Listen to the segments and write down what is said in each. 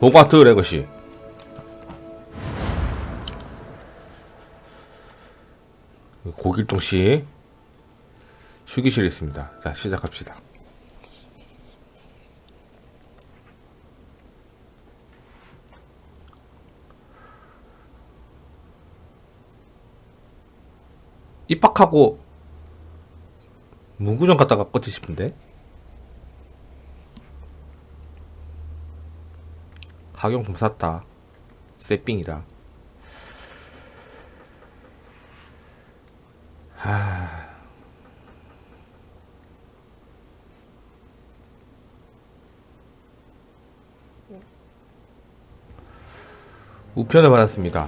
호그와트 레거시. 고길동씨 휴게실에 있습니다. 자, 시작합시다. 입학하고 문구점 갔다가 껐지 싶은데. 학용품 샀다. 쎄삥이다. 우편을 받았습니다.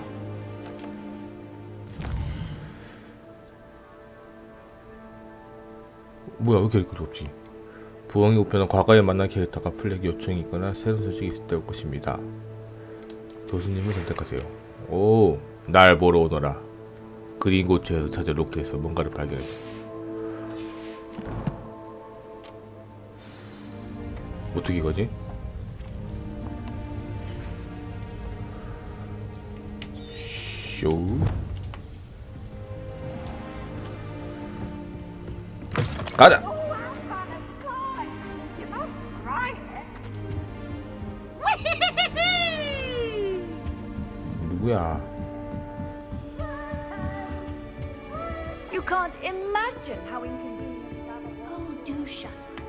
뭐야, 왜 이렇게 글이 없지? 부엉이 우편은 과거에 만난 캐릭터가 플래그 요청이 있거나 새로운 소식이 있을 때 올 것입니다. 교수님을 선택하세요. 오, 날 보러 오너라. 그린 고체에서 찾은 로켓에서 뭔가를 발견했어. 어떻게 이거지? 쇼. 가자. 누구야? You can't imagine how inconvenient. Oh, do shut up.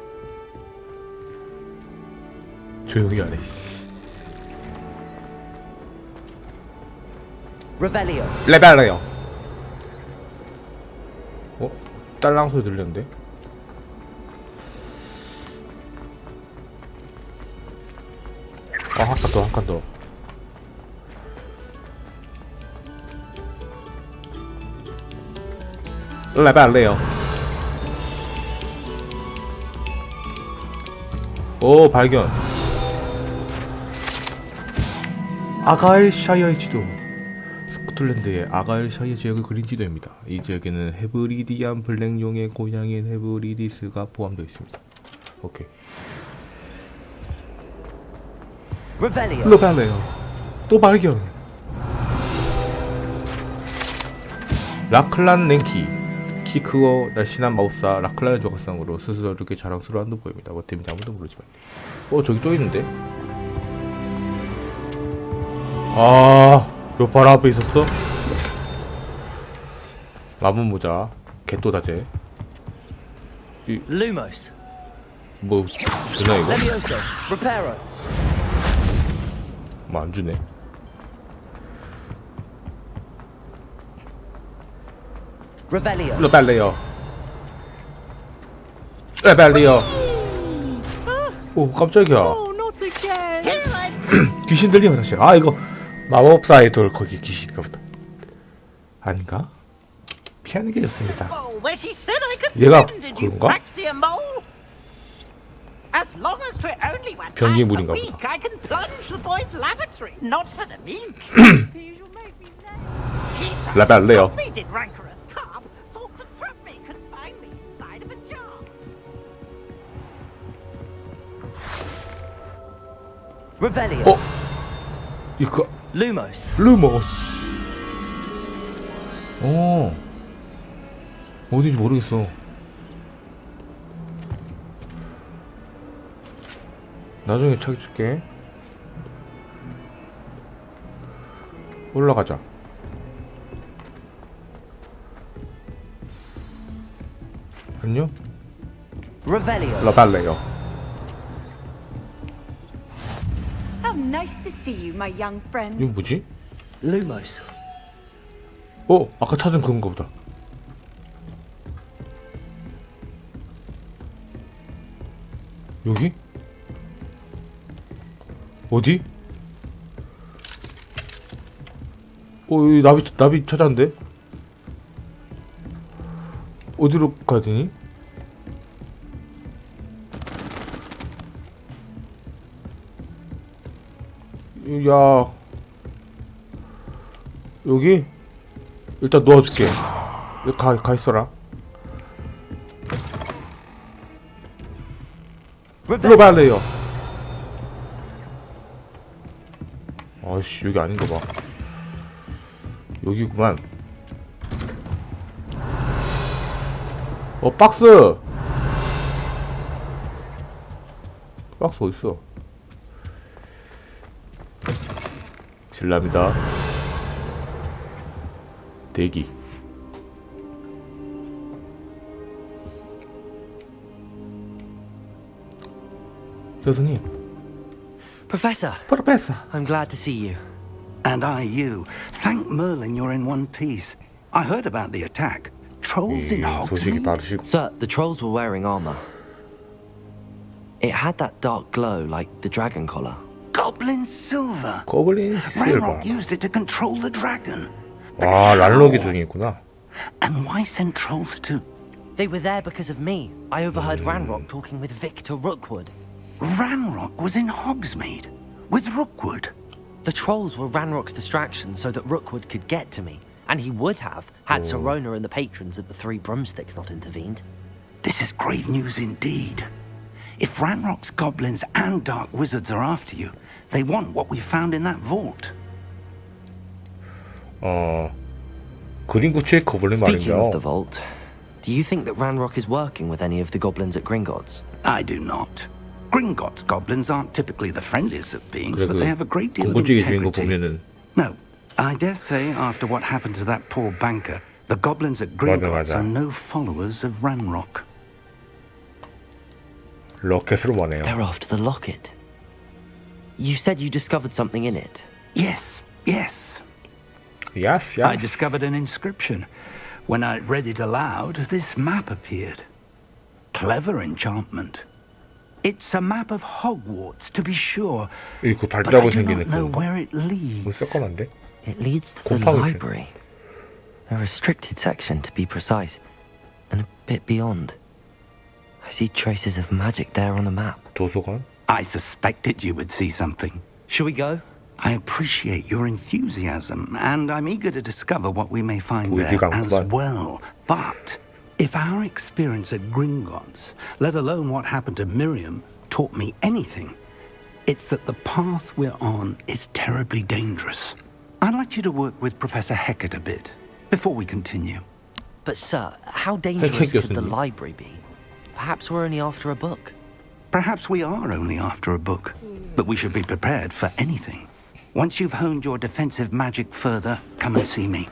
조용히 하래. 씨. Revelio. 레벨레요. 어? 딸랑 소리 들렸는데? 한 칸 더, 한 칸 더. 레벨레요. 오, 발견. 아가일샤이어의 지도. 스코틀랜드의 아가일샤이어 지역을 그린 지도입니다. 이 지역에는 헤브리디안 블랙용의 고향인 헤브리디스가 포함되어 있습니다. 오케이. Revelio. 레벨레요. 또 발견. 라클란 랭키. 키 크고 날씬한 마법사 라클란의 조각상으로 스스로 이렇게 자랑스러운 듯 보입니다. 뭐 때문인지 아무도 모르지만. 저기 또 있는데? 요 바로 앞에 있었어? 마법 모자. 개또다제. Lumos. 뭐 주나 이거? Levioso. Reparo. 뭐 안 주네. Revelio. 레벨레요. 레벨레요. 오, 깜짝이야. Oh, not again. 귀신 들리면 다시. 이거 마법사의 돌 거기 귀신인가 보다. 아닌가? 피하는 게 좋습니다. Oh, where she said I could 얘가 swim, did you 그런가? Praxia mole? As long as for only one 변기 time a 물인가 week, 보다. I can plunge the boy's lavatory, not for the meek. He tried to 라벨레요. stop me, did rancorous carp, sought to trap me, confine me inside of a jar. Revelio. 이거 Lumos. 루머스. 어딘지 모르겠어. 나중에 찾을게. 올라가자. 안녕? Revelio. 라발레요. How nice to see you, my young friend. 이거 뭐지? Lumos. 아까 찾은 그건가 보다. 여기? 어디? 여기 나비 찾았는데? 어디로 가야 되니? 야, 여기? 일단 놓아줄게. 여기 가 있어라. Revelio. 로발레요. 아씨 여기 아닌가 봐. 여기구만. 박스! 박스 어딨어? 실례합니다. 대기. 교수님. Professor, 프로페서. I'm glad to see you. And I you. Thank Merlin you're in one piece. I heard about the attack. Trolls in 소식이 Hogsmeade? 빠르시고. Sir, the trolls were wearing armor. It had that dark glow like the dragon collar. Goblin silver. 고블린 실버. Ranrock used it to control the dragon. 아, 란록이 중에 있구나. And why send trolls to They were there because of me. I overheard Ranrock talking with Victor Rookwood. Ranrock was in Hogsmeade with Rookwood. The trolls were Ranrock's distraction so that Rookwood could get to me. And he would have had Serona and the patrons at the Three Broomsticks not intervened. This is grave news indeed. If Ranrock's goblins and dark wizards are after you, they want what we found in that vault. 그린구치의 고블린 Speaking of the 말인데요. vault, do you think that Ranrock is working with any of the goblins at Gringotts? I do not. Gringotts goblins aren't typically the friendliest of beings, 그래 but they have a great deal of 공군직의 주인 거 integrity. 보면은 No, I dare say after what happened to that poor banker, the goblins at Gringotts 맞아. are no followers of Ranrock. 로켓으로 보네요. They're after the locket. You said you discovered something in it. Yes, yes. Yes, I yes. discovered an inscription. When I read it aloud, this map appeared. Clever enchantment. It's a map of Hogwarts, to be sure, 그 but I 발자국 do 생기는 not know 건가? where it 뭐 leads. 새까만데? It leads to the 곰팡이. library. A restricted section, to be precise, and a bit beyond. I see traces of magic there on the map. 도서관? I suspected you would see something. Shall we go? I appreciate your enthusiasm, and I'm eager to discover what we may find there 보이지가 as 않구만. well. But if our experience at Gringotts, let alone what happened to Miriam, taught me anything, it's that the path we're on is terribly dangerous. I'd like you to work with Professor Hecat a bit before we continue. But sir, how dangerous could the 교수님. library be? Perhaps we're only after a book. Perhaps we are only after a book, but we should be prepared for anything. Once you've honed your defensive magic further, come and see me.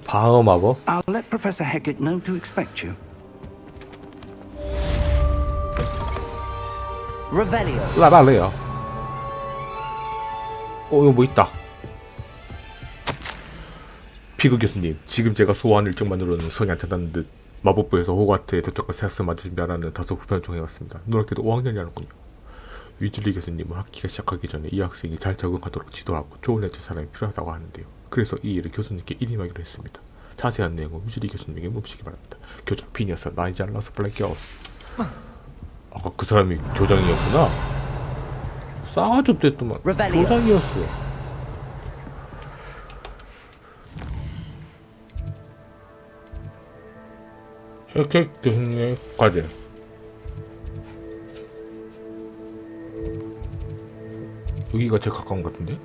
방어 마법? I'll let Professor Hecat know to expect you. Revelio. 라발레요. 이거 뭐 있다. 피그 교수님, 지금 제가 소환 일정만으로는 손이 안 찬다는 듯 마법부에서 호그와트의 대적과 세학스 맞을 준비하라는 다소 불편을 정해왔습니다. 놀랍게도 5학년이라는군요. 위즐리 교수님은 학기가 시작하기 전에 이 학생이 잘 적응하도록 지도하고 조언해 줄 사람이 필요하다고 하는데요. 그래서 이 일을 교수님께 일임하기로 했습니다. 자세한 내용은 위즐리 교수님에게 묻으시기 바랍니다. 교장 비니어스 나이지 않라서 블랙겨스. 아까 그 사람이 교장이었구나. 싸가지 없댔더만 Revelio. 교장이었어. 이렇게 교수님의 과제. 여기가 제일 가까운 것 같은데?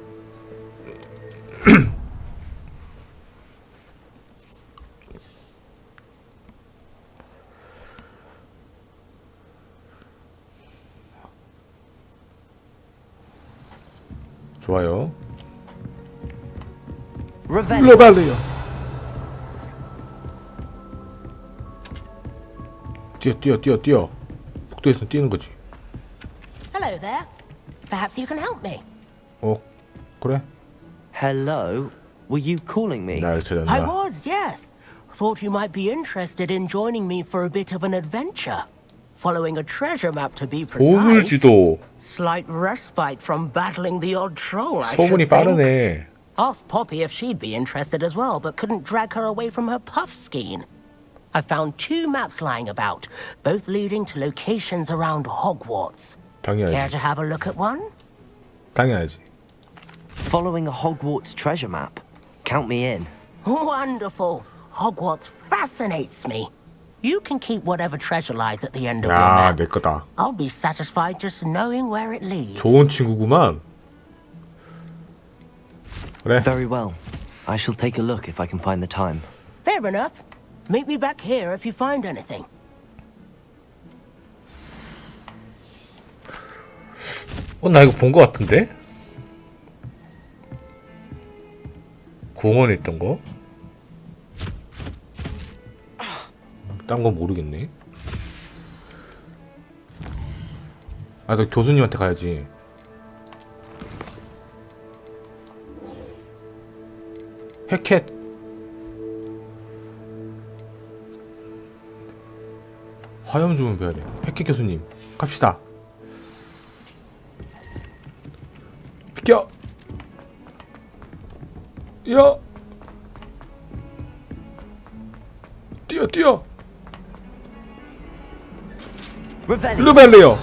좋아요. Revelio. 로발리요. 뛰어. 복도에서 뛰는 거지. Hello there. Perhaps you can help me. 그래? Hello? Were you calling me? 날 I 찾았나? was, yes. Thought you might be interested in joining me for a bit of an adventure. Following a treasure map to be precise. 보물지도. Slight respite from battling the odd troll, I 소문이 should think. 빠르네. Asked Poppy if she'd be interested as well, but couldn't drag her away from her puff skein. I found 2 maps lying about, both leading to locations around Hogwarts. Care 당연하지. to have a look at one? 당연하지. Following a Hogwarts treasure map. Count me in. Wonderful. Hogwarts fascinates me. You can keep whatever treasure lies at the end of your 야, map. 내 거다. I'll be satisfied just knowing where it leads. 좋은 친구구만. 그래. Very well. I shall take a look if I can find the time. Fair enough. Meet me back here if you find anything. 나 이거 본 거 같은데? 공원에 있던 거? 딴 건 모르겠네. 아, 너 교수님한테 가야지. 해켓. 화염 주문 배워야 돼. 해켓 교수님, 갑시다. 비켜. 야. 뛰어. 루벨리오.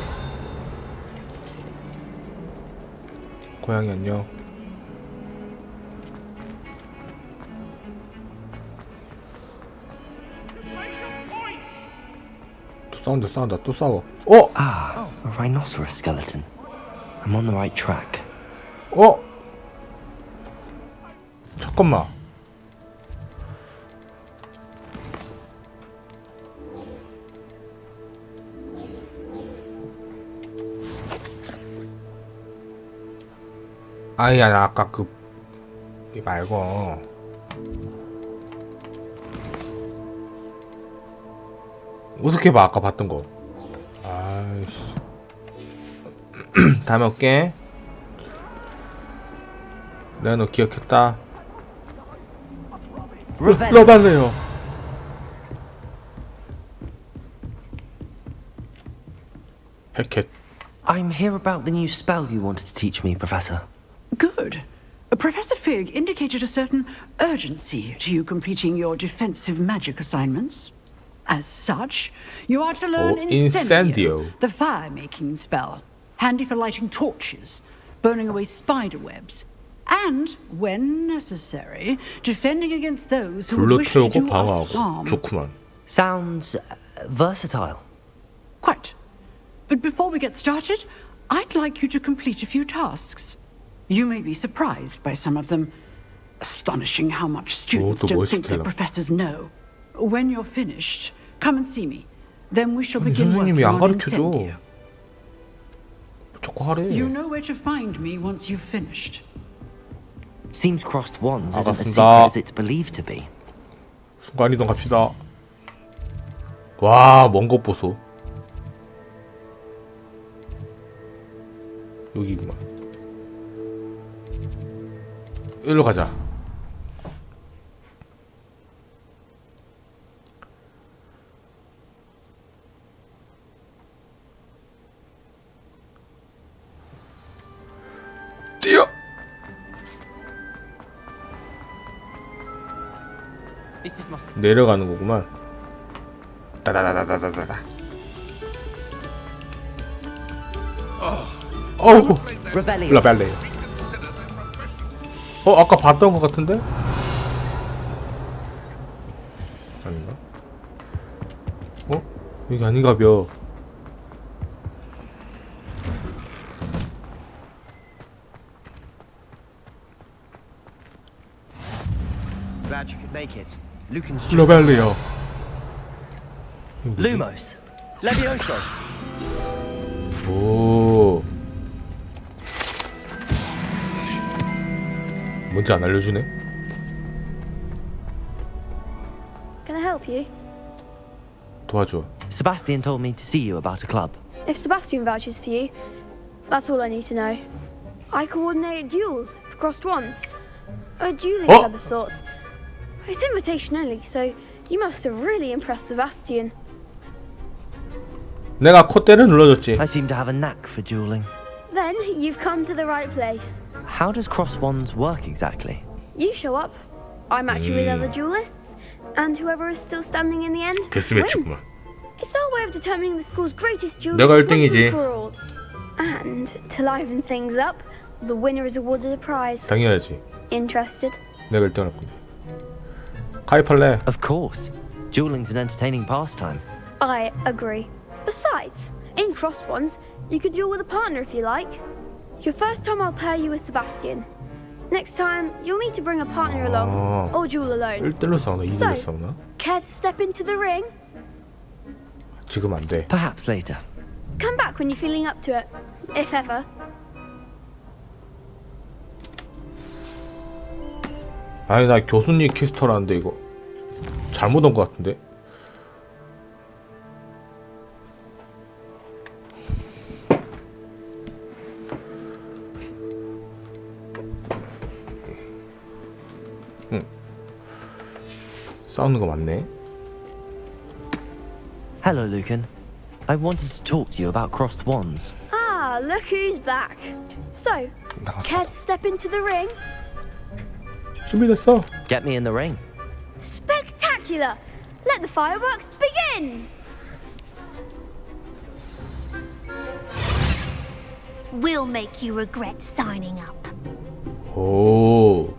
고양이 안녕. 싸운다. 또 싸워. Ah, a rhinoceros skeleton. I'm on the right track. 잠깐만. 아야, 나 아까 이 말고. 어떻게 봐, 아까 봤던 거. 아이씨. 다음에 올게. 내가 너 기억했다. 러발레요. 해켓. I'm here about the new spell you wanted to teach me, Professor. Good. Professor Fig indicated a certain urgency to you completing your defensive magic assignments. As such, you are to learn Incendio, the fire-making spell, handy for lighting torches, burning away spider webs, and, when necessary, defending against those who 불로 wish to 태우고 do us 방어하고. harm. 좋구만. Sounds versatile. Quite. But before we get started, I'd like you to complete a few tasks. You may be surprised by some of them. Astonishing how much students 또 don't think their 멋있게요. professors know. When you're finished, come and see me. Then we shall 아니, begin working 선생님이 안 on 가르쳐줘. Incendio. 자꾸 하래. You know where to find me once you've finished. Seems crossed wands isn't as 알겠습니다. secret as it's believed to be. 순간이동 갑시다. 와, 먼 것 보소. 여기구만. 일로 가자. 뛰어! 내려가는 거구만. 따다다다다다다. 어우, Revelio. 라벨레요. 아까 봤던 것 같은데? 아닌가? 여기 아닌가벼. Glad you could make it. Lucan's just 라벨레요. Lumos. Levioso. 오. 뭔지 안 알려주네. Can I help you? 도와줘. Sebastian told me to see you about a club. If Sebastian vouches for you, that's all I need to know. I coordinate duels for crossed wands. A dueling Oh! club of sorts. It's invitation only, so you must have really impressed Sebastian. 내가 콧대를 눌러줬지. I seem to have a knack for dueling. Then you've come to the right place. How does cross wands work exactly? You show up, I match you with other duelists, and whoever is still standing in the end 데스매치구만. wins. It's our way of determining the school's greatest duelist 내가 once 1등이지. and for all. And to liven things up, the winner is awarded a prize. 당연하지. Interested? 내가 1등 할 건데. 가입할래? Of course. Dueling's an entertaining pastime. I agree. Besides, in crossed ones, you could duel with a partner if you like. Your first time I'll pair you with Sebastian. Next time, you'll need to bring a partner along, or duel alone. 1대1로 싸우나? 2대1로 싸우나? Care to step into the ring? 지금 안 돼. Perhaps later. Come back when you're feeling up to it, if ever. 아니 나 교수님 캐스터라는데 이거 잘못 온 것 같은데? 응. 싸우는 거 맞네. Hello, Lucan. I wanted to talk to you about crossed wands. Ah, look who's back. So, care to step into the ring? 준비됐어. Get me in the ring. Spectacular! Let the fireworks begin! We'll make you regret signing up. 오.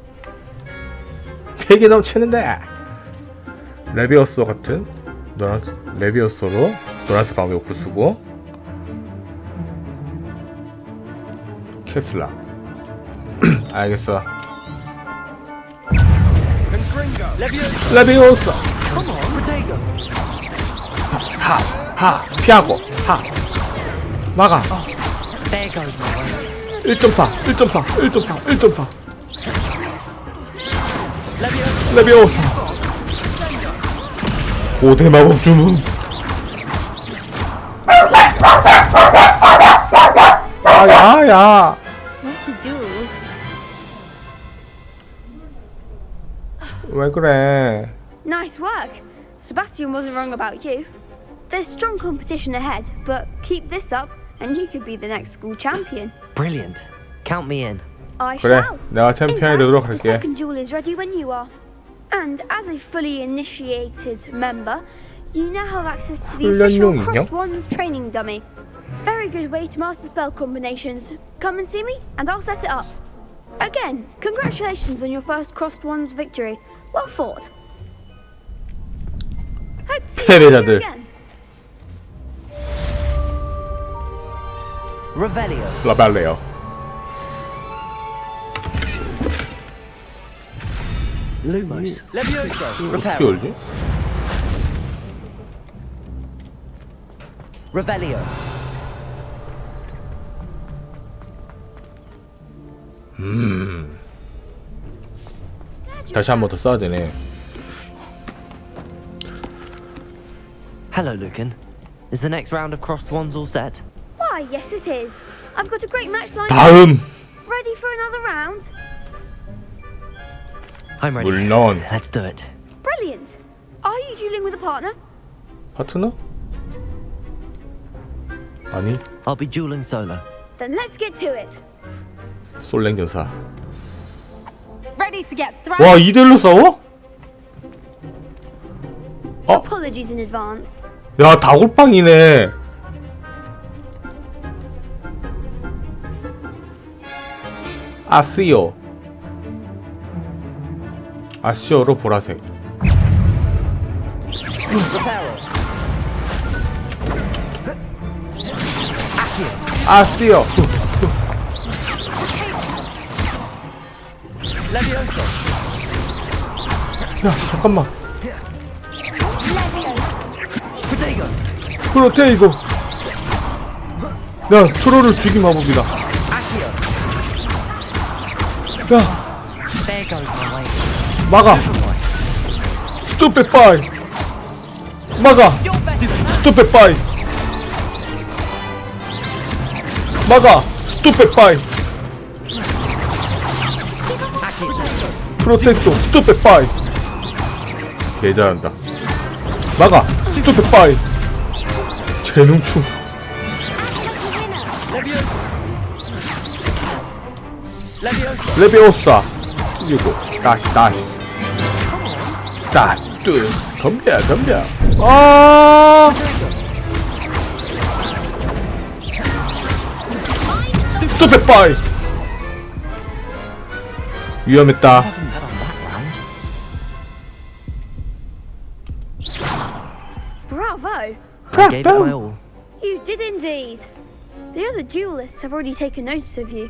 패기 넘치는데. 레비어서 같은 레비어서로 노란색 방벽 오프 쓰고 캡슐라. 알겠어. 레비오사. 하 피하고 하 막아. 1.4 레비오사. 5대 마법 주문. 야. What to do? 왜 그래? Nice work. Sebastian wasn't wrong about you. There's strong competition ahead, but keep this up and you could be the next school champion. Brilliant. Count me in. I 그래, shall. 내가 In 챔피언이 fact, 되도록 the 할게. second duel is ready when you are. And as a fully initiated member, you now have access to the official 훈련용 인형? Crossed Wands training dummy. Very good way to master spell combinations. Come and see me, and I'll set it up. Again, congratulations on your first Crossed Wands victory. Well fought. Hope to see you 패배자들. again. Revelio. 라발레요. Lumos. Levioso. 어떻게 Reparo. 열지? Revelio. 다시 한 번 더 써야 되네. Hello, Lucan. Is the next round of crossed wands all set? Why, yes it is. I've got a great match lined up. 다음. Ready for another round? I'm ready. 물론. Let's do it. Brilliant. Are you dueling with a partner? 파트너? 아니, I'll be dueling solo. Then let's get to it. 솔랭전사. Ready to get thrown? 와, 2대1로 싸워? Apologies in advance. 야, 다골빵이네. 아시오. 아시오로 보라색. Reparo. 아시오. Levioso. 야, 잠깐만. Protego. 프로테이고. 야, 트롤을 죽인 마법이다. Accio. 야, There goes my way. 막아. 스투페 빠이. 막아. 스투페 빠이. 막아. 스투페 빠이. 프로텍토. 스투페 빠이. 개 잘한다. 막아. 스투페 빠이. 재능충. Levioso. 레비오사. 그리고 다시 뚜. 덤벼. 아. 스투페 빠이. 위험했다. Hadn't bet on that round. Bravo. I gave it my all. You did indeed. The other duelists have already taken notice of you.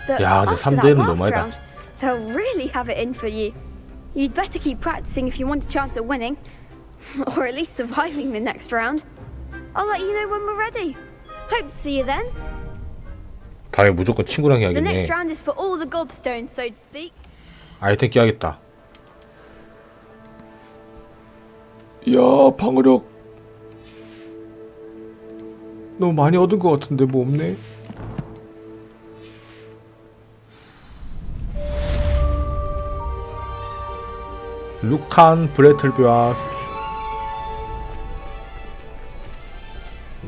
But 야, 근데 after 3대1은 that 너무하다. last round, They'll really have it in for you. You'd better keep practicing if you want a chance at winning. Or at least surviving the next round. I'll let you know when we're ready. Hope to see you then. 다음에 무조건 친구랑 The 해야겠네. next round is for all the gobstones, so to speak. 아이템 깨야겠다. 이야, 방어력 너무 많이 얻은 것 같은데 뭐 없네. 루칸 브레틀비와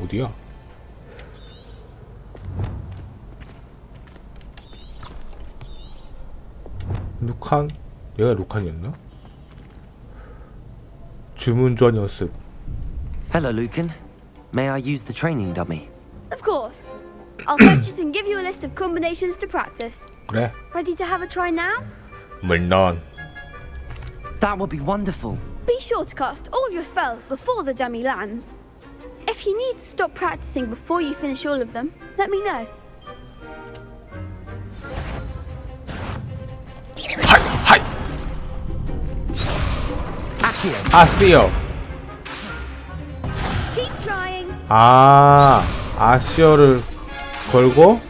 어디야? 루칸? 얘가 루칸이었나? 주문전 연습. Hello, Lucan. May I use the training dummy? Of course. I'll fetch it and give you a list of combinations to practice. 그래. Ready to have a try now? 물론. That would be wonderful. Be sure to cast all your spells before the dummy lands. If you need to stop practicing before you finish all of them, let me know. 하이 하이. 아시오. Keep trying. 아시오를 걸고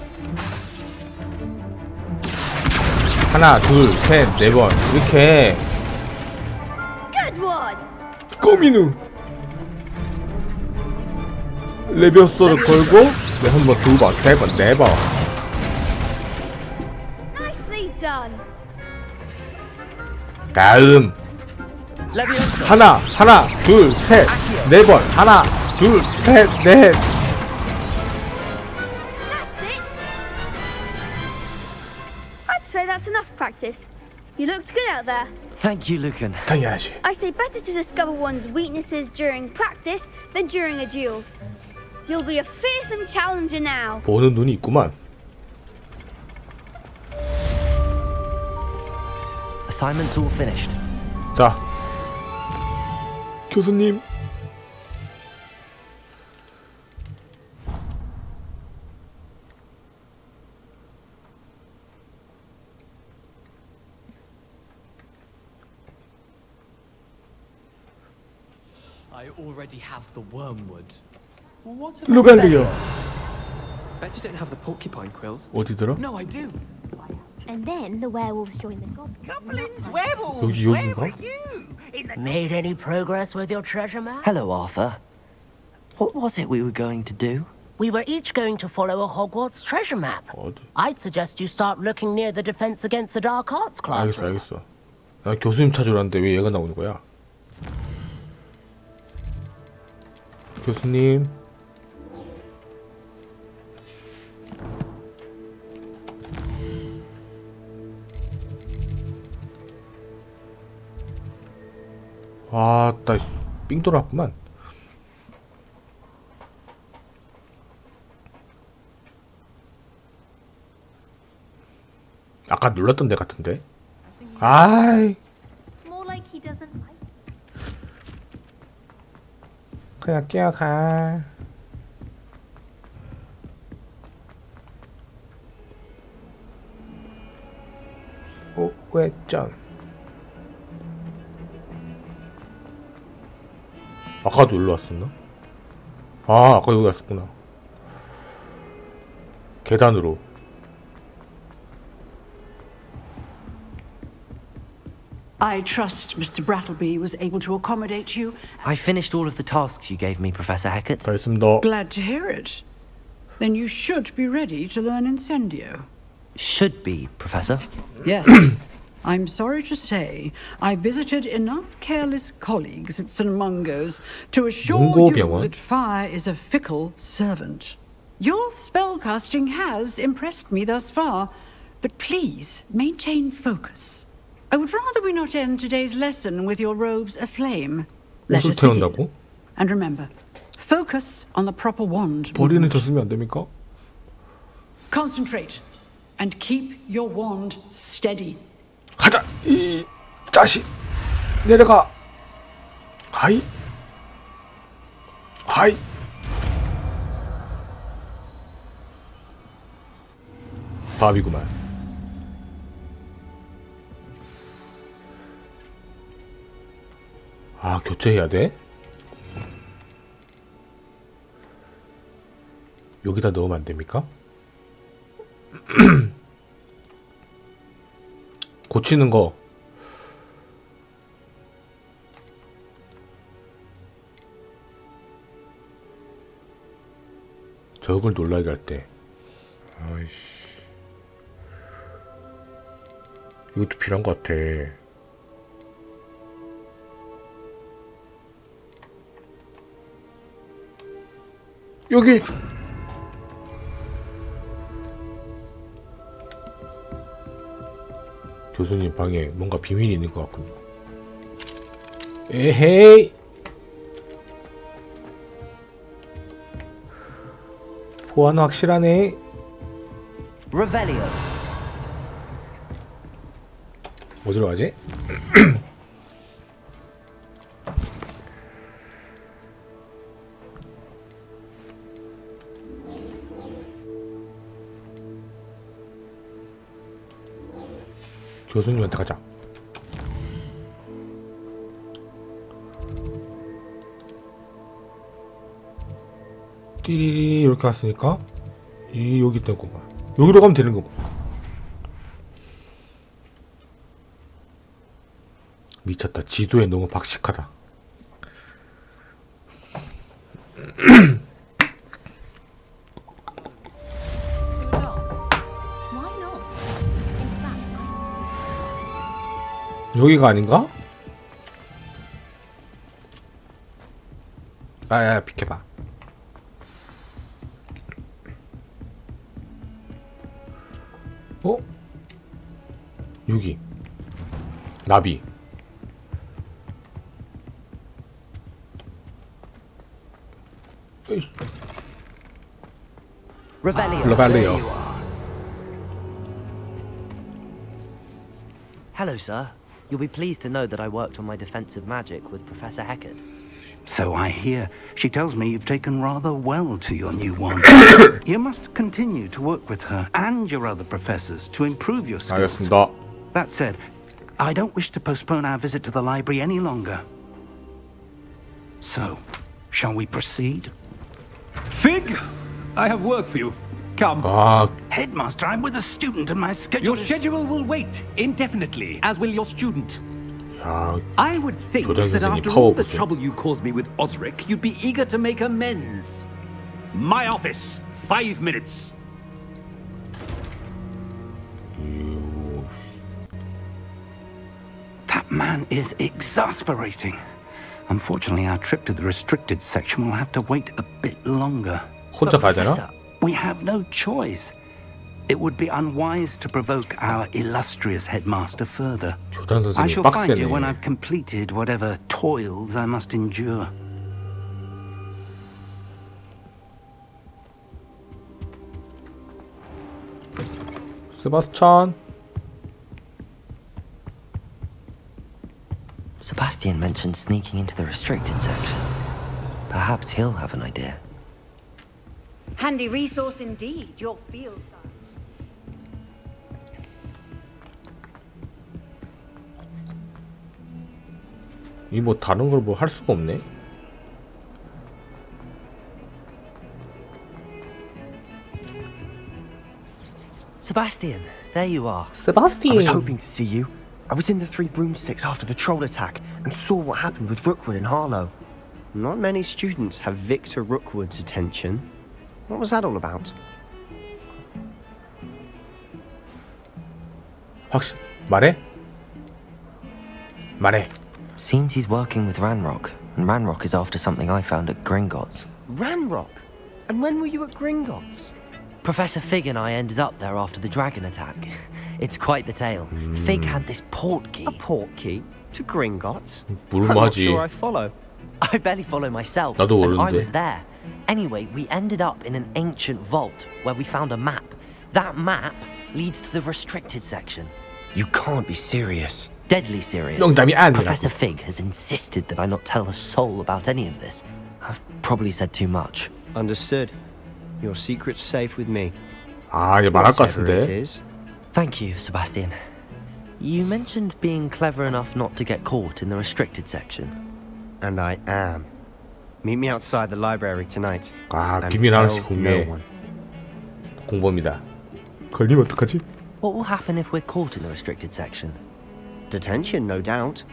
하나, 둘, 셋, 네 번 이렇게. Good one. 꼬미누. 레비오소를 걸고 네, 한 번, 두 번, 세 번, 네 번. Nicely done. 다음 하나, 둘, 셋, 네 번. 하나, 둘, 셋, 넷. That's it. I'd say that's enough practice. You looked good out there. Thank you, Lucan. 당연하지. I say better to discover one's weaknesses during practice than during a duel. You'll be a fearsome challenger now. 보는 눈이 있구만. Assignment's all finished. 자, 교수님. I already have the wormwood. What about 루벨리오. Bet you don't have the porcupine quills. 어디더라? No, I do. And then the werewolves join the goblins. Goblins, werewolves, 여기 where 여긴가? were you? In the Made any progress with your treasure map? Hello, Arthur. What was it we were going to do? We were each going to follow a Hogwarts treasure map. 어디? I'd suggest you start looking near the Defense Against the Dark Arts 알겠어, classroom. 알겠어. 나 교수님 찾으러 왔는데 왜 얘가 나오는 거야? 교수님. 와, 나 삥 돌았구만. 아까 눌렀던 데 같은데. 아이, More like he doesn't like. 그냥 뛰어가. 오, 왜점? 아까도 일로 왔었나? 아, 아까 여기 왔었구나. 계단으로. I trust Mr. Brattleby was able to accommodate you. I finished all of the tasks you gave me, Professor Hackett. 다 했습니다. Glad to hear it. Then you should be ready to learn Incendio. Should be, Professor. Yes. I'm sorry to say, I visited enough careless colleagues at St. Mungo's to assure you 문고병원? that fire is a fickle servant. Your spellcasting has impressed me thus far, but please maintain focus. I would rather we not end today's lesson with your robes aflame. Let 옷을 us begin. 태운다고? And remember, focus on the proper wand 버리는 movement. 저 쓰면 안 됩니까? Concentrate and keep your wand steady. 가자! 이 자식! 내려가! 하이! 하이! 밥이구만. 아, 교체해야 돼? 여기다 넣으면 안 됩니까? 고치는 거. 적을 놀라게 할 때. 아이씨. 이것도 필요한 것 같아. 여기! 교수님 방에 뭔가 비밀이 있는 것 같군요. 에헤이! 보안 확실하네. Revelio. 어디로 가지? 교수님한테 가자. 띠리리 이렇게 왔으니까 여기 있던 거봐. 여기로 가면 되는 거고. 미쳤다. 지도에 너무 박식하다. 여기가 아닌가? 야, 비켜봐. 어? 여기 나비. Revelio. Hello, sir. You'll be pleased to know that I worked on my defensive magic with Professor Heckard. So I hear. She tells me you've taken rather well to your new wand. You must continue to work with her and your other professors to improve your skills. 알겠습니다. That said, I don't wish to postpone our visit to the library any longer. So, shall we proceed? Fig, I have work for you. Come. 아, Headmaster, I'm with a student and my schedule Your schedule will wait indefinitely, as will your student. 야, I would think 교장 that 선생님 after 파워 all the 보소. trouble you caused me with Osric, you'd be eager to make amends. My office, 5 minutes. That man is exasperating. Unfortunately, our trip to the restricted section will have to wait a bit longer. 혼자 가야 되나? We have no choice. It would be unwise to provoke our illustrious headmaster further. 교장 I 선생님 shall find you 빡세네. when I've completed whatever toils I must endure. 세바스찬. Sebastian mentioned sneaking into the restricted section. Perhaps he'll have an idea. Handy resource indeed, your field. 이 뭐 다른 걸 뭐 할 수가 없네. Sebastian, there you are. 세바스티안. I was hoping to see you. I was in the Three Broomsticks after the troll attack and saw what happened with Rookwood and Harlow. Not many students have Victor Rookwood's attention. What was that all about? 확실 말해? 말해. Seems he's working with Ranrock, and Ranrock is after something I found at Gringotts. Ranrock? And when were you at Gringotts? Professor Fig and I ended up there after the dragon attack. It's quite the tale. Fig had this port key. A port key? To Gringotts? 모르면 I'm not 하지. sure I follow. I barely follow myself, 나도 and I 모르는데. was there. Anyway, we ended up in an ancient vault where we found a map. That map leads to the restricted section. You can't be serious. Deadly serious. 농담이 아니라고. Professor Fig has insisted that I not tell a soul about any of this. I've probably said too much. Understood. Your secret's safe with me. 아, 이제 말할 것 Whatever it 같은데. is. Thank you, Sebastian. You mentioned being clever enough not to get caught in the restricted section. and I am. Meet me outside the library tonight. 아, and 비밀 하나씩 tell 공유해. no one. 공범이다. 걸리면 어떡하지? What will happen if we're caught in the restricted section? Detention, no doubt.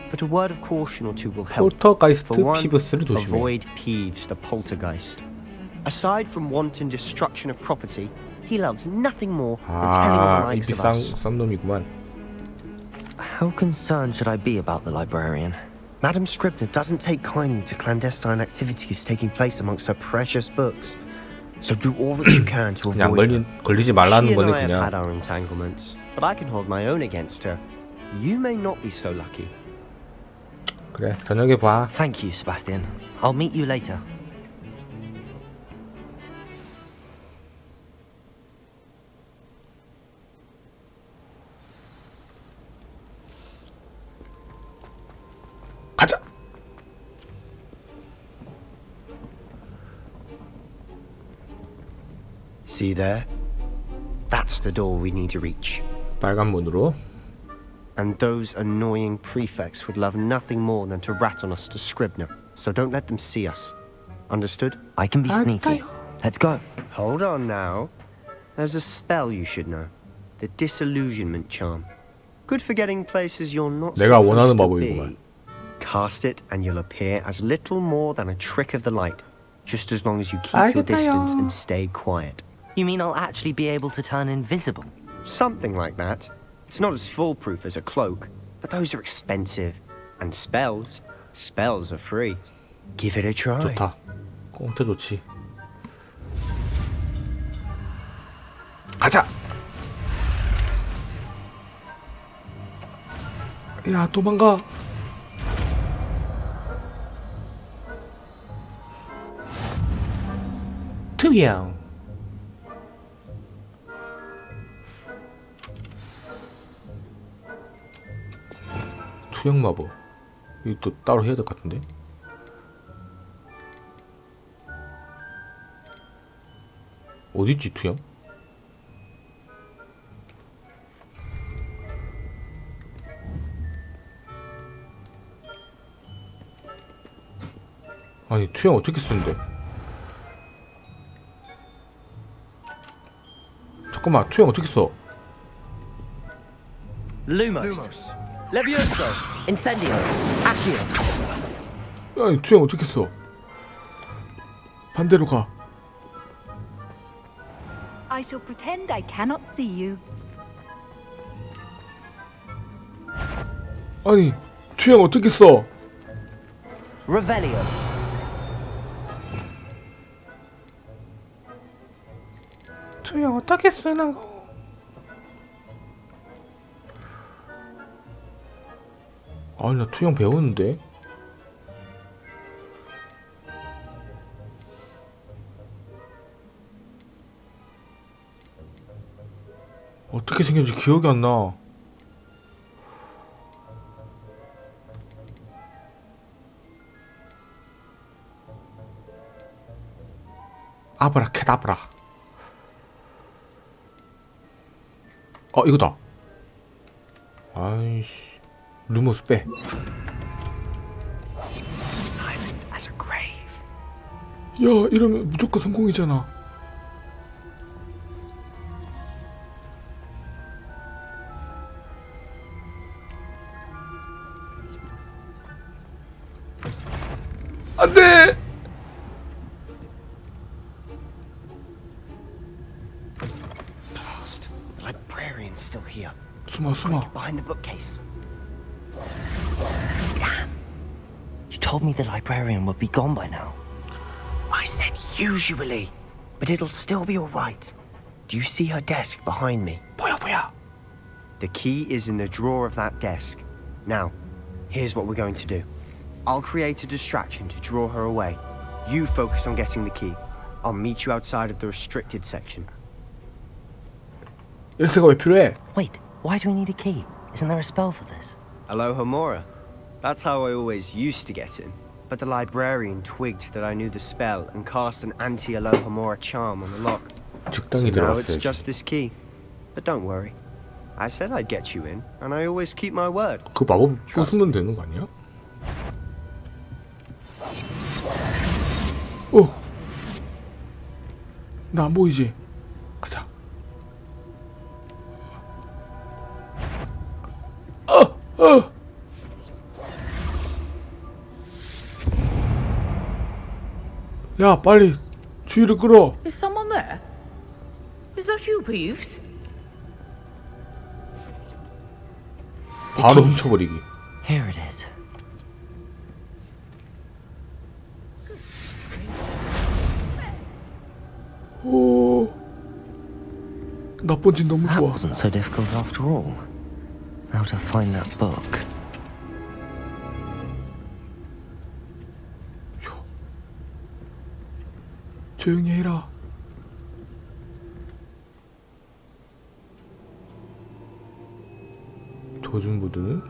But a word of caution or two will help. 폴터가이스트 For one, 피브스를 조심해. avoid Peeves, the poltergeist. Aside from wanton destruction of property, he loves nothing more than telling the 아, likes 입이 of us. 싼 놈이구만. How concerned should I be about the librarian? Madam Scribner doesn't take kindly to clandestine activities taking place amongst her precious books. So do all that you can to 그냥 avoid her. 걸리지 She 말라는 and 거네 I have had 그냥. our entanglements, but I can hold my own against her. You may not be so lucky. 그래, 저녁에 봐. Thank you, Sebastian. I'll meet you later. 가자. See there? That's the door we need to reach. 빨간 문으로. And those annoying prefects would love nothing more than to rat on us to Scribner. So don't let them see us. Understood? I can be sneaky. Let's go. Hold on now. There's a spell you should know. The disillusionment charm. Good for getting places you're not 내가 원하는 supposed to 마법이구만. be. Cast it and you'll appear as little more than a trick of the light. Just as long as you keep your distance and stay quiet. You mean I'll actually be able to turn invisible? Something like that. It's not as foolproof as a cloak, but those are expensive. And spells are free. Give it a try. 좋다. 꽁태 좋지. 가자. 야, 도망가. 투영. 투영 마법. 이거 또 따로 해야 될 것 같은데. 어디 있지 투영? 아니 투영 어떻게 쓰는데? 잠깐만 투영 어떻게 써? Lumos. Levioso. Incendio. Accio. 아니 투영 어떻게 써? 반대로 가. I shall pretend I cannot see you. 아니 투영 어떻게 써? Revelio. 투영 어떻게 쓰는 거? 아니 나 투영 배웠는데. 어떻게 생겼는지 기억이 안 나. 아브라케다브라. 이거다. 아이씨. 루머스 빼. Silent as a grave. 야, 이러면 무조건 성공이잖아. 안 돼! Blast. The librarian's still here. 숨어. Behind the bookcase. Damn. You told me the librarian would be gone by now. I said usually, but it'll still be all right. Do you see her desk behind me? 뭐야. The key is in the drawer of that desk. Now, here's what we're going to do. I'll create a distraction to draw her away. You focus on getting the key. I'll meet you outside of the restricted section. 열쇠가 왜 필요해? Wait, why do we need a key? Isn't there a spell for this? Alohomora. That's how I always used to get in. But the librarian twigged that I knew the spell and cast an anti-Alohomora charm on the lock. So 적당히 now it's 들어갔어야지. just this key. But don't worry. I said I'd get you in, and I always keep my word. 그 마법 부수면 되는 거 아니야? 나 안 보이지? 가자. 야, 빨리 주의를 끌어. Is someone there? Is that you, Peeves? 바로 훔쳐버리기. Here it is. 오, 나쁜 짓 너무 That 좋아. wasn't so difficult after all. Now to find that book. 조용히 해라. 조준 모드는?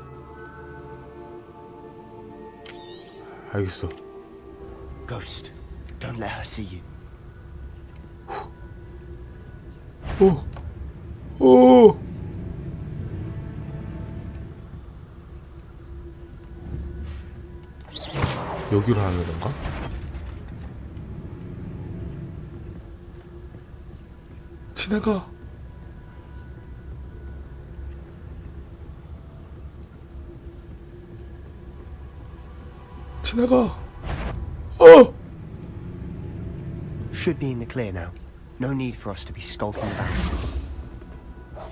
알겠어. Ghost, don't let her see you. 오! 여기로 하는 건가? 지나가. 지나가. Should be in the clear now. No need for us to be skulking about.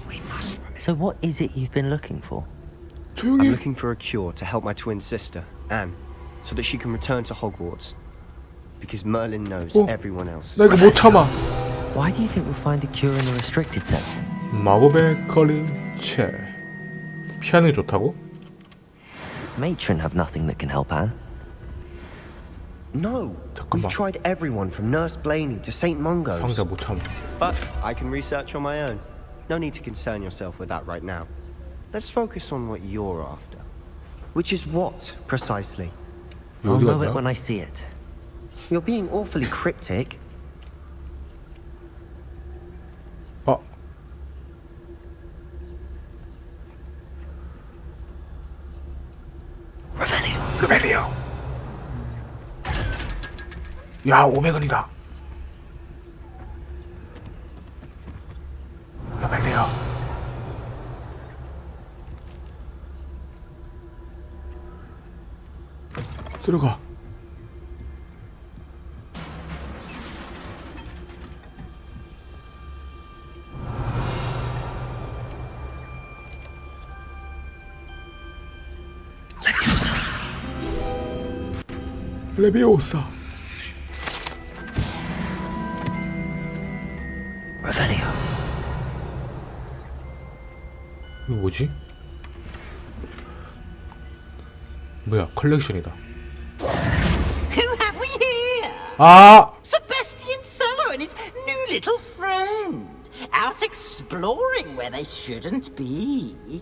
We must remember. So what is it you've been looking for? I'm 조용히. looking for a cure to help my twin sister, Anne, so that she can return to Hogwarts. Because Merlin knows everyone else. 나 이거 못 참아. Why do you think we'll find a cure in the restricted section? 마법의 거리체. 피하는 게 좋다고? Does Matron have nothing that can help Anne? No, 잠깐만. we've tried everyone from Nurse Blaney to St. Mungo's. 상자 못 참아. But I can research on my own. No need to concern yourself with that right now. Let's focus on what you're after. Which is what, precisely? I'll 어디 know it 갔냐? when I see it. You're being awfully cryptic. 아, 레벨이요. 야, 500원이다. 레벨이요. 들어가. 레비오사. Revelio. 이거 뭐지? 뭐야, 컬렉션이다. Who have we here? 아! Sebastian Cellar and his new little friend. Out exploring where they shouldn't be.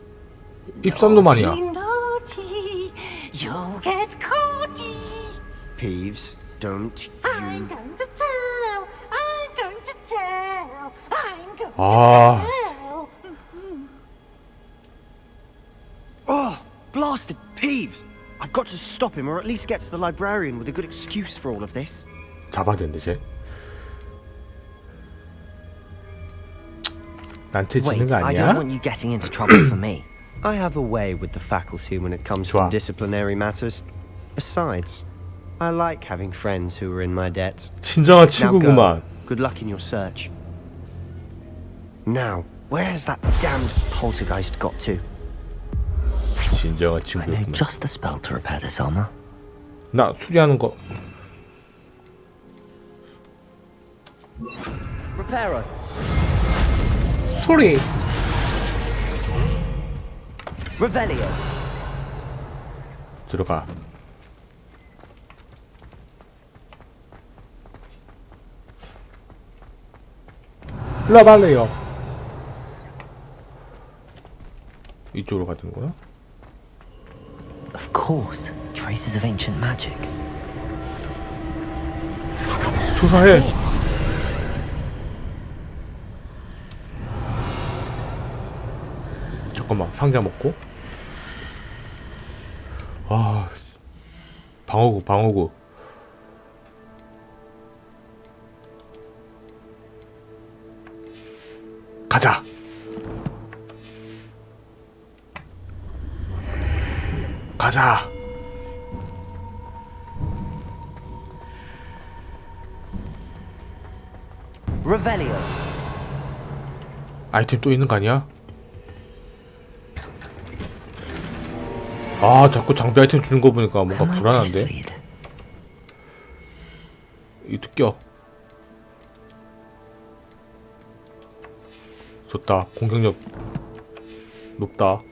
입산놈 아니야. Naughty, naughty. You'll get caughty. Peeves, don't I'm you... going to tell. I'm going to tell. I'm going 아, to tell. Oh, blasted Peeves! I've got to stop him, or at least get to the librarian with a good excuse for all of this. 잡아야 되는데, 쟤. 나한테 지는 Wait, 거 I 아니야? don't want you getting into trouble for me. I have a way with the faculty when it comes 좋아. to disciplinary matters. Besides, I like having friends who are in my debt. 진정한 Now 친구구만. go. Good luck in your search. Now, where's that damned poltergeist got to? 진정한 I know 친구구만. just the spell to repair this armor. 나 수리하는 거. Reparo. 소리. Revelio. 들어가. 라발레요. 이쪽으로 가는 거야? Of course, traces of ancient magic. 조사해. 잠깐만, 상자 먹고. 아, 방어구. 가자. Revelio. 아이템 또 있는 거 아니야? 아, 자꾸 장비 아이템 주는 거 보니까 뭔가 불안한데? 이도 껴. 좋다. 공격력 높다.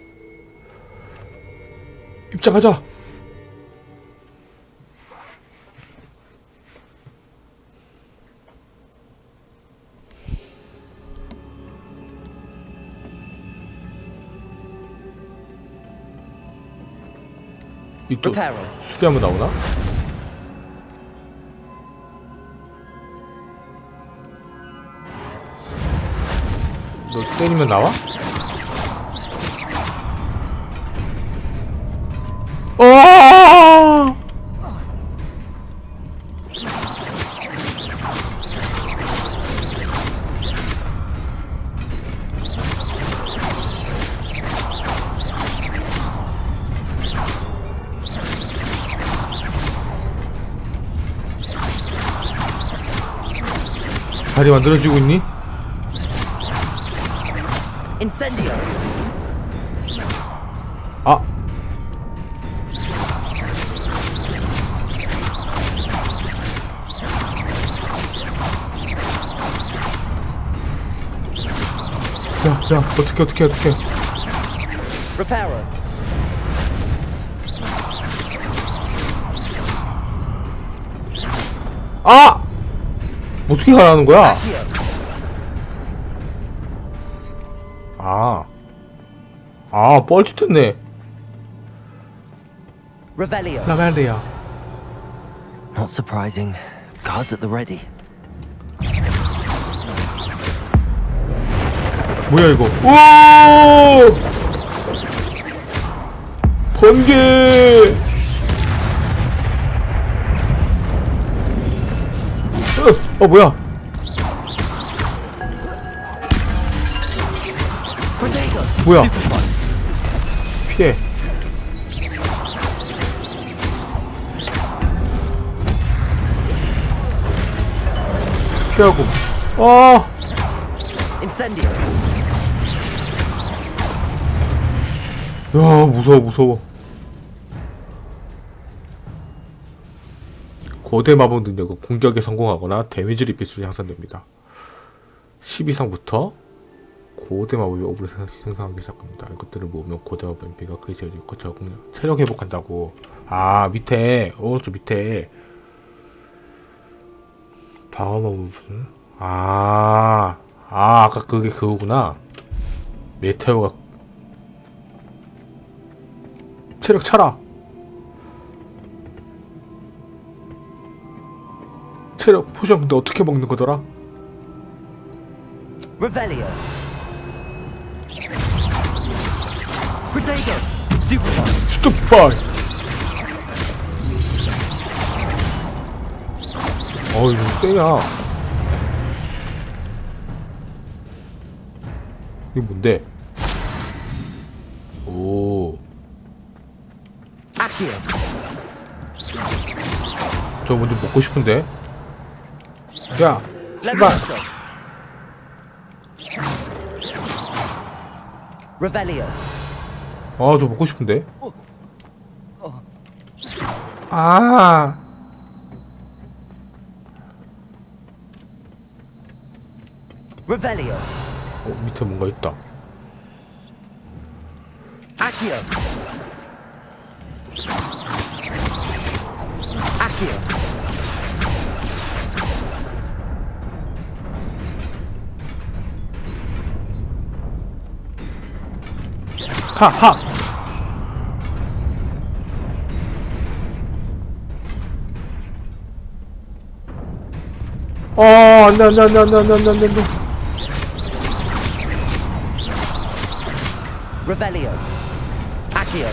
입장하자. 이 또 수리하면 나오나? 너 때리면 나와? 어! 다리 만들어지고 있니? Incendio. 아. 야, 어떻게. Reparo. 아! 어떻게 가라는 거야? 뻘짓했네. Revelio. 라벨리아. Not surprising. Guards at the ready. 뭐야 이거? 오! 번개. 뭐야? 뭐야? 피해. 피하고. Incendio. 야, 무서워. 고대 마법 능력은 공격에 성공하거나 데미지를 입힐 수 향상됩니다. 10 이상부터 고대 마법이 5% 생성하기 시작합니다. 이것들을 모으면 고대 마법 MP가 크게 지어지고 적응력, 체력 회복한다고. 밑에 오른쪽 밑에 방어 마법 무슨? 아까 그게 그거구나. 메테오가 체력 차라. 체력 포션 근데 어떻게 먹는 거더라? Revelio. Protego. Stupefy. 이거 세냐? 이거 뭔데? 오. Accio. 저 먼저 먹고 싶은데. 야, 출발. Revelio. 저 먹고 싶은데. Revelio. 밑에 뭔가 있다. Accio. Accio. 하. 안돼. Revelio. Accio.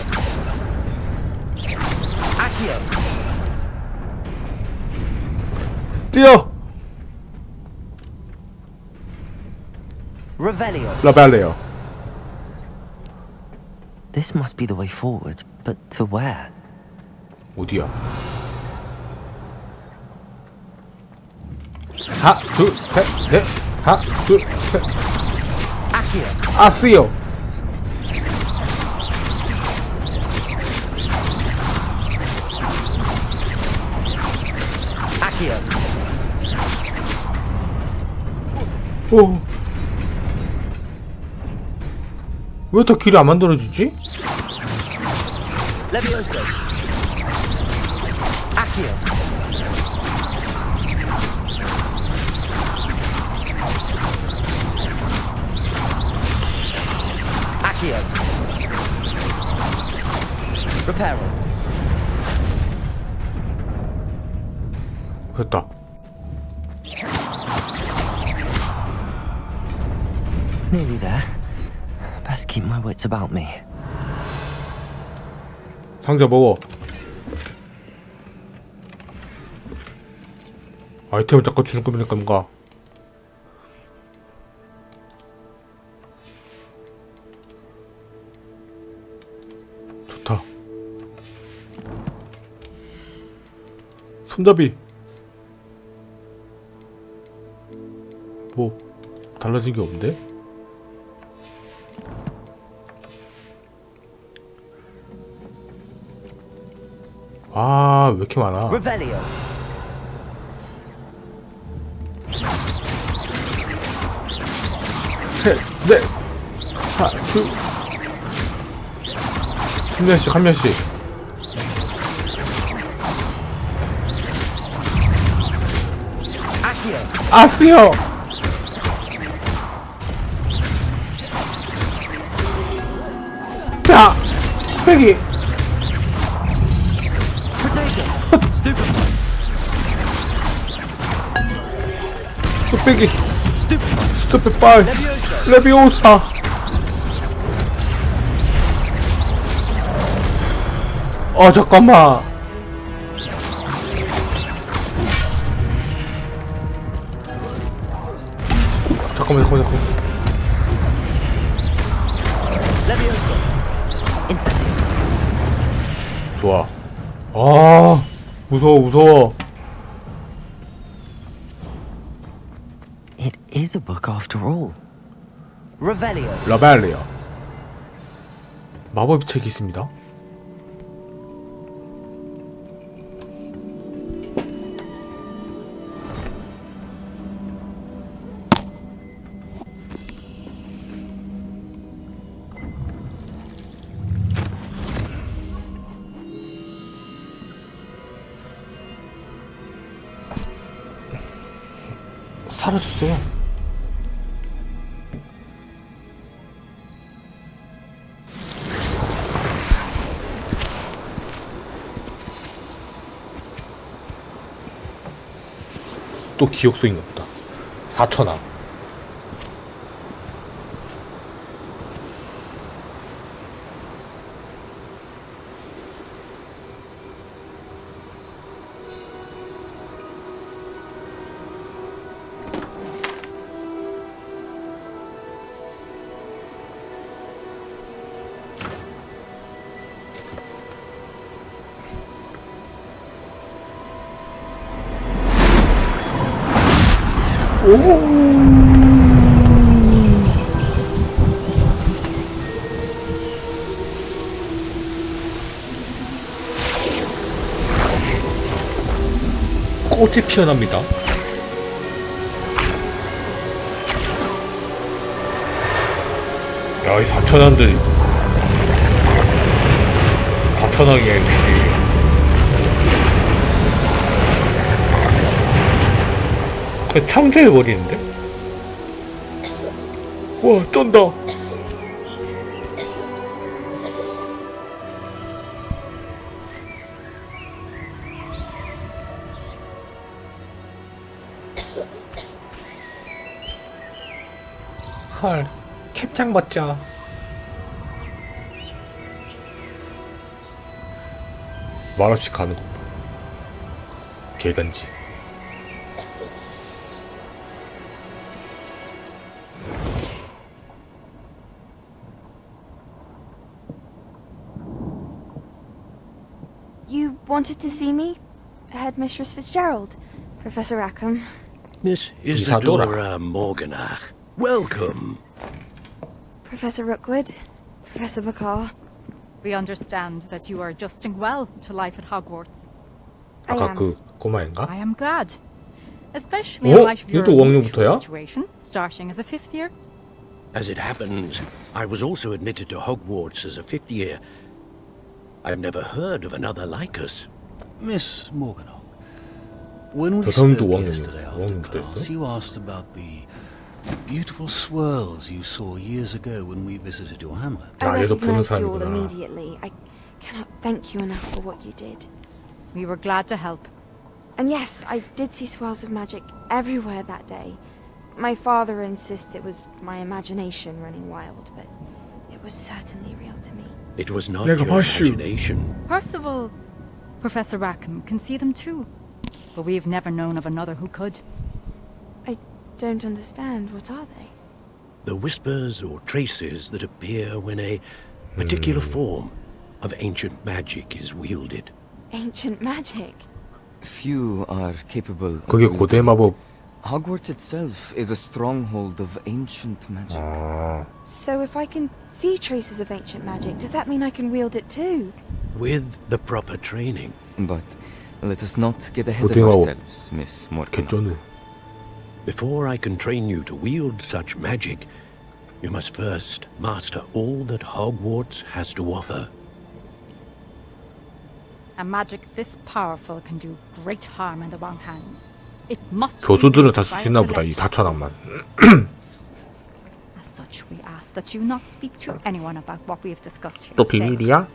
Accio. 뛰어. Revelio. 라벨레어. This must be the way forward, But to where? 어디야? 하나, 둘, 셋, 넷. 하나, 둘, 셋. 아스요. 오. 왜 더 길이 안 만들어지지? Levioso. Accio. Accio. Reparo. 됐다. Nearly there. Best keep my wits about me. 상자 먹어. 아이템을 닦아 주는 겁니까 뭔가? 좋다. 손잡이. 뭐 달라진 게 없는데? 아, 왜 이렇게 많아? Revelio. 셋, 넷, 하나, 둘. 한 명씩, 한 명씩. 아스요. 자, 빼기. 뚝배기. 스톱백 빨. 레비오사. 잠깐만. 잠깐만. 좋아. 무서워. It is a book after all. Revelio. 라벨리아. 마법의 책이 있습니다. 사라졌어요. 또 기억소인가 보다. 4천원. 꽃이 피어납니다. 야, 이 4천원들이 4천원이야 역시. 그냥 창조해버리는데? 와, 쩐다. 헐, 캡장 멋져. 말없이 가는 거 봐. 개간지. You wanted to see me? Headmistress Fitzgerald, Professor Rackham. Miss Isadora Morganach. Welcome. Professor Rookwood, Professor Bakar. We understand that you are adjusting well to life at Hogwarts. 아까 그 꼬마인가? I am glad. Especially in light of your 얘도 5학년부터야? situation, starting as a 5th year. As it happens, I was also admitted to Hogwarts as a 5th year. I've never heard of another like us. Miss Morganach, when we 저 사람도 spoke 5학년이야. yesterday after class, you asked about the beautiful swirls you saw years ago when we visited your hamlet. I recognized you all immediately. I cannot thank you enough for what you did. We were glad to help. And yes, I did see swirls of magic everywhere that day. My father insists it was my imagination running wild, but it was certainly real to me. It was not your imagination. Percival, Professor Rackham can see them too. But we've never known of another who could. I don't understand. What are they? The whispers or traces that appear when a particular form of ancient magic is wielded. Ancient magic? Few are capable. 그게 고대 마법. Hogwarts itself is a stronghold of ancient magic. So if I can see traces of ancient magic, does that mean I can wield it too? With the proper training. But let us not get ahead of 고대 마법. ourselves, Miss Morgan. 개쩌누. Before I can train you to wield such magic, you must first master all that Hogwarts has to offer. A magic this powerful can do great harm in the wrong hands. It must be 교수들은 다 used 쓸 by 수 a 있나 보다 이 select. 4천왕만. As such, we ask that you not speak to anyone about what we have discussed here 또 today. 비밀이야?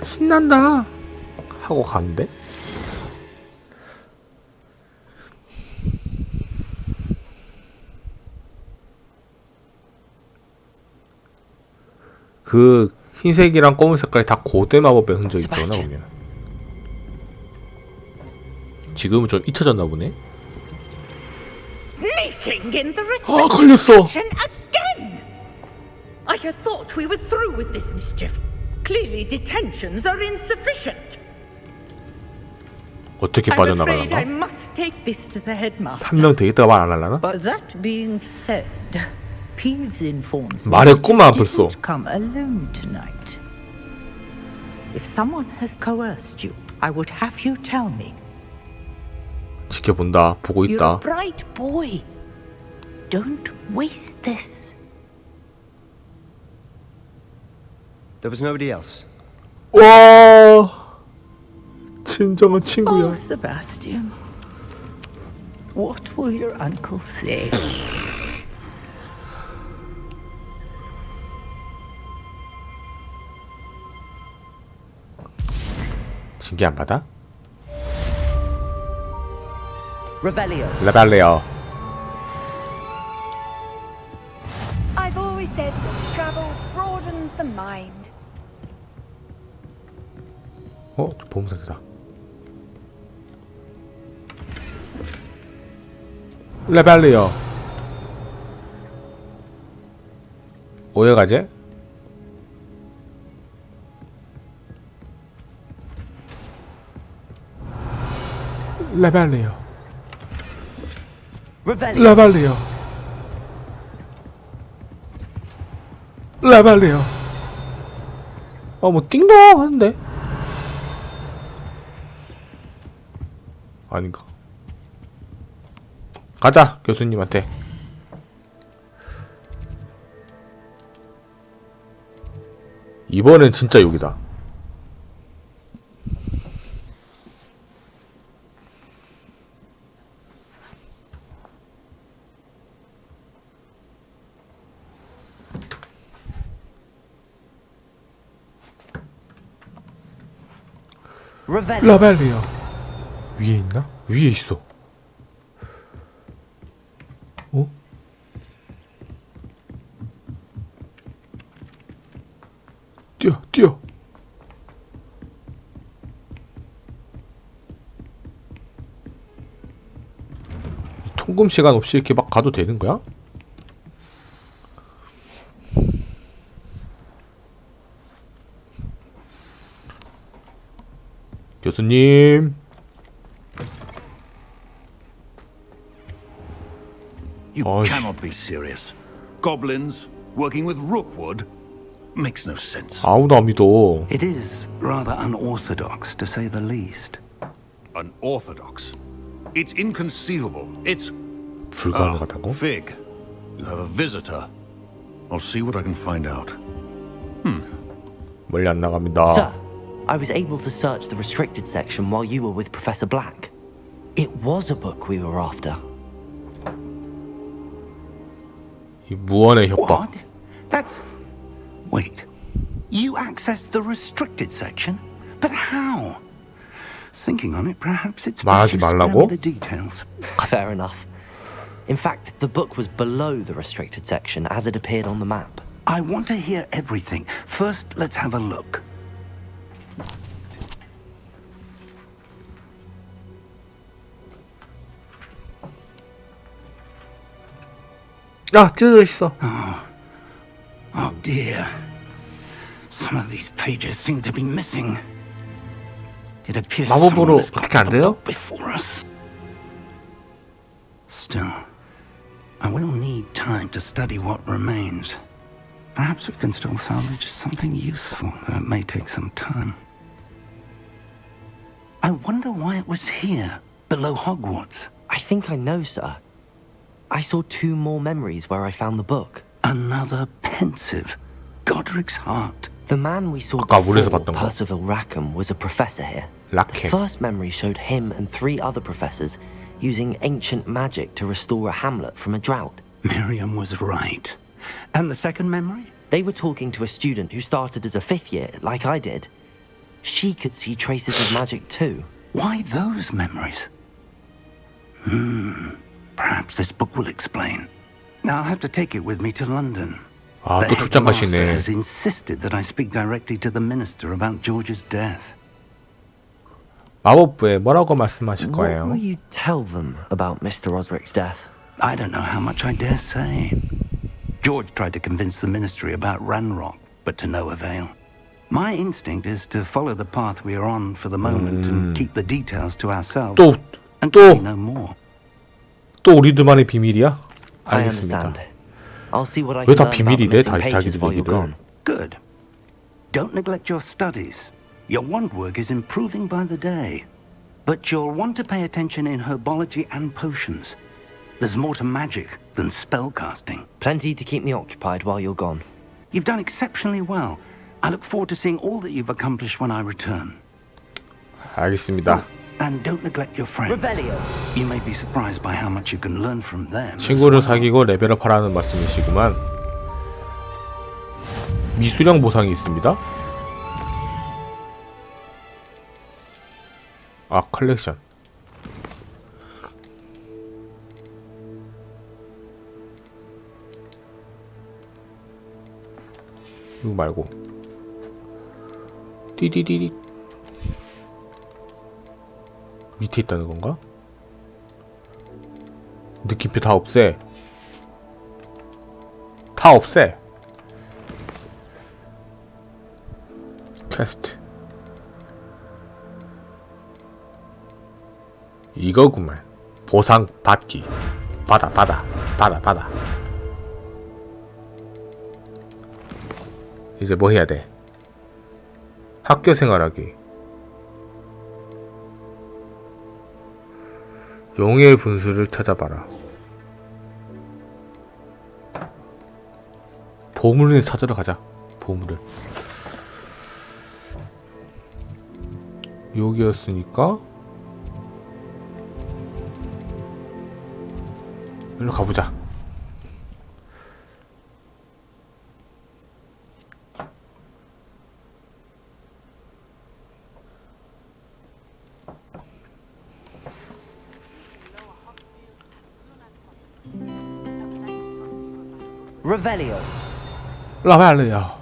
신난다 하고 가는데? 그 흰색이랑 검은 색깔이 다 고대 마법의 흔적이 있구나 보면. 지금은 좀 잊혀졌나 보네. Sneaking in the 아, 걸렸어. restriction again! I had thought we were through with this mischief. Clearly detentions are insufficient. 어떻게 I'm afraid 빠져나가나? I must take this to the headmaster. 한 명 되겠다가 말 안 하려나? But that being said, Peeves informs me 말했구만 that you 벌써. didn't come alone tonight. If someone has coerced you, I would have you tell me. 지켜본다. 보고 You're a 있다. bright boy. Don't waste this. There was nobody else. 와, 진정한 친구야. Oh, Sebastian. What will your uncle say? 징계 안 받아? Revelio. 레발레어. I've always said that travel broadens the mind. 보험상자다. 레발레어. 오해가제? 레발레어. 레발레어. 레발레어. 뭐 띵동 하는데? 아닌가? 가자, 교수님한테. 이번엔 진짜 욕이다. 라벨리아 위에 있나? 위에 있어. 어? 뛰어, 뛰어. 통금 시간 없이 이렇게 막 가도 되는 거야? 교수님. You cannot be serious. Goblins working with Rookwood makes no sense. 아무도 안 믿어. It is rather unorthodox, to say the least. Unorthodox? It's inconceivable. It's... 불가능하다고? Fig, you have a visitor. I'll see what I can find out. 멀리 안 나갑니다. Sir, I was able to search the restricted section while you were with Professor Black. It was a book we were after. 이 무언의 협박. What? That's... Wait. You accessed the restricted section? But how? Thinking on it, perhaps it's best you spare me the details. Fair enough. In fact, the book was below the restricted section as it appeared on the map. I want to hear everything. First, let's have a look. 아, 찢어져 있어. Oh dear. Some of these pages seem to be missing. It appears 마법으로 someone has got 어떻게 안 the 돼요? book before us. Still, I will need time to study what remains. Perhaps we can still salvage something useful, though it may take some time. I wonder why it was here, below Hogwarts. I think I know, sir. I saw 2 more memories where I found the book. Another pensive. Godric's heart. The man we saw 아까 물에서 before, 봤던 거. Percival Rackham, was a professor here. Rackham. The first memory showed him and 3 other professors using ancient magic to restore a hamlet from a drought. Miriam was right. And the second memory? They were talking to a student who started as a 5th year, like I did. She could see traces of magic too. Why those memories? Perhaps this book will explain. I'll have to take it with me to London. 아, The 또 출장 headmaster 가시네. has insisted that I speak directly to the minister about George's death. 마법부에 뭐라고 말씀하실 What 거예요? will you tell them about Mr. Osric's death? I don't know how much I dare say. George tried to convince the ministry about Ranrock, but to no avail. My instinct is to follow the path we are on for the moment and keep the details to ourselves until we know more. 또 우리들만의 비밀이야? I 알겠습니다. understand. I'll see what I 왜 can 다 learn about the 비밀이래? missing pages while you're 자기들 gone. Good. Don't neglect your studies. Your wand work is improving by the day. But you'll want to pay attention in herbology and potions. There's more to magic than spellcasting. Plenty to keep me occupied while you're gone. You've done exceptionally well. I look forward to seeing all that you've accomplished when I return. 알겠습니다. And don't neglect your friends. Revelio. You may be surprised by how much you can learn from them. 친구를 사귀고 레벨업 하라는 말씀이시구만. 미수령 보상이 있습니다. 아, 컬렉션. 이거 말고 띠디디디 밑에 있다는 건가? 느낌표 다 없애. 다 없애. 퀘스트. 이거구만. 보상 받기. 받아. 이제 뭐 해야 돼? 학교 생활하기. 용의 분수를 찾아봐라. 보물을 찾으러 가자. 보물을. 여기였으니까 일로 가보자. Revelio. 라벨이야.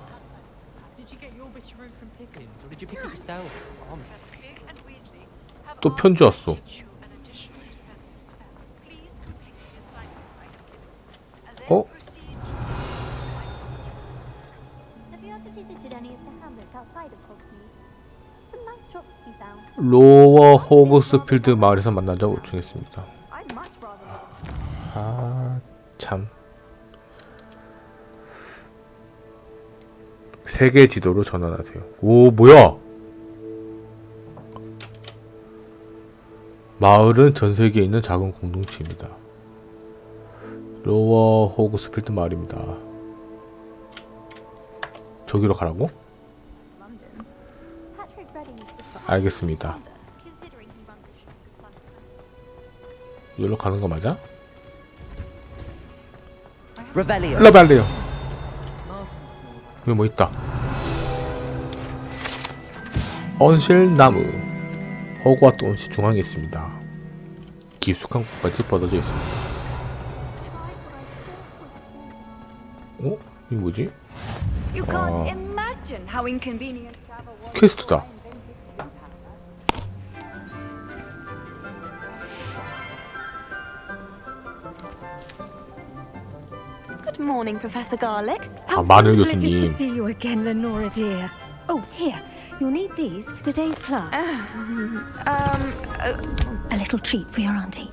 Did you get your wisheroo from Pippins, or did you pick it yourself? 또 편지 왔어. 어? Have you ever visited any of the hamlets outside of Hogsmeade? 로워 호그스필드 마을에서 만나자고 요청했습니다. 참. 세계 지도로 전환하세요. 오, 뭐야? 마을은 전 세계에 있는 작은 공동체입니다. 로워 호그스필드 마을입니다. 저기로 가라고? 알겠습니다. 여기로 가는 거 맞아? 레벨리오. 레벨리오. 여기 뭐 있다. 온실나무. 호그와트 온실 중앙에 있습니다. 깊숙한 곳까지 뻗어져 있습니다. 어? 이게 뭐지? You can't imagine how inconvenient to have a walk. 퀘스트다. Good morning, Professor Garlic. 아, 마늘 Nice to 교수님. see you again, Lenora dear. Oh, here. You'll need these for today's class. A little treat for your auntie.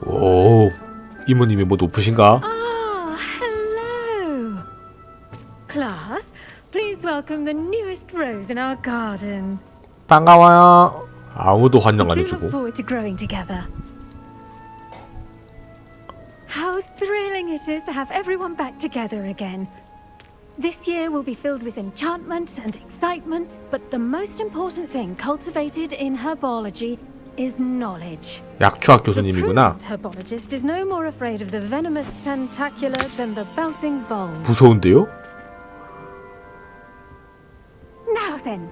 오, 이모님이 뭐 높으신가? Ah, hello. Class, please welcome the newest rose in our garden. 반가워요. 아무도 환영 안 Do look 해주고. forward to growing together. How thrilling it is to have everyone back together again. This year will be filled with enchantment and excitement, but the most important thing cultivated in herbology is knowledge. 약초학 The 교수님이구나. prudent herbologist is no more afraid of the venomous tentacula than the bouncing bulb. 무서운데요? Now then,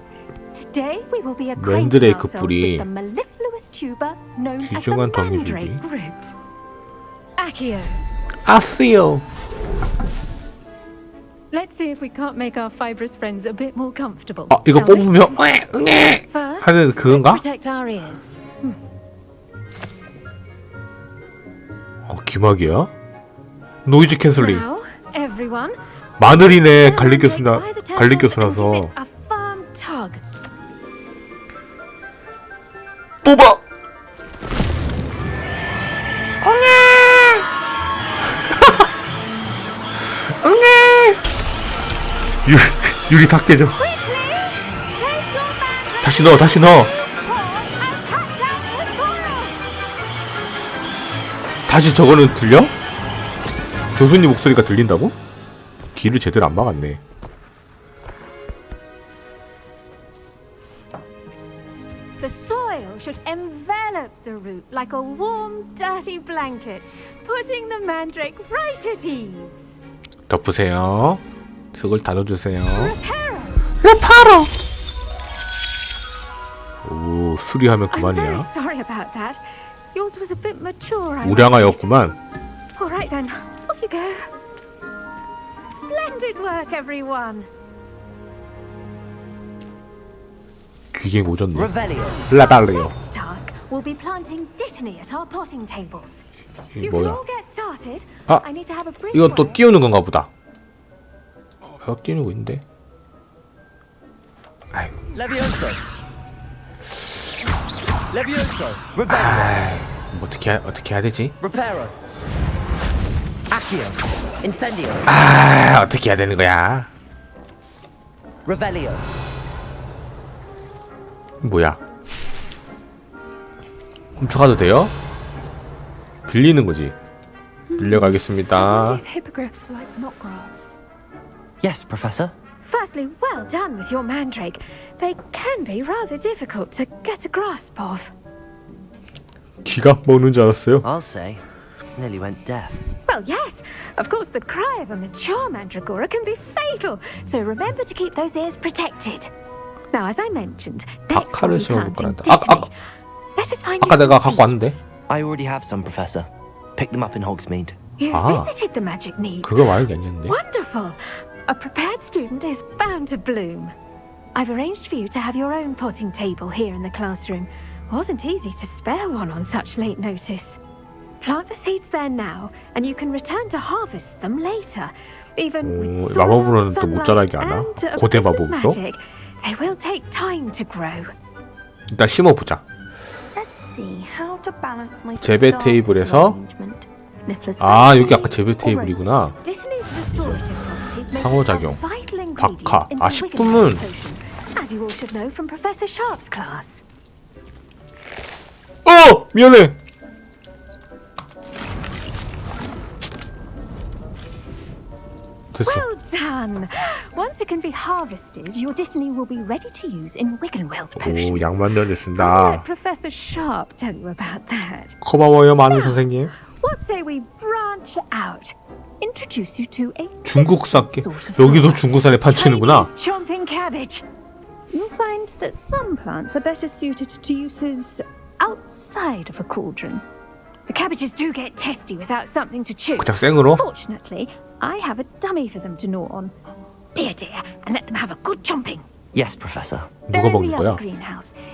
today we will be acquainting 맨드레이크 ourselves 뿌리. with the mellifluous tuber known as the 귀중한 덩이줄기. mandrake root. Accio. 아쉬요. Let's see if we can't make our fibrous friends a bit more comfortable. 아, 이거 shall we? 뽑으면 응애 First, 하는 그건가? protect our ears. 기막이야? 노이즈 캔슬링. Now, everyone, 마늘이네. 갈릭 교수나 갈릭 교수라서. a firm tug. 뽑아. 유리 다 깨져. 다시 넣어, 다시 넣어. 다시 저거는 들려? 교수님 목소리가 들린다고? 귀를 제대로 안 막았네. The soil should envelop the root like a warm, dirty blanket, putting the mandrake right at ease. 덮으세요. 그걸 다 넣어주세요. 레파로. 오, 수리하면 I'm very 그만이야. sorry about that. Yours was a bit mature. I 우량하였구만. All right then, off you go. Splendid work, everyone. 귀에 모졌네. 레벨리오. 레벨리오. Next task will be planting dittany at our potting tables. 이게 You can 뭐야? all get started. 아, I need to have a brief 이건 또 word. 띄우는 건가 보다. 띄우는 거 있는데. 아이고. 레비오소. 레비오소. 뭐 어떻게 해야 되지? 레페로. 아키오. 인센디오. 어떻게 해야 되는 거야? 레벨리오. 뭐야? 훔쳐가도 돼요? 빌리는 거지. 빌려가겠습니다. Hippogriffs like knotgrass. Yes, Professor. Firstly, well done with your mandrake. They can be rather difficult to get a grasp of. 기가 먹는 줄 알았어요. I'll say. Nearly went deaf. Well, yes. Of course, the cry of a mature mandragora can be fatal, so remember to keep those ears protected. Now, as I mentioned, next we'll 박하를 be 심어볼 planting 거란다. dittany. Let us find you 아까 내가 some 갖고 왔는데. seeds. I already have some, Professor. Pick them up in Hogsmeade. You visited the magic need. 그거 말하는 게 아니었는데. Wonderful. A prepared student is bound to bloom. I've arranged for you to have your own potting table here in the classroom. Wasn't easy to spare one on such late notice. Plant the seeds there now, and you can return to harvest them later. Even with 오, soil, 마법으로는 또 못 sunlight, 자라게 하나? and a 고대 bit of 마법으로? magic, They will take time to grow. 일단 심어보자. Let's see how to balance my 재배 star 테이블에서 arrangement. Niffler's 아 very 여기 아까 big, 재배 or 테이블이구나. Dittany's restorative properties make 상호작용. a vital ingredient 박하. in 아 the 식품은 Wiggenweld potion, as you all should know from Professor Sharp's class. 미안해. 됐어. Well done! Once it can be harvested, your Dittany will be ready to use in Wiggenweld potion. 오 양만면을 I'll 쓴다. let Professor Sharp tell you about that. 고마워요 많은 선생님. What say we branch out? Introduce you to a 중국산 여기도 중국산에 판치는구나. Chinese chomping cabbage. You'll find that some plants are better suited to uses outside of a cauldron. The cabbages do get testy without something to chew. 그냥 생으로? Fortunately, I have a dummy for them to gnaw on. Be a dear and let them have a good chomping. Yes, Professor. 누가 먹는 거야?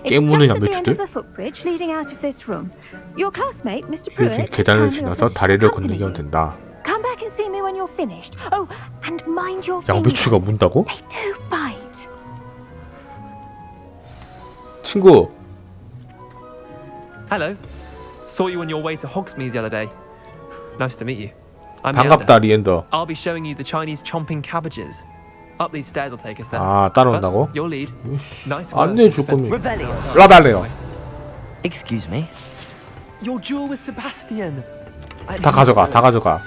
깨무는 양배추들? The footbridge leading out of this room. Your classmate, Mr. 요즘 Pruitt, 계단을 has kindly 지나서 offered to 다리를 accompany 건너게 하면 you. 된다. Come back and see me when you're finished. Oh, and mind your 양배추가 fingers. 문다고? They do bite. 친구. Hello. Saw you on your way to Hogsmeade the other day. Nice to meet you. I'm 반갑다 Leander. 리엔더. I'll be showing you the Chinese chomping cabbages. Up these stairs will take us there. 아 따라온다고? But your lead. Nice work. 안내해 줄 겁니다. Revelio. 라발레요. Excuse me. Your duel with Sebastian. 다 가져가. 다 가져가.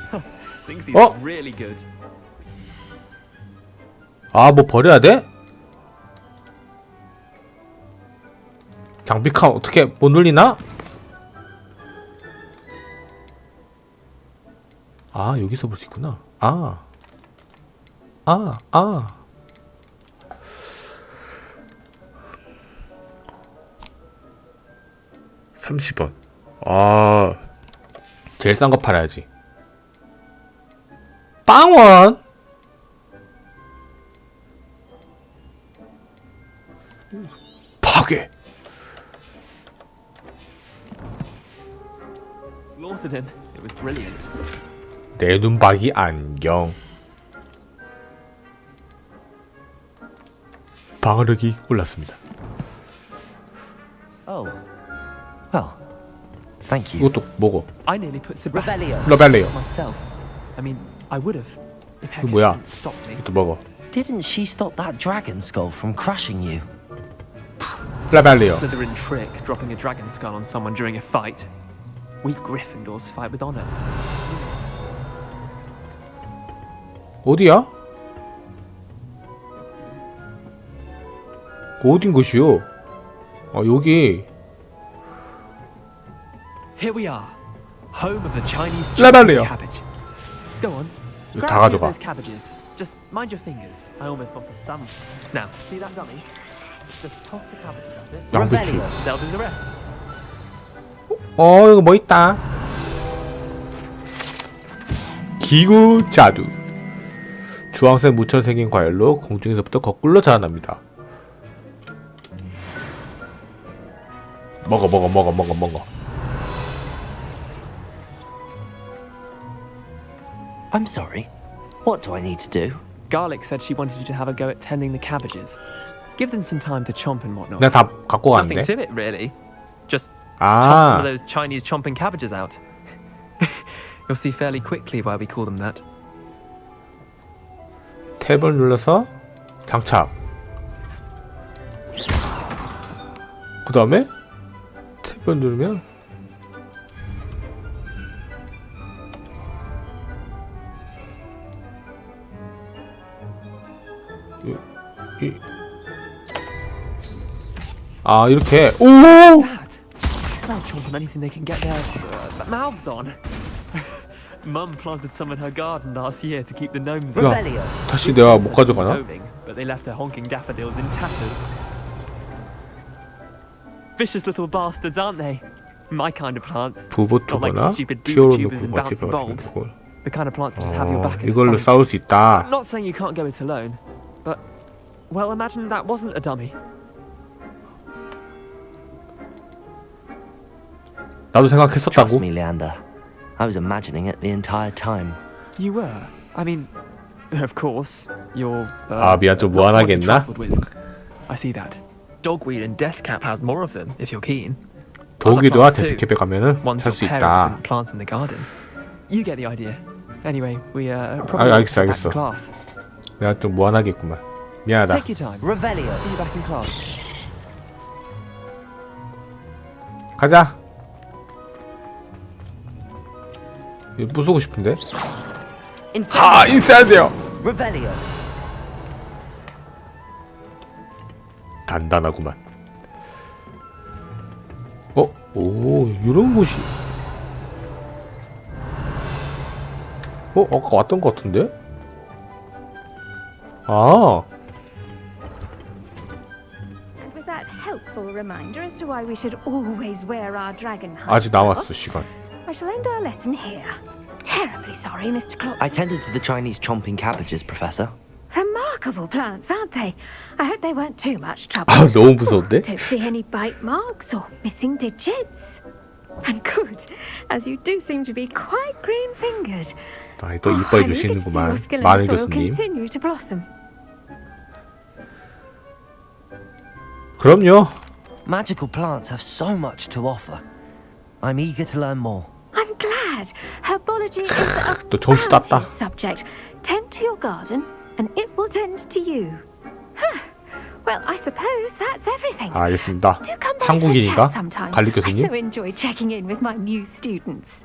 Thinks he's really good. 아 뭐 버려야 돼? 장비칸 어떻게 못 눌리나? 아 여기서 볼 수 있구나. 30원. 제일 싼 거 팔아야지. 빵원. 파괴. Slaughtered him. It was brilliant. 내 눈박이 안경. 방어력이 올랐습니다. Oh. Well, thank you. 이것도 먹어. I nearly put Sebastian Revelio. myself. I mean, I would have if 이거 Hecate 뭐야? hadn't stopped me. 이것도 먹어. Didn't she stop that dragon skull from crushing you? 라발레요. Slytherin trick, dropping a dragon skull on someone during a fight. We Gryffindors fight with honor. 어디야? 어딘 것이요? 여기. Here we are, home of the Chinese 라발레요. cabbage. Go on. 이거 Grab 다 a few of 가져가. those cabbages. Just mind your fingers. I almost lost a thumb. Now, see that dummy? Just toss the cabbages at it. 양배추. They'll do the rest. 이거 뭐 있다. 기구 자두. 주황색 무처럼 생긴 과일로 공중에서부터 거꾸로 자라납니다. 먹어. I'm sorry. What do I need to do? Garlic said she wanted you to have a go at tending the cabbages. Give them some time to chomp and whatnot. 내가 다 갖고 Nothing 갔는데. to it, really. Just toss some of those Chinese chomping cabbages out. You'll see fairly quickly why we call them that. 탭을 눌러서 장착. 그 다음에 탭을 누르면 이렇게. 오! They'll chomp on anything they can get their mouths on. Mum planted some in her garden last year to keep the gnomes 야, 다시 내가 못 가져가나? But they left her honking daffodils in tatters. Vicious little bastards, aren't they? My kind of plants. Not like 부보투거나 stupid 티오로 boob tubers and 놓고 bouncing bulbs. 버티고. The kind of plants that just have your back in a 이걸로 fight. 싸울 수 있다. I'm not saying you can't go it alone, but well, imagine that wasn't a dummy. 나도 생각했었다고. Trust me, Leander. I was imagining it the entire time. You were. I mean, of course, you're. 미안 좀 not someone who 무한하겠나? travelled with. I see that. Dogweed and deathcap has more of them, if you're keen. 독일과 데스캡에 가면은 Ones 살 your 수 parents 있다. wouldn't plant in the garden. You get the idea. Anyway, we probably 알겠어, back to 알겠어. class. 내가 좀 무안하겠구만. 미안하다. Take your time. Revelio. See you back in class. 가자. 이거 부수고 싶은데. 하, 인사하세요. Revelio. 단단하구만. 오, 이런 곳이. 아까 왔던 것 같은데? 아, And with that helpful reminder as to why we should always wear our dragon hide. 아직 남았어 시간. I shall end our lesson here. Terribly sorry, Mr. Clopton. I tended to the Chinese chomping cabbages, Professor. Remarkable plants, aren't they? I hope they weren't too much trouble. 아, 너무 무서운데? Don't see any bite marks or missing digits. And good, as you do seem to be quite green-fingered. 아, 또 이뻐해 주시는구만. 많은 교수님. Continue to blossom. 그럼요. Magical plants have so much to offer. I'm eager to learn more. I'm glad. Herbology is a 또 점수 땄다. bounteous subject. Tend to your garden, and it will tend to you. Well, I suppose that's everything. 아, 알겠습니다. Do come back for a 한국인인가? chat sometime. 갈리 I so 교수님. enjoy checking in with my new students.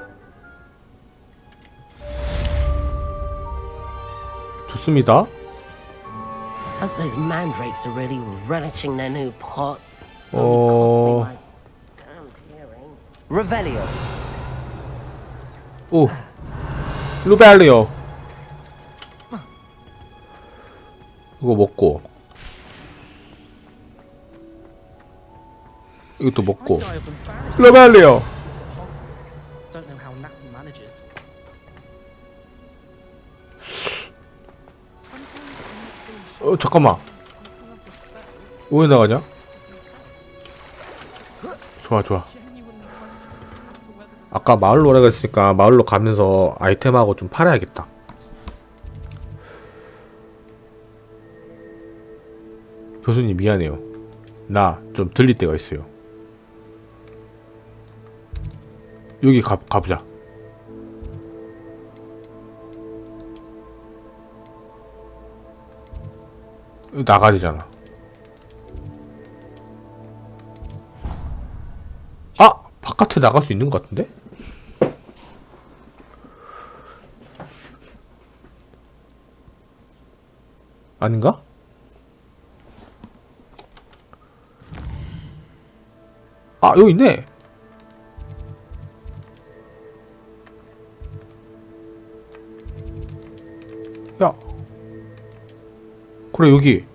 좋습니다. Hope those mandrakes are really relishing their new pots. Revelio. 오, 루벨리오. 이거 먹고. 이것도 먹고. 루벨리오. Don't know how Nat manages. 잠깐만. 왜 나가냐? 좋아. 아까 마을로 오라고 했으니까 마을로 가면서 아이템하고 좀 팔아야겠다. 교수님 미안해요. 나 좀 들릴 때가 있어요. 여기 가보자. 나가야 되잖아. 아! 바깥에 나갈 수 있는 것 같은데? 아닌가? 아, 여기 있네. 야. 그래, 여기.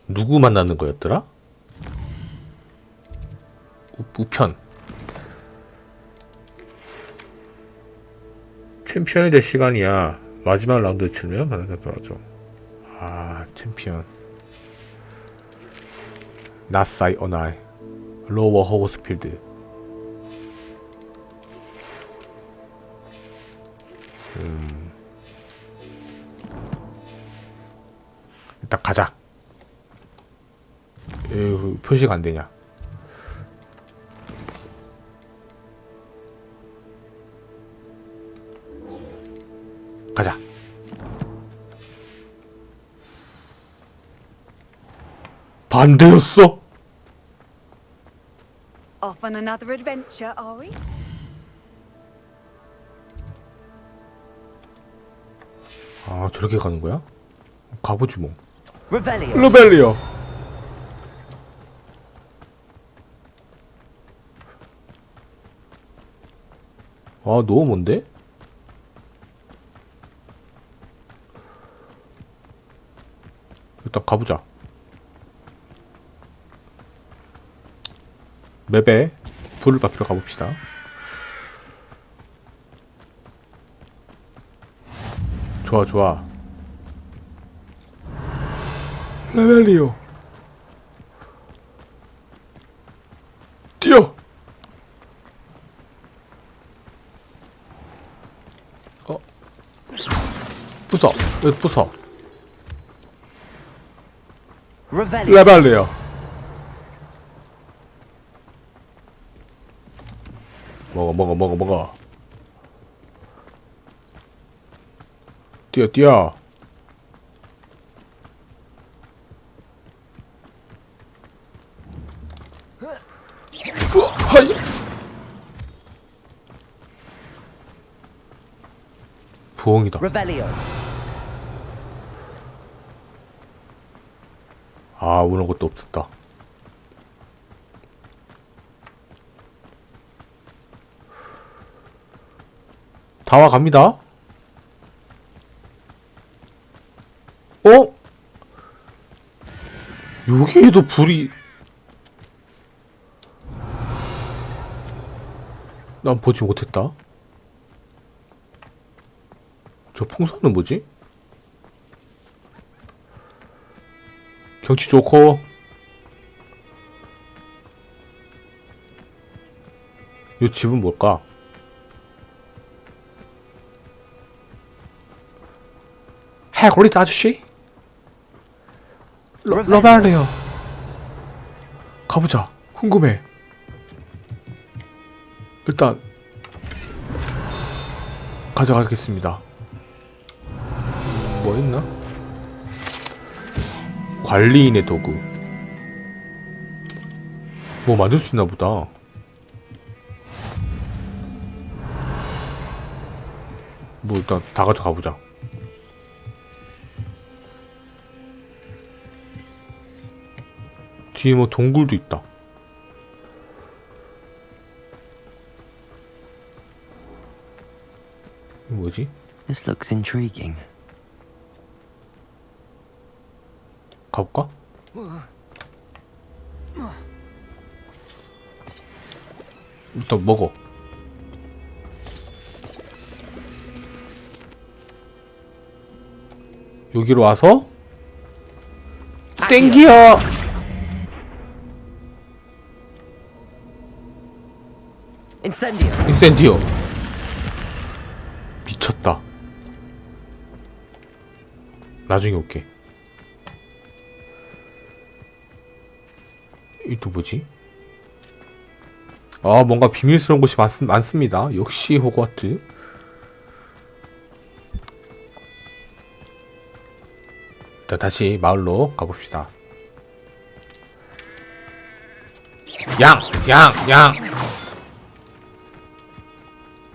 누구 만나는 거였더라? 우편. 챔피언이 될 시간이야. 마지막 라운드 치면 바닥에 떨어져. 아, 챔피언. 나사이 어나이. 로워 호그스필드. 일단 가자. 에휴, 표시가 안 되냐? 가자. 반대였어. Off on another adventure, are we? 아, 저렇게 가는 거야? 가보지 뭐. Revelio. 루벨리오. 아, 너무 먼데? 일단 가보자. 맵에 불을 밝히러 가봅시다. 좋아. 레벨리오. 뛰어. 부숴. 여기 부숴. Revelio. 레발레요. 먹어. 뛰어. 하이. 부엉이다. Revelio. 아, 오는 것도 없었다. 다 와갑니다. 어? 여기에도 불이... 난 보지 못했다. 저 풍선은 뭐지? 경치 좋고 이 집은 뭘까? 해골리드 아저씨? 러발레요. 가보자. 궁금해. 일단 가져가겠습니다. 뭐 있나? 관리인의 도구. 뭐 만들 수 있나 보다. 뭐 일단 다 가져가 보자. 뒤에 뭐 동굴도 있다. 뭐지? This looks intriguing. 가볼까? 일단 먹어. 여기로 와서 땡기어. 인센디오. 미쳤다. 나중에 올게. 이 또 뭐지? 아, 뭔가 비밀스러운 곳이 많습니다. 역시 호그와트. 일단 다시 마을로 가봅시다. 양!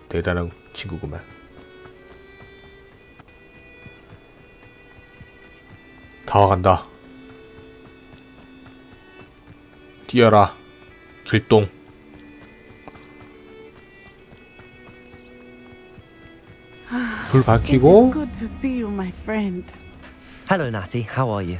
대단한 친구구만. 다 와간다. 뛰어라, 길동. 불 밝히고. Good to see you, my friend. Hello, Natty. How are you?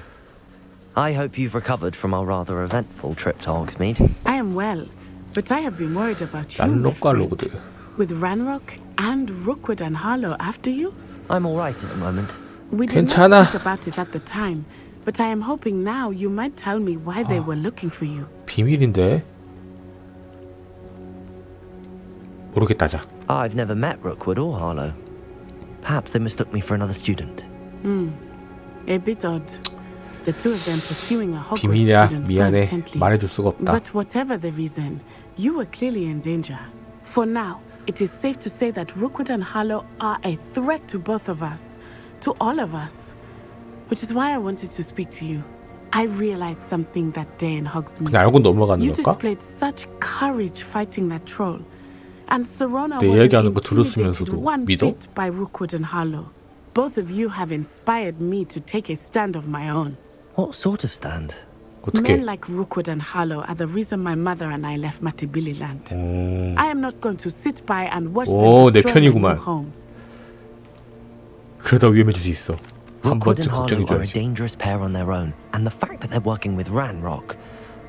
I hope you've recovered from our rather eventful trip to Hogsmeade. I am well, but I have been worried about you, my 란록과 friend. 로드. With Ranrock and Rookwood and Harlow after you? I'm all right at the moment. We did 괜찮아. not speak about it at the time, but I am hoping now you might tell me why they were looking for you. 비밀인데. 모르겠다자. I've never met Rookwood or Harlow. Perhaps they mistook me for another student. A bit odd. The two of them pursuing a Hogwarts 비밀이야. student so 미안해. intently. 말해줄 수가 없다. But whatever the reason, you were clearly in danger. For now, it is safe to say that Rookwood and Harlow are a threat to both of us, to all of us. Which is why I wanted to speak to you. I realized something that day in Hogsmeade. 그냥 알고 넘어가는 You 걸까? displayed such courage fighting that troll. And Serona 내 wasn't 얘기하는 거 intimidated 들었으면서도 one 믿어? bit by Rookwood and Harlow. Both of you have inspired me to take a stand of my own. What sort of stand? 어떻게? Men like Rookwood and Harlow are the reason my mother and I left Matibili land. I am not going to sit by and watch them 내 destroy my 편이구만. new home. 그러다 위험해질 수 있어. 한 Rookwood 번쯤 and Harlow are a 걱정해줘야지. dangerous pair on their own, and the fact that they're working with Ranrock,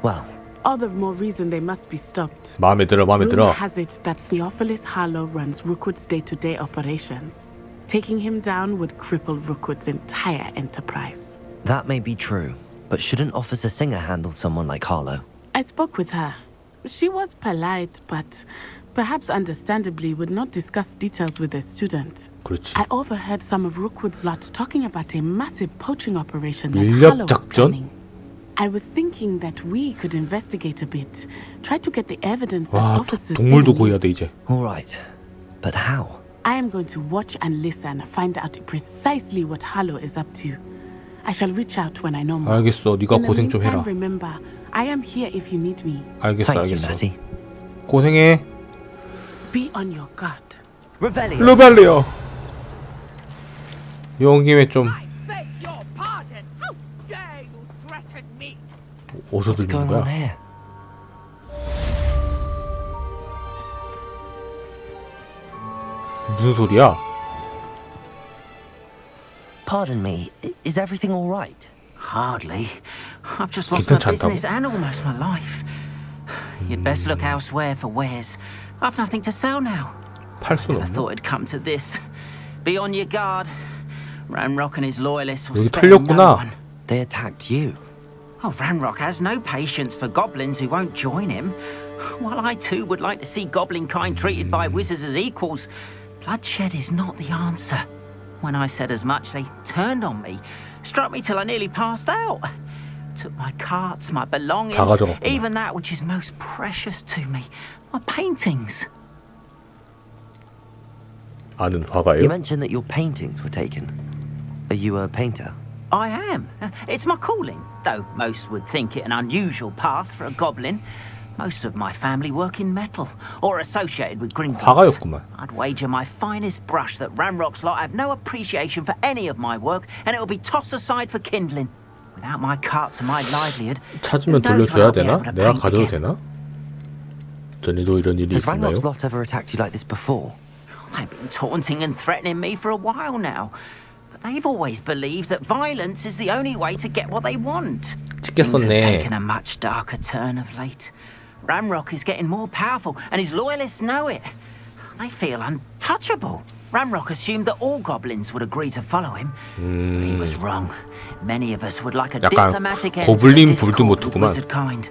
well, All the more reason they must be stopped. 마음에 들어. Rumor has it that Theophilus Harlow runs Rookwood's day-to-day operations. Taking him down would cripple Rookwood's entire enterprise. that may be true, but shouldn't Officer Singer handle someone like Harlow? I spoke with her. She was polite, but perhaps understandably, would not discuss details with their students. 그렇지. I overheard some of Rookwood's lot talking about a massive poaching operation that Harlow was planning. I was thinking that we could investigate a bit, try to get the evidence that 와, officers 동물도 구해야 돼 이제. All right, but how? I am going to watch and listen, find out precisely what Harlow is up to. I shall reach out when I know more. 알겠어. 네가 고생 좀 해라. Remember, I am here if you need me. 알겠어, Thank you, 알겠어. Matty. 고생해. Be on your guard. 르벨리오. 온 김에 좀 어디서 들리는 거야? 무슨 소리야? Pardon me, is everything all right? Hardly. I've just lost 괜찮지 my 않다고? business and almost my life. You'd best look elsewhere for wares. I've nothing to sell now. 팔 수는 Never 없나? thought it'd come to this. Be on your guard. Ranrock and his loyalists will 여기 spare no 털렸구나. one. They attacked you. Oh, Ranrock has no patience for goblins who won't join him. While I too would like to see goblin kind treated by wizards as equals, bloodshed is not the answer. When I said as much, they turned on me, struck me till I nearly passed out. Took my carts, my belongings, 다 가져갔구나. even that which is most precious to me, my paintings. 아는 화가예요? You mentioned that your paintings were taken. Are you a painter? I am. It's my calling, though most would think it an unusual path for a goblin. Most of my family work in metal, or associated with Gringotts. 화가였구만. I'd wager my finest brush that Ranrock's lot have no appreciation for any of my work, and it'll be tossed aside for kindling. Without my carts and my livelihood, 찾으면 who knows when 돌려줘야 I'll be 되나? able to 내가 paint 가져도 again. 되나? 전에도 이런 일이 Has 있었나요? Ranrock's lot ever attacked you like this before? They've been taunting and threatening me for a while now. But they've always believed that violence is the only way to get what they want. Things have 찍겠었네. taken a much darker turn of late. Ranrock is getting more powerful, and his loyalists know it. They feel untouchable. Ranrock assumed that all goblins would agree to follow him. But he was wrong. Many of us would like a 약간 diplomatic end to the 고블린 discord with 볼드모트구만. wizard kind.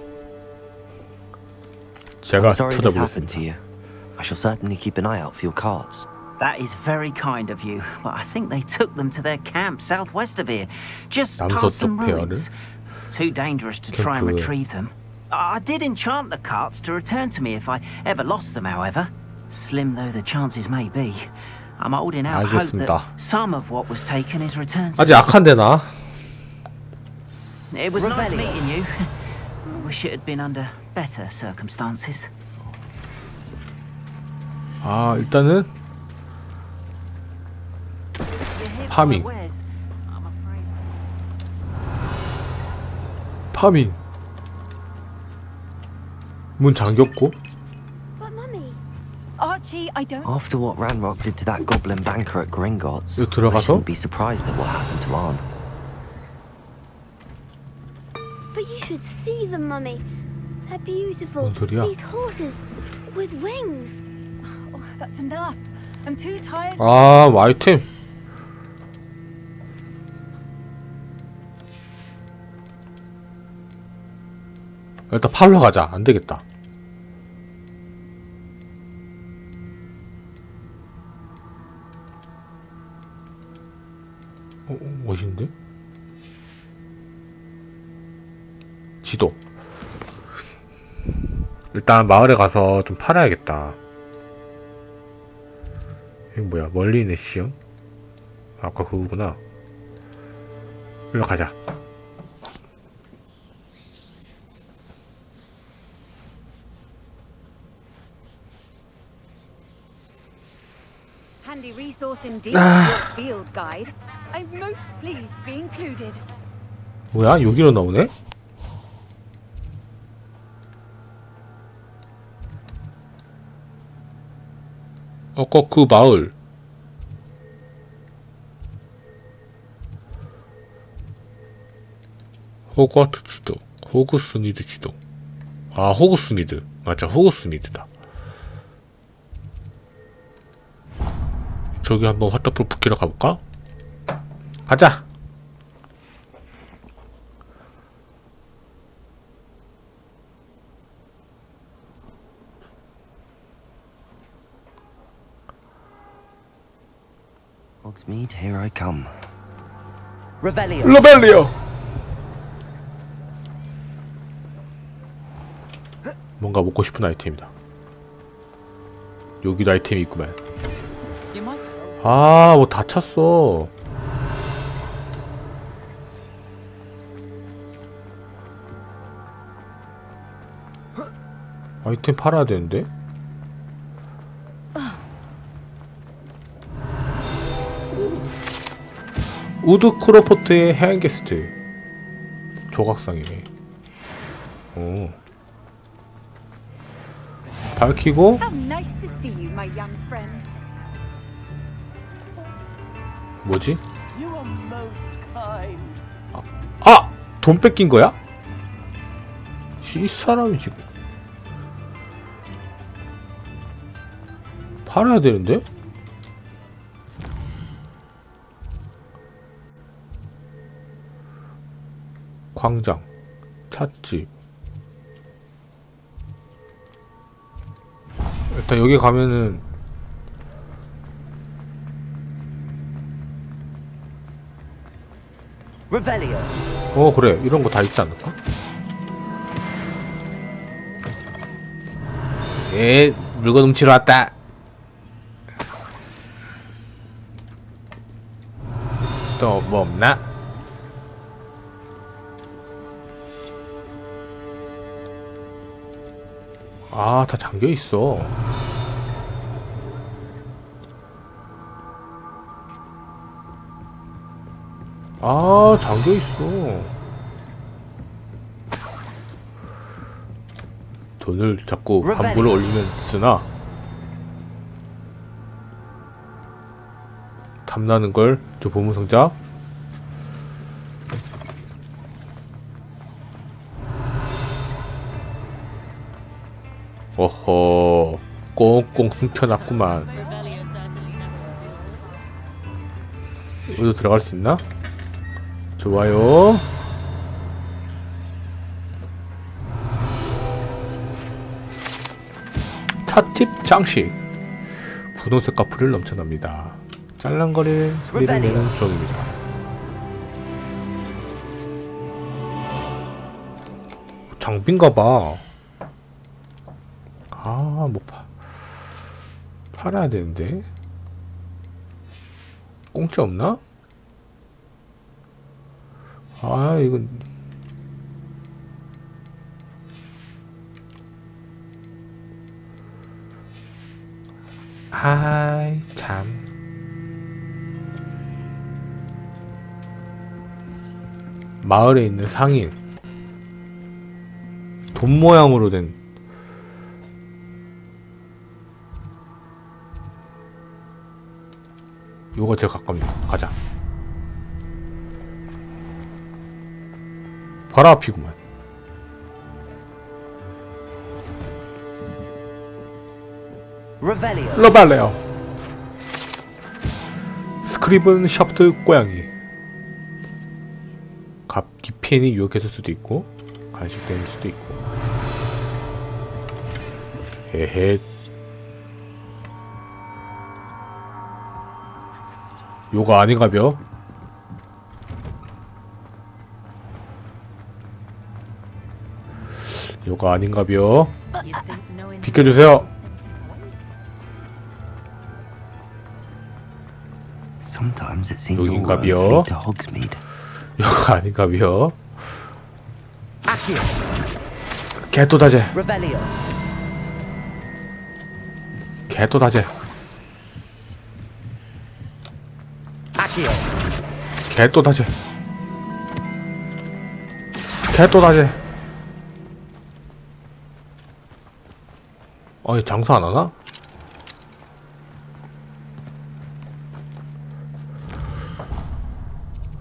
제가 I'm sorry this happened 찾아보겠습니다. to you. I shall certainly keep an eye out for your cards. That is very kind of you, but I think they took them to their camp southwest of here, just 남서쪽 past some 폐허를 ruins. Too dangerous to try and 캠프. retrieve them. I did enchant the carts to return to me if I ever lost them, however. Slim though the chances may be, I'm holding out hope 알겠습니다. that some of what was taken is returned to 아직 악한데 나. It was nice meeting you. I wish it had been under better circumstances. 아 일단은 파밍. 파밍. 문 잠겼고. Archie, I don't. After what Ranrock did to that goblin banker at Gringotts, 이거 I 들어가서 shouldn't be surprised at what happened to Arn. But you should see them, Mummy. They're beautiful. 뭔 소리야? These horses with wings. Oh, that's enough. I'm too tired. 아 아이템. 일단 팔러 가자. 안 되겠다. 멋있는데? 지도. 일단 마을에 가서 좀 팔아야겠다. 이거 뭐야? 멀리 있는 시험? 아까 그거구나. 일로 가자. Handy resource indeed. Your field guide. I'm most pleased to be included. 뭐야? 여기로 나오네? 아까 그 마을. 호그와트 지도. 호그스미드 지도. 아 호그스미드. 맞아 호그스미드다. 저기 한번 화터풀 붙기러 가볼까? 가자! Hogsmeade, here I come. Revelio. 로벨리오. 뭔가 먹고 싶은 아이템이다. 여기도 아이템이 있구만. 아, 뭐 다 찼어. 아이템 팔아야 되는데? 우드 크로포트의 해안게스트. 조각상이네. 오. 밝히고 How nice to see you, my young friend. 뭐지? 아! 돈 뺏긴 거야? 이 사람이 지금 팔아야 되는데? 광장, 찻집. 일단 여기 가면은 Revelio. 그래, 이런 거 다 있지 않을까? 물건 훔치러 왔다. 또 뭐 없나? 아, 다 잠겨 있어. 아, 잠겨 있어. 돈을 자꾸 환불을 올리면 쓰나? 탐나는 걸, 저 보물상자. 어허, 꽁꽁 숨겨놨구만. 여기도 들어갈 수 있나? 좋아요. 찻집 장식. 분홍색과 풀을 넘쳐납니다. 짤랑거릴 소리를 내는 종입니다. 장비인가봐. 아, 뭐 팔아야 되는데. 공짜 없나? 아, 이건 아이 참. 마을에 있는 상인. 돈 모양으로 된 요거 제일 가깝네. 가자. 바로 앞이구만. 로발레오. 스크리븐 샤프트 고양이. 기피엔이 유혹했을 수도 있고 간식될 수도 있고. 헤헤. 요거 아닌가벼? 요거 아닌가벼? 비켜주세요. Sometimes it seems all roads 여긴가벼? lead to Hogsmeade. 요거 아닌가벼? 개또다제. Revelio. 개또다제. 개또다제. 개또다제. 아니, 장사 안 하나?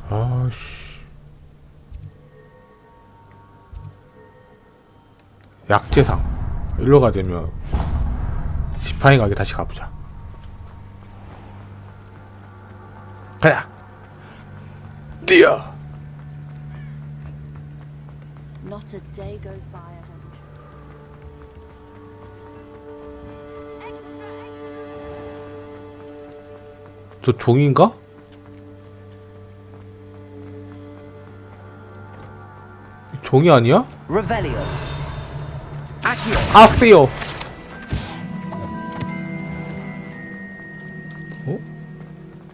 아씨. 약재상. 일로 가되면 지팡이 가게 다시 가보자. 가자. 뛰어. Not a day goes by. 저 종인가? 종이 아니야? Revelio. 아세요. 어?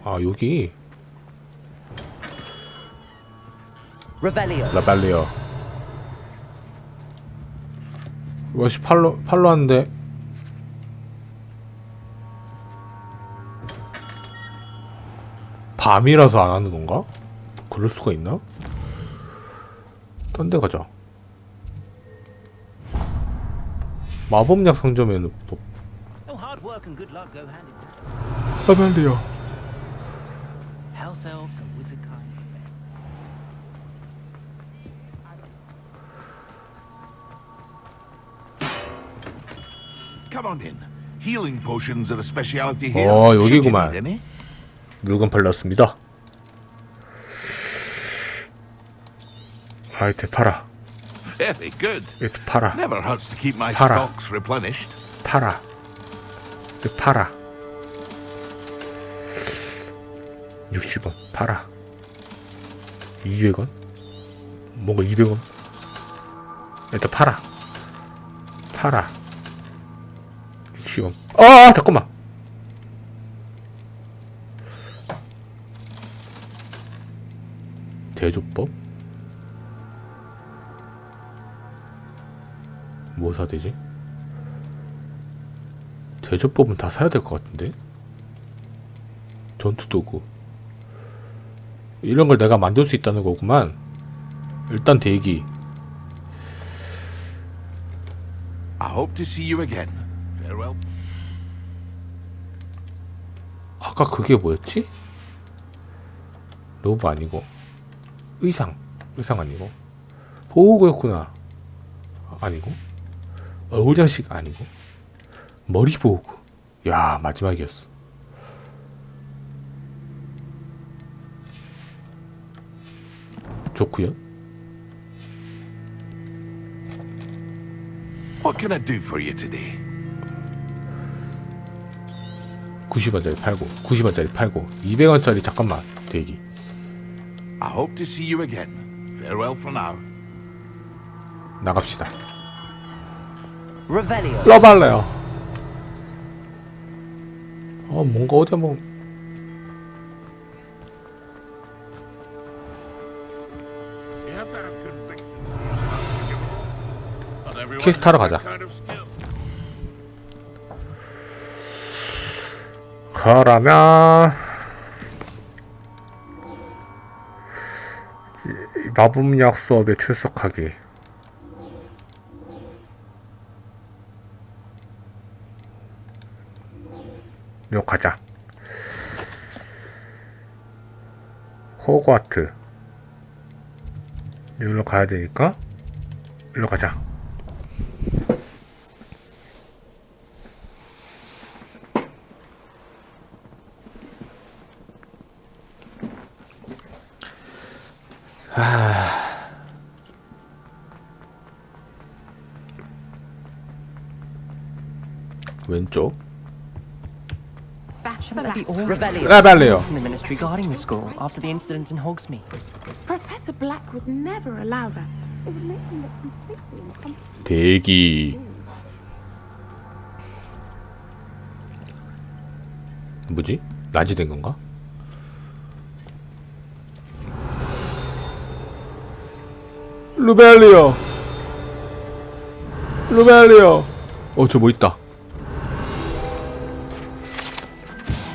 아 여기. Revelio. 라발리어. 와씨 팔로 하는데. 밤이라서 안 하는 건가? 그럴 수가 있나? 딴 데 가자. 마법약 상점에는 뭐 라발리어. House elves and wizard kind. Come on in. Healing potions are a specialty here. 여기구만. 물건 팔렸습니다. 아이템 팔아. Very good. 이거 팔아. Never hurts to keep my 팔아. stocks replenished. 팔아. 이거 팔아. 60원 팔아. 200원? 뭔가 200원? 일단 팔아. 팔아. 60원. 아 잠깐만. 대조법? 뭐 사야 되지? 대조법은 다 사야 될 것 같은데? 전투도구 이런 걸 내가 만들 수 있다는 거구만. 일단 대기. I hope to see you again. Farewell. 아까 그게 뭐였지? 로브 아니고 의상 아니고 보호구였구나. 아니고 얼굴 장식 아니고 머리 보호구. 야 마지막이었어. 좋구요. What can I do for you today? 90원짜리 팔고 90원짜리 팔고 200원짜리 잠깐만 대기. I hope to see you again. Farewell for now. 나갑시다. Revelio. 러발레요. 뭔가 어디 한번 퀘스트 하러 가자. 그러면 마법약 수업에 출석하기. 이거 가자. 호그와트. 여기로 가야 되니까 일로 가자. 왼쪽. Revelio. From the ministry guarding the school after the incident in Hogsmeade. Professor Black would never allow that. It would make him look completely incompetent. 대기. 뭐지? 낮이 된 건가? 루벨리오. 저 뭐 있다.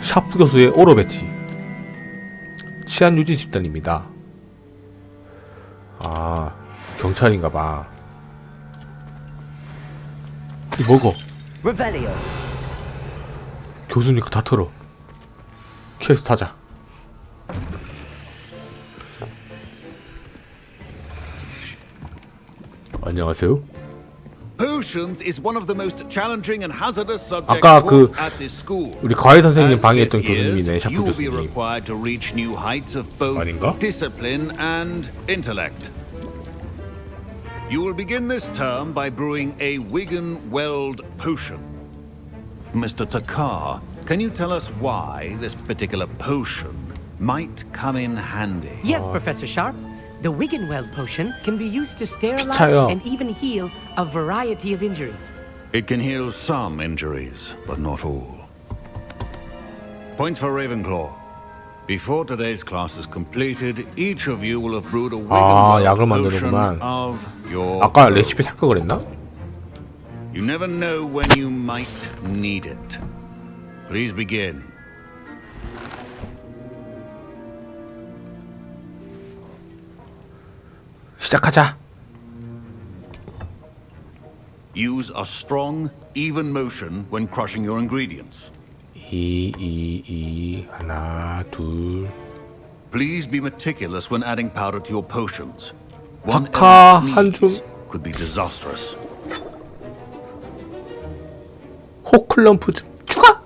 샤프 교수의 오로 배치. 치안 유지 집단입니다. 아, 경찰인가봐. 이거 먹어. Revelio. 교수니까 다 털어. 퀘스트 하자. 안녕하세요. Potions is one of the most challenging and hazardous subjects 아까 그 taught at this school. 우리 과외 선생님 As 방에 있던 fifth years, 교수님이네. 샤프 you will be 교수님. required to reach new heights of both 아닌가? discipline and intellect. You will begin this term by brewing a Wigan-Weld potion. Mr. Takar, can you tell us why this particular potion might come in handy? Yes, Professor Sharp. The Wiggenweld potion can be used to sterilize 피차요. and even heal a variety of injuries. It can heal some injuries, but not all. Points for Ravenclaw. Before today's class is completed, each of you will have brewed a 아, 약을 Wiggenweld potion 만드는구만. of your 아까 own. 레시피 살 걸 그랬나? You never know when you might need it. Please begin. 시작하자. Use a strong, even motion when crushing your ingredients. 하나, 둘. Please be meticulous when adding powder to your potions. One 박하 errant 한 줌. sneeze could be disastrous. 호클럼프 좀 추가.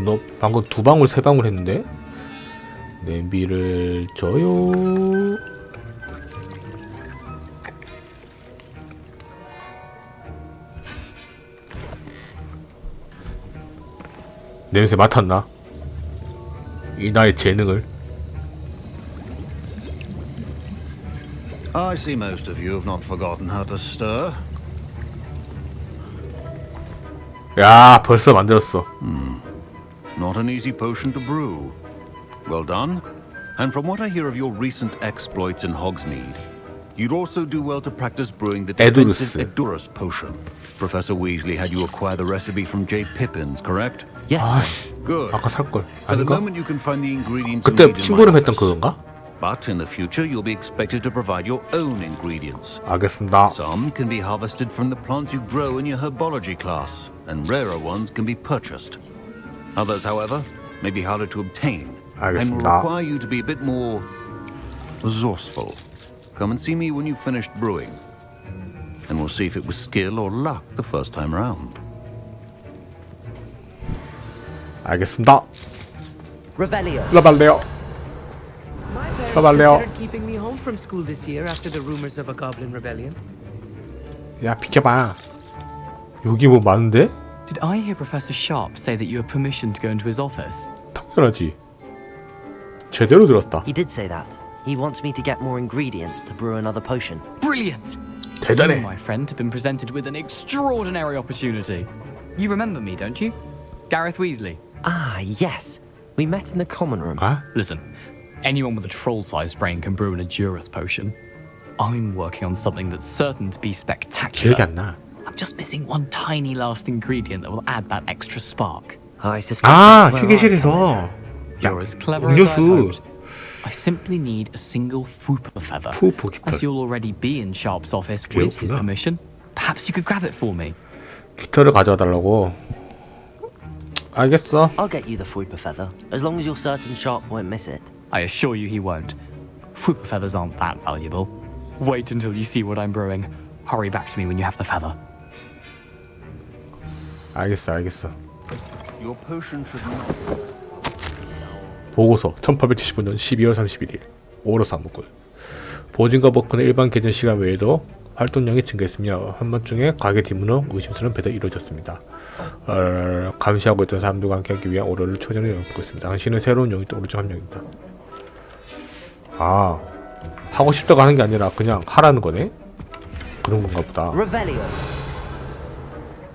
너 방금 2방울 3방울 했는데? 냄비를 줘요. 냄새 맡았나? 이 나의 재능을. I see most of you have not forgotten how to stir. 야, 벌써 만들었어. Not an easy potion to brew. Well done. And from what I hear of your recent exploits in Hogsmeade, you'd also do well to practice brewing the defensive Edurus potion. Professor Weasley had you acquire the recipe from J. Pippins, correct? Yes. Good. 아까 살 걸. For the 아닌가? moment, you can find the ingredients you 그때 need in my 친구랑 했던 office. 그건가? But in the future, you'll be expected to provide your own ingredients. 알겠습니다. Some can be harvested from the plants you grow in your herbology class, and rarer ones can be purchased. Others, however, may be harder to obtain, and will 알겠습니다. require you to be a bit more resourceful. Come and see me when you've finished brewing, and we'll see if it was skill or luck the first time round. 알겠습니다. Revelio. 라발레오. My parents Revelio. considered keeping me home from school this year after the rumors of a goblin rebellion. 야, 비켜봐. 여기 뭐 많은데? Did I hear Professor Sharp say that you have permission to go into his office? 당연하지. 제대로 들었다. He did say that. He wants me to get more ingredients to brew another potion. Brilliant! 대단해. You, my friend, have been presented with an extraordinary opportunity. You remember me, don't you? Gareth Weasley. Ah, yes. We met in the common room. Listen, anyone with a troll-sized brain can brew an Edurus potion. I'm working on something that's certain to be spectacular. 기억이 안 나. I'm just missing one tiny last ingredient that will add that extra spark. I suspect 아, that's where I 휴게실에서. You're as clever as I 음료수. hoped. I simply need a single Fwooper feather. Fwooper 깃털. As you'll already be in Sharp's office with his 그렇구나. permission, perhaps you could grab it for me. 깃털을 가져와 달라고. 알겠어. I'll get you the Fwooper feather, as long as you're certain Sharp won't miss it. I assure you he won't. Fwooper feathers aren't that valuable. Wait until you see what I'm brewing. Hurry back to me when you have the feather. 알겠어, 알겠어. Your potion should not. 보고서 1875년 12월 31일 오로 사무국. 보진과 버크는 일반 개전 시간 외에도 활동량이 증가했으며 한밤중에 가게 뒷문으로 의심스러운 배달이 이루어졌습니다. 감시하고 있던 사람들과 함께하기 위한 오로를 초전에 연습하고 있습니다. 당신은 새로운 영웅 오로 중 한 명입니다. 아, 하고 싶다고 하는 게 아니라 그냥 하라는 거네? 그런 건가 보다. Revelio.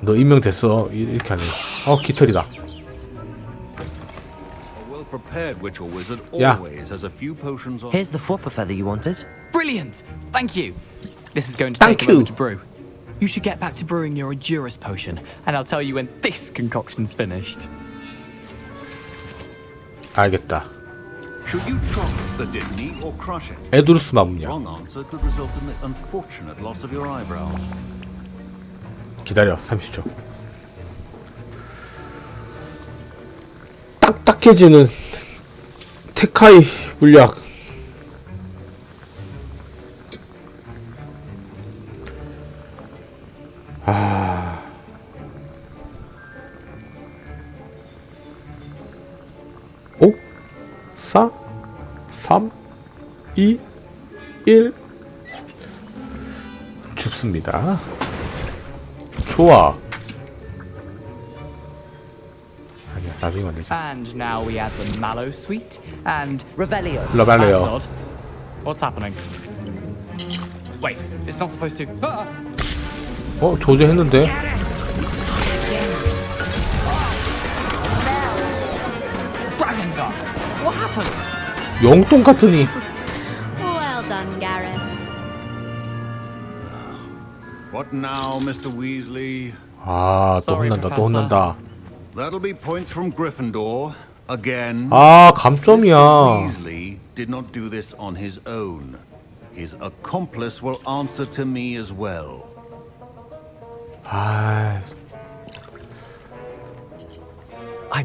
너 임명됐어. 이렇게 하네. 깃털이다. Prepared witch or wizard Yeah. always has a few potions on. Here's the Fwooper feather you wanted. Brilliant! Thank you. This is going to Thank take a moment you. to brew. You should get back to brewing your Edurus potion, and I'll tell you when this concoction's finished. 알겠다. Should you chop the Didney or crush it? 에두루스 마법약. Wrong answer could result in the unfortunate loss of your eyebrows. 기다려. 30초. 딱딱해지는 테카이 물약. 아. 5 4 3 2 1 죽습니다. 좋아. 나중에 만들자. And now we add the mallow sweet and Revelio. Revelio. That's odd. What's happening? Wait, it's not supposed to. 조제했는데. Dragon Dog. What happened? 영똥 같으니. Well done, Gareth. What now, Mr. Weasley? 또 혼난다. 또 혼난다. That'll be points from Gryffindor. Again. 감점이야. Mr. Weasley did not do this on his own. His accomplice will answer to me as well. I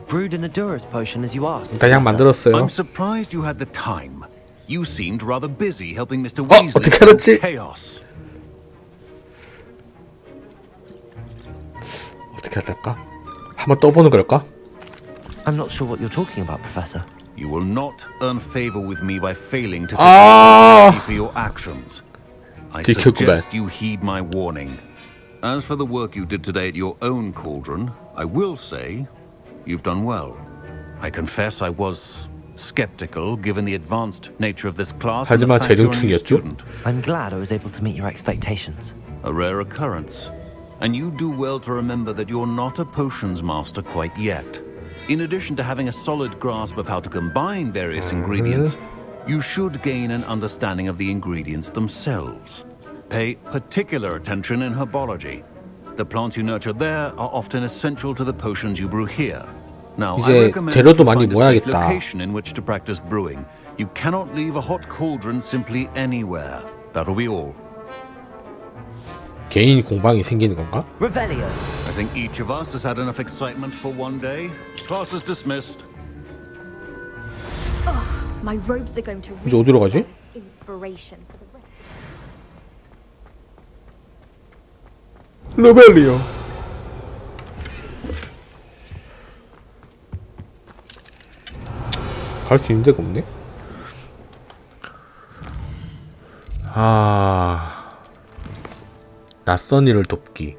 brewed an Adura's potion as you asked. 그냥 만들었어요. I'm surprised you had the time. You seemed rather busy helping Mr. Weasley 어떻게 through 알았지? chaos. 어떻게 할까? 한번 떠보는 걸까? I'm not sure what you're talking about, Professor. You will not earn favor with me by failing to take responsibility for your actions. I suggest you heed my warning. As for the work you did today at your own cauldron, I will say you've done well. I confess I was skeptical given the advanced nature of this class and the 하지만 fact you're a new 재능충이었죠? student. I'm glad I was able to meet your expectations. A rare occurrence. And you do well to remember that you're not a potions master quite yet. In addition to having a solid grasp of how to combine various ingredients, you should gain an understanding of the ingredients themselves. Pay particular attention in herbology. The plants you nurture there are often essential to the potions you brew here. Now, I 이제 recommend 재료도 you 많이 find a safe 모아야겠다. location in which to practice brewing. You cannot leave a hot cauldron simply anywhere. That'll be all. 개인 공방이 생기는 건가? Revelio. I think each of us has had enough excitement for one day. Class is dismissed. My robes are going to 이제 어디로 가지? inspiration. 레벨리오. 갈 수 있는 데가 없네. 낯선 일을 돕기.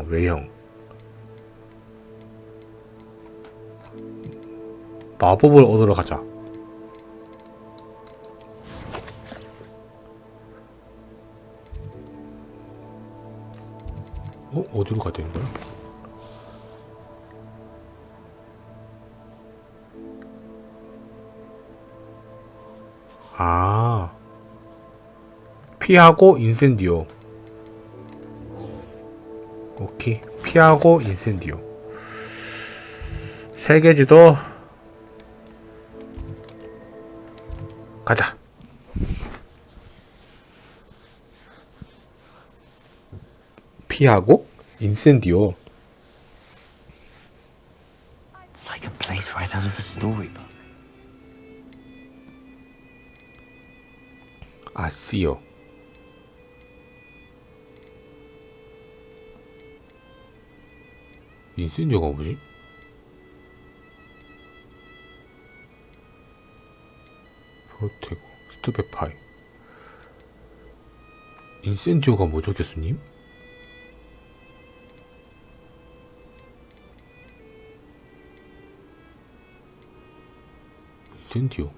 외형. 마법을 얻으러 가자. 어디로 가야 되는 거야? 피하고 인센디오. 오케이. 피하고 인센디오. 세계지도 가자. 피하고 인센디오. It's like a place right out of a storybook. 아시오. 인센디오가 뭐지? 프로테고 스투베파이. 인센디오가 뭐죠, 교수님? 인센디오.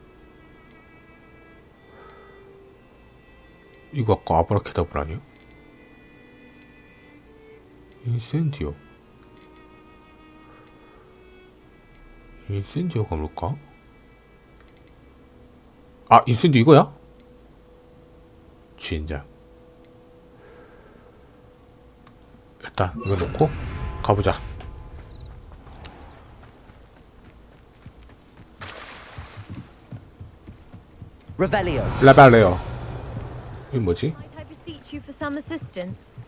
이거 아까 아브라케다브라 아니야? 인센디오. 인센디오가 뭘까? 인센디오 이거야? 주인장. 일단 이거 놓고 가보자. Revelio. 레벨레오. 이게 뭐지? Might I beseech you for some assistance?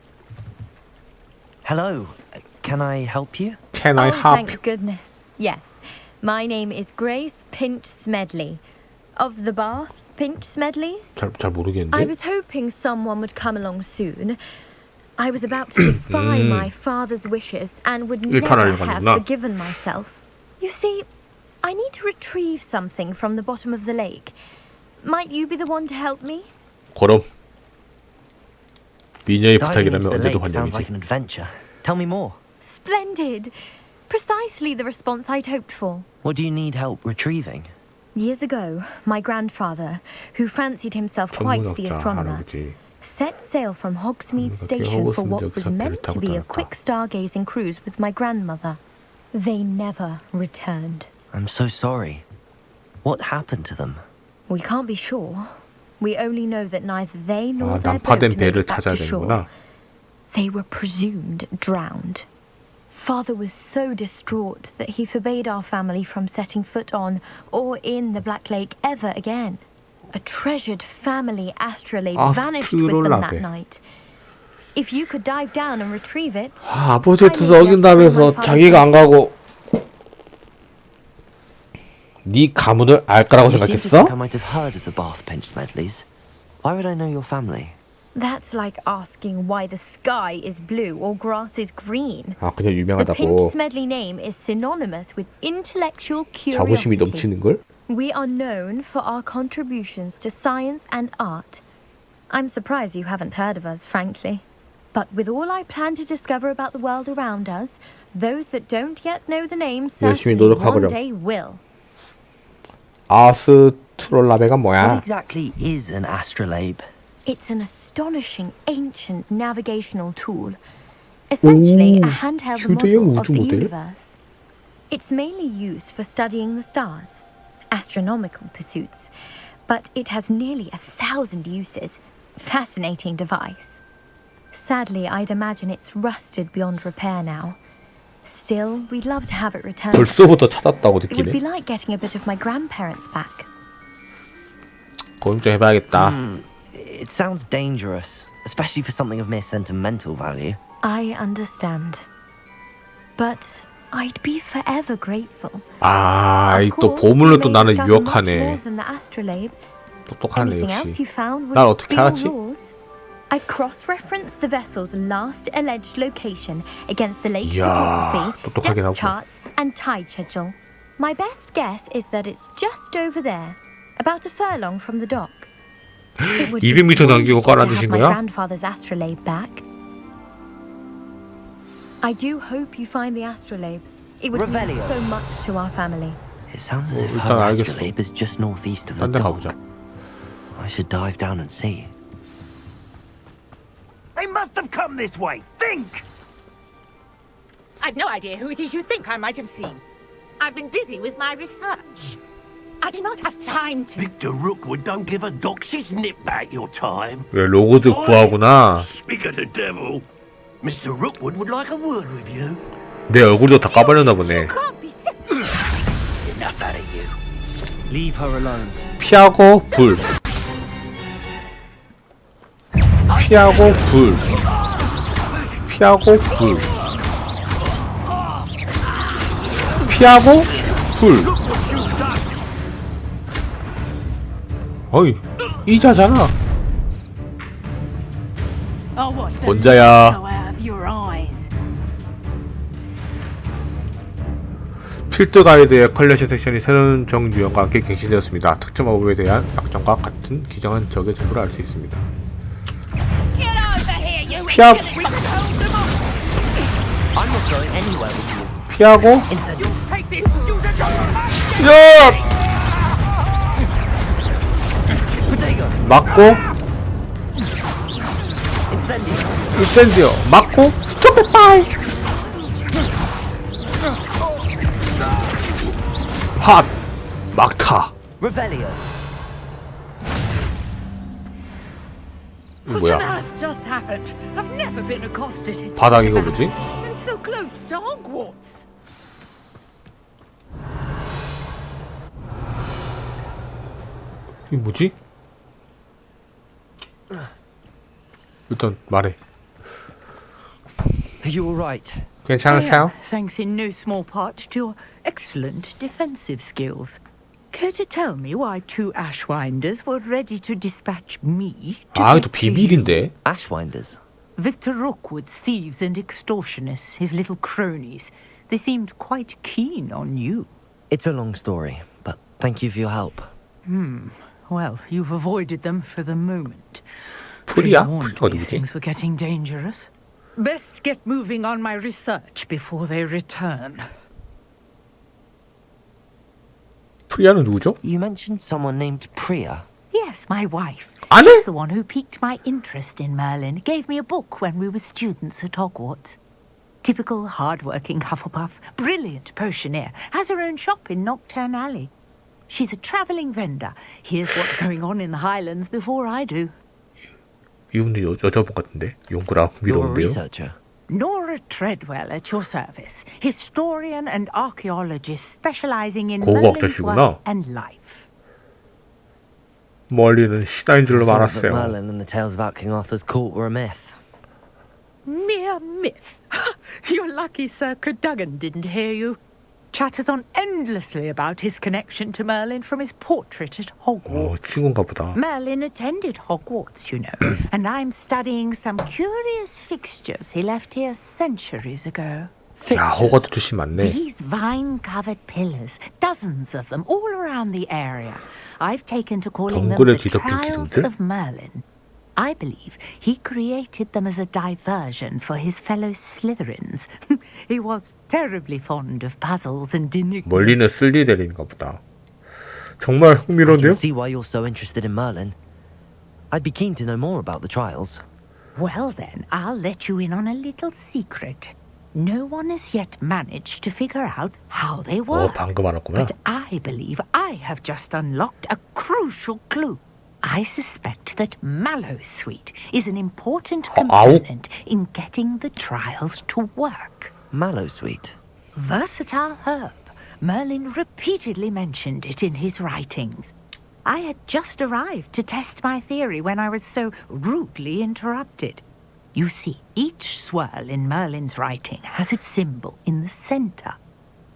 Hello. Can I help you? Can I Oh, help? thank goodness. Yes. My name is Grace Pinch Smedley. Of the Bath Pinch Smedleys? 잘 모르겠는데. I was hoping someone would come along soon. I was about to defy my father's wishes and would never have forgiven myself. You see, I need to retrieve something from the bottom of the lake. Might you be the one to help me? 고름. 미녀의 Diving 부탁이라면 into the 언제도 lake sounds like 환영이지. an adventure. Tell me more. Splendid! Precisely the response I'd hoped for. What do you need help retrieving? Years ago, my grandfather, who fancied himself quite the 천문학자 astronomer, 할아버지. set sail from Hogsmeade Station for what was meant to be a quick stargazing cruise with my grandmother. They never returned. I'm so sorry. What happened to them? We can't be sure. We only know that neither they nor 아, their boat 난파된 made 배를 it back 찾아야 to shore. 되는구나. They were presumed drowned. Father was so distraught that he forbade our family from setting foot on or in the Black Lake ever again. A treasured family astrolabe vanished with them that night. If you could dive down and retrieve it, 아버지의 뜻을 어긴다면서 자기가 안 가고 네 가문을 알 거라고 You seem to 생각했어? think I might have heard of the Bath Pinch Smedleys. Why would I know your family? that's like asking why the sky is blue or grass is green. 아, 그냥 The 유명하다고. Pinch Smedley name is synonymous with intellectual 자부심이 curiosity. 넘치는 걸? We are known for our contributions to science and art. I'm surprised you haven't heard of us, frankly. But with all I plan to discover about the world around us, those that don't yet know the name 열심히 certainly one 노력하고요. day will. 아스트롤라베가 What 뭐야? exactly is an astrolabe? It's an astonishing ancient navigational tool. Essentially, a handheld 휴대용 model of 우주 the 모델? universe. It's mainly used for studying the stars, astronomical pursuits, but it has nearly 1,000 uses. Fascinating device. Sadly, I'd imagine it's rusted beyond repair now. Still, we'd love to have it returned. 벌써부터 찾았다고 It would 느끼네. be like getting a bit of my grandparents back. 고민 좀 해봐야겠다. It sounds dangerous, especially for something of mere sentimental value. I understand. But I'd be forever grateful. 아, 이 Of 또 course, 보물로 you 또 may 나를 discover much more 유혹하네. than the astrolabe. 똑똑하네 Anything else 역시. you found 날 would 어떻게 be all 알았지? yours. I've cross-referenced the vessel's last alleged location against the lake's 이야, topography, 똑똑하긴 하고. depth charts, and tide schedule. My best guess is that it's just over there, about a furlong from the dock. It would be 200m 남기고 wonderful to 깔아주신 have my 거야? grandfather's astrolabe back. I do hope you find the astrolabe. It would mean Revelio. so much to our family. It sounds as if 일단 her 알겠어. astrolabe is just northeast of the 딴 데 dock. 가보자. I should dive down and see. They must have come this way. Think! I've no idea who it is you think I might have seen. I've been busy with my research. I do not have time to... Victor Rookwood don't give a doxy's nip back your time. 왜 로고드 구하구나. Speak of the devil. Mr. Rookwood would like a word with you. 내 얼굴도 다 까발렸나 보네. Enough out of you. Leave her alone. 피하고 불. 피하고 불. 피하고 불. 피하고 불. 어이, 이자잖아. Oh, what's the 혼자야. look out of your eyes? 필드 가이드의 컬렉션 섹션이 새로운 정 유형과 함께 갱신되었습니다. 특정 마법에 대한 약점과 같은 기정한 적의 전부를 알 수 있습니다. 피하고 I'm not going anywhere with you. 피하고 Incendio. Take this, you 야! Protego. 맞고 Incendio. 인센디오 맞고 스톱 파이 핫 막타. Revelio. 이거 What on 뭐야? earth just happened? I've never been accosted in 바닥 such a 이거 manner, 뭐지? and so close to Hogwarts. 이게 뭐지? 일단 말해. Are you alright? 괜찮으세요? Thanks in no small part to your excellent defensive skills. Care to tell me why two Ashwinders were ready to dispatch me to 아, get 또 to you? 비밀인데. Ashwinders. Victor Rookwood's thieves and extortionists, his little cronies. They seemed quite keen on you. It's a long story, but thank you for your help. Well, you've avoided them for the moment. 프리야? Pre-warned 프리가 me 누구지? things were getting dangerous. Best get moving on my research before they return. 프리아는 누구죠? You mentioned someone named Priya. Yes, my wife. 아니? She's the one who piqued my interest in Merlin. Gave me a book when we were students at Hogwarts. Typical hard-working Hufflepuff, brilliant potioneer, has her own shop in Nocturne Alley. She's a travelling vendor. Hears what's going on in the Highlands before I do. 이분도 여자분 같은데 용구랑 You're a 위로운데요. researcher. Nora Treadwell at your service. Historian and archaeologist specializing in 고고학자시구나. Merlin's work and life. 멀리는 신화인 줄로 I thought that 알았어요. Merlin and the tales about King Arthur's court were a myth. Mere myth. You're lucky Sir Cadogan didn't hear you. Chatters on endlessly about his connection to Merlin from his portrait at Hogwarts. 친구인가 보다. Merlin attended Hogwarts, you know, and I'm studying some curious fixtures he left here centuries ago. 야, 호거트 출신 많네. These vine-covered pillars, dozens of them, all around the area. I've taken to calling them 덩굴에 the 뒤덮인 Trials 기둥들? of Merlin. I believe he created them as a diversion for his fellow Slytherins. He was terribly fond of puzzles and enigmas. 멀리는 슬리데린인가 보다. 정말 I 흥미로운데요? can see why you're so interested in Merlin. I'd be keen to know more about the trials. Well then, I'll let you in on a little secret. No one has yet managed to figure out how they work. 방금 알았구나. But I believe I have just unlocked a crucial clue. I suspect that Mallowsweet is an important component in getting the trials to work. Mallowsweet? Versatile herb. Merlin repeatedly mentioned it in his writings. I had just arrived to test my theory when I was so rudely interrupted. You see, each swirl in Merlin's writing has a symbol in the center.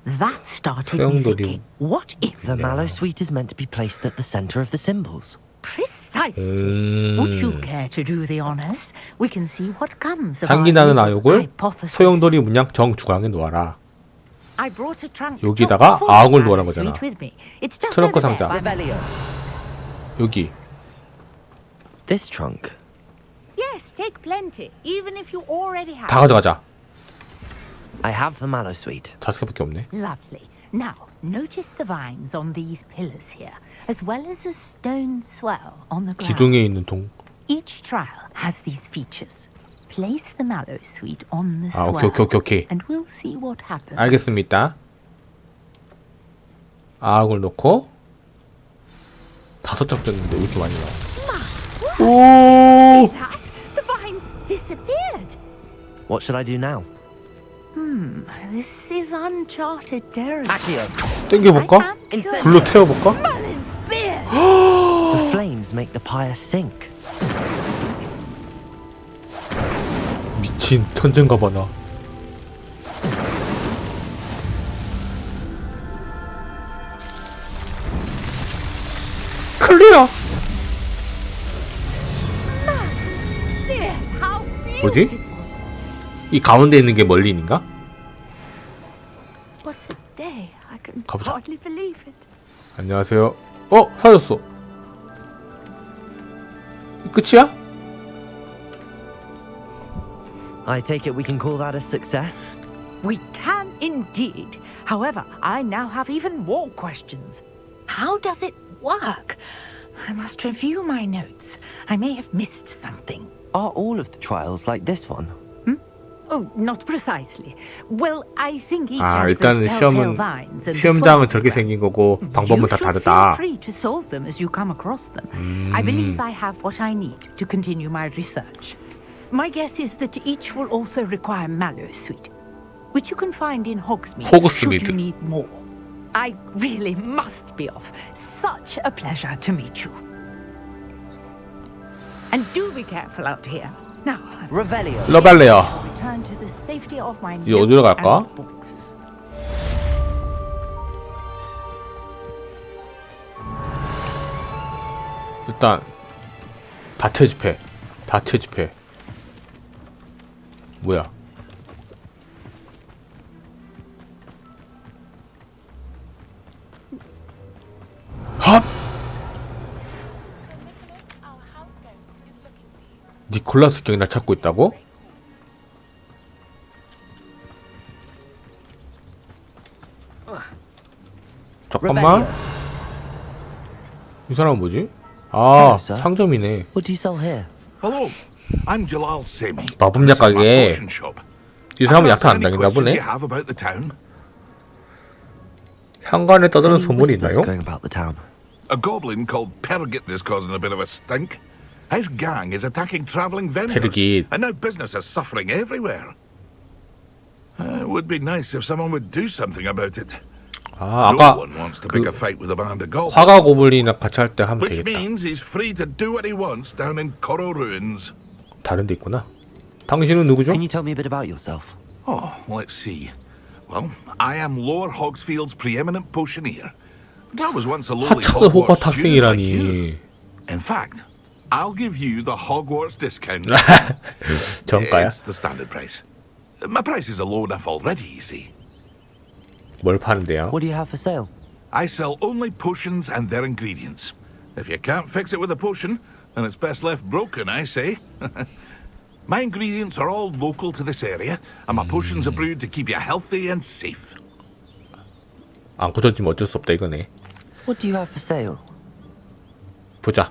That started me thinking, what if... The Mallowsweet is meant to be placed at the center of the symbols. Precisely. Would you care to do the honors? We can see what comes of 향기 our 나는 little 아육을 hypothesis. 소용돌이 문양 정중앙에 놓아라. I brought a trunk 여기다가 chock full 아욱을 of 놓으라는 Mallowsweet 거잖아. with me. It's just 트렁크 over there 상자. by my- 여기. This trunk? Yes, take plenty, even if you already have. 다 가져가자. I have the Mallowsweet. 5개밖에 없네. Lovely. Now, notice the vines on these pillars here, as well as a stone swell on the ground. 기둥에 있는 동. Each trial has these features. Place the Mallowsweet on the 아, swell, 오케이. and we'll see what happens. 알겠습니다. 아욱을 놓고 5장 뺐는데 왜 이렇게 많이 나와? See that? The vines disappeared. What should I do now? This is uncharted territory. 땡겨볼까? 불로 태워볼까? Merlin's beard. The flames make the pyre sink. 미친 천재인가 봐 나. 클리어. 뭐지? 이 가운데 있는 게 멀린인가? What a day. I can 가보자. hardly believe it. 안녕하세요. 사라졌어. 이 끝이야? I take it we can call that a success? We can indeed. However, I now have even more questions. How does it work? I must review my notes. I may have missed something. Are all of the trials like this one? Oh, not precisely. Well, I think each 아, has 일단은 those telltale 시험은 vines and the 시험장은 swirl 저렇게 생긴 거고 방법은 다 You should 다르다. feel free to solve them as you come across them. I believe I have what I need to continue my research. My guess is that each will also require Mallowsweet, which you can find in Hogsmeade should you need more. I really must be off. Such a pleasure to meet you. And do be careful out here. Now, Revelio. 러발레어. return to the safety of my 이제 어디로 notes 갈까? and books. 일단 다채 집회. 뭐야? 핫! 니콜라스 경이 날 찾고 있다고? 잠깐만. 이 사람은 뭐지? 아, 상점이네. What do you sell here? Hello, I'm Jalal Semi. 마법약 This is my 가게. potion shop. 이 사람은 Can I 약탈 안 answer any 당했나 questions 보네. you have about the town? 현관에 떠드는 Any 소문이 whispers 있나요? going about the town? A goblin called Pergit is causing a bit of a stink. His gang is attacking travelling vendors, Pergit. and now business is suffering everywhere. It would be nice if someone would do something about it. 아, No 아까 one wants to pick a fight with a band of goblins. 화가 고블린이랑 같이 할 때 하면 Which 되겠다. means he's free to do what he wants down in Coral Ruins. 다른 데 있구나. 당신은 누구죠? Can you tell me a bit about yourself? Oh, let's see. Well, I am Lower Hogsfield's preeminent potioneer. But I was once a lowly 하찮은 Hogwarts 호그와트 student like you. 학생이라니. In fact, I'll give you the Hogwarts discount. 정가야? It's the standard price. My prices are low enough already, you see. 뭘 파는데요? What do you have for sale? I sell only potions and their ingredients. If you can't fix it with a potion, then it's best left broken, I say. My ingredients are all local to this area, and my potions are brewed to keep you healthy and safe. 안 고쳐지면 어쩔 수 없다 이거네. What do you have for sale? 보자.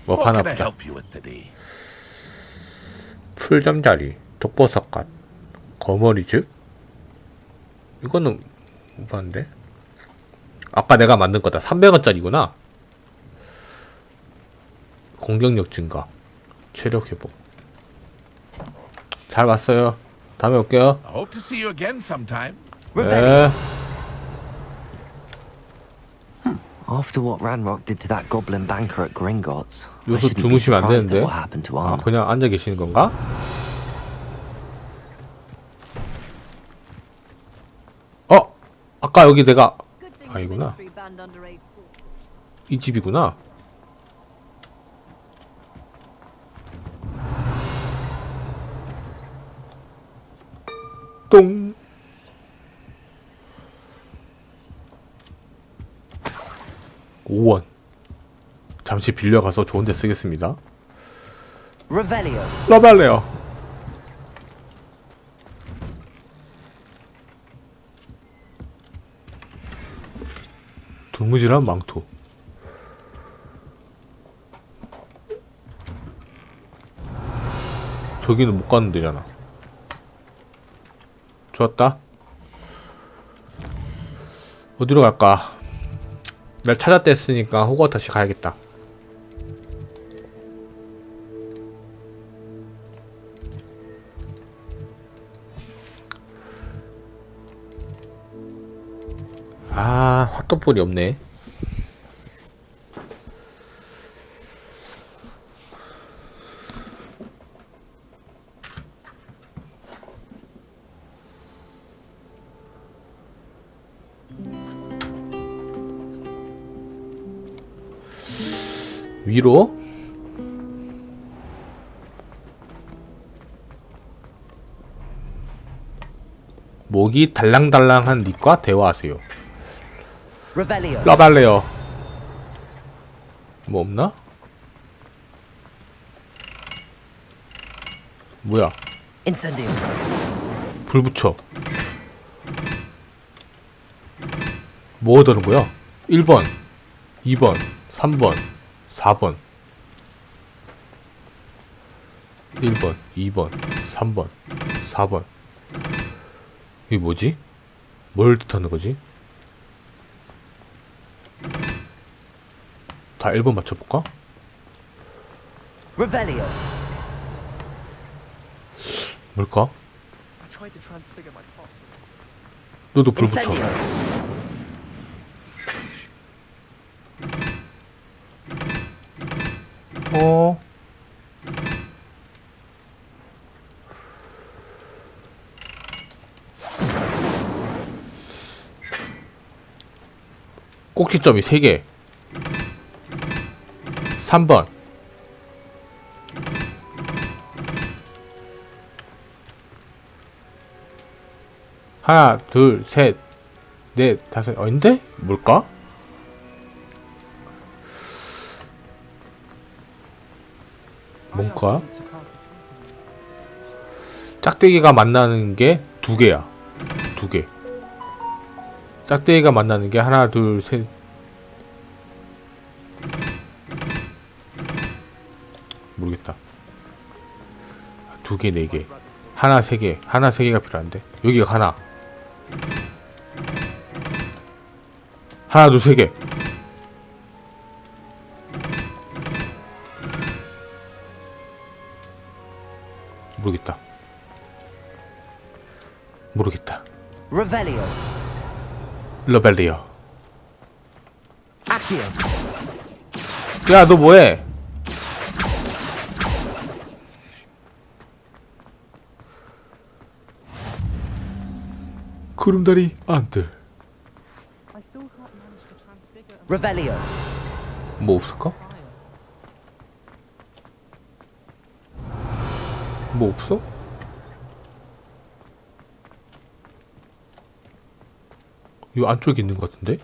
뭐 What 하나 can I 보자. help you with today? 풀잠자리, 독버섯갓, 거머리즙. 이거는 뭐한데? 아까 내가 만든 거다. 300원짜리구나. 공격력 증가, 체력 회복. 잘 봤어요. 다음에 올게요. I hope to see you again sometime. 네. After what Ranrock did to that goblin banker at Gringotts, I 여기서 shouldn't be 주무시면 안 surprised 되는데. at what happened to 아, Arn. 그냥 앉아 계시는 건가? 어, 아까 여기 내가 아니구나. 이 집이구나. 똥. (5원) 잠시 빌려가서 좋은 데 쓰겠습니다. Revelio. 러벨레요. 두무질한 망토. 저기는 못 가는 데잖아. 좋았다. 어디로 갈까? 날 찾았다 했으니까 호그와트 다시 가야겠다. 아, 핫도볼이 없네. 위로? 목이 달랑달랑한 닉과 대화하세요. 러발레요. 뭐 없나? 뭐야? 불 붙여. 뭐 얻는 거야? 1번, 2번, 3번, 4번. 1번, 2번, 3번, 4번. 이게 뭐지? 뭘 뜻하는 거지? 다 1번 맞춰볼까? 뭘까? 너도 불 붙여. 어? 꼭지점이 3개. 3번. 하나, 둘, 셋, 넷, 다섯. 아닌데? 뭘까? 뭔가? 짝대기가 만나는 게 두 개야. 두 개. 짝대기가 만나는 게 하나, 둘, 셋. 모르겠다. 두 개, 네 개. 하나, 세 개. 하나, 세 개가 필요한데. 여기가 하나. 하나, 둘, 세 개. 모르겠다. 모르겠다. Revelio. 러벨리어. Accio. 야, 너 뭐해? 구름다리 안들. Revelio. 뭐 없을까? 뭐 없어? 이 안쪽에 있는 것 같은데?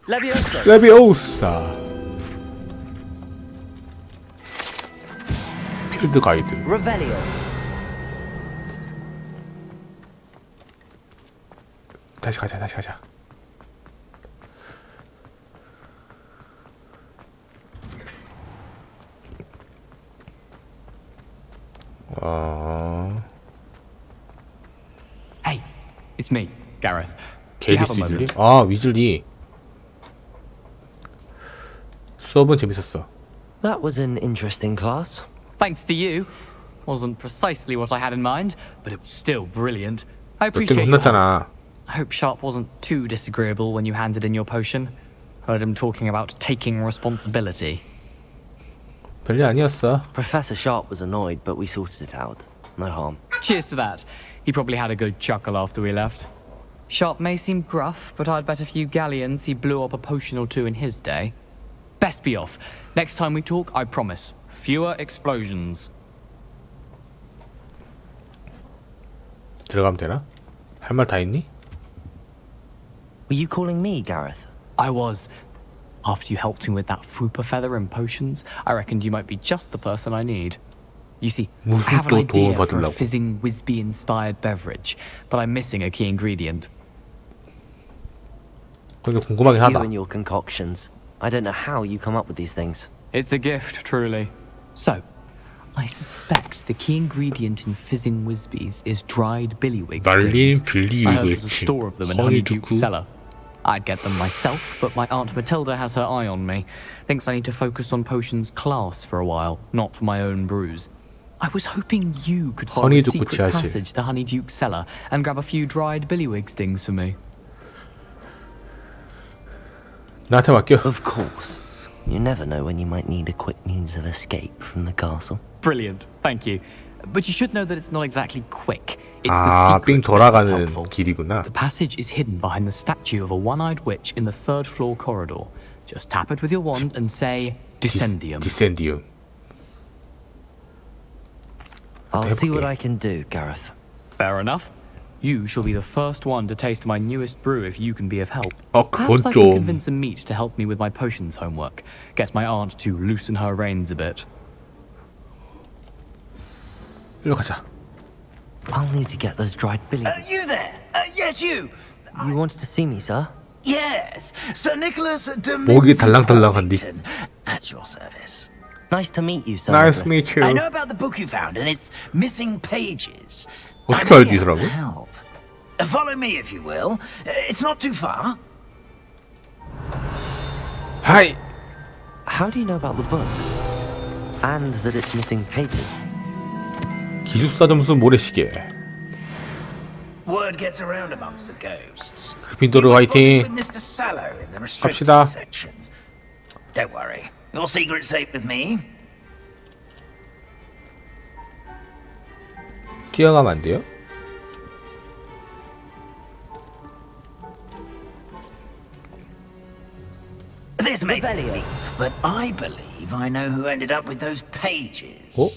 Leviosa. 레비오사. 필드 가이드. Revelio. 다시 가자, 다시 가자. Hey, it's me, Gareth. Do you have a 게리스 위즐리? moment? 아, 위즐리. 수업은 재밌었어. That was an interesting class. Thanks to you. Wasn't precisely what I had in mind, but it was still brilliant. I 너 때문에 appreciate your help. 혼났잖아. I hope Sharp wasn't too disagreeable when you handed in your potion. Heard him talking about taking responsibility. 별일 아니었어. Professor Sharp was annoyed, but we sorted it out. No harm. Cheers to that. He probably had a good chuckle after we left. Sharp may seem gruff, but I'd bet a few galleons he blew up a potion or two in his day. Best be off. Next time we talk, I promise. Fewer explosions. 들어가면 되나? 할 말 다 있니? Were you calling me, Gareth? I was. After you helped me with that fupa feather and potions, I reckoned you might be just the person I need. You see, I 무슨 have an 또 idea 도움을 for a 받으려고? fizzing Whizbee-inspired beverage, but I'm missing a key ingredient. 근데 궁금하긴 You 하다. and your concoctions. I don't know how you come up with these things. It's a gift, truly. So, I suspect the key ingredient in fizzing Whizbees is dried billywig 말린 stings. I heard there's a 빌리위기. store of them in Honeyduke's cellar. I'd get them myself, but my Aunt Matilda has her eye on me. Thinks I need to focus on potions class for a while, not for my own brews. I was hoping you could find a Honeyduke secret 지하실. passage to Honeyduke's cellar and grab a few dried billywig stings for me. 나한테 맡겨. Of course. You never know when you might need a quick means of escape from the castle. Brilliant, thank you. But you should know that it's not exactly quick. It's 아, the secret 삥 bit that's 돌아가는 helpful. 길이구나. The passage is hidden behind the statue of a one-eyed witch in the third floor corridor. Just tap it with your wand and say, Descendium. 디센디움. I'll see what I can do, Gareth. Fair enough. You shall be the first one to taste my newest brew if you can be of help. 그건 Perhaps I can 좀. convince a meat to help me with my potions homework. Get my aunt to loosen her reins a bit. 일로 가자. I'll need to get those dried billies. You there? Yes, you. You wanted to see me, sir? Yes, Sir Nicholas 목이 달랑달랑한디. At your service. Nice to meet you, sir. Nice to Nicholas. meet I you. know about the book you found and its missing pages. 어떻게 알지, 이 사람은? help. Follow me, if you will. It's not too far. 하이. How do you know about the book? And that it's missing pages? 기숙사 점수 모래시계. Word gets around amongst the ghosts. 그리핀도르 화이팅. With Mr. Sallow in the restricted 갑시다. section. Don't worry. Your secret's safe with me. 뛰어가면 안 돼요? This may be, but I believe I know who ended up with those pages. 어?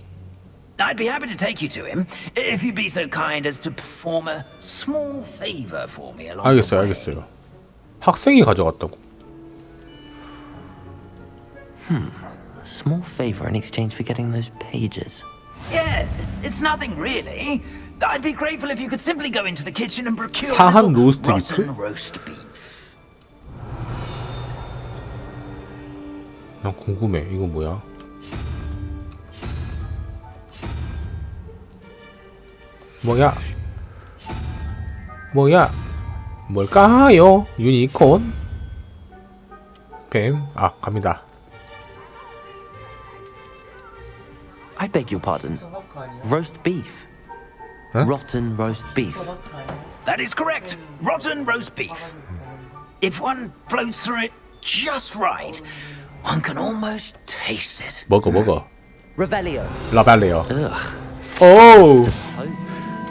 I'd be happy to take you to him if you'd be so kind as to perform a small favor for me along the 알겠어요, way. 알겠어요. 학생이 가져갔다고. A small favor in exchange for getting those pages. Yes, it's nothing really. I'd be grateful if you could simply go into the kitchen and procure a 사한 little 로스트 rotten 비프? roast beef. 난 궁금해. 이거 뭐야? 뭐야? 뭐야? 뭘까요? 유니콘? 뱀? 아, 갑니다. I beg your pardon. Roast beef. Huh? Rotten roast beef. That is correct. Rotten roast beef. If one floats through it just right, one can almost taste it. 먹어. Revelio. 라발레요. 오!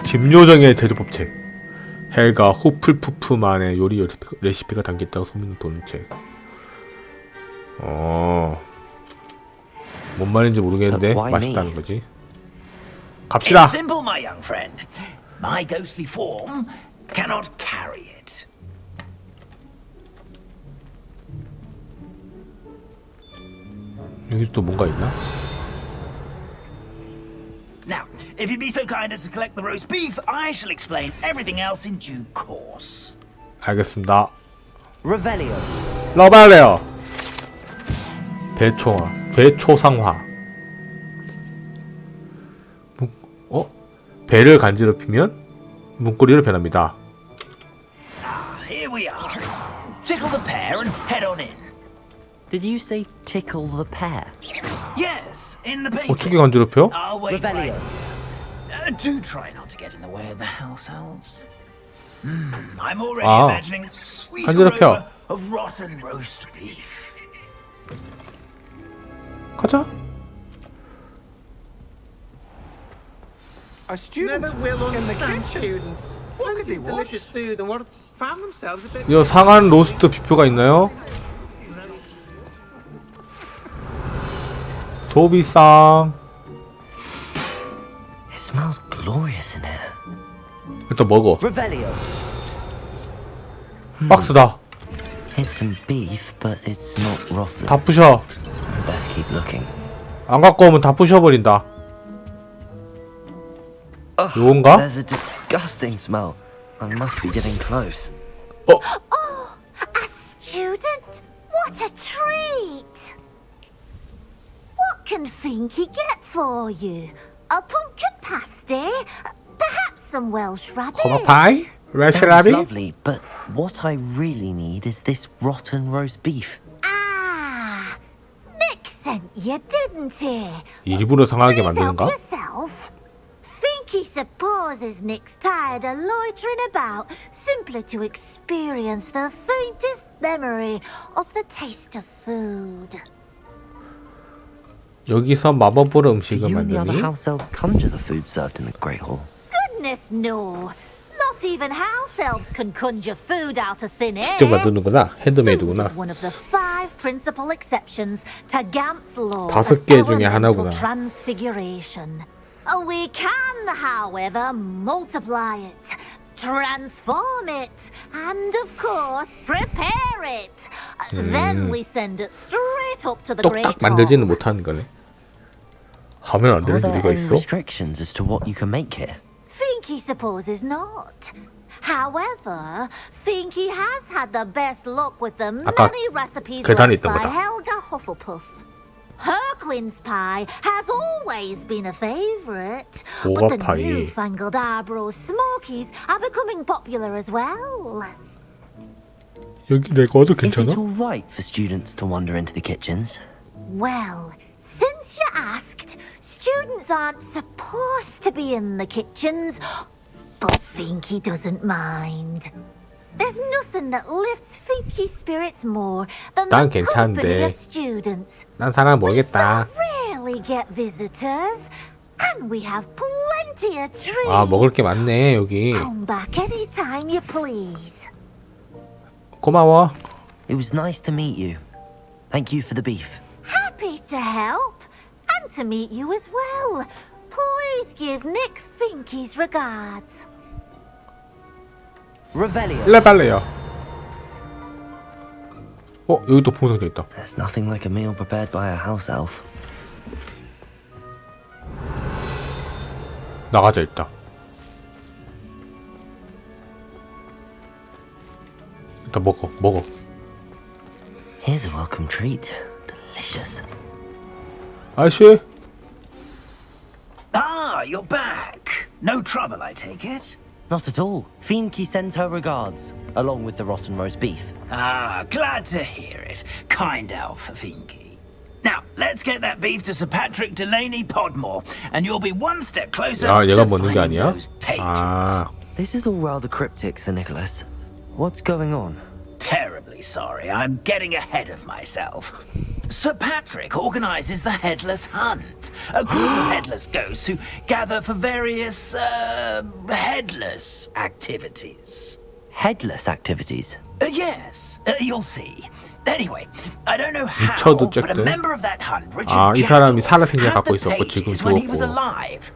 집요정의 제조법책. 헬가 후플푸프만의 요리 레시피가 담겼다고 소문을 도는 책. 뭔 말인지 모르겠는데 맛있다는 거지. 갑시다. It's simple, my young friend. My ghostly form cannot carry it. 여기 또 뭔가 있나? Now, if you'd be so kind as to collect the roast beef, I shall explain everything else in due course. 알겠습니다. Revelio. 라발레요. 배초상화. 배를 간지럽히면 문고리로 변합니다. Here we are. Tickle the pear and head on in. Did you say tickle the pear? Yes, in the painting. 어떻게 간지럽혀? I'll wait. Revelio. Do try not to get in the way of the house elves. I'm already 아, imagining a sweet 간지럽혀. aroma of rotten roast beef. 가자. Our students Never will in the understand kitchen. students. What could they delicious food and what found themselves a bit. 이거 상한 로스트 비프가 있나요? 도비상. It smells glorious in here. 일단 먹어. Revelio. 박스다. Here's some beef, but it's not rotten. 다 부셔. Best keep looking. 안 갖고 오면 다 부셔버린다. 요건가? There's a disgusting smell. I must be getting close. Oh, a student? What a treat! What can Finky get for you? A pumpkin pasty? Perhaps some Welsh rabbit? 호박 파이? Sounds 레시라비? lovely, but what I really need is this rotten roast beef. Ah, Nick sent you, didn't he? 일부러 상하게 Please help 만드는가? yourself. Finky supposes Nick's tired of loitering about simply to experience the faintest memory of the taste of food. 여기서 마법으로 Do 음식을 you and the other 만드니? house elves conjure the food served in the Great Hall? Goodness, no. Not even house elves can conjure food out of thin air. 직접 만드는구나. 핸드메이드구나. Food is one of the 5 principal exceptions to Gamp's law 다섯 of 개 중에 elemental 하나구나. transfiguration. We can, however, multiply it, transform it, and of course, prepare it. Then we send it straight up to the Great 똑딱 Hall. 만들지는 못하는 거네. 하면 안 Are 되는 there 이유가 any 있어? restrictions as to what you can make here? Finky supposes not. However, Finky has had the best luck with the 아까 many recipes 계단에 left 있던 by 거다. Helga Hufflepuff. Her quince pie has always been a favourite, but the 호가 파이. newfangled Arbroath Smokies are becoming popular as well. 여기 내가 와도 Is it 괜찮아? all right for students to wander into the kitchens? Well, since you asked, students aren't supposed to be in the kitchens, but Finky doesn't mind. There's nothing that lifts Finky's spirits more than 난 the company 괜찮은데. of students. 난 사람 모르겠다. Rarely get visitors, and we have plenty of treats. 아, 먹을 게 많네 여기. Come back anytime you please. 고마워. It was nice to meet you. Thank you for the beef. Happy to help, and to meet you as well. Please give Nick Finky's regards. Revelio. 레발레요. 여기 또 풍성자 있다. There's nothing like a meal prepared by a house elf. 나가자 있다. 일단 먹어. Here's a welcome treat. Delicious. 아저씨. Ah, you're back. No trouble, I take it? Not at all. Fienke sends her regards, along with the rotten roast beef. Ah, glad to hear it. Kind elf, Finky. Now, let's get that beef to Sir Patrick Delaney Podmore, and you'll be one step closer 야, 얘가 to 먹는 게 finding 아니야? those pages. 아. This is all rather cryptic, Sir Nicholas. What's going on? Terribly sorry, I'm getting ahead of myself. Sir Patrick organizes the Headless Hunt, a group of headless ghosts who gather for various, headless activities. Headless activities? Yes, you'll see. Anyway, I don't know how, 미쳐도 but a 쨌든. member of that hunt, Richard 아, 이 사람이 살아생전 had 갖고 the 있었고 지금 pages when he was 죽었고. alive.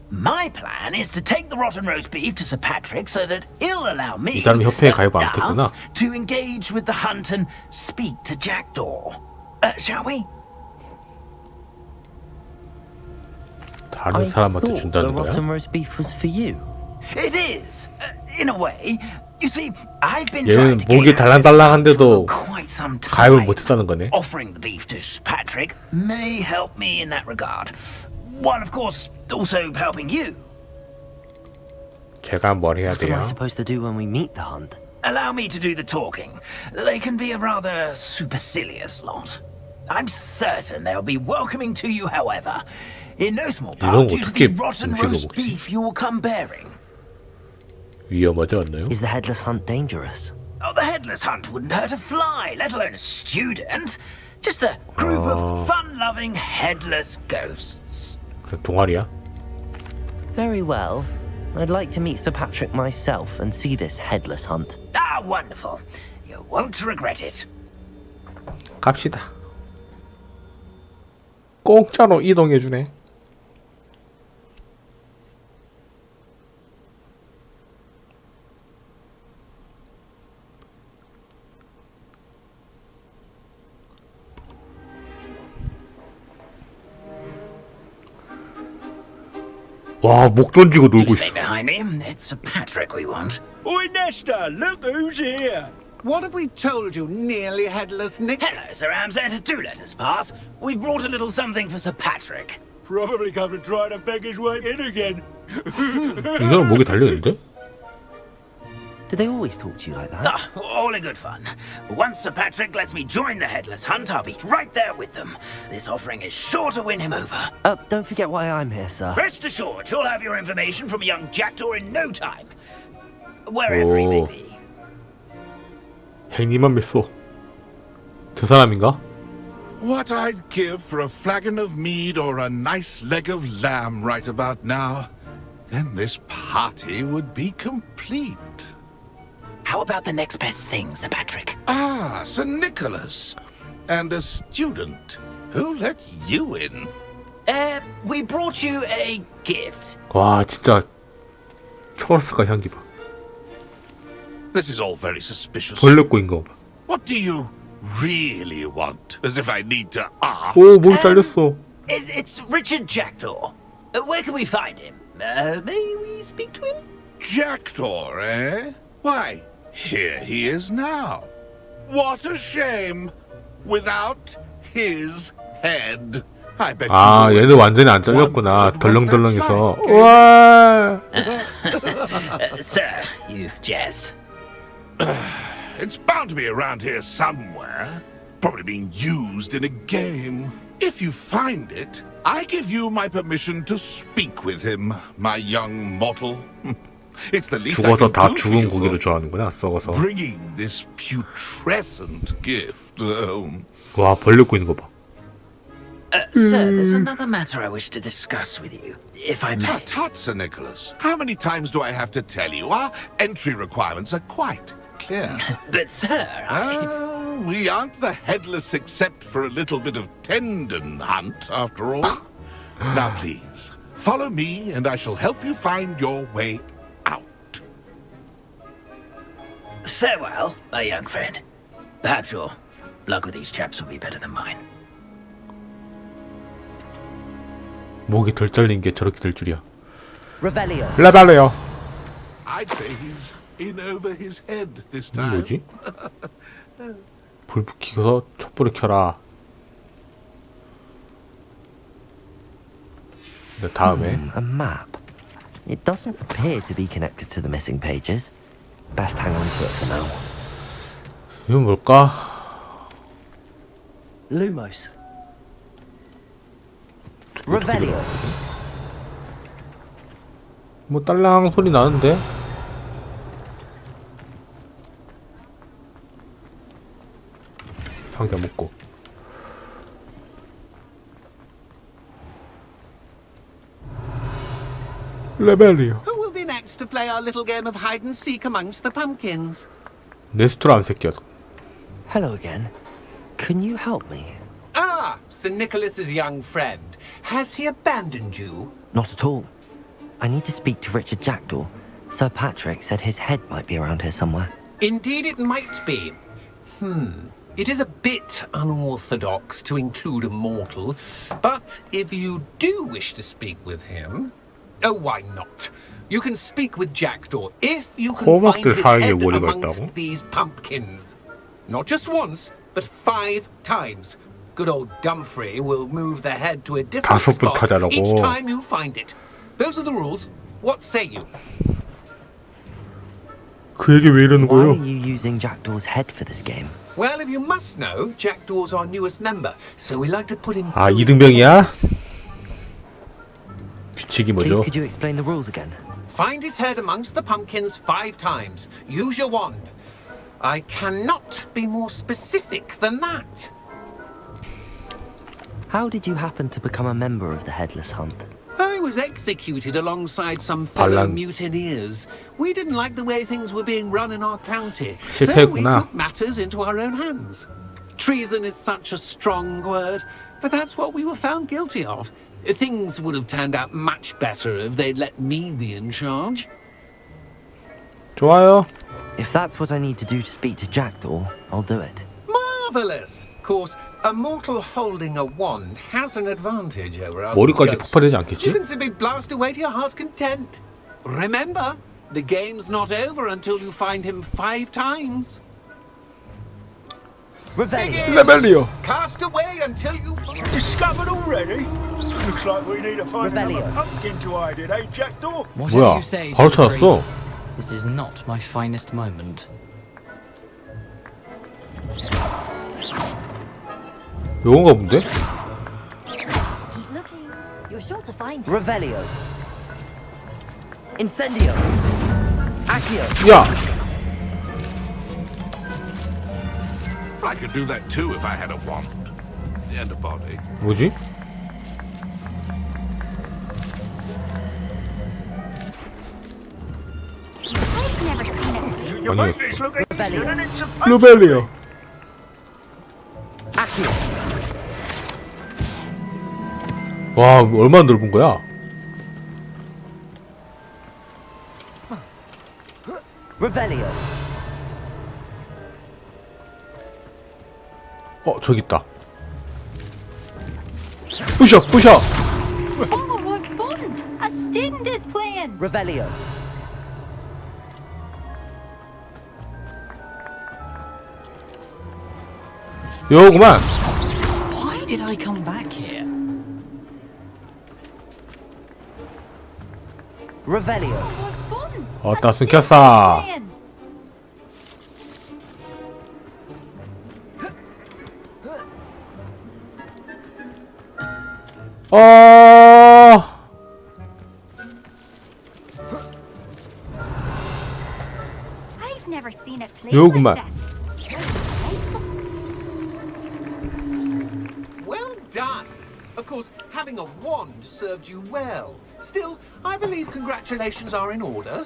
My plan is to take the rotten roast beef to Sir Patrick so that he'll allow me 이 사람이 협회에 가입 안 us 했구나. to engage with the hunt and speak to Jackdaw. Shall we? 다른 사람한테 The 준다는 거야? rotten roast beef was for you. It is, in a way. You see, I've been trying 얘는 to gain 목이 access 달랑달랑한데도 for quite some time. 가입을 못했다는 거네. Offering the beef to Patrick may help me in that regard. While, of course, also helping you. 제가 뭘 해야 What am 돼요? I supposed to do when we meet the hunt? Allow me to do the talking. They can be a rather supercilious lot. I'm certain they'll be welcoming to you, however, in no small 이런 part 거 due to the 어떻게 rotten 음식을 roast 먹지? beef you will come bearing. 위험하지 않나요? Is the headless hunt dangerous? Oh, the headless hunt wouldn't hurt a fly, let alone a student. Just a group of fun-loving headless ghosts. 그냥 동아리야? Very well. I'd like to meet Sir Patrick myself and see this headless hunt. Ah, wonderful. You won't regret it. 갑시다. 공짜로 이동해주네. 와, 목 던지고 놀고 Stay 있어. behind me. It's Sir Patrick we want. Oi, Nesta, look who's here. What have we told you, nearly headless Nick? Hello, Sir Ramsay. Do let us pass. We've brought a little something for Sir Patrick. Probably come to try to beg his way in again. 이 사람 목이 달려있는데? Do they always talk to you like that? Ah, all in good fun. Once Sir Patrick lets me join the Headless Hunt, I'll be right there with them. This offering is sure to win him over. Don't forget why I'm here, sir. Rest assured, you'll have your information from young Jackdaw in no time. Wherever he may 오. be. 행님만 믿소. 저 사람인가? What I'd give for a flagon of mead or a nice leg of lamb right about now. Then this party would be complete. How about the next best thing, Sir Patrick? Ah, Sir Nicholas. And a student. Who let you in? We brought you a gift. 와, 진짜 찰스가 향기 봐. This is all very suspicious. 벌레 꼬인 거 봐. What do you really want? As if I need to ask. 오, 목이 잘렸어. It's Richard Jackdaw. Where can we find him? May we speak to him? Jackdaw, eh? Why, here he is now. What a shame. Without his head. I bet 아, you 얘들 완전히 안 잘렸구나. 덜렁덜렁해서. 우와. Sir, you jest. It's bound to be around here somewhere. Probably being used in a game. If you find it, I give you my permission to speak with him, my young mortal. It's the least I 죽어서 can 다 do for 죽은 you 고기를 for 좋아하는구나. 썩어서. bringing this putrescent gift. 와, 벌레 꼬이는 거 봐. Sir, there's another matter I wish to discuss with you, if I may. Tut, tut, Sir Nicholas. How many times do I have to tell you? Our entry requirements are quite clear. But, sir, we aren't the headless except for a little bit of tendon hunt, after all. Now, please, follow me, and I shall help you find your way out. Farewell, my young friend. Perhaps you're Luck with these chaps will be better than mine. 목이 덜 잘린 게 저렇게 될 줄이야. Revelio. 레벨이요. I'd say he's in over his head this time. 뭐지? 불 붙이고서 촛불을 켜라. 네, 다음에 A map. It doesn't appear to be connected to the missing pages. Best hang on to it for now. 이건 뭘까? Lumos. Revelio. 뭐 딸랑 소리 나는데? 상자 먹고. 레벨이요. Who will be next to play our little game of hide and seek amongst the pumpkins? 네스토란 새끼야. Hello again. Can you help me? Ah, Sir Nicholas's young friend. Has he abandoned you? Not at all. I need to speak to Richard Jackdaw. Sir Patrick said his head might be around here somewhere. Indeed it might be. It is a bit unorthodox to include a mortal, but if you do wish to speak with him... Oh, why not? You can speak with Jackdaw if you can find his head amongst these pumpkins. Not just once, but 5 times. Good old Dumfrey will move the head to a different spot each time you find it. Those are the rules. What say you? 그에게 왜 이러는 Why 거예요? are you using Jackdaw's head for this game? Well, if you must know, Jackdaw's our newest member, so we like to put him 아, through 이등병이야? 규칙이 Please, 뭐죠? could you explain the rules again? Find his head amongst the pumpkins 5 times. Use your wand. I cannot be more specific than that. How did you happen to become a member of the Headless Hunt? I was executed alongside some fellow 반란. mutineers. We didn't like the way things were being run in our county, so we 실패했구나. took matters into our own hands. Treason is such a strong word, but that's what we were found guilty of. Things would have turned out much better if they'd let me be in charge. 좋아요. If that's what I need to do to speak to Jackdaw, I'll do it. Marvelous! Of course, a mortal holding a wand has an advantage over us 머리까지 ghosts. 폭발하지 You 않겠지? can simply blast away to your heart's content. Remember, the game's not over until you find him 5 times. Begin. 레벨이요. Cast away until you Discovered already? Looks like we need to find Revelio. another pumpkin to hide in, eh, Jackdaw? Whatever 뭐야? you say, 바로 Jeffrey, 찾았어. This is not my finest moment. 요건가 본데? Keep looking. You're sure to find him. Revelio. Incendio. Accio. 야! I could do that too if I had a wand. And a body. 뭐지? I've never seen it. You make this look easier than it's supposed to. 루벨리요. Accio. 와, 얼마나 넓은 거야? Revelio. 저기 있다. 부셔, 부셔. Oh, what fun! A student is playing. Revelio. 요구만. Why did I come back here? Revelio. 어따 숨겼어. Playing. I've never seen it played 요구만. like this. Well done. Of course, having a wand served you well. Still, I believe congratulations are in order.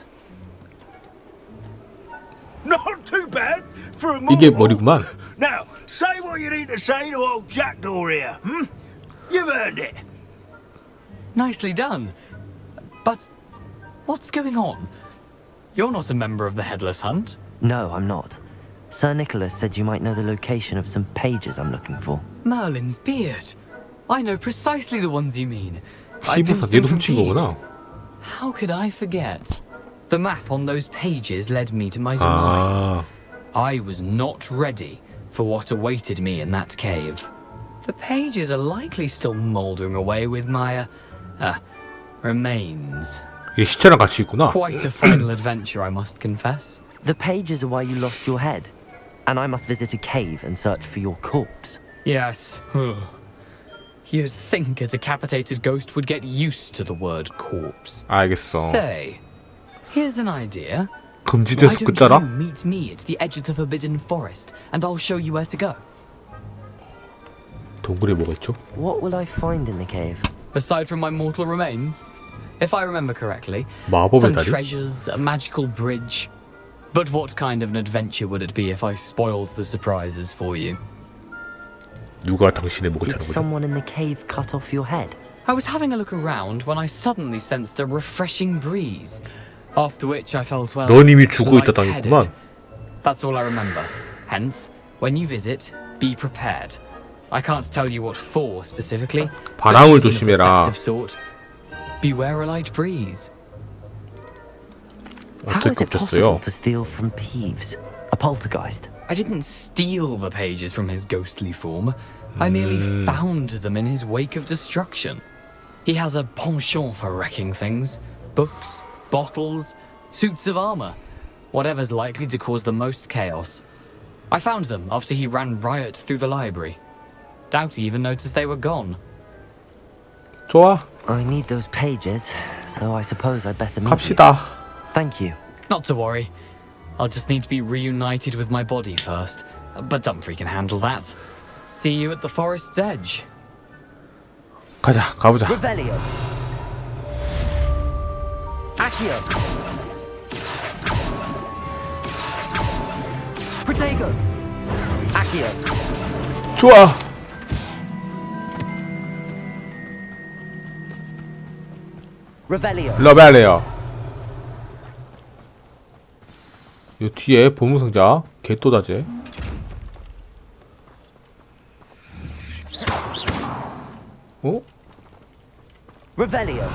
Not too bad for a 이게 mortal. 머리구만. Now, say what you need to say to old Jackdaw here, hmm? You've earned it. Nicely done. But what's going on? You're not a member of the Headless Hunt. No, I'm not. Sir Nicholas said you might know the location of some pages I'm looking for. Merlin's beard. I know precisely the ones you mean. 피부사 얘도 훔친 거구나. How could I forget? The map on those pages led me to my demise. I was not ready for what awaited me in that cave. The pages are likely still mouldering away with my remains. 이게 시체랑 같이 있구나. Quite a final adventure, I must confess. The pages are why you lost your head, and I must visit a cave and search for your corpse. Yes. You'd think a decapitated ghost would get used to the word corpse. 알겠어. Say, here's an idea. 금지돼서 끝자라? Why don't you meet me at the edge of the forbidden forest, and I'll show you where to go. 동굴에 뭐가 있죠? What will I find in the cave? Aside from my mortal remains, if I remember correctly, 마법의 some 다리? treasures, a magical bridge. But what kind of an adventure would it be if I spoiled the surprises for you? 누가 당신의 목을 Did 자른 거죠? someone in the cave cut off your head? I was having a look around when I suddenly sensed a refreshing breeze. After which I felt, well, 넌 이미 죽어 있다 lightheaded. 당했구만. That's all I remember. Hence, when you visit, be prepared. I can't tell you what for specifically. 바람을 but using a 조심해라. perceptive sort. Beware a light breeze. How 어떻게 is it possible 겹쳤어요? to steal from Peeves? A poltergeist? I didn't steal the pages from his ghostly form. I merely found them in his wake of destruction. He has a penchant for wrecking things. Books, bottles, suits of armor. Whatever's likely to cause the most chaos. I found them after he ran riot through the library. Doubt he even noticed they were gone. 좋아. I need those pages, so I suppose I'd better meet 갑시다. you. Thank you. Not to worry. I'll just need to be reunited with my body first. But Dumfries can handle that. See you at the forest's edge. 가자, 가보자. Revelio. Accio. Protego. Accio. 좋아. Revelio. 러벨레요. 요 뒤에 보물상자 개또다제. 어? Revelio.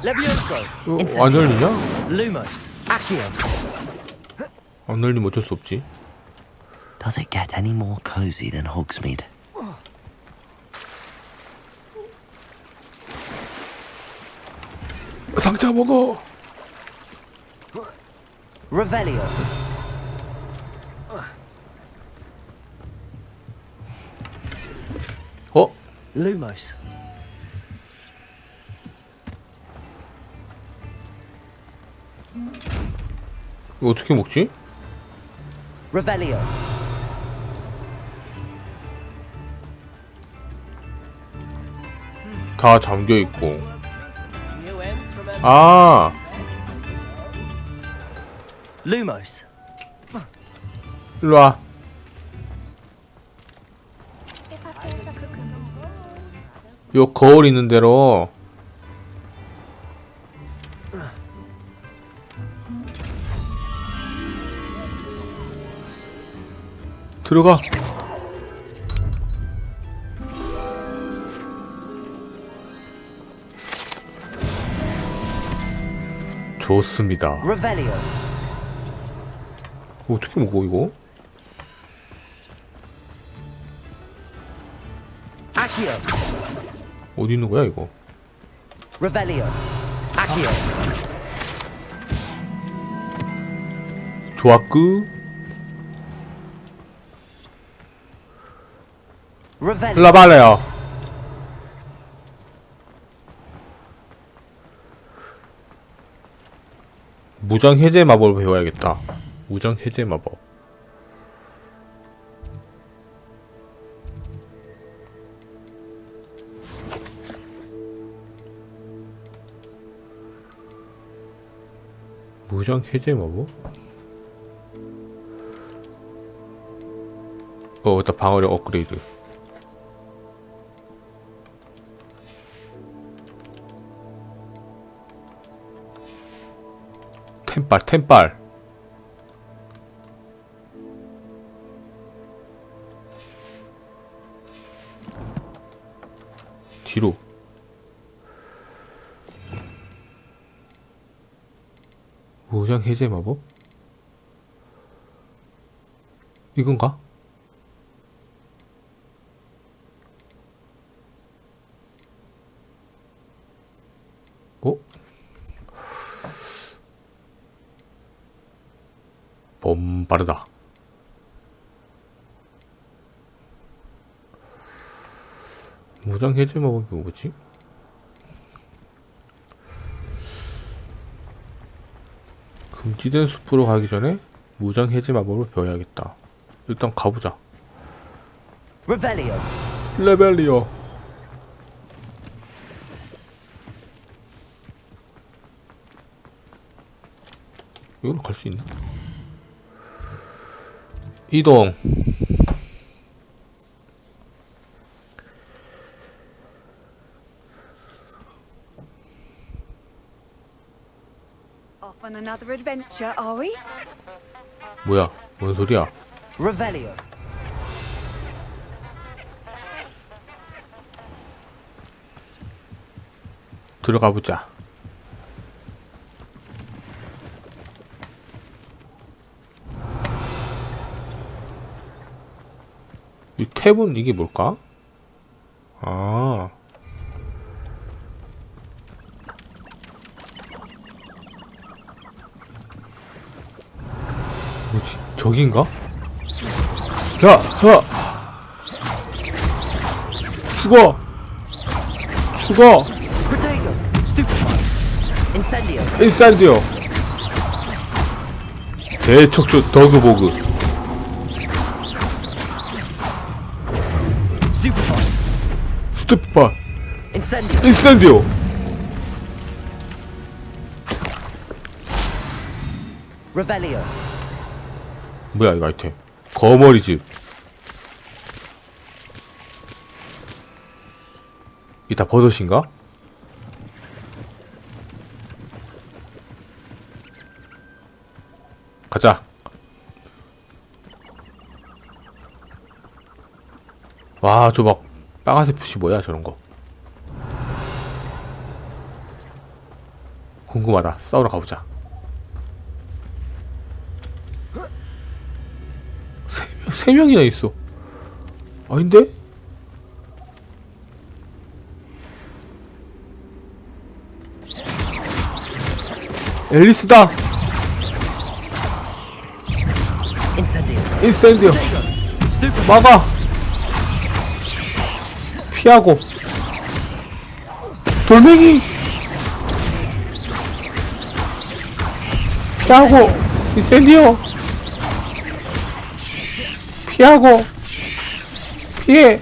Levioso. 안 열리냐? Lumos. Accio. 안 열리면 어쩔 수 없지. Does it get any more cozy than Hogsmeade? 상자 먹어. Revelio. 어? Lumos. 이거 어떻게 먹지? Revelio. 다 잠겨 있고. 아, Lumos. 일로 와. 요 거울 있는 대로. 들어가. 좋습니다. Revelio. 어떻게 먹어 이거? Accio. 어디 있는 거야 이거? Revelio. Accio. 좋았구. Revelio. 라발레요. 무장 해제 마법을 배워야겠다. 무장 해제 마법. 무장 해제 마법? 일단 방어력 업그레이드. 템빨. 뒤로. 무장 해제 마법? 이건가? 어? 빠르다. 무장 해제 마법이 뭐지? 금지된 숲으로 가기 전에 무장 해제 마법을 배워야겠다. 일단 가보자. Revelio. 레벨리오. 이걸로 갈 수 있나? 이동. Off on another adventure, are we? 뭐야? 뭔 소리야? Revelio. 들어가 보자. 이 탭은 이게 뭘까? 아. 뭐지? 저긴가? 야! 야! 죽어! 죽어! Protego. Stupefy. Incendio. 인산디오! 대척주 더그보그. Stupefy. 스투파. Incendio. 인산디오! Revelio. 뭐야 이거 아이템. 거머리집. 이 다 버섯인가? 가자. 와, 저 막 빨간색 표시 뭐야 저런 거. 궁금하다. 싸우러 가보자. 세 명이나 있어. 아닌데? 앨리스다. 인센디오. 막아. 피하고. 돌멩이. 피하고. 인센디오. 피하고. 피해.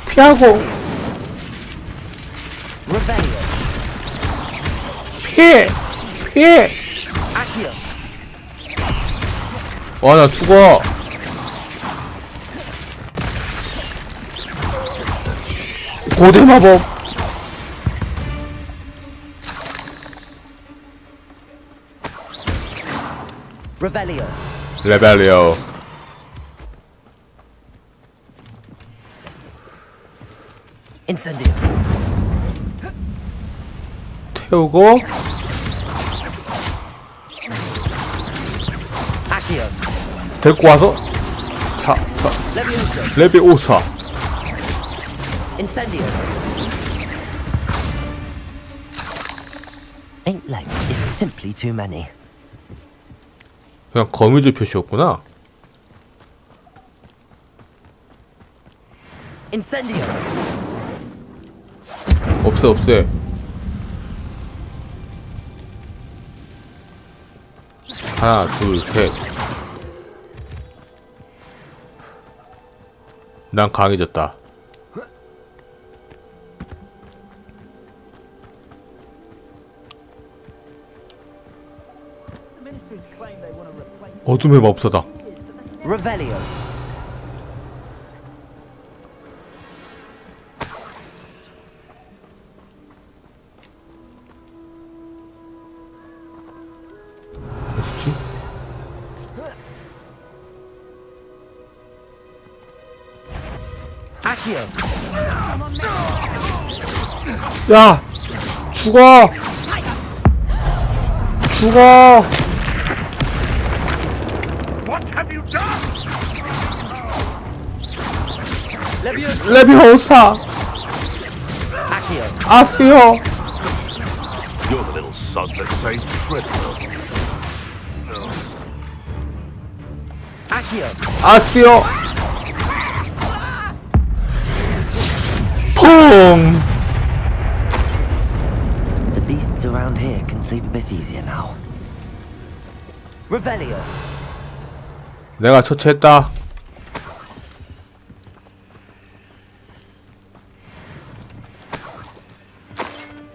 피하고. 피해. 피해. 와, 나 죽어. 고대 마법. 레벨리오. Incendio. 태우고. Accio. 데리고 와서. 자, 레비오사. Incendio. Eight legs is simply too many. 그냥 거미줄 표시였구나. Incendio. 없애. 하나, 둘, 셋. 난 강해졌다. 어둠의 맙소다. Revelio. 어딨지? Accio. 야! 죽어! 죽어! 레비오사! 아시오! You're the little sod that saved Treadwell. 아시오! 퐁! The beasts around here can sleep a bit easier now. Revelio. 내가 처치했다.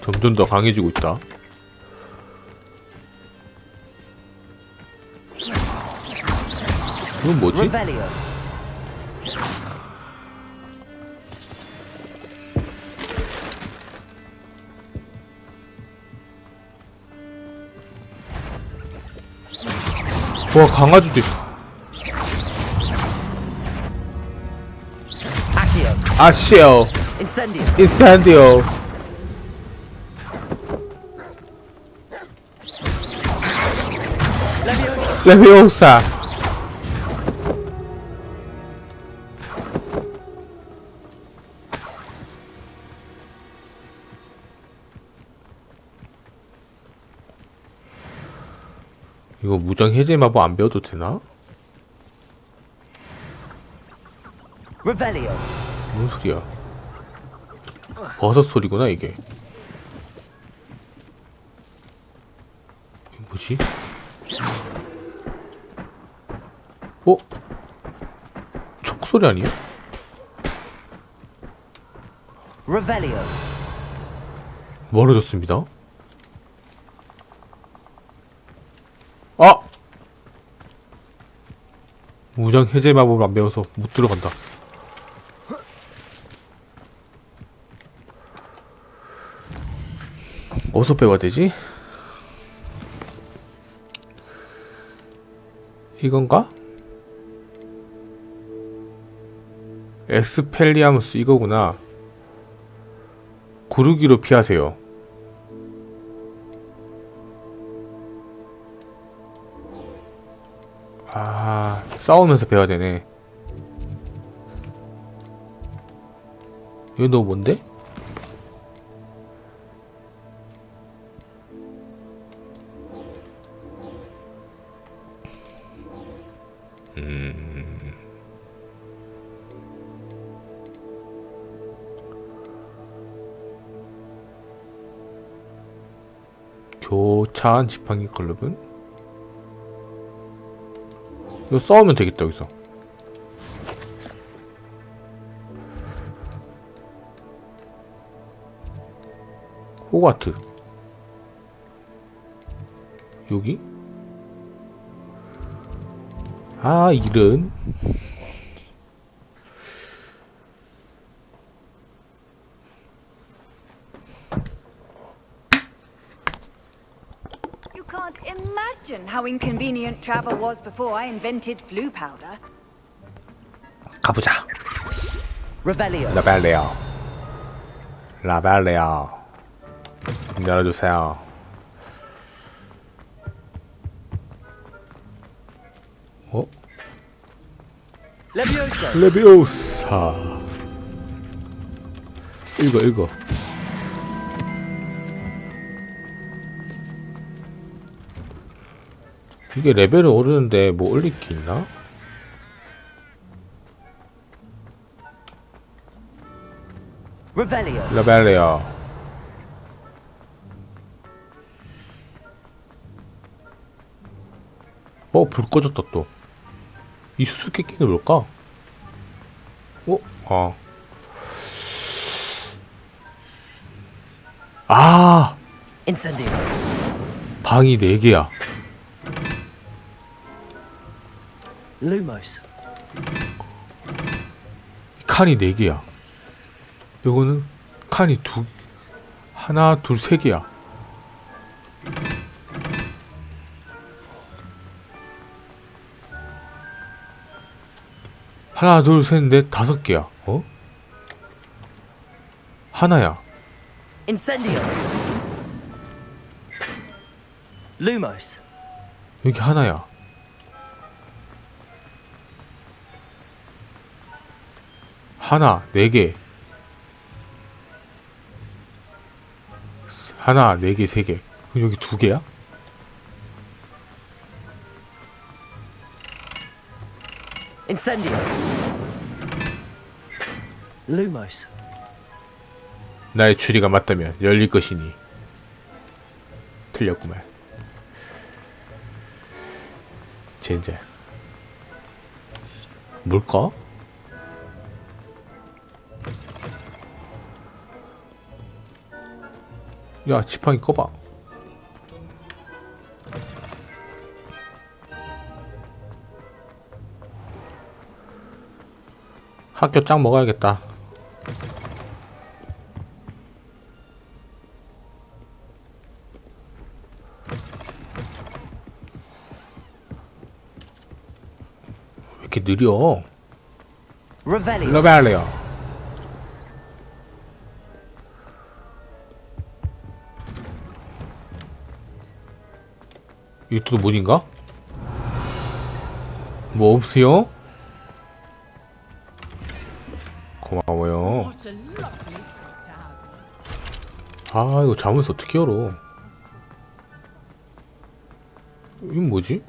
점점 더 강해지고 있다. 이건 뭐지? Revelio. 와, 강아지도 있어. 아시오. 인센디오. 레비오사. 이거 무장 해제 마법 안 배워도 되나? Revelio. 뭔 소리야? 버섯 소리구나 이게. 이게 뭐지? 어? 촉 소리 아니야? Revelio. 멀어졌습니다. 아! 무장 해제 마법을 안 배워서 못 들어간다. 어디서 배워야 되지? 이건가? 엑스펠리아무스 이거구나. 구르기로 피하세요. 아, 싸우면서 배워야 되네. 이거 너 뭔데? 교차한 지팡이 클럽은? 이거 싸우면 되겠다 여기서. 호그와트 여기? 아 이런. You can't imagine how inconvenient travel was before I invented flu powder. 가보자. Revelio. 라벨레어. 라벨레어. 문 열어주세요. 어? Leviosa. 레비오사. 읽어. 이게 레벨이 오르는데 뭐 올릴 게 있나? Revelio. 라벨레어. 불 꺼졌다 또. 이 수수께끼는 뭘까? Incendio. 방이 4개야. Lumos. 칸이 4개야. 요거는 칸이 하나, 둘, 3개야. 하나, 둘, 셋, 넷, 5개야. 하나야. Incendio. Lumos. 여기 하나야. 하나 4개. 하나 4개 3개. 여기 2개야? Incendio. Lumos. 나의 추리가 맞다면 열릴 것이니. 틀렸구만. 젠장. 뭘까? 야, 지팡이 꺼봐. 학교 짱 먹어야겠다. 왜 이렇게 느려? 레벨리오. 이것도 문인가? 뭐 없어요? 고마워요. 아, 이거 자면서 어떻게 열어? 이건 뭐지?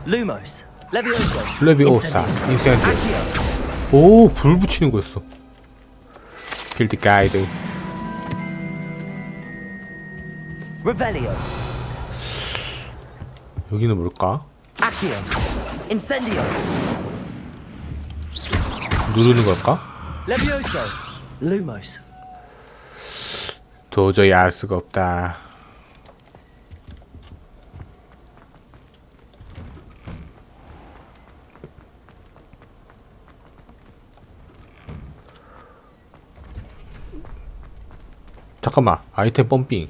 Lumos. Levioso. 레비오사 인센디오. 오, 불 붙이는 거였어. 필드 가이드. Revelio. 여기는 뭘까? Accio. Incendio. 누르는 걸까? Levioso. Lumos. 도저히 알 수가 없다. 잠깐만, 아이템 펌핑.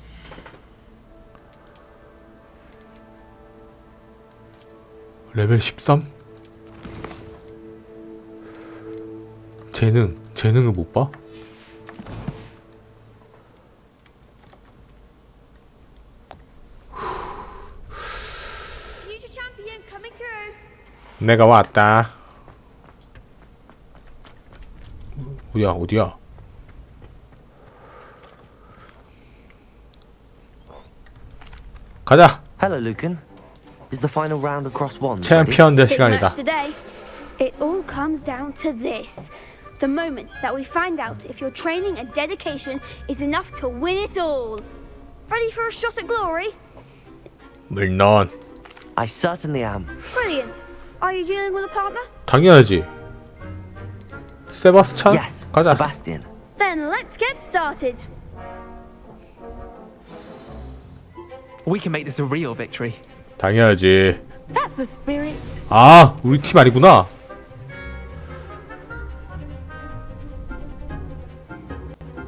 레벨 13? 재능을 못 봐? 내가 왔다. 어디야? 가자. Hello, Lucan. Is the final round across wands? 챔피언 될 시간이다. It all comes down to this. The moment that we find out if your training and dedication is enough to win it all. Ready for a shot at glory? 물론. I certainly am. Brilliant. Are you dealing with a partner? 당연하지. 세바스찬? Yes, 가자. Sebastian. Then let's get started. We can make this a real victory. 당연하지. That's the spirit. 아, 우리 팀 아니구나.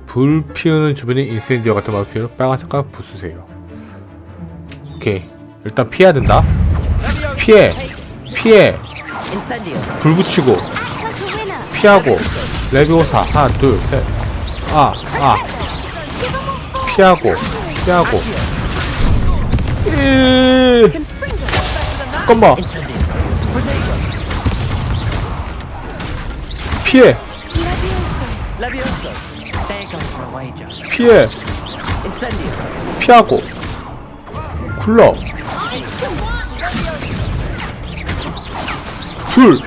불 피우는 주변에 인센디오 같은 마피아로 빨간 색깔 부수세요. 오케이. 일단 피해야 된다. 피해. 불 붙이고 피하고. 레비오사 하나 둘 셋. 피하고. 잠깐만. 피해. 피하고. 굴러. 둘.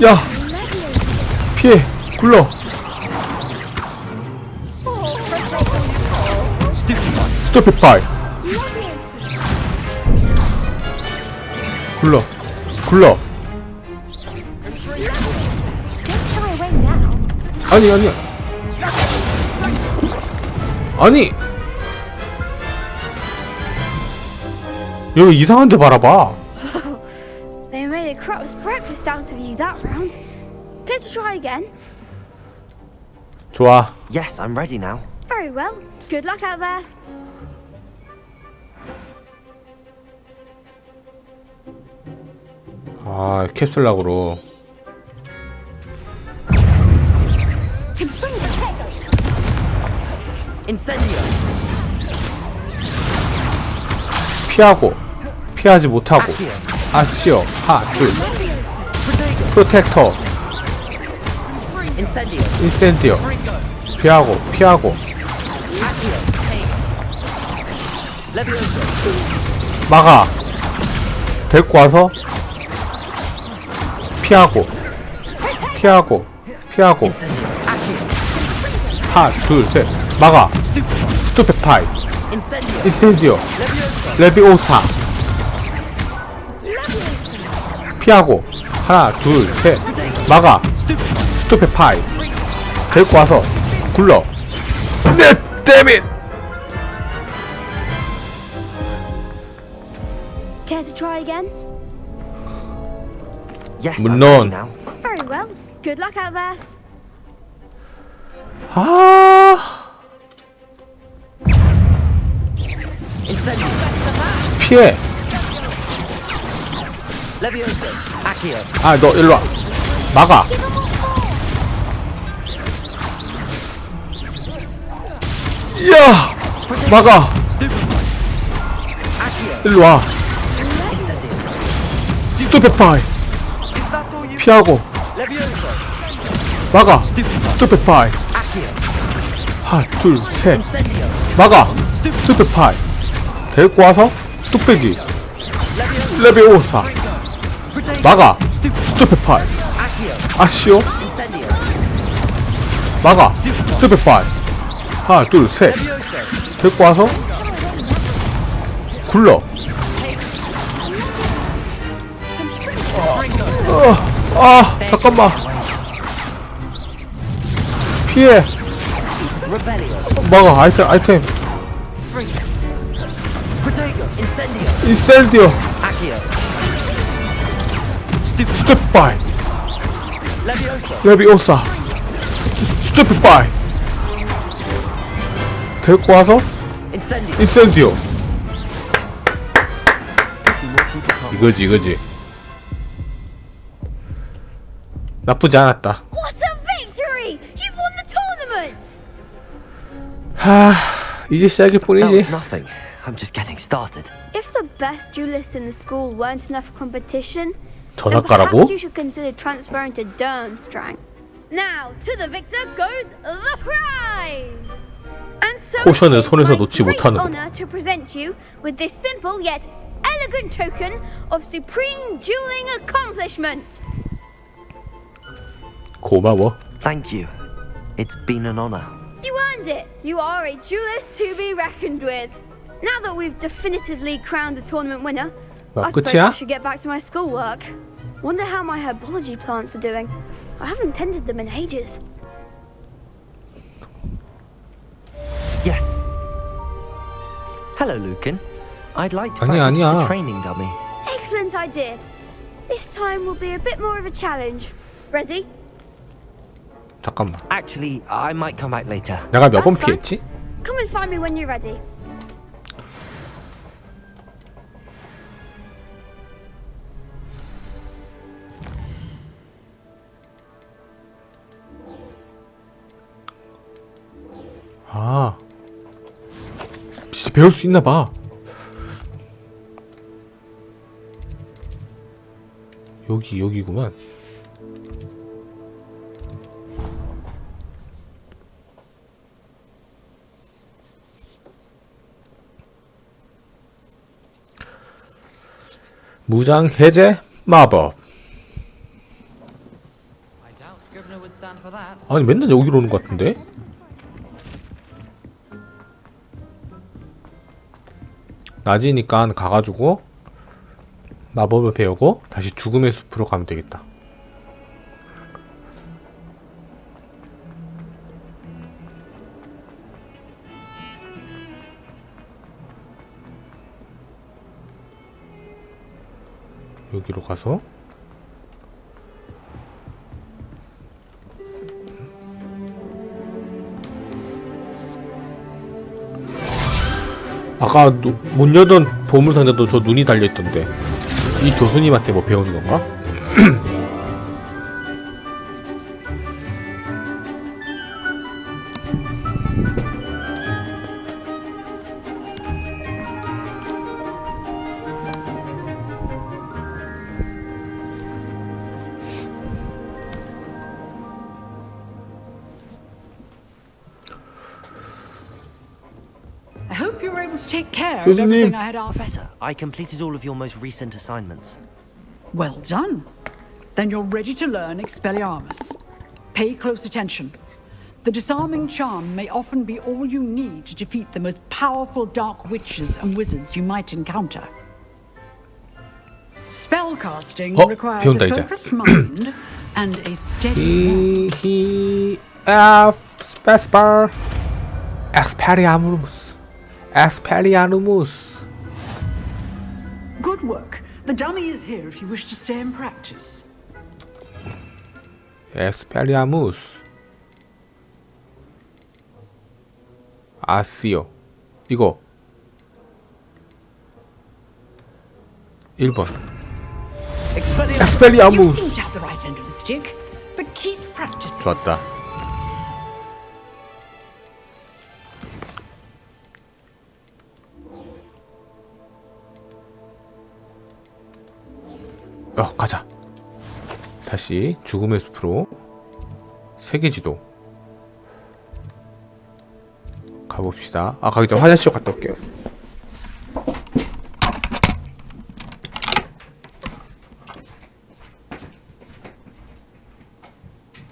야. 피해. 굴러. 스토피파이. 굴러. 아니 여기 이상한 데 바라봐. They made a crap's breakfast out of you that round. Care to try again? 좋아. Yes, I'm ready now. Very well. Good luck out there. 아, 캡슐락으로. 피하고 피하지 못하고 아시오 하둘 프로텍터 인센디오 피하고 막아 데리고 와서 피하고 하나 둘 셋 막아 스투페파이 인센디오 레비오사 피하고 하나 둘 셋 막아 스투페파이 데리고 와서 굴러 네 데밋. Care to try again? Yes, 물론. Very well. Good luck out there. 피해. 아, 너 일로 와. 막아. 이야, 막아. 일로 와. 스투페파이. 피하고. 막아. 스투페파이. 하나, 둘, 셋. 막아. 스투페파이. 데리고 와서 뚝배기. 레비오사. 막아. 스투페파이. 아시오. 막아. 스투페파이. 하나, 둘, 셋. 데리고 와서 굴러. 잠깐만. 피해. 막아. 아이템. 인센디오. 스텝바이. 레비오사. 스텝바이. 데리고 와서 인센디오. 이거지. 나쁘지 않았다. What a victory! You've won the tournament! 이제 시작일 That 뿐이지. was nothing. I'm just getting started. If the best duelists in the school weren't enough for competition, then 전학가라고? perhaps you should consider transferring to Durmstrang. Now, to the victor goes the prize! And so 포션을 it is 손에서 my 놓지 great 못하는 honor to present you with this simple yet elegant token of supreme dueling accomplishment. 고마워. Thank you. It's been an honor. You earned it. You are a duelist to be reckoned with. Now that we've definitively crowned the tournament winner, I suppose I should get back to my schoolwork. Wonder how my herbology plants are doing. I haven't tended them in ages. Yes. Hello, Lucan. I'd like to 아니야, practice with 아니야. the training dummy. Excellent idea. This time will be a bit more of a challenge. Ready? 잠깐만. Actually, I might come back later. 내가 몇 번 That's fine. 피했지? Come and find me when you're ready. 진짜 배울 수 있나 봐. 여기구만. 무장 해제 마법. 아니 맨날 여기로 오는 것 같은데? 낮이니까 가가지고 마법을 배우고 다시 죽음의 숲으로 가면 되겠다. 여기로 가서 아까 문 여던 보물상자도 저 눈이 달려있던데 이 교수님한테 뭐 배우는 건가? I hope you were able to take care of everything I had asked. Professor, I completed all of your most recent assignments. Well done. Then you're ready to learn Expelliarmus. Pay close attention. The disarming charm may often be all you need to defeat the most powerful dark witches and wizards you might encounter. Spellcasting requires a focused mind and a steady spacebar. Expelliarmus. Good work. The dummy is here if you wish to stay and practice. Expelliarmus. 아시오. 이거 1번. Expelliarmus. You seem to have the right end of the stick, but keep practicing. 좋았다. 가자. 다시 죽음의 숲으로 세계지도 가봅시다. 가기 전에 화장실 갔다 올게요.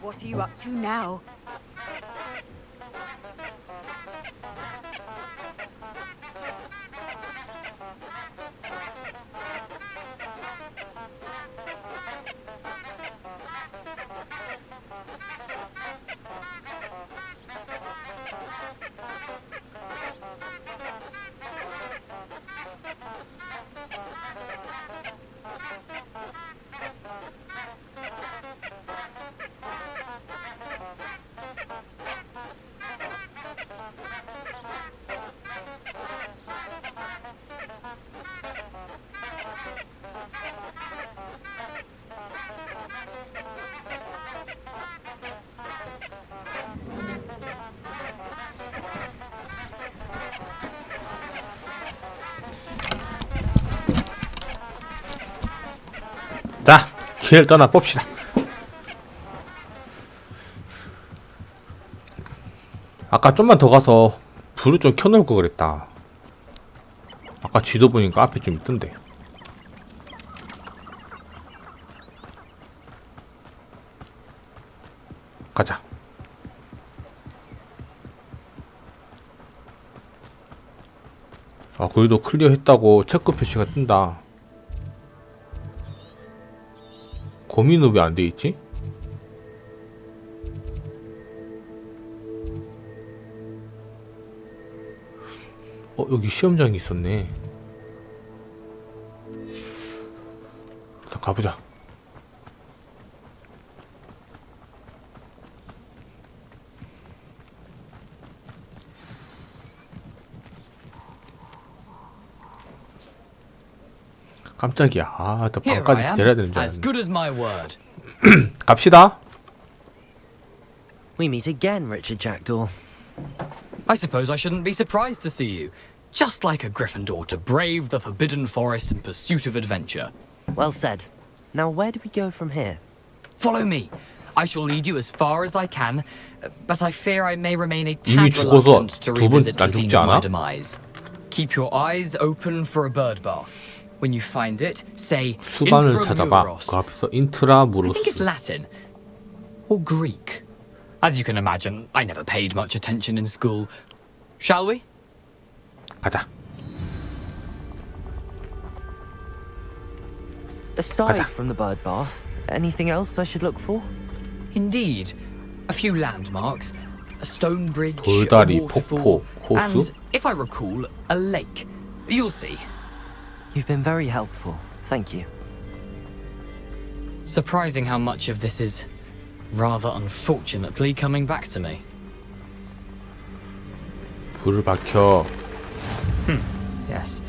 What are you up to now? 자, 길 떠나 봅시다. 아까 좀만 더 가서 불을 좀 켜놓을 거 그랬다. 아까 지도 보니까 앞에 좀 있던데. 가자. 거기도 클리어 했다고 체크 표시가 뜬다. 고민은 왜 안 돼 있지? 여기 시험장이 있었네. 일단 가보자. 깜짝이야. 또 방까지 기다려야 되는 줄 알았네. 갑시다. We meet again, Richard Jackdaw. I suppose I shouldn't be surprised to see you. Just like a Gryffindor to brave the Forbidden Forest in pursuit of adventure. Well said. Now where do we go from here? Follow me. I shall lead you as far as I can, but I fear I may remain a 이미 tad 죽어서 reluctant to 두 분 revisit 안 the scene 죽지 of my 않아? demise. Keep your eyes open for a bird bath. When you find it, say 수반을 찾아봐. Intramuros. 그 앞에서 I think it's 인트라무로스. Latin or Greek. As you can imagine, I never paid much attention in school. Shall we? 가자. Aside from the bird bath, anything else I should look for? Indeed. A few landmarks, a stone bridge, 돌다리, a 폭포, waterfall, 호수. and, if I recall, a lake. You'll see. You've been very helpful. Thank you. Surprising how much of this is, rather unfortunately, coming back to me. 불을 밝혀. Yes.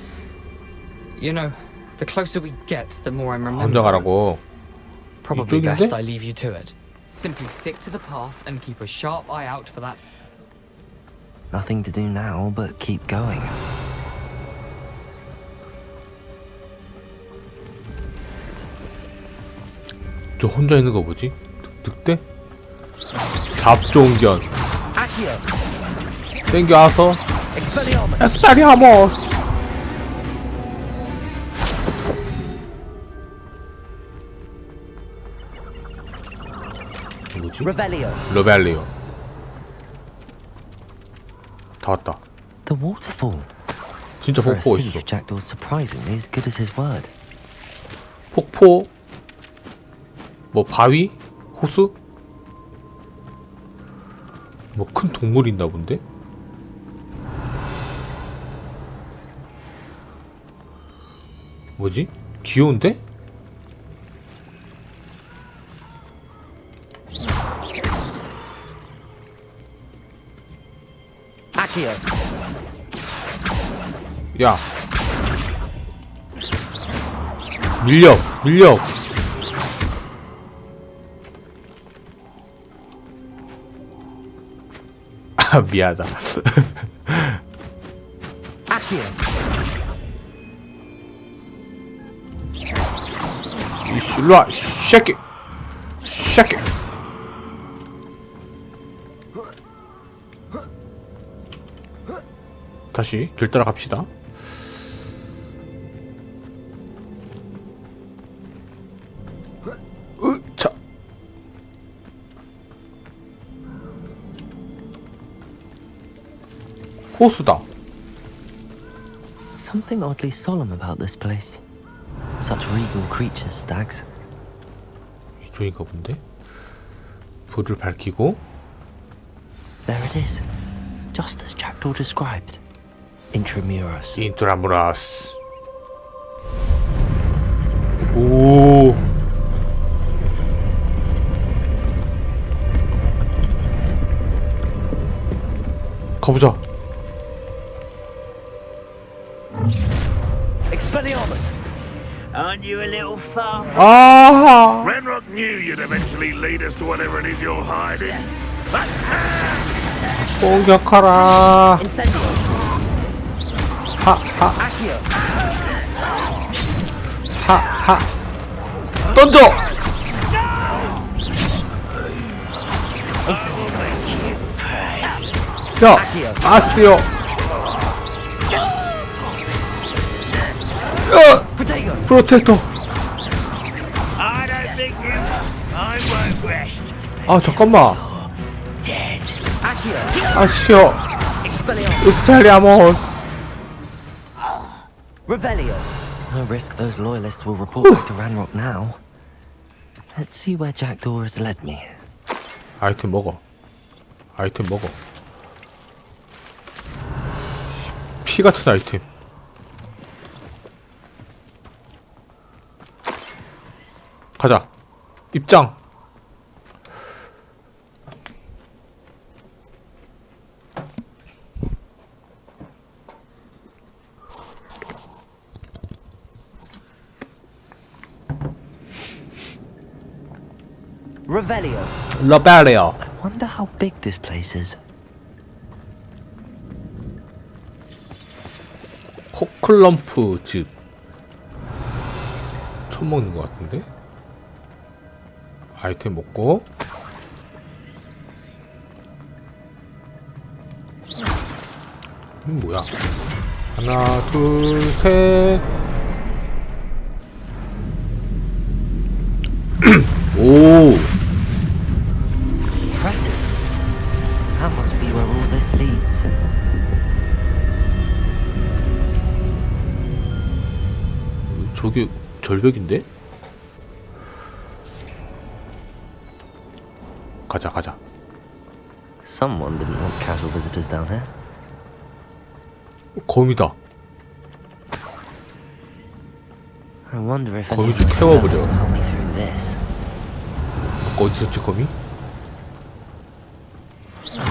You know, the closer we get, the more I'm 혼자 remembering. 가라고. Probably 이쪽인데? best I leave you to it. Simply stick to the path and keep a sharp eye out for that. Nothing to do now but keep going. 저 혼자 있는 거 뭐지? 늑대? 잡종견. 땡겨와서 에스페리아모스. 뭐지? 로벨리오. 다 왔다. The waterfall. 진짜 For a 폭포 thief, 있어. Jackdaw's surprisingly as good as his word. 폭포. 뭐 바위? 호수? 뭐 큰 동물이 있나 본데? 뭐지? 귀여운데? 야 밀력 아 미안하다. 이씨 일로와 쉐키 다시 길 따라 갑시다. 자 호수다. Something oddly solemn about this place. Such regal creatures, stags. 이쪽인가 본데? 불을 밝히고 There it is. Just as Jackdaw described. Intramuros. 인트라무라스. 오. 가보자. Expelliarmus! Aren't you a little far from... Ah! Renrock knew you'd eventually lead us to whatever it is you're hiding. 공격하라. 하하. 던져. 야, 아스요. 프로텍터. I don't think you... I won't rest. 아 잠깐만. 아시오. 에스펠리아모스. No risk those loyalists will report back to Ranrock now. Let's see where Jackdaw has led me. 아이템 먹어. 아이템 먹어. 피 같은 아이템. 가자. 입장. Revelio. 러벨리오. I wonder how big this place is. 코클럼프 즙. 처음 먹는 것 같은데? 아이템 먹고. 뭐야? 하나, 둘, 셋. 오. Impressive. That must be where all this leads. 저기 절벽인데? 가자, 가자. Someone didn't want casual visitors down here. 거미다. I wonder if 거미 any of 좀 my 태워버려. spells will help me through this. 아까 어디 있었지, 거미?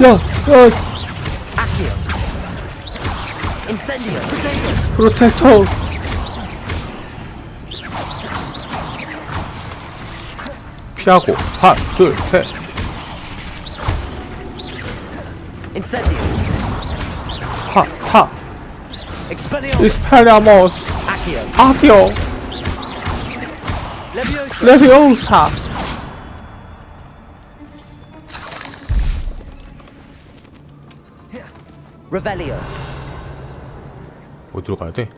야! Incendio. 프로텍터! 피하고 하나 둘 셋. Incendio. 하. Expelliarmus. Expelliarmus. Accio. Accio. Leviosa. Leviosa. Revelio. 어디로 가야 돼?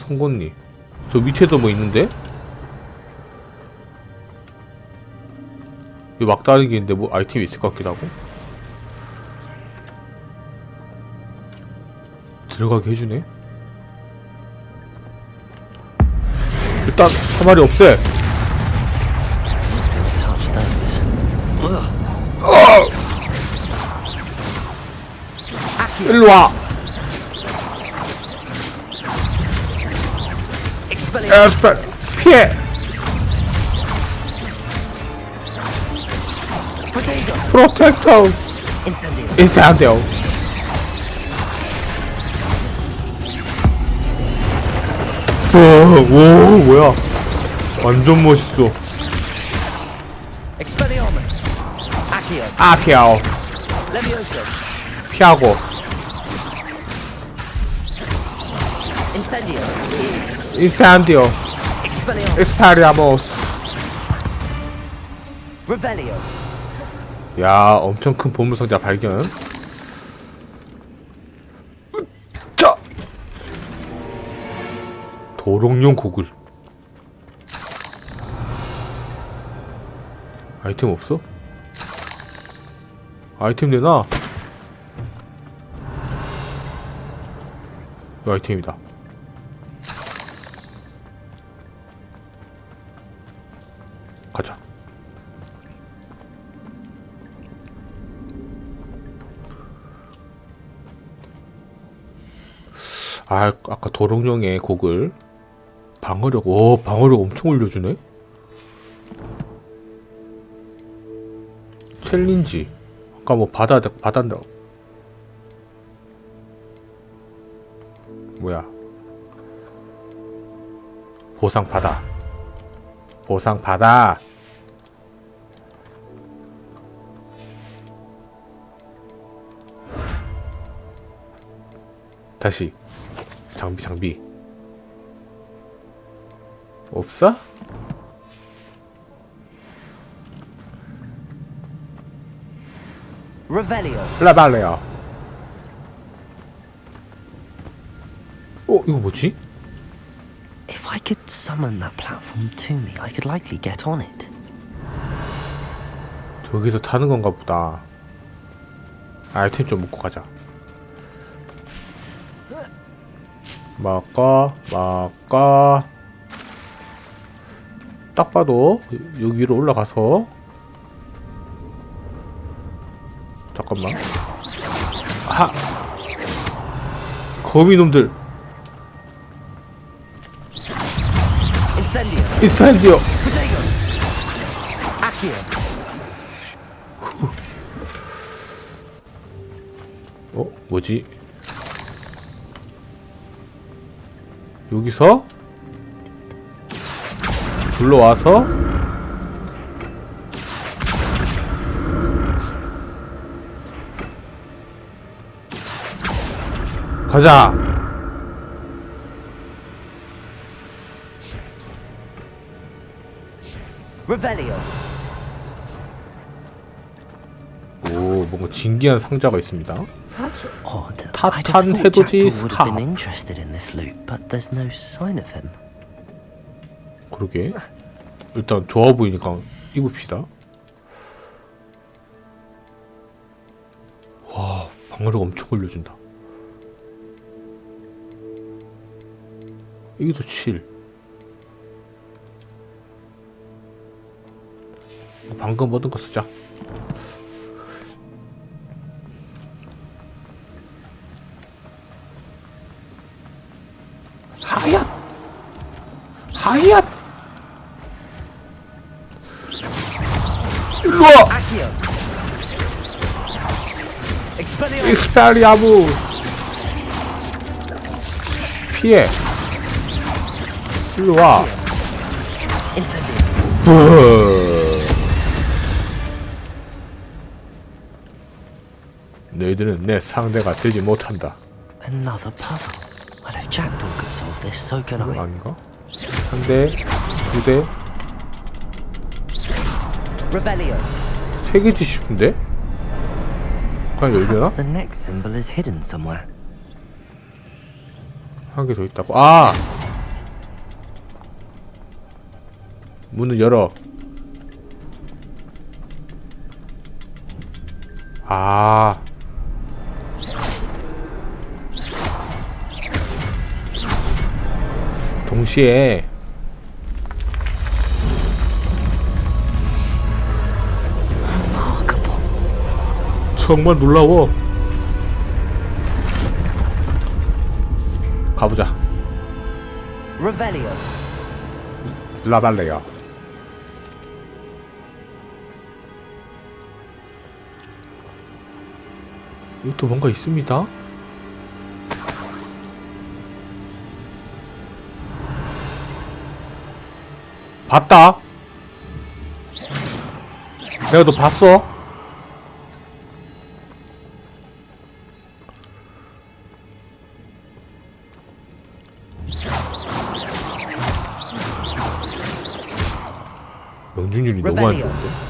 송곳니. 저 밑에도 뭐 있는데? 이거 막다른 게 있는데 뭐 아이템이 있을 것 같기도 하고. 들어가게 해주네. 일단 한 마리 없애. Touch those. 일로 와. 에스펠 피해. 프로텍터. 인센디오. 오 뭐야? 완전 멋있어. Expelliarmus. Accio. 아키아오. Leviosa. 피하고. Incendio. 인센디오. Expelliarmus. Expelliarmus. Revelio. 야, 엄청 큰 보물상자 발견. 자. 도롱뇽 고글. 아이템 없어? 아이템 내놔. 이 아이템이다. 가자. 아, 아까 도롱뇽의 고글. 방어력, 오, 방어력 엄청 올려주네? 챌린지. 아까 뭐 바다인다. 뭐야. 보상 받아. 보상 받아. 다시. 장비. 없어? Revelio. 라발레요. 이거 뭐지? If I could summon that platform to me, I could likely get on it. 저기서 타는 건가 보다. 아이템 좀 먹고 가자. 막까. 딱 봐도 여기 위로 올라가서. 잠깐만. 아! 거미놈들. 인센디오. 뭐지? 여기서 불러와서 가자. Revelio. 오, 뭔가 진기한 상자가 있습니다. That's odd. 타탄 해돋이 would 스카. have been interested in this loot, but there's no sign of him. 그러게. 일단 좋아 보이니까 입읍시다. 와, 방어력 엄청 올려준다. 여기도 7. 방금 얻은 거 쓰자. 하얏! 일로와! 익스펠리아무! 피해! 일로 와. 너희들은 내 상대가 되지 못한다. Another puzzle. Well, if Jackdaw could solve this, so can I. 아닌가? 한 대, 두 대, Revelio. 세 개지 싶은데? 과연 열려나? Perhaps the next symbol is hidden somewhere. 한 개 더 있다고. 아! 문을 열어. 아. 동시에 정말 놀라워. 가보자. Revelio. 라발레야. 이것도 뭔가 있습니다. 봤다. 내가 너 봤어. 명중률이 너무 안 좋은데.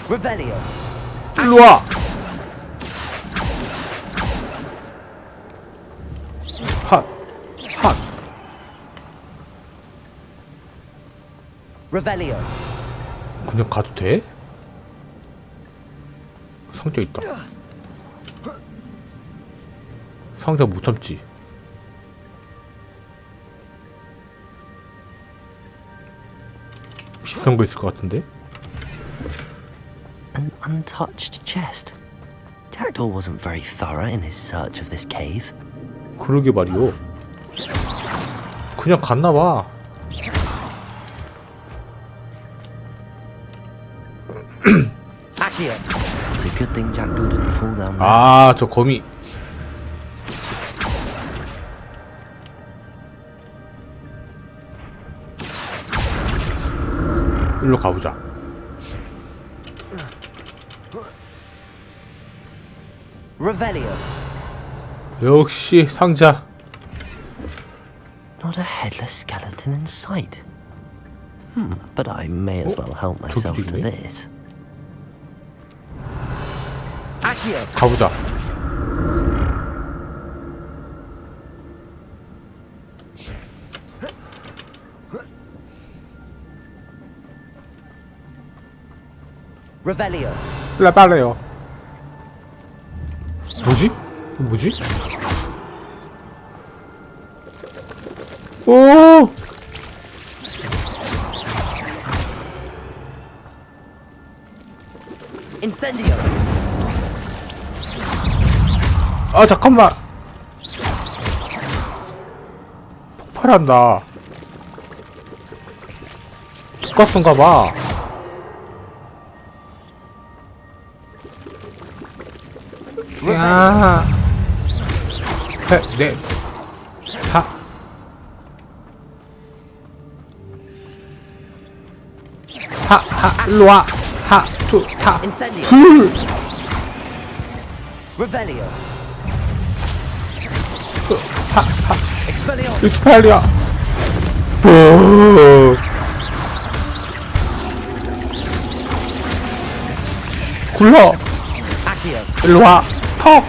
Revelio. 일로 와. 핫. 핫. Revelio. 그냥 가도 돼? 상자 있다. 상자 못 참지. 비싼 거 있을 것 같은데? An untouched chest. Jackdaw wasn't very thorough in his search of this cave. 그러게 말이오. 그냥 갔나봐. It's a good thing Jackdaw didn't fall down there. 아, 저 거미. 일로 가보자. Revelio. 역시 상자. Not a headless skeleton in sight. But I may as well help myself to this. 가보자. Revelio. 라발레요. 뭐지? 뭐지? 오! Incendio. 아, 잠깐만. 폭발한다. 독가스인가 봐. 야. 네. 하. 하, 일로 와. 하, 투, 타. 둘. Revelio. 하, 하. Expelliarmus. 익스팔리아. 부. 굴러. 일로 와. 턱.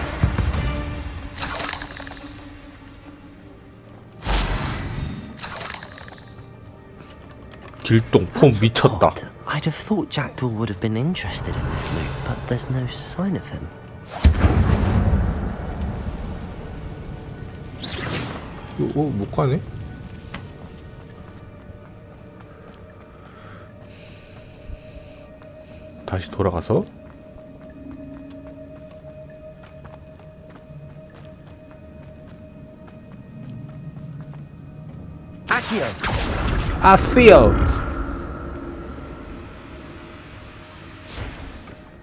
길동 폼 미쳤다. I'd have thought Jackdaw would have been interested in this loot, but there's no sign of him. 못 가네? 다시 돌아가서 아시오.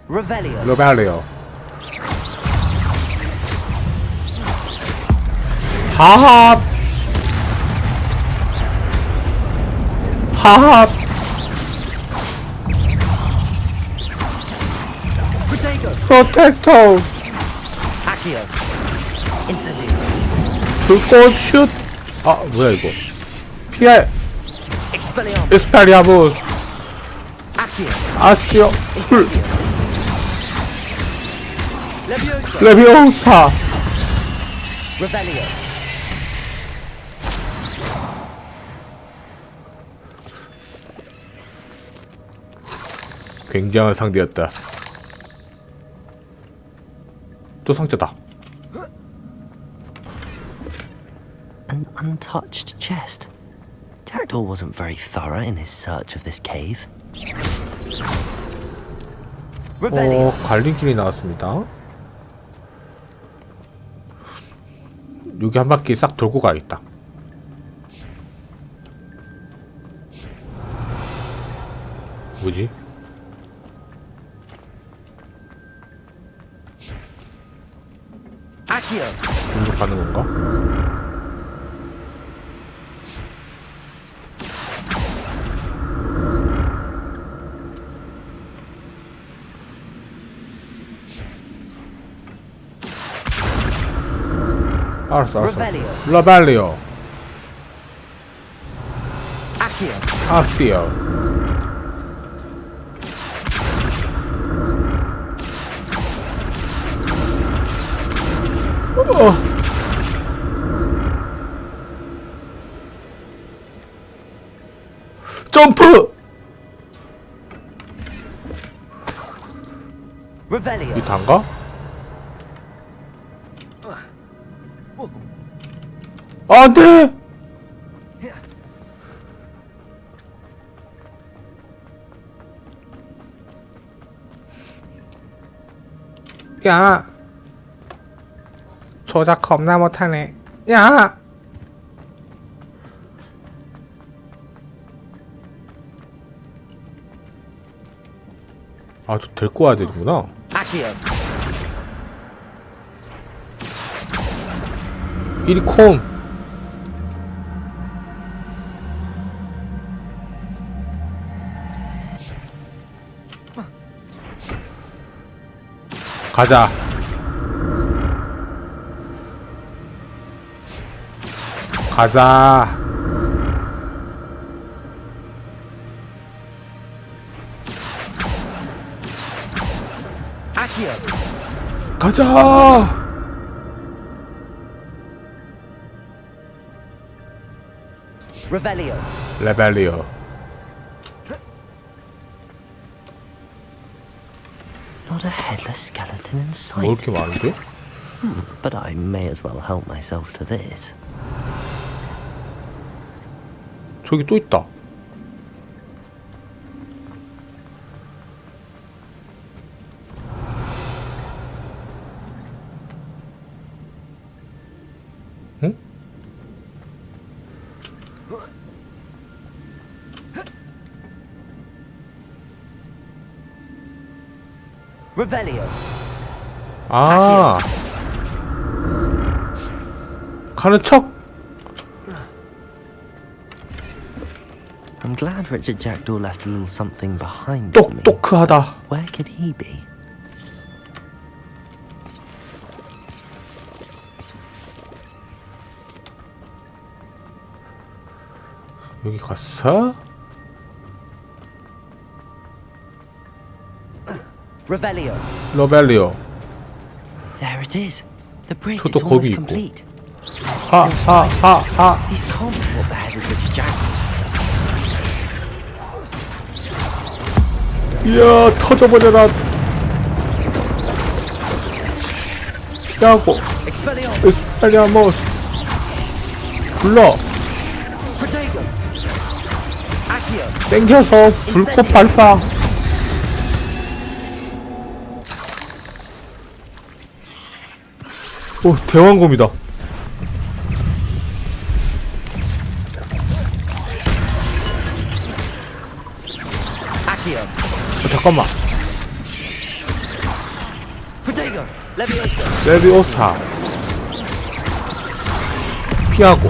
Revelio. 로발레오. 하합 하합 프로텍터 Accio. Instantly. 불꽃 슛. 아 뭐야 이거 피해. Expelliarmus. 에스파리아무스 Accio. 아시오 풀 Leviosa. 레비오사 Revelio. 굉장한 상대였다. 또 상자다. An untouched chest. Jackdaw wasn't very thorough in his search of this cave. 갈림길이 나왔습니다. 여기 한 바퀴 싹 돌고 가야겠다. 뭐지? Accio. 공격하는 건가? 알았어. 라벨리오. 아시오. 점프! 이 단가? 안돼! 야! 조작 겁나 못하네. 야! 아, 저 데리고 와야 되는구나. 이리 콤. 가자. 가자. 가자. 레벨리오. Not a headless skeleton in sight. 뭐 이렇게 많은데? But I may as well help myself to this. 저기 또 있다. 응? 아, 가는 척. I'm glad Richard Jackdaw left a little something behind for me. 똑똑하다. Where could he be? 여기 갔어? 로벨리오. There it is. The bridge 저도 is 거기 almost 있고. complete. 하. These can't be what the head of Richard Jackdaw. 이야, 터져버려라. 피하고. 에스펠리아무스. 불러. 땡겨서 불꽃 발사. 오, 대왕검이다. 잠깐만. 레비오사. 피하고.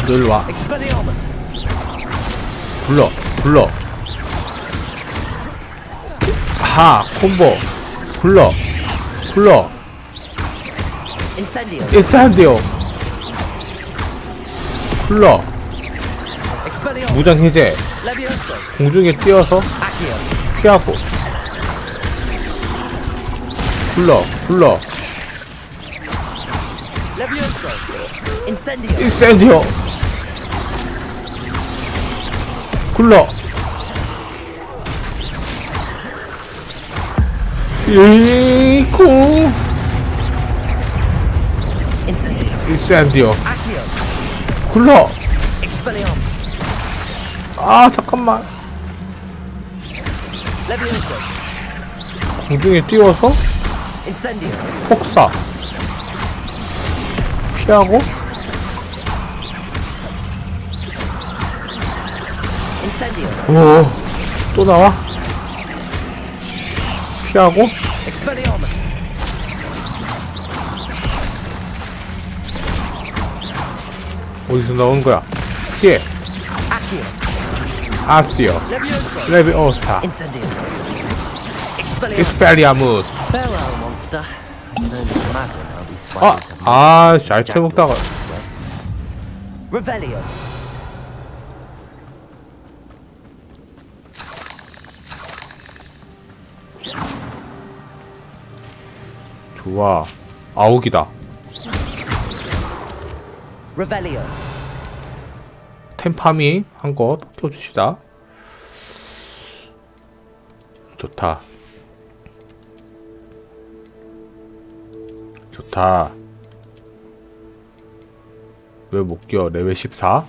너 일로 와. 불러. 하, 콤보. 불러. 인센디오. 불러. 무장 해제. 공중에 띄어서 피하고. 불러. 인센디오. 불러. 이코. 인센디오. 불러. 아, 잠깐만. 공중에 띄워서 폭사. 피하고. 오, 또 나와. 피하고. 어디서 나오는 거야? 피해. 아시오. 레비오사. 익스펠리아무스. 잘 먹다가. 좋아. 아욱이다. 템파밍 한 거 껴줍시다. 좋다. 왜 못 껴? 레벨 14?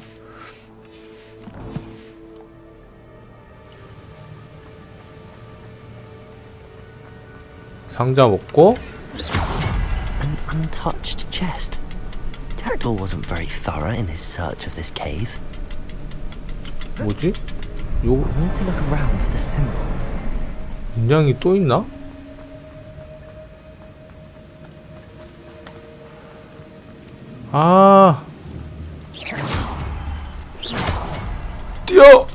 상자 먹고. An untouched chest. Jackdaw wasn't very thorough in his search of this cave. 뭐지? I need to look around for the symbol. 문양이 또 있나? 아. 뛰어.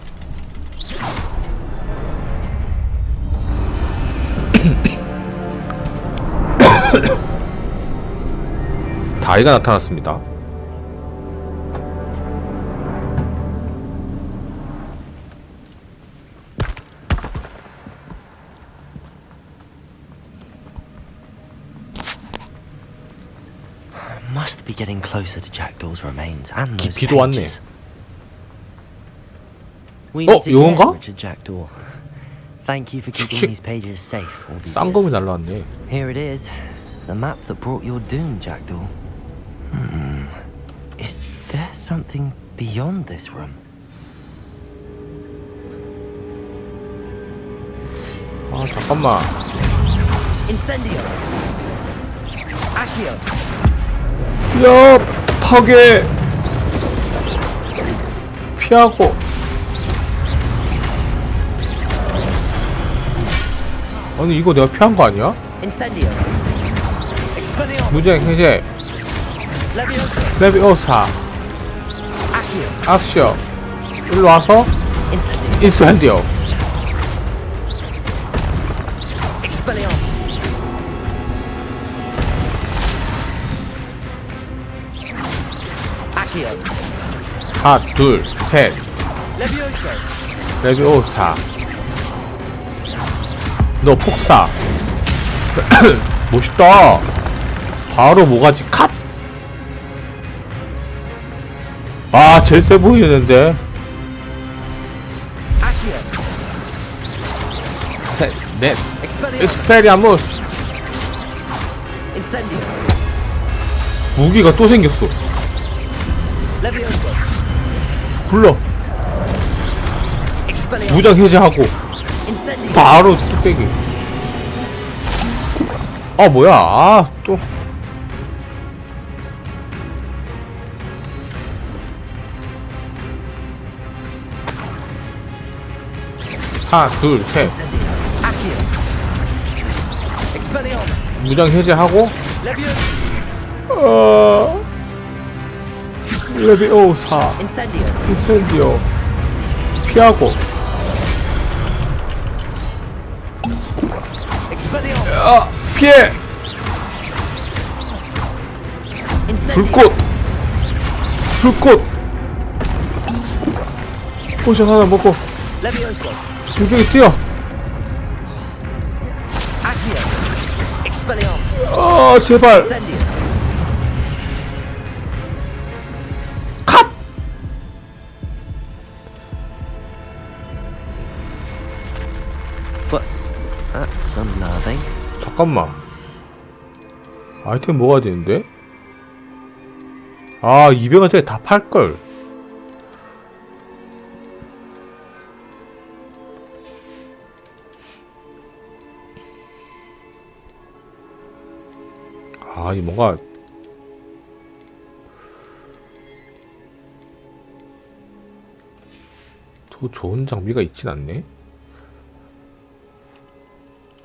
다이가 나타났습니다. Must be getting closer to Jackdaw's remains and those 깊이도 왔네. pages. We meet again, 이건가? Richard Jackdaw. Thank you for keeping these pages safe all these 쌍검이 years. 날라왔네. Here it is, the map that brought your doom, Jackdaw. Is there something beyond this room? 아, 잠깐만. Incendio. Accio. 야, 파괴. 피하고. 아니, 이거 내가 피한 거 아니야? Incendio. Expelliarmus. 무장 해제. Leviosa. 레비오사. Accio. 악시오. 일로 와서. Incendio. 인센디오. Expelliarmus. Accio. 하나, 둘, 셋. Leviosa. 레비오사. 너 폭사. 멋있다. 바로 모가지 컷. 아, 제일 세 보이는데. Accio. 셋, 넷. Expelliarmus. 익스페리아무스. Incendio. 무기가 또 생겼어. Leviosa. 불러. Expelliarmus. 무장 해제하고. Incendio. 바로 뚝배기. 아, 뭐야. 아, 또. 하나, 둘, 셋. Incendio. Accio. Expelliarmus. 무장 해제하고. Leviosa. 레비오사 인센디오 피하고 피해 불꽃 포션 하나 먹고 불경이 뛰어 제발 컷! But that's unnerving. 잠깐만 아이템 뭐가 되는데? 아 200원짜리 다 팔걸. 아 이 뭔가 더 좋은 장비가 있진 않네.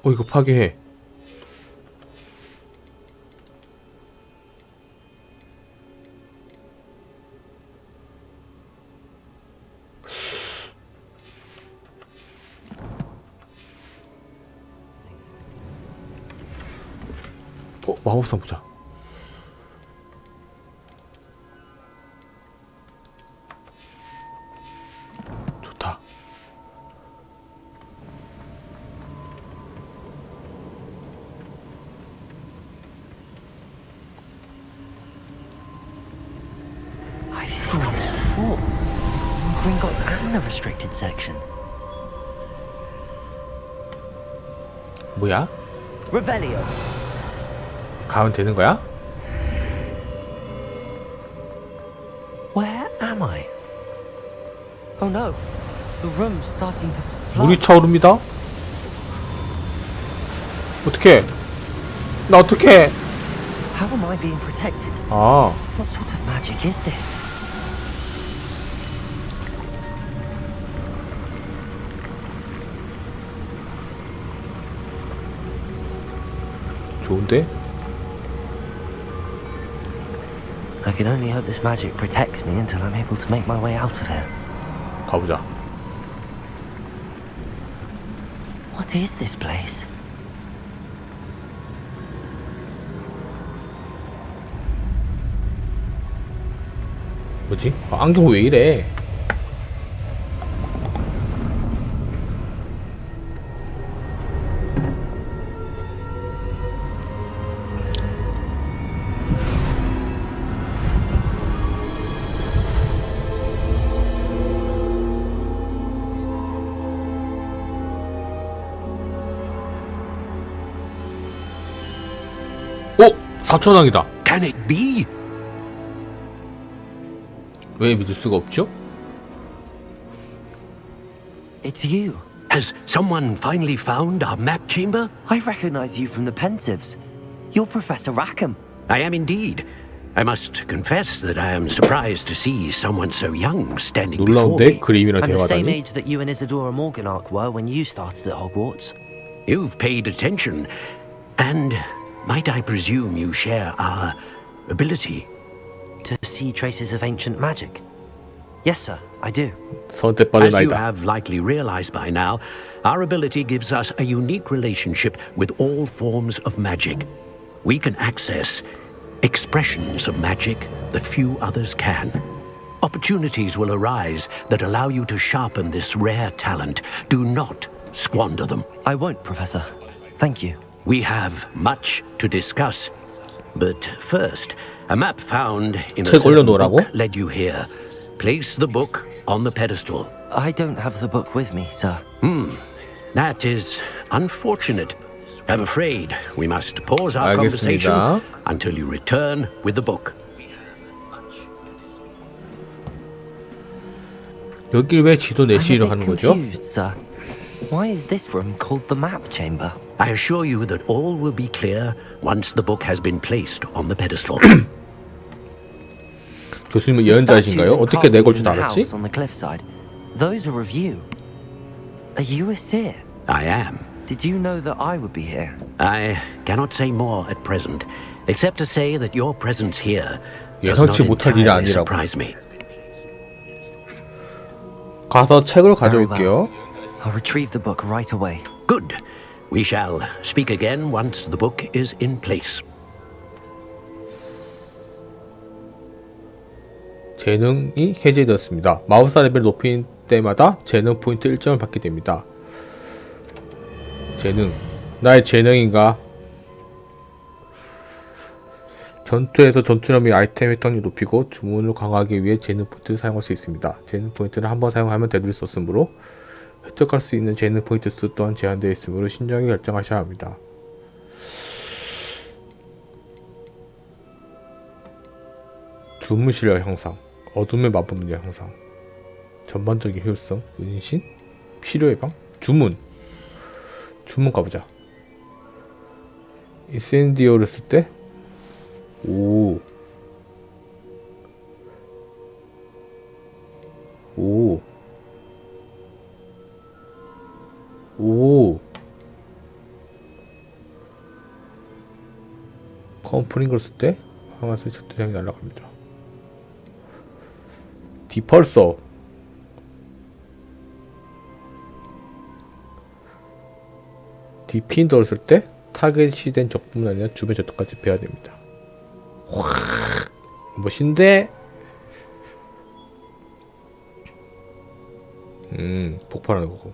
이거 파괴해. 마법사 보자. 좋다. I've seen this before. Gringotts and the restricted section. 뭐야? Revelio. 가면 되는 거야? Where am I? Oh no, the room's starting to flood. 물이 차오릅니다. 어떡해? 나 어떡해? How am I being protected? 아. What sort of magic is this? 좋은데? I can only hope this magic protects me until I'm able to make my way out of here. 가보자. What is this place? 뭐지? 안경 왜 이래? 사천왕이다. Can it be? 왜 믿을 수가 없죠? It's you. Has someone finally found our map chamber? I recognize you from the Pensives. You're Professor Rackham. I am indeed. I must confess that I am surprised to see someone so young standing before 놀라운데 me. 그림이랑 I'm the same 대화다니. age that you and Isadora Morganach were when you started at Hogwarts. You've paid attention, and might I presume you share our ability? To see traces of ancient magic? Yes, sir, I do. As you have likely realized by now, our ability gives us a unique relationship with all forms of magic. We can access expressions of magic that few others can. Opportunities will arise that allow you to sharpen this rare talent. Do not squander them. I won't, Professor. Thank you. We have much to discuss. But first, a map found in a certain book led you here. Place the book on the pedestal. I don't have the book with me, sir. That is unfortunate. I'm afraid we must pause our conversation until you return with the book. 여길 왜 지도 내시로 하는 거죠? Confused, sir. Why is this room called the map chamber? I assure you that all will be clear once the book has been placed on the pedestal. 교수님은 예언자이신가요? 어떻게 내 걸 줄 알았지? On the cliffside. Those are of you. Are you a seer? I am. Did you know that I would be here? I cannot say more at present, except to say that your presence here does not 예상치 못할 일이 entirely 아니라고. surprise me. 가서 책을 가져올게요. I'll retrieve the book right away. Good. We shall speak again once the book is in place. 재능이 해제되었습니다. 마법사 레벨을 높인 때마다 재능 포인트 1점을 받게 됩니다. 재능. 나의 재능인가? 전투에서 전투력 및 아이템 획득률을 높이고 주문을 강화하기 위해 재능 포인트를 사용할 수 있습니다. 재능 포인트는 한 번 사용하면 되돌릴 수 없으므로 획득할 수 있는 재능 포인트 수 또한 제한되어 있으므로 신중하게 결정하셔야 합니다. 주문 실력 향상, 어둠의 마법 능력 향상, 전반적인 효율성, 은신, 필요 예방, 주문 가보자. 인센디오를 쓸 때 오 컴프링걸 쓸 때 황화색 적대장이 날아갑니다. 디펄서 디핀더를 쓸 때 타겟이 된 적뿐만 아니라 주변 적들까지 배야 됩니다. 멋인데? 폭발하는 거고.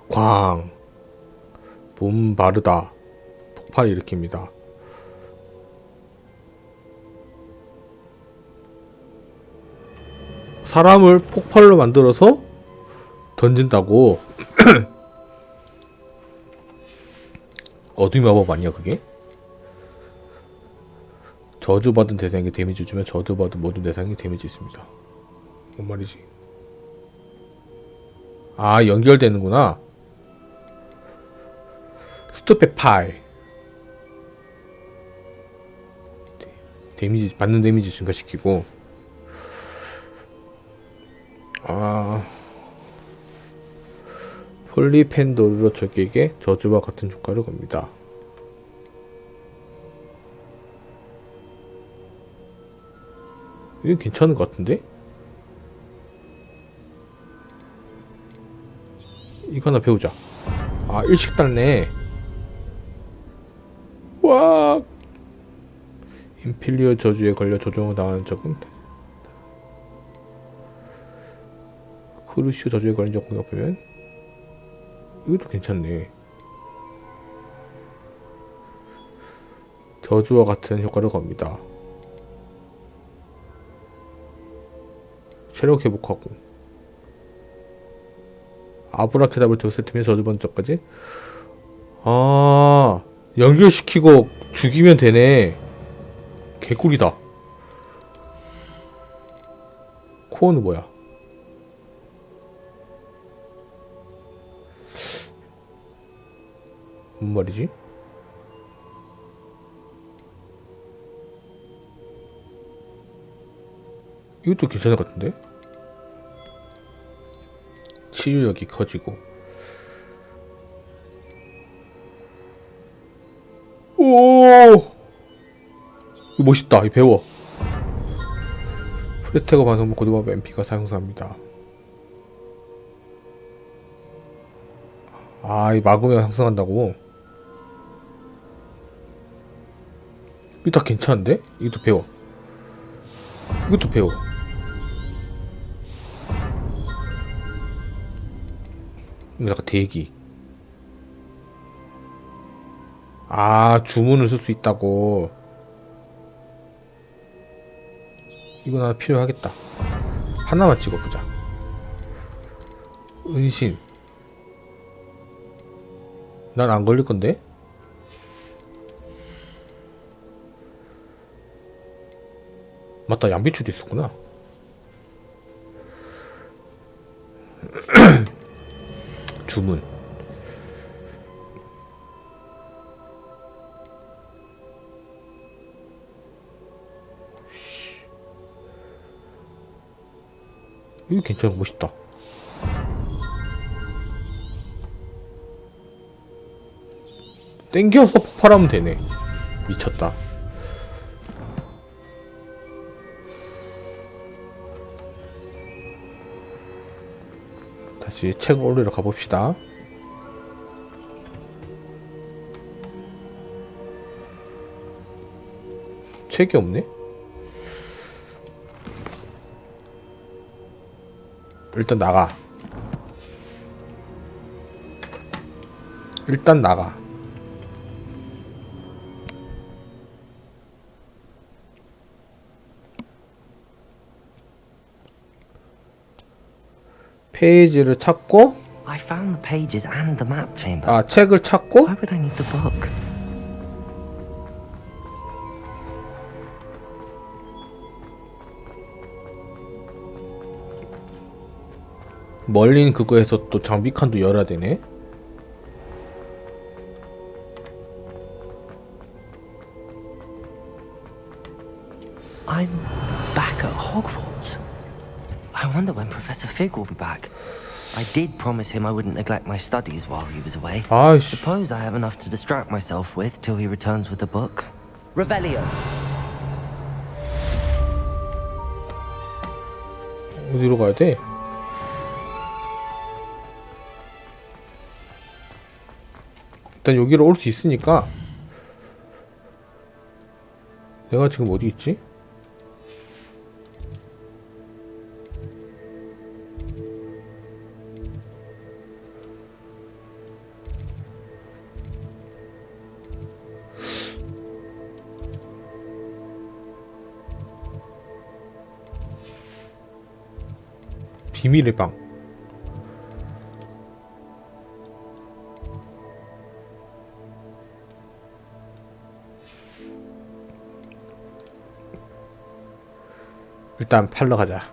광. 몸 바르다. 폭발을 일으킵니다. 사람을 폭발로 만들어서 던진다고. 어둠 마법 아니야 그게? 저주받은 대상에게 데미지 주면 저주받은 모든 대상에게 데미지 있습니다. 뭔 말이지? 아, 연결되는구나. 스투페파이. 데미지, 받는 데미지 증가시키고. 아, 폴리펜도르로 적에게 저주와 같은 효과를 겁니다. 이거 괜찮은 것 같은데? 이거 하나 배우자. 아, 일식 달네. 와. 임필리오 저주에 걸려 조종을 당하는 적은 크루시오 저주에 걸린 적이 없으면 이것도 괜찮네. 저주와 같은 효과를 겁니다. 체력 회복하고 아브라케다브를 적었을 때면 저주받은 적까지. 아, 연결시키고 죽이면 되네. 개꿀이다. 코어는 뭐야? 뭔 말이지? 이것도 괜찮을 것 같은데? 치유력이 커지고. 오! 이거 멋있다. 이거 배워. 프레테거 반성문 고도밥 MP가 사용사입니다. 아, 이 막으면 상승한다고? 이거 다 괜찮은데? 이것도 배워. 이것도 배워. 이거 약간 대기. 아, 주문을 쓸 수 있다고. 이거 나 필요하겠다. 하나만 찍어보자. 은신. 난 안 걸릴 건데? 맞다, 양배추도 있었구나. 주문. 이거 괜찮아. 멋있다. 땡겨서 폭발하면 되네. 미쳤다. 다시 책 올리러 가봅시다. 책이 없네? 일단 나가. 일단 나가. 페이지를 찾고 I found the pages and the map chamber. 아, 책을 찾고 Why would I need the book? 멀린 그거에서 또 장비칸도 열어야 되네. I'm back at Hogwarts. I wonder when Professor Fig will be back. I did promise him I wouldn't neglect my studies while he was away. Suppose I have enough to distract myself with till he returns with the book. Revelio. 어디로 가야 돼? 일단 여기로 올 수 있으니까. 내가 지금 어디 있지? 비밀의 방. 일단 팔러 가자.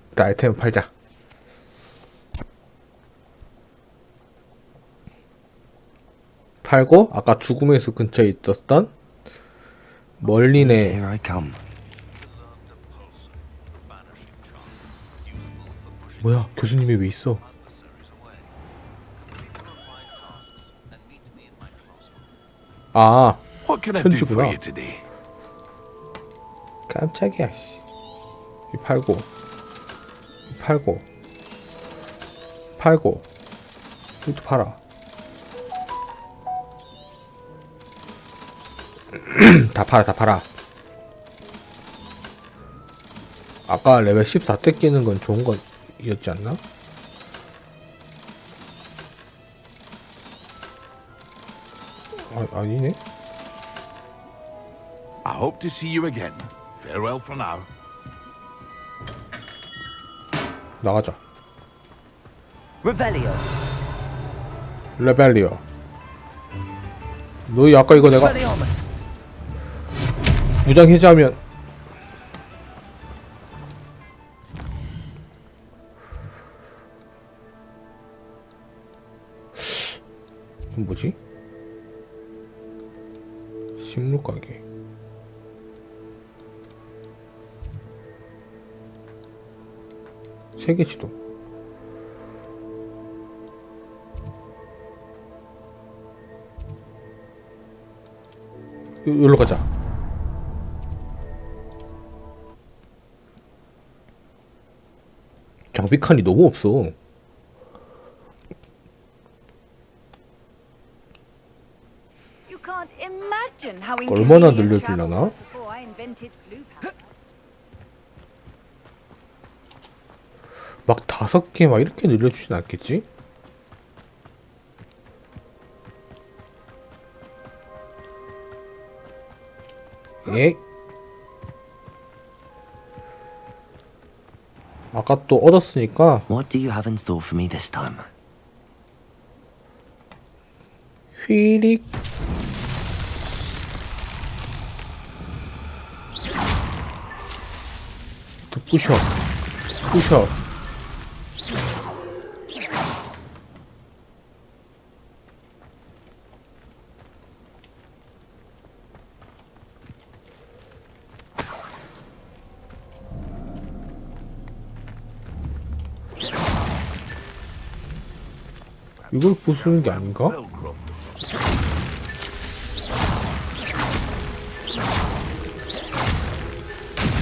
일단 아이템 팔자. 팔고 아까 죽음의 숲 근처에 있었던 멀린의 뭐야? 교수님이 왜 있어? 아, 편지구나. 깜짝이야. 이 팔고, 팔고, 팔고, 이것도 팔아. 다 팔아, 다 팔아. 아까 레벨 14때 끼는 건 좋은 거였지 않나? 아니네. I hope to see you again. Farewell for now. 나가자. Revelio. 레벨리오. 너 아까 이거 내가 무장 해제하면 이건 뭐지? 식물 가게. 세계 지도. 여기로 가자. 장비칸이 너무 없어. 얼마나 늘려주려나? 막 5개 막 이렇게 늘려주진 않겠지? 예. 아까 또 얻었으니까. What do you have in store for me this time? 휘릭. 또 부셔. 부셔. 이걸 부수는 게 아닌가?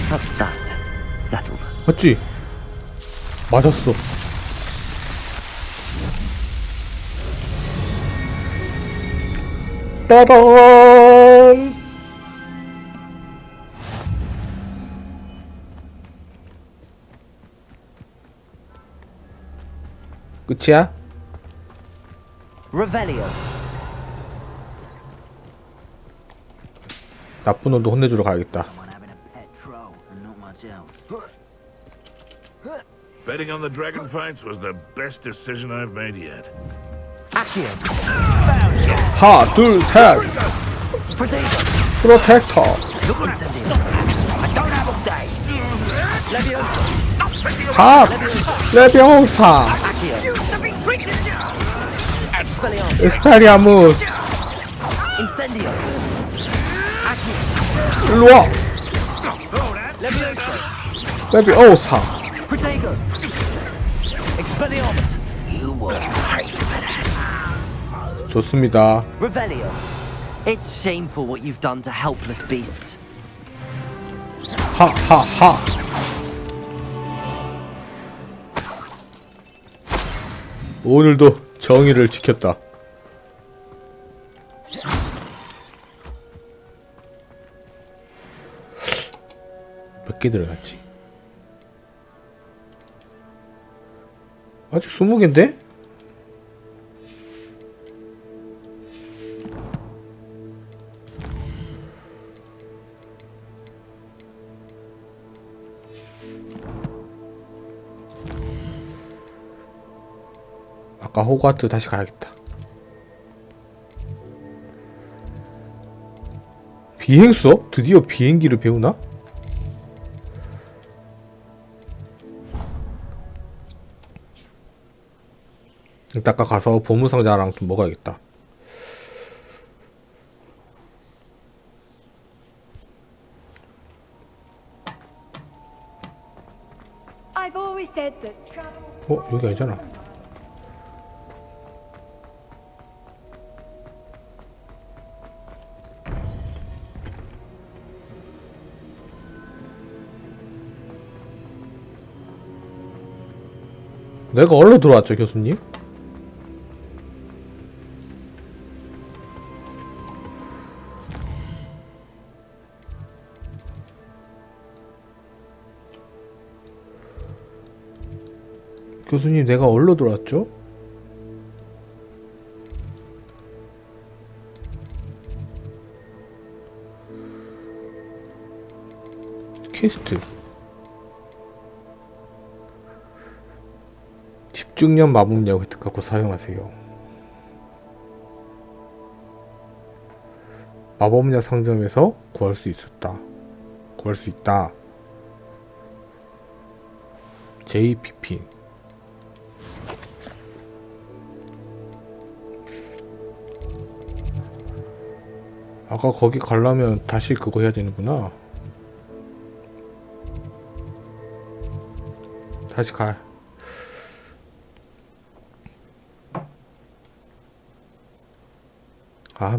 That's that. Settled. 맞지? 맞았어. 따단! 끝이야? Revelio. 나쁜 놈도 혼내주러 가야겠다. Betting on the dragon fights was the best decision I've made yet. 하나, 둘, 셋! 프로텍터! 탑! 레비오사! 에스페리아무스! 일로와! 레비오사! 좋습니다. Revelio. It's shameful what you've done to helpless beasts. 하하하. 오늘도 정의를 지켰다. 몇 개 들어갔지? 아직 20개인데? 아까 호그와트 다시 가야겠다. 비행 수업? 드디어 비행기를 배우나? 일단 아까 가서 보물상자랑 좀 먹어야겠다. I've always said that travel. 여기 아니잖아. 내가 얼로 들어왔죠, 교수님? 교수님, 내가 얼로 들어왔죠? 퀘스트 집중력 마법력 획득하고 사용하세요. 마법력 상점에서 구할 수 있다. JPP 아까 거기 가려면 다시 그거 해야 되는구나. 다시 가.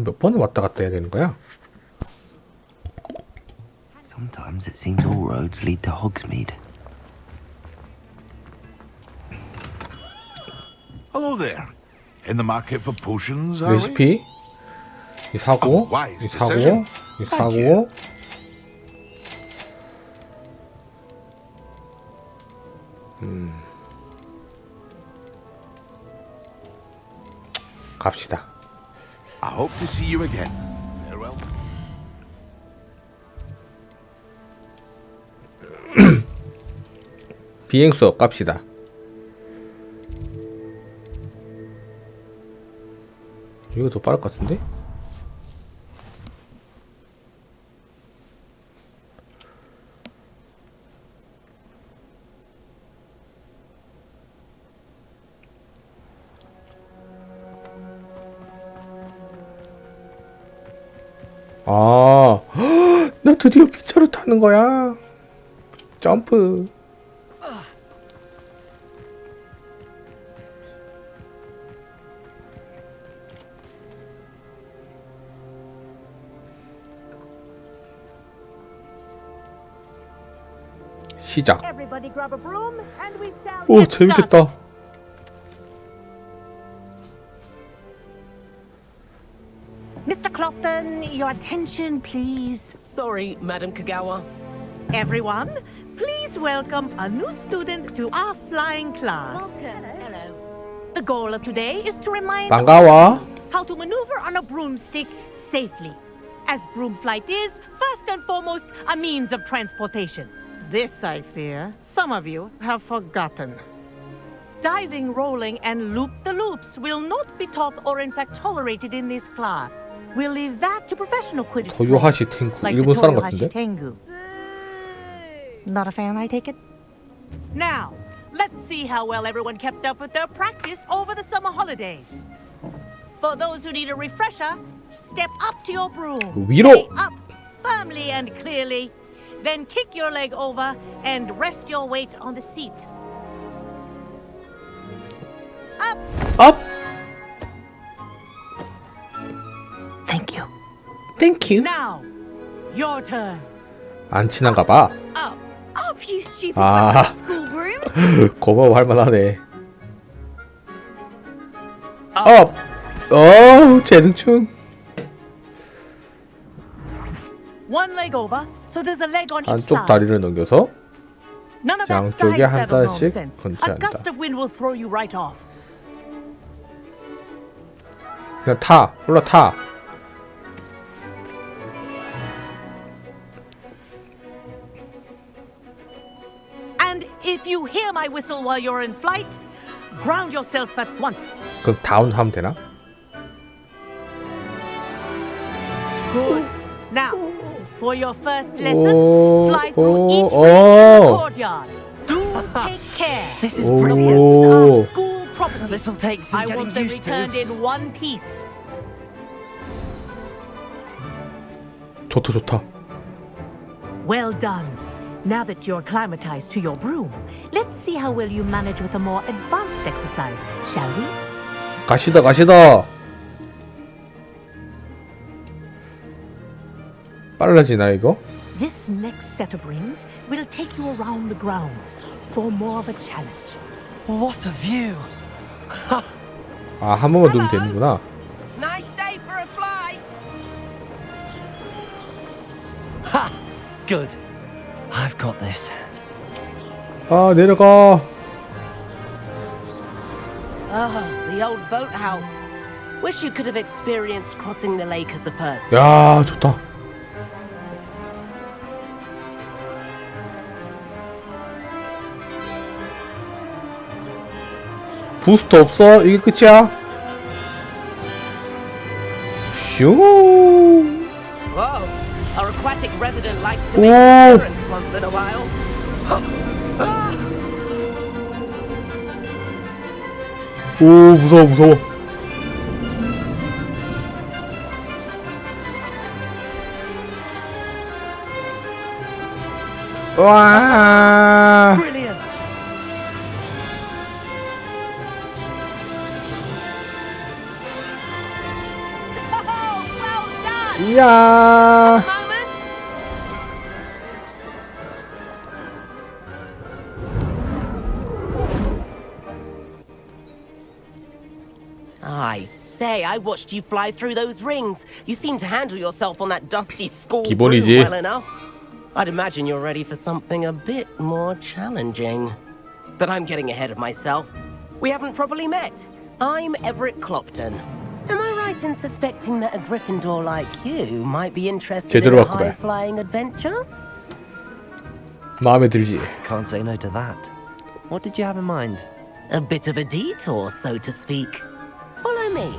몇 번을 왔다 갔다 해야 되는 거야? Sometimes it seems all roads lead to Hogsmeade. Hello there. In the market for potions, are we? 레시피 이 사고, 이 사고, 이 사고. 갑시다. I hope to see you again. Farewell. 비행 수업 갑시다. 이거 더 빠를 것 같은데? 나 드디어 빗자루 타는 거야. 점프. 시작. 오, 재밌겠다. Mr. Clopton, your attention, please. Sorry, Madam Kagawa. Everyone, please welcome a new student to our flying class. Hello. The goal of today is to remind 반가워. how to maneuver on a broomstick safely. As broom flight is, first and foremost, a means of transportation. This, I fear, some of you have forgotten. Diving, rolling, and loop-the-loops will not be taught or in fact tolerated in this class. We'll leave that to professional Quidditch 토요하시 players, 탱구. like the 일본 사람 Toyohashi 같은데? Tengu. Not a fan, I take it? Now, let's see how well everyone kept up with their practice over the summer holidays. For those who need a refresher, step up to your broom. 위로. Stay up firmly and clearly. Then kick your leg over and rest your weight on the seat. Up. Up. Thank you. Thank you. Now, your turn. 안 친한가 봐. Up, you stupid 아. school broom. 고마워 할 만하네. Up. 재능충. One leg over, so there's a leg on each 한쪽 side. 다리를 넘겨서 None of that 양쪽에 side 한 saddle 달씩 nonsense. A 건치한다. gust of wind will throw you right off. 그냥 타. 올라타. And if you hear my whistle while you're in flight, ground yourself at once. 그럼 다운 하면 되나? Good. Now, for your first lesson, fly through each 오. ring in the courtyard. Do take care. This is 오. These are school property. This'll take some I getting want them used to. returned in one piece. 좋다. Well done. Now that you're acclimatized to your broom, let's see how well you manage with a more advanced exercise, shall we? 가시다. 빨라지나 이거? This next set of rings will take you around the grounds for more of a challenge. What a view! 아, 한 번만 누르면 되는구나. Nice day for a flight. Ha! Good. I've got this. 아, 내려가. The old boathouse. Wish you could have experienced crossing the lake as a first. 야, 좋다. 부스터 없어? 이게 끝이야? 슝. Whoa, our aquatic resident likes to 오. make an appearance once in a while. 오, 무서워. 와. Brilliant! 이야. I say, I watched you fly through those rings. You seem to handle yourself on that dusty school 기본이지. broom well enough. I'd imagine you're ready for something a bit more challenging. But I'm getting ahead of myself. We haven't properly met. I'm Everett Clopton. Am I right in suspecting that a Gryffindor like you might be interested in 제대로 a 바꿔봐요. high-flying adventure? 마음에 들지. Can't say no to that. What did you have in mind? A bit of a detour, so to speak. Follow me.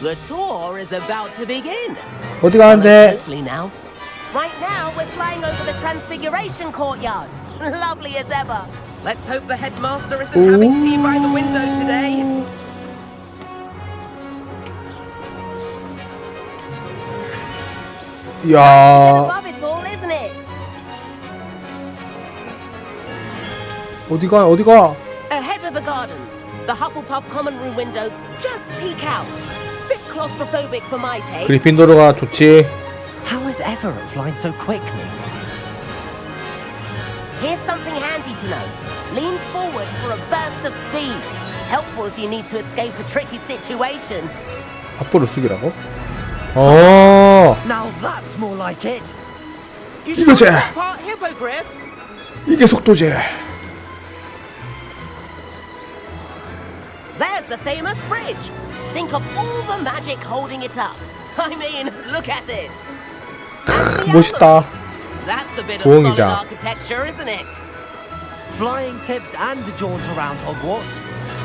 The tour is about to begin. 어디 가는데? Closely now. Right now, we're flying over the Transfiguration Courtyard. Lovely as ever. Let's hope the headmaster isn't having tea by the window today. 야. Above it all, isn't it? 어디가? Ahead of the gardens, the Hufflepuff common room windows just peek out. Bit claustrophobic for my taste. 그리핀도르가 좋지. How is Everett flying so quickly? Here's something handy to know. Lean forward for a burst of speed. Helpful if you need to escape a tricky situation. 앞으로 숙이라고? 어. Now that's more like it. You 이거지. part hippogriff? 이게 속도지. There's the famous bridge. Think of all the magic holding it up. I mean, look at it. 멋있다. That's a bit of 부엉이자. solid architecture, isn't it? Flying tips and a jaunt around Hogwarts.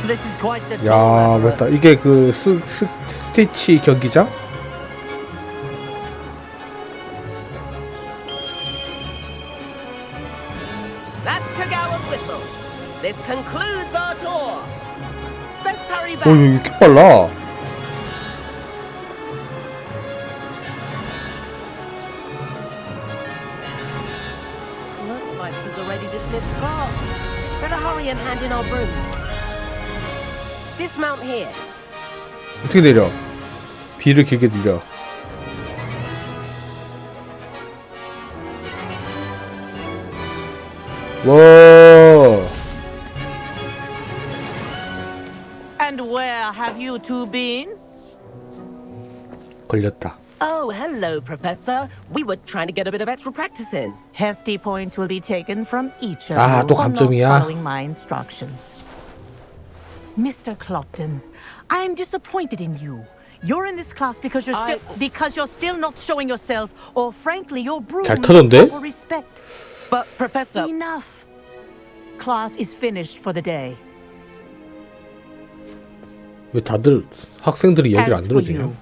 This is quite the 야, 멋있다. 이게 그 스티치 경기장? That's Kagawa's whistle. This concludes our tour. Best hurry back. 오, 이거 이렇게 빨라. Looks like she's already dismissed class. Better hurry and hand in our brooms. Dismount here. 어떻게 내려? 비를 길게 내려. 와. And where have you two been? 걸렸다. Oh, hello, Professor. We were trying to get a bit of extra practice in. Hefty points will be taken from each of 아, you 또 for not 감점이야. following my instructions. Mr. Clopton, I am disappointed in you. You're in this class because you're still not showing yourself, or frankly, your broom 잘 타던데? proper respect. But Professor, enough. Class is finished for the day. 왜 다들 학생들이 얘기를 안 As for 들어주냐? you,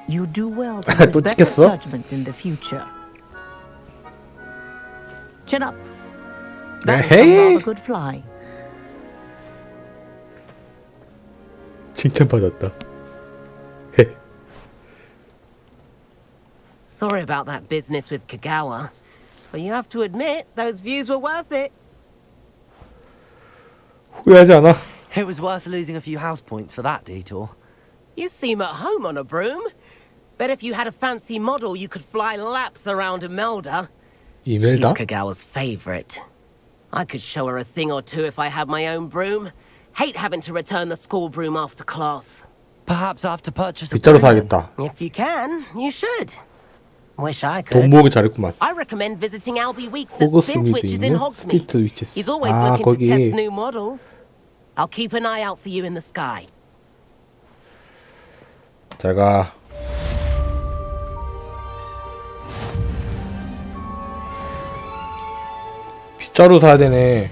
you do well to 또 use better 찍혔어? judgment in the future. Chin up. That was some 에헤이. rather good flying. 칭찬받았다. sorry about that business with Kagawa. But you have to admit, those views were worth it. 후회하지 않아? It was worth losing a few house points for that detour. You seem at home on a broom. Bet if you had a fancy model, you could fly laps around Imelda. 이멜다? She's Kagawa's favorite. I could show her a thing or two if I had my own broom. Hate having to return the school broom after class. Perhaps I have to purchase a 빗자루 broom. 사야겠다. If you can, you should. Wish I 돈 could. 모으기 잘했구만. I recommend visiting Albie Weeks at 호그스미드 Spintwitches in 있는 Hogsmeade. 스피트 위치스. He's always 아, looking to test 거기. new models. I'll keep an eye out for you in the sky. 제가 빗자루 사야 되네.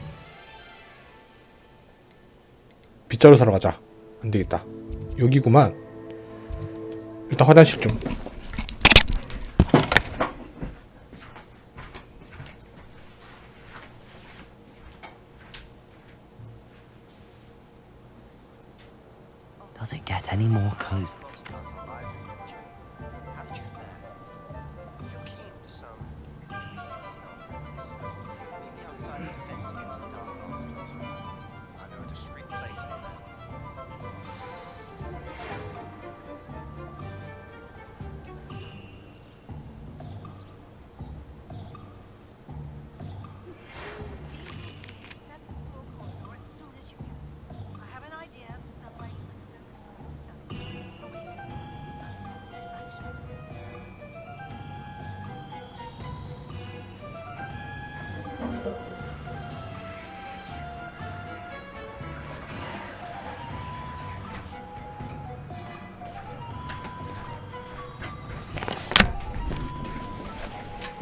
빗자루 사러 가자. 안 되겠다. 여기구만. 일단 화장실 좀. Does it get any more cozy?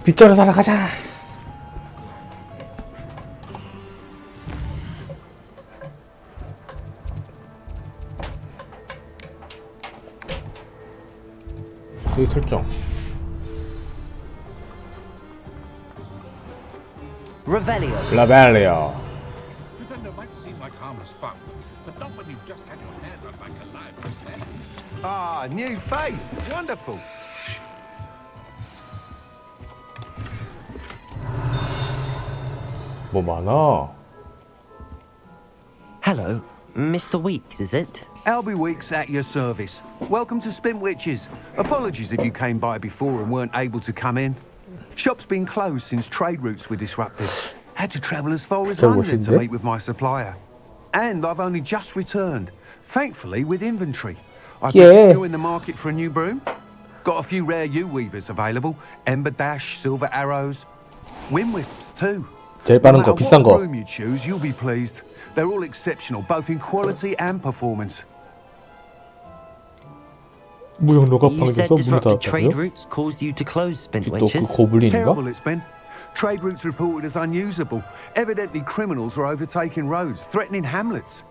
빗자루 사러 가자. 여기 설정. Revelio. 라벨리오. Pretender might seem like harmless fun, but not when you've just had your hair done by Calliope's hair. Ah, new face. Wonderful. 뭐 많아. Hello, Mr. Weeks, is it? Albie Weeks at your service. Welcome to Spintwitches. Apologies if you came by before and weren't able to come in. Shop's been closed since trade routes were disrupted. Had to travel as far as London to meet with my supplier. And I've only just returned, thankfully with inventory. I presume you're in the market for a new broom? Got a few rare U-weavers available. Ember Dash, Silver Arrows, Wind Wisps too. 제일 빠른 거, 비싼 거. What broom you choose, you'll be pleased. They're all exceptional, both in quality and performance. You said disrupted trade routes caused you to close Spint Witches. Terrible it's been. Trade routes reported as unusable. Evidently criminals are overtaking roads, threatening hamlets.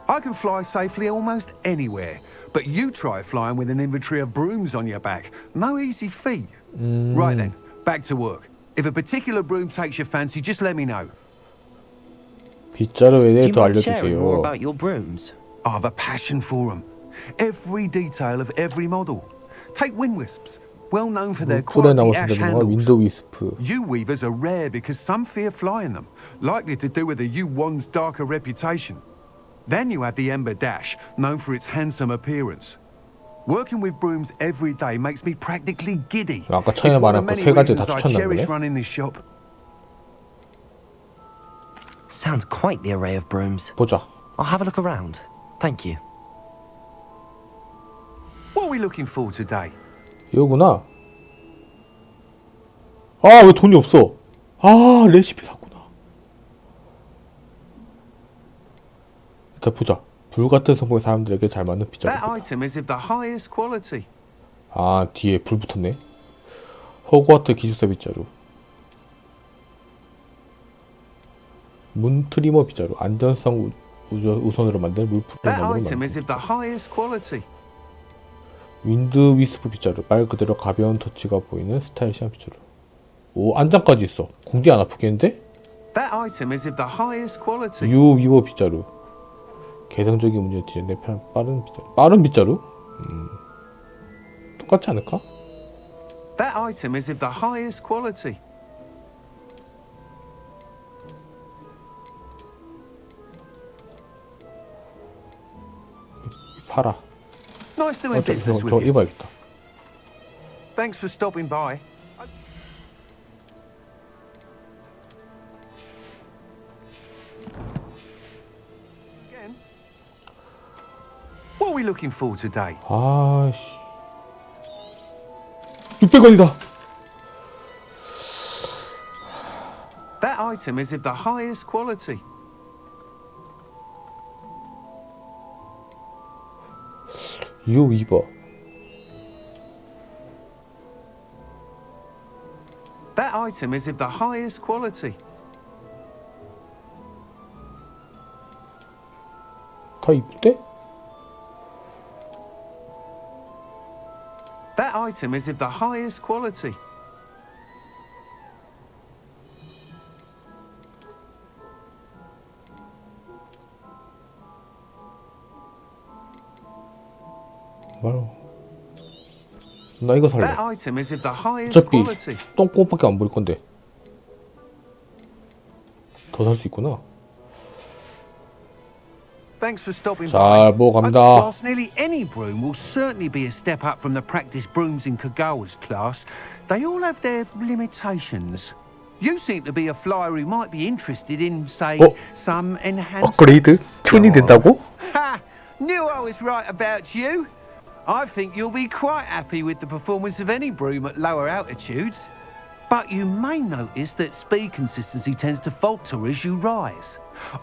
I can fly safely almost anywhere, but you try flying with an inventory of brooms on your back. No easy feat. Right then, back to work. If a particular broom takes your fancy, just let me know. 빗자루에 대해 더 more 알려주세요. about your brooms? I have a passion for them. Every detail of every model. Take Wind Wisps. Well known for their 풀에 quality 나올 ash 수 있는 handles. 윈드 위스프. U-weavers are rare because some fear flying them, likely to do with the U-wand's darker reputation. Then you have the Ember Dash, known for its handsome appearance. Working with brooms every day makes me practically giddy. 아까 처음에 말한 그 세 가지 다 추천한 거네. running this shop. Sounds quite the array of brooms. 보자. I'll have a look around. Thank you. What are we looking for today? 이거구나. 아, 왜 돈이 없어? 아, 레시피 샀구나. 일단 보자. 불같은 성공의 사람들에게 잘 맞는 빗자루. That item is of the highest quality. 아, 뒤에 불 붙었네. 호그와트 기숙사 빗자루. 문 트리머 빗자루. 안전성 우선으로 만든 물풀을 That 만드는 item is of the highest quality. 윈드 위스프 빗자루. 말 그대로 가벼운 터치가 보이는 스타일시한 빗자루. 오, 안장까지 있어. 궁디 안 아프겠는데? That item is of the highest quality. 유 위버 빗자루. 개성적인 문제 뒤에 빠른 빗자루. 빠른 빗자루? 똑같지 않을까? That item is of the highest quality. 팔아. Nice doing business with 저 you. 입어야겠다. Thanks for stopping by. Again. What are we looking for today? 아씨. 600원이다. That item is of the highest quality. 유 위버. That item is of the highest quality. 더 이쁜데? That item is of the highest quality. 바로. 나 이거 살래. That item is of the highest 어차피 quality. 똥꼬밖에 안 보일 건데. 더 살 수 있구나. Thanks for stopping 잘 by. 보고 갑니다. Class, nearly any broom will certainly be a step up from the practice brooms in Kagawa's class. They all have their limitations. You seem to be a flyer who might be interested in, say, some enhanced. 업그레이드? 튜닝 된다고? Ha! Knew I was right about you. I think you'll be quite happy with the performance of any broom at lower altitudes. But you may notice that speed consistency tends to falter as you rise.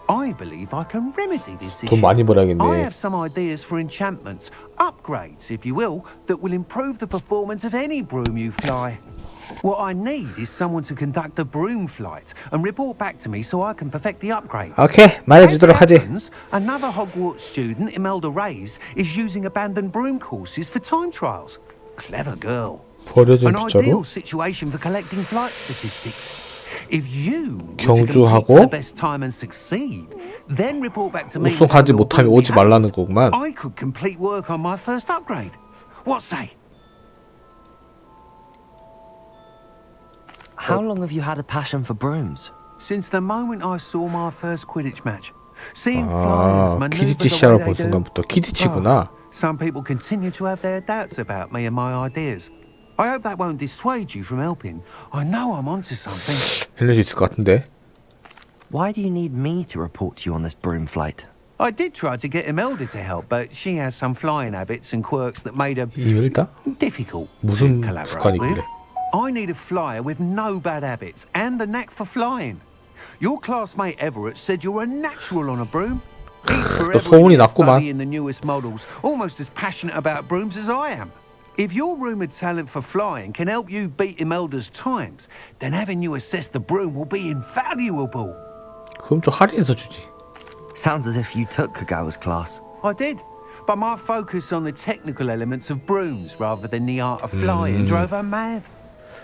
I believe I can remedy this issue. 돈 많이 벌어야겠네. I have some ideas for enchantments, upgrades, if you will, that will improve the performance of any broom you fly. What I need is someone to conduct a broom flight and report back to me so I can perfect the upgrades. 오케이, 말해주도록 하지. Another Hogwarts student, Imelda Reyes, is using abandoned broom courses for time trials. Clever girl. 버려진 An ideal 빗자루? situation for collecting flight statistics. If you 경주하고 for the best time and succeed, then report back to me. 우승하지 못하면 오지 말라는 거구만. I could complete work on my first upgrade. What say? How long have you had a passion for brooms? Since the moment I saw my first Quidditch match. Seeing 아, flyers maneuver 키디치 the 시작을 way 본 they do. 순간부터 키디치구나. Some people continue to have their doubts about me and my ideas. I hope that won't dissuade you from helping. I know I'm onto something. 해낼 수 있을 것 같은데. Why do you need me to report to you on this broom flight? I did try to get Imelda to help, but she has some flying habits and quirks that made her 이멜다? difficult 무슨 to collaborate 습관이 with. 있길래? I need a flyer with no bad habits and the knack for flying. Your classmate Everett said you're a natural on a broom. He's 또 소문이 forever 났구만. studying the newest models, almost as passionate about brooms as I am. If your rumoured talent for flying can help you beat Imelda's times, then having you assess the broom will be invaluable. 그럼 좀 할인해서 주지. Sounds as if you took Kagawa's class. I did, but my focus on the technical elements of brooms rather than the art of flying drove her mad.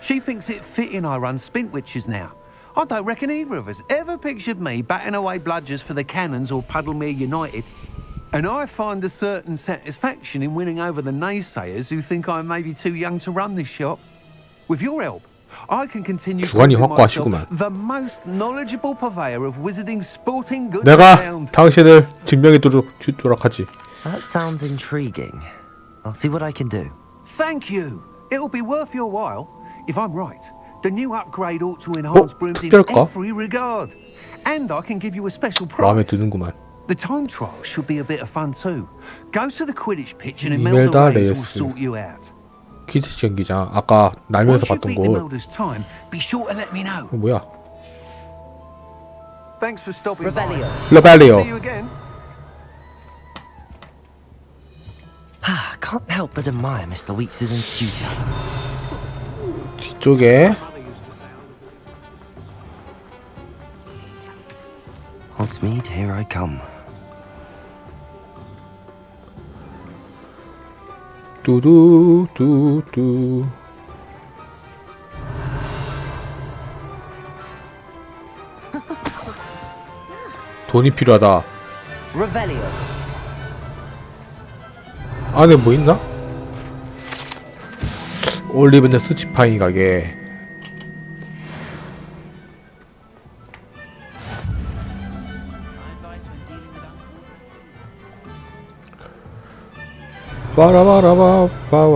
She thinks it fitting I run Spintwitches now. I don't reckon either of us ever pictured me batting away bludgers for the Cannons or Puddlemere United. And I find a certain satisfaction in winning over the naysayers who think I'm maybe too young to run this shop. With your help, I can continue 주관이 proving myself 확고하시구만. the most knowledgeable purveyor of wizarding sporting goods 내가 around. 당신을 증명해 주도록 하지. That sounds intriguing. I'll see what I can do. Thank you. It'll be worth your while. If I'm right, the new upgrade ought to enhance brooms in 특별할까? every regard. And I can give you a special 마음에 prize. 드는구만. The time trial should be a bit of fun too. Go to the Quidditch pitch and 이멜다 Imelda Reyes will 레이스. sort you out. 퀴즈치 경기장. 아까 날면서 Once you 봤던 beat 곳. Imelda's time, be sure to let me know. 뭐야? Thanks for stopping Revelio. by. Revelio. See you again. I can't help but admire Mr. Weeks' enthusiasm. 뒤쪽에 Hogsmeade, here I come. 뚜두뚜뚜. 돈이 필요하다. Revelio. 안에 뭐 있나? 올리브네 수치파이 가게.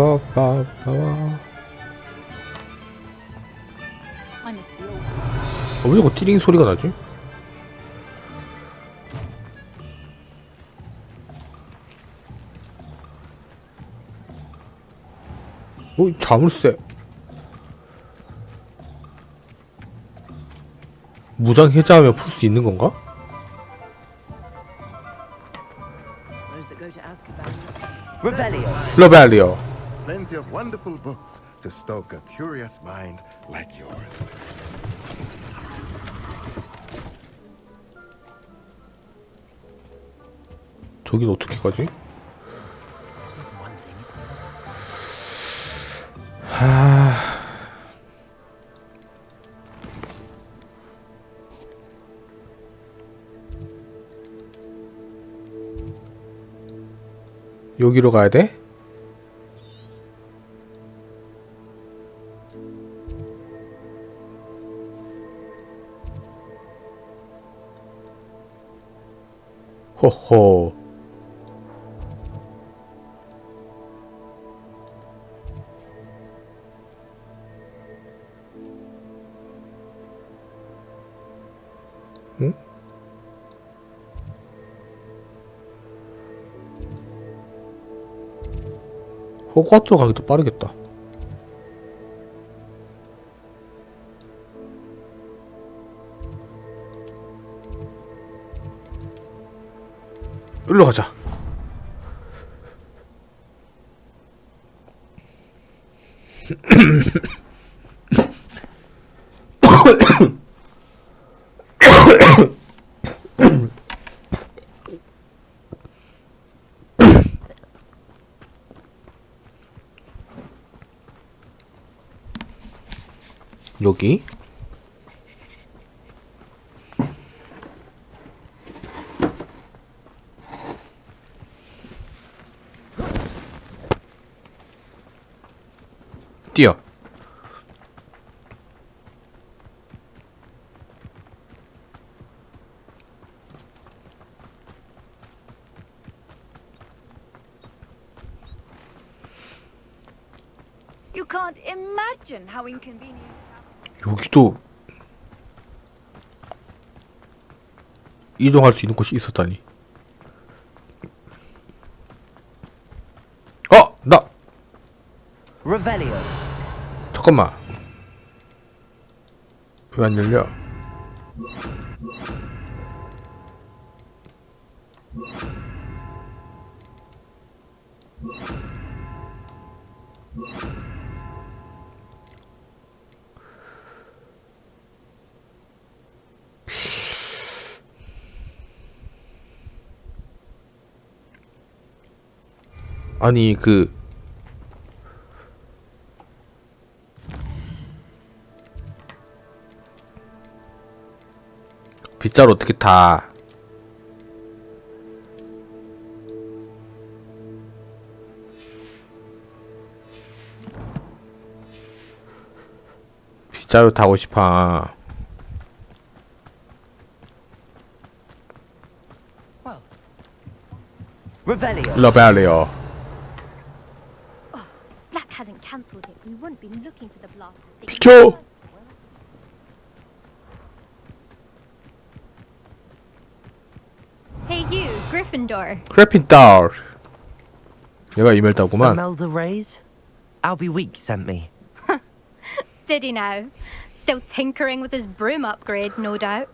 빠라바라바바바바바. 왜 이거 띠링 소리가 나지? 자물쇠. 무장 해제하면 풀 수 있는 건가? Revelio. Plenty of wonderful books to stoke a curious mind like yours. 저긴 어떻게 가지? 여기로 가야 돼? 호호. 응? 호그와트로 가기 더 빠르겠다. 일로 가자. 여기 뛰어. You can't imagine how inconvenient. 여기도 이동할 수 있는 곳이 있었다니. 나! Revelio. 잠깐만. 왜 안 열려? 아니 빗자루 어떻게 타? 빗자루 타고 싶어. Revelio. Black hadn't cancelled it. We wouldn't be looking for the blast. 비켜! Hey you, Gryffindor. 그래핀다워. 얘가 이메일 따구만. Imelda Reyes? Albie Week sent me. Did he now? Still tinkering with his broom upgrade, no doubt.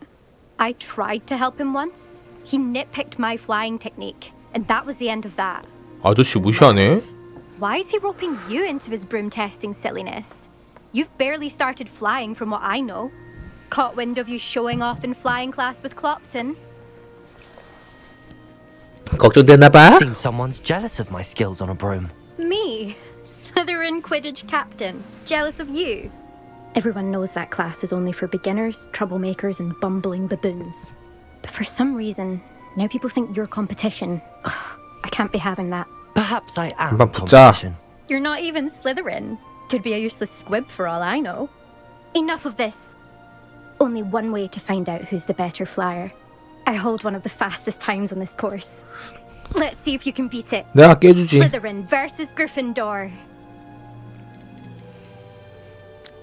I tried to help him once. He nitpicked my flying technique, and that was the end of that. 아저씨 무시하네. Why is he roping you into his broom testing silliness? You've barely started flying from what I know. Caught wind of you showing off in flying class with Clopton. 걱정되나봐. Seems someone's jealous of my skills on a broom. Me? Slytherin Quidditch captain. Jealous of you? Everyone knows that class is only for beginners, troublemakers, and bumbling baboons. But for some reason, now people think you're competition. I can't be having that. Perhaps I am 한번 붙자. competition. You're not even Slytherin. Could be a useless squib for all I know. Enough of this. Only one way to find out who's the better flyer. I hold one of the fastest times on this course. Let's see if you can beat it. 내가 깨주지. Slytherin versus Gryffindor.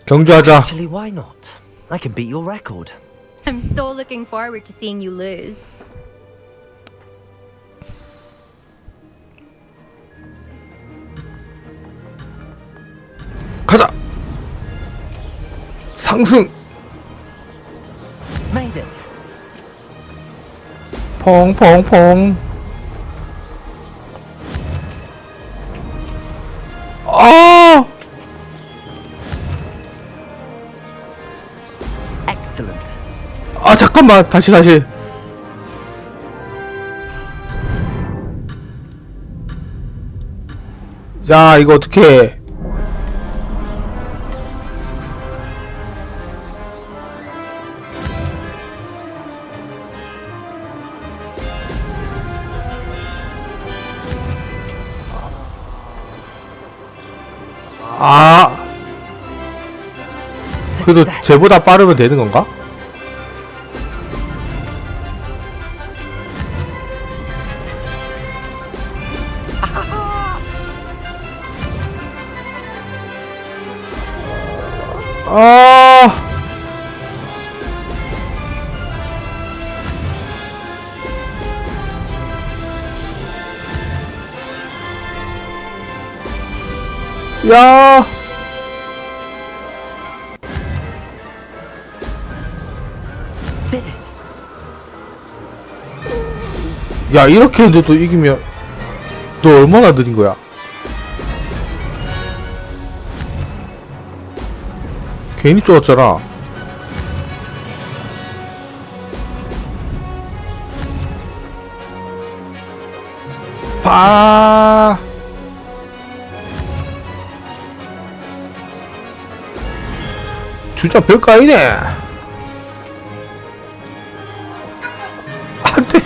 경주하자. Actually, why not? I can beat your record. I'm so looking forward to seeing you lose. 가자. 상승. Made it. 퐁퐁퐁. 아! Excellent. 아 잠깐만 다시. 야 이거 어떡해. 아 그래도 쟤보다 빠르면 되는 건가? 아 야! Did it. 야 이렇게 했는데도 이기면 너 얼마나 느린 거야? 괜히 쫄았잖아. 파. 주자 별거 아니네. 안돼.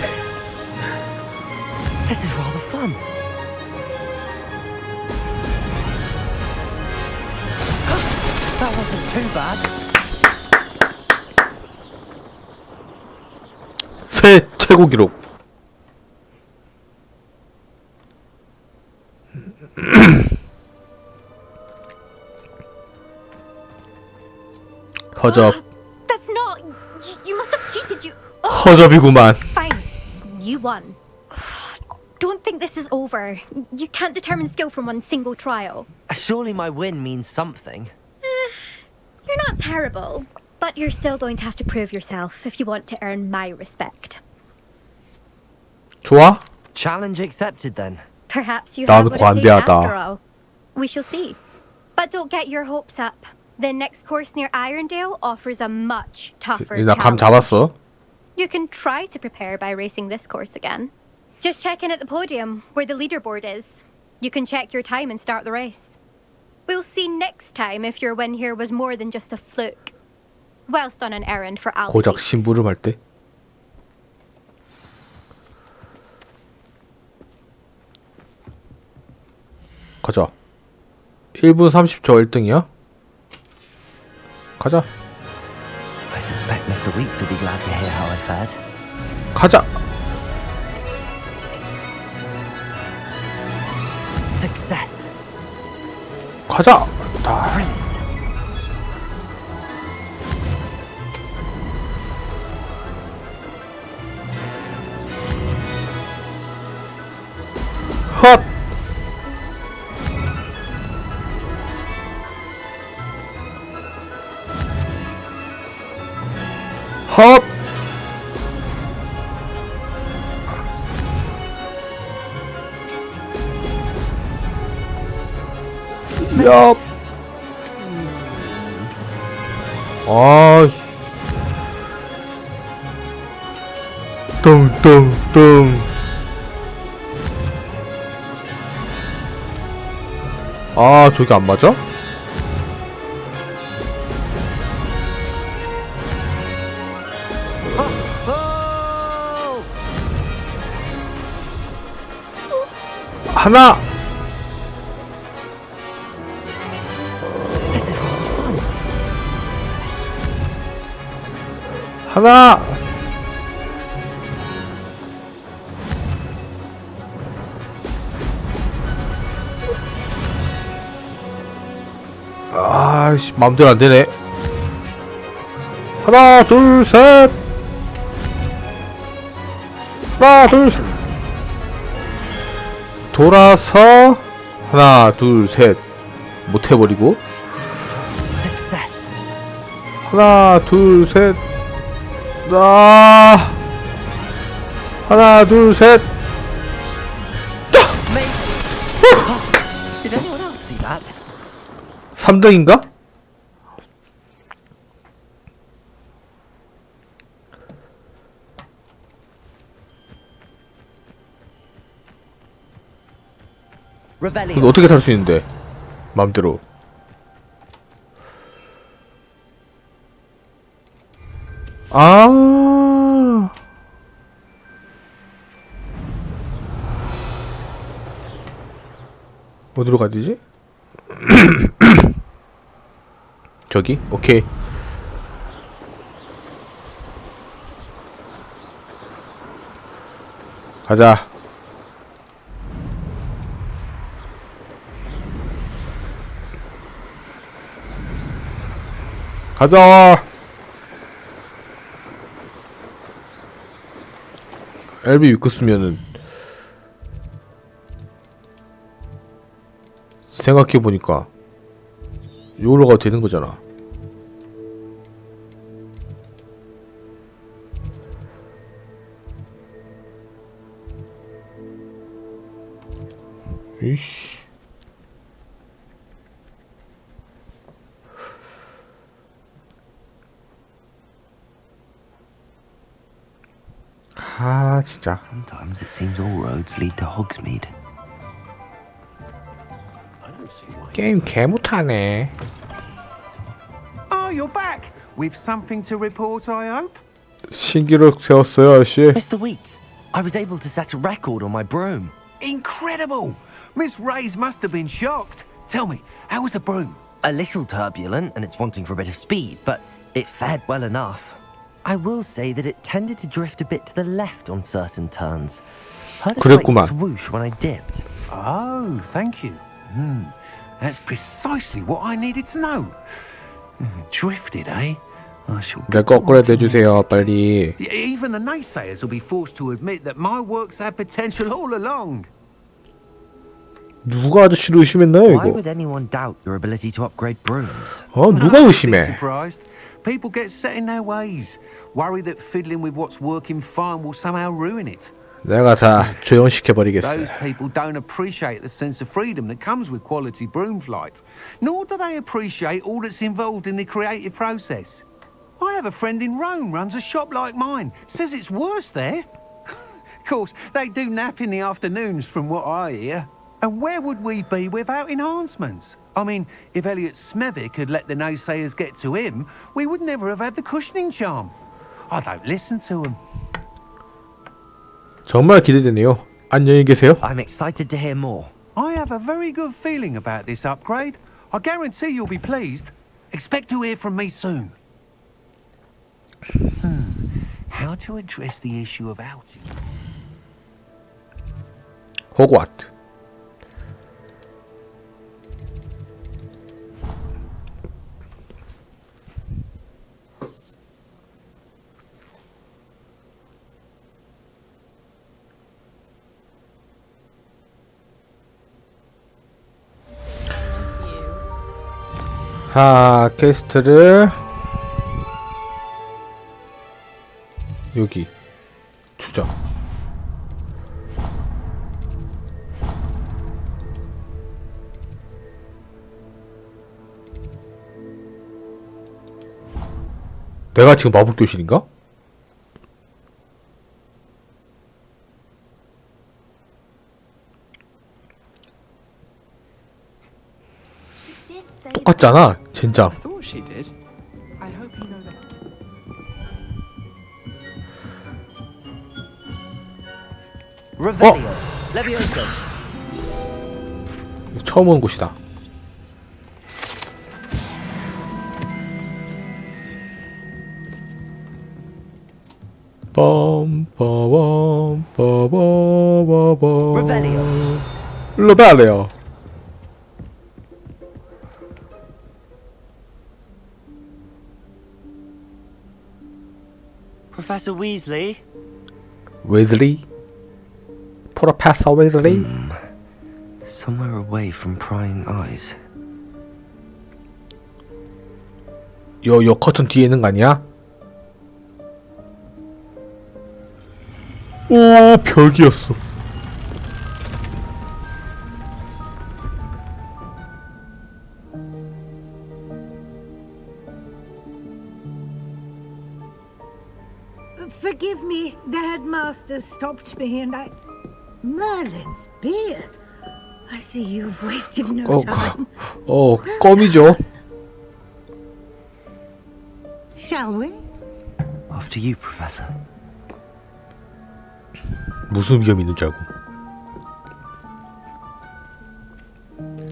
This is rather fun. That wasn't too bad. 새 최고 기록. 허접. That's not. You must have cheated. You. 허접이구만. You won. Don't think this is over. You can't determine skill from one single trial. Surely my win means something. You're not terrible, but you're still going to have to prove yourself if you want to earn my respect. 좋아? Challenge accepted then. Perhaps you have 나도 what it takes 관대하다. after all. We shall see. But don't get your hopes up. The next course near Irondale offers a much tougher 나 감 challenge. 잡았어. You can try to prepare by racing this course again. Just check in at the podium, where the leaderboard is. You can check your time and start the race. We'll see next time if your win here was more than just a fluke. Whilst on an errand for 고작 Alpes. 심부름할 때. 가자. 1분 30초 1등이야? 가자. I suspect Mr. Weeks will be glad to hear how I fared. 가자. Success. 가자. 다. 헛. 헛. 얍. 아이씨. 뚱뚱뚱. 아, 저게 안 맞아? 하나. 하나. 아이씨, 마음대로 안 되네. 하나, 둘, 셋. 하나, 둘, 셋. 돌아서 하나, 둘, 셋. 못 해버리고. Success. 하나, 둘, 셋. 아. 하나, 둘, 셋. Did anyone else see that? 3등인가? 이거 어떻게 탈 수 있는데? 마음대로. 아. 어디로 가야 되지? 저기? 오케이. 가자. 가자. 엘비 위크스면은 생각해보니까 요로 가도 되는 거잖아. 이씨. 아, 진짜. Sometimes it seems all roads lead to Hogsmeade. 게임 개 못하네. Oh, you're back. With something to report, I hope? 신기록 세웠어요, 아저씨. Mr. Weeks, I was able to set a record on my broom. Incredible! Miss Ray's must have been shocked. Tell me, how was the broom? A little turbulent, and it's wanting for a bit of speed, but it fared well enough. I will say that it tended to drift a bit to the left on certain turns. Heard a slight 그랬구만. swoosh when I dipped. Oh, thank you. That's precisely what I needed to know. Drifted, eh? 내 거 업그레이드 해주세요, 빨리. Even the naysayers will be forced to admit that my work's had potential all along. 누가 아저씨를 의심했나요, Why 이거? would anyone doubt your ability to upgrade brooms? 누가 의심해? Surprised. People get set in their ways, worried that fiddling with what's working fine will somehow ruin it. 내가 다 조용시켜버리겠어. Those people don't appreciate the sense of freedom that comes with quality broom flight, nor do they appreciate all that's involved in the creative process. I have a friend in Rome runs a shop like mine, says it's worse there. Of course, they do nap in the afternoons from what I hear. And where would we be without enhancements? I mean, if Elliot Smethwick had let the naysayers get to him, we would never have had the cushioning charm. I don't listen to them. 정말 기대되네요. 안녕히 계세요. I'm excited to hear more. I have a very good feeling about this upgrade. I guarantee you'll be pleased. Expect to hear from me soon. How to address the issue of outing? 호그와트. 퀘스트를 여기 주자. 내가 지금 마법 교실인가? 똑같잖아, 진짜. Revelio. Levioso. 처음 오는 곳이다. Revelio. Revelio. Professor Weasley. Weasley? Professor Weasley? Somewhere away from prying eyes. 요 커튼 뒤에 있는 거 아니야? 오, 벽이었어. Forgive me, the headmaster stopped me and I... Merlin's beard. I see you've wasted no time. 껌이죠. Shall we? After you, Professor. 무슨 위험이 있는 줄 알고.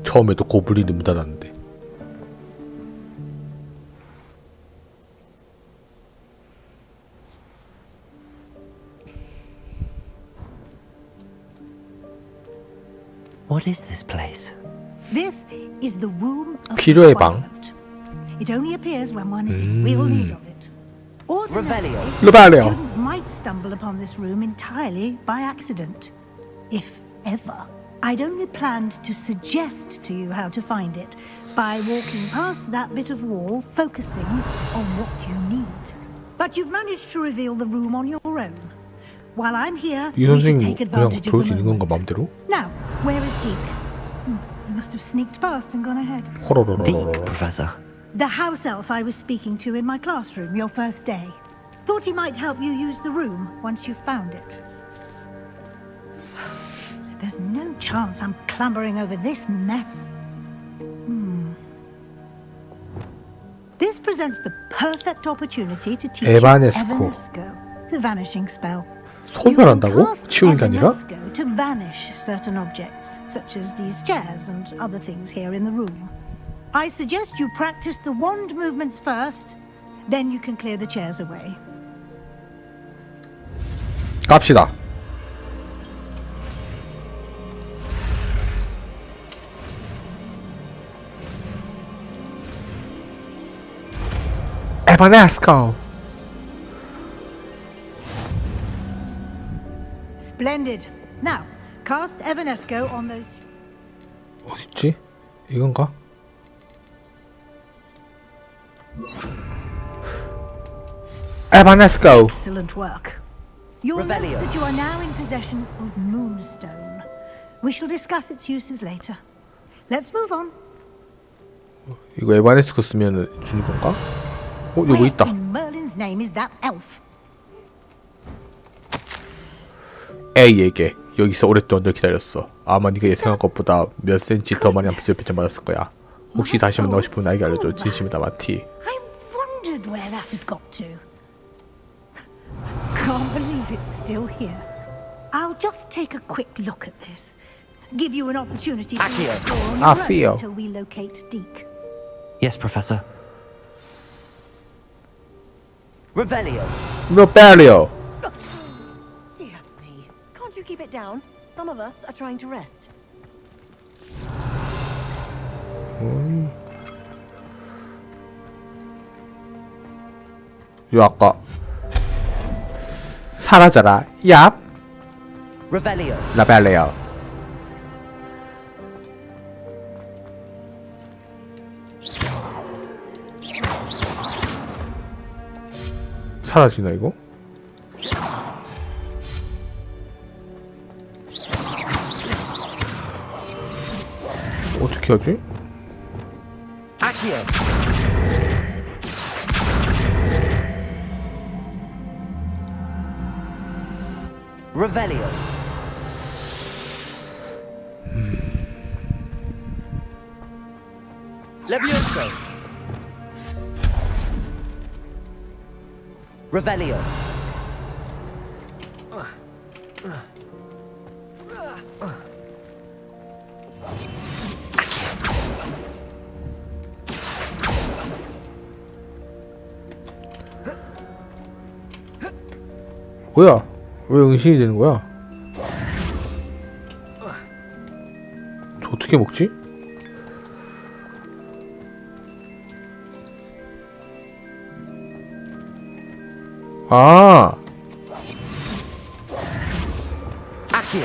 처음에도 고블린이 문 닫았는데. What is this place? This is the room of 필요의 방. It only appears when one is in real need of it. Ordinarily, Revelio. a student might stumble upon this room entirely by accident. If ever. I'd only planned to suggest to you how to find it by walking past that bit of wall, focusing on what you need. But you've managed to reveal the room on your own. While I'm here, 이 we should 선생님 take 그냥 advantage 들어올 of 수 the 있는 건가 moment. 마음대로? Now, where is Deke? He must have sneaked past and gone ahead. Deke, Professor. The house elf I was speaking to in my classroom your first day. Thought he might help you use the room once you've found it. There's no chance I'm clambering over this mess. This presents the perfect opportunity to teach you Evanesco, the vanishing spell. 소멸한다고? 치우는 게 아니라? Evanesco to vanish certain objects, such as these chairs and other things here in the room. I suggest you practice the wand movements first, then you can clear the chairs away. 갑시다. 에바네스코. Splendid. Now, cast Evanesco on those. 어딨지? 이건가? 에바네스코. Excellent work. You'll note Revelio. that you are now in possession of Moonstone. We shall discuss its uses later. Let's move on. 이거 에바네스코 쓰면 주는 건가? 이거 Where 있다. in Merlin's name is that elf? A에게 여기서 오랫동안 널 기다렸어. 아마 네가 예상한 것보다 몇 센치 더 많이 빗자루 맞았을 거야. 혹시 다시 만나고 싶으면 나에게 알려줘. 진심이다, 마티. I wondered where that had got to. Can't believe it's still here. I'll just take a quick look at this. Give you an opportunity to explore on your see own you. until we locate Deke. Yes, Professor. Revelio. Revelio. Dear me. Can't you keep it down? Some of us are trying to rest. 요 아까 사라져라. 얍. Revelio. 라벨레오. 사라지나 이거? 어떻게 하지? Accio. Revelio. Levioso. Revelio. 뭐야? 왜 은신이 되는 거야? 저 어떻게 먹지? 아, Accio.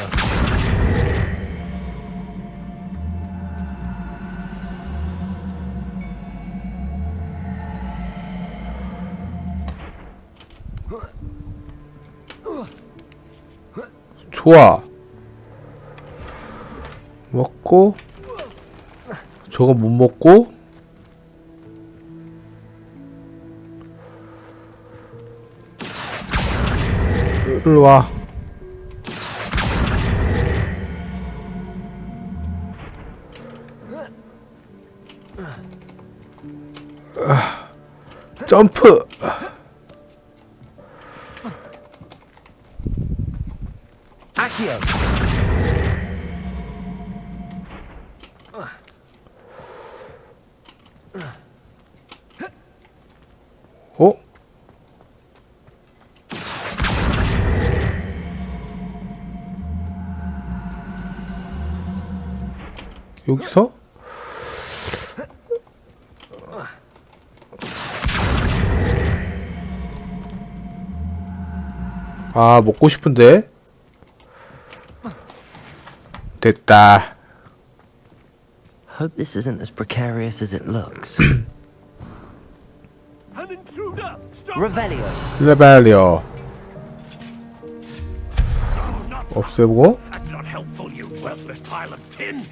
좋아. 먹고 저거 못 먹고 일로 와. 점프. Accio. 어? 여기서? 아, 먹고 싶은데? 됐다. Hope this isn't as precarious as it looks. An intruder! Stop! Revelio. 레벨리오. 없애보고. That's not helpful, you worthless pile of tin!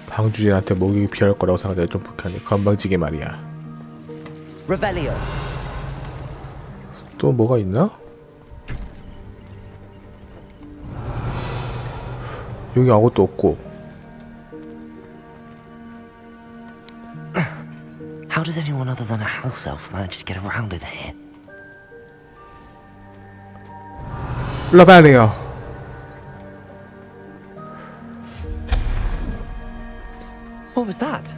방주인한테 먹이기 피할 거라고 생각해. 좀 불쾌하네. 건방지게 말이야. Revelio. 또 뭐가 있나? 여기 아무것도 없고. How does anyone other than a house elf manage to get around in here? 라벨리오. What was that?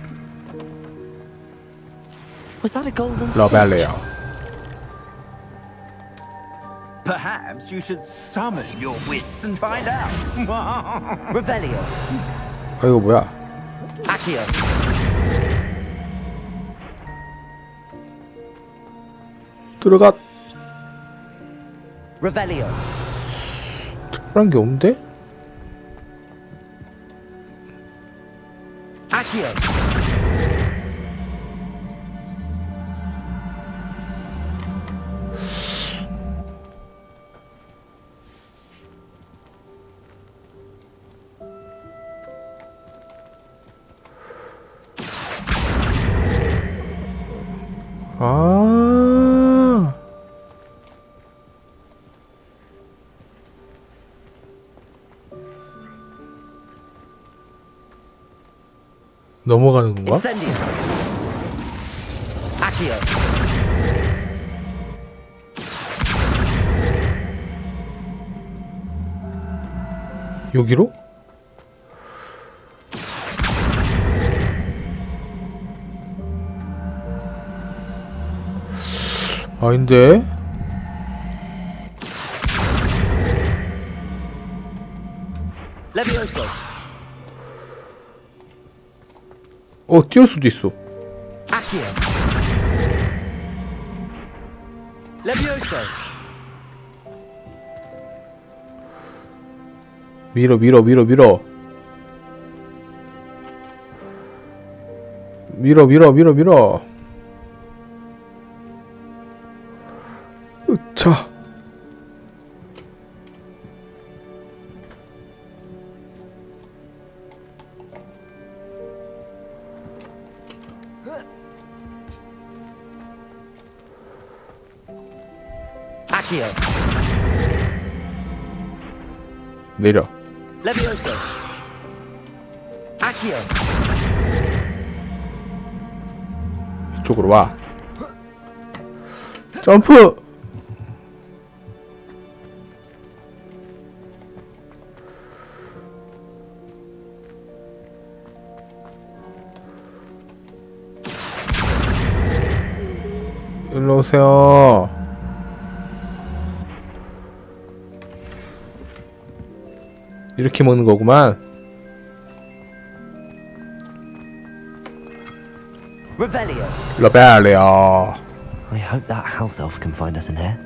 Was that a golden 라벨리오. Perhaps you should summon your wits and find out. Revelio. 아 이거 뭐야? Accio. 들어가. Revelio. 특별한 게 없는데? Accio. 아. 넘어가는 건가? Incendio. Accio. 여기로? 아닌데? Levioso. 띄울 수도 있어. Accio. Levioso. 밀어. 밀어. 으차. Accio. 내려. Levioso. Accio. 이쪽으로 와. 점프. 일로 오세요. 이렇게 먹는 거구만. Revelio. 러벨리아. I hope that house elf can find us in here.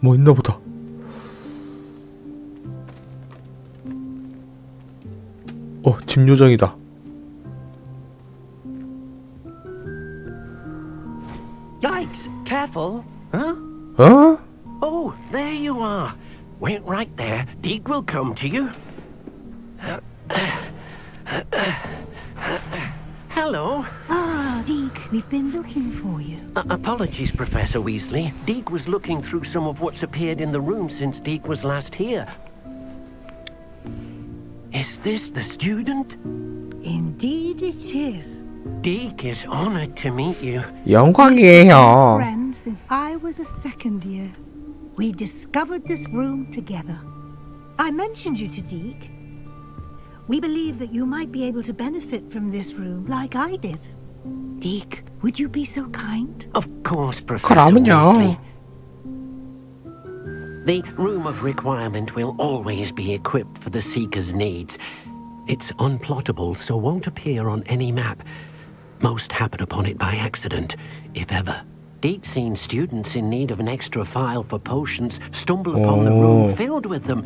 뭐 있나 보다. 집 요정이다. Yikes! Careful! Huh? 어? Oh, there you are. Wait right there. Deke will come to you. Hello. Ah, Deke, we've been looking for you. Apologies, Professor Weasley. Deke was looking through some of what's appeared in the room since Deke was last here. Is this the student? Indeed it is. Deke is honored to meet you. 영광이에요. Friend since I was a second year. We discovered this room together. I mentioned you to Deke. We believe that you might be able to benefit from this room like I did. Deke, would you be so kind? Of course, Professor Weasley. The Room of Requirement will always be equipped for the Seeker's needs. It's unplottable, so won't appear on any map. Most happen upon it by accident, if ever. Deke's seen students in need of an extra file for potions stumble upon the room filled with them.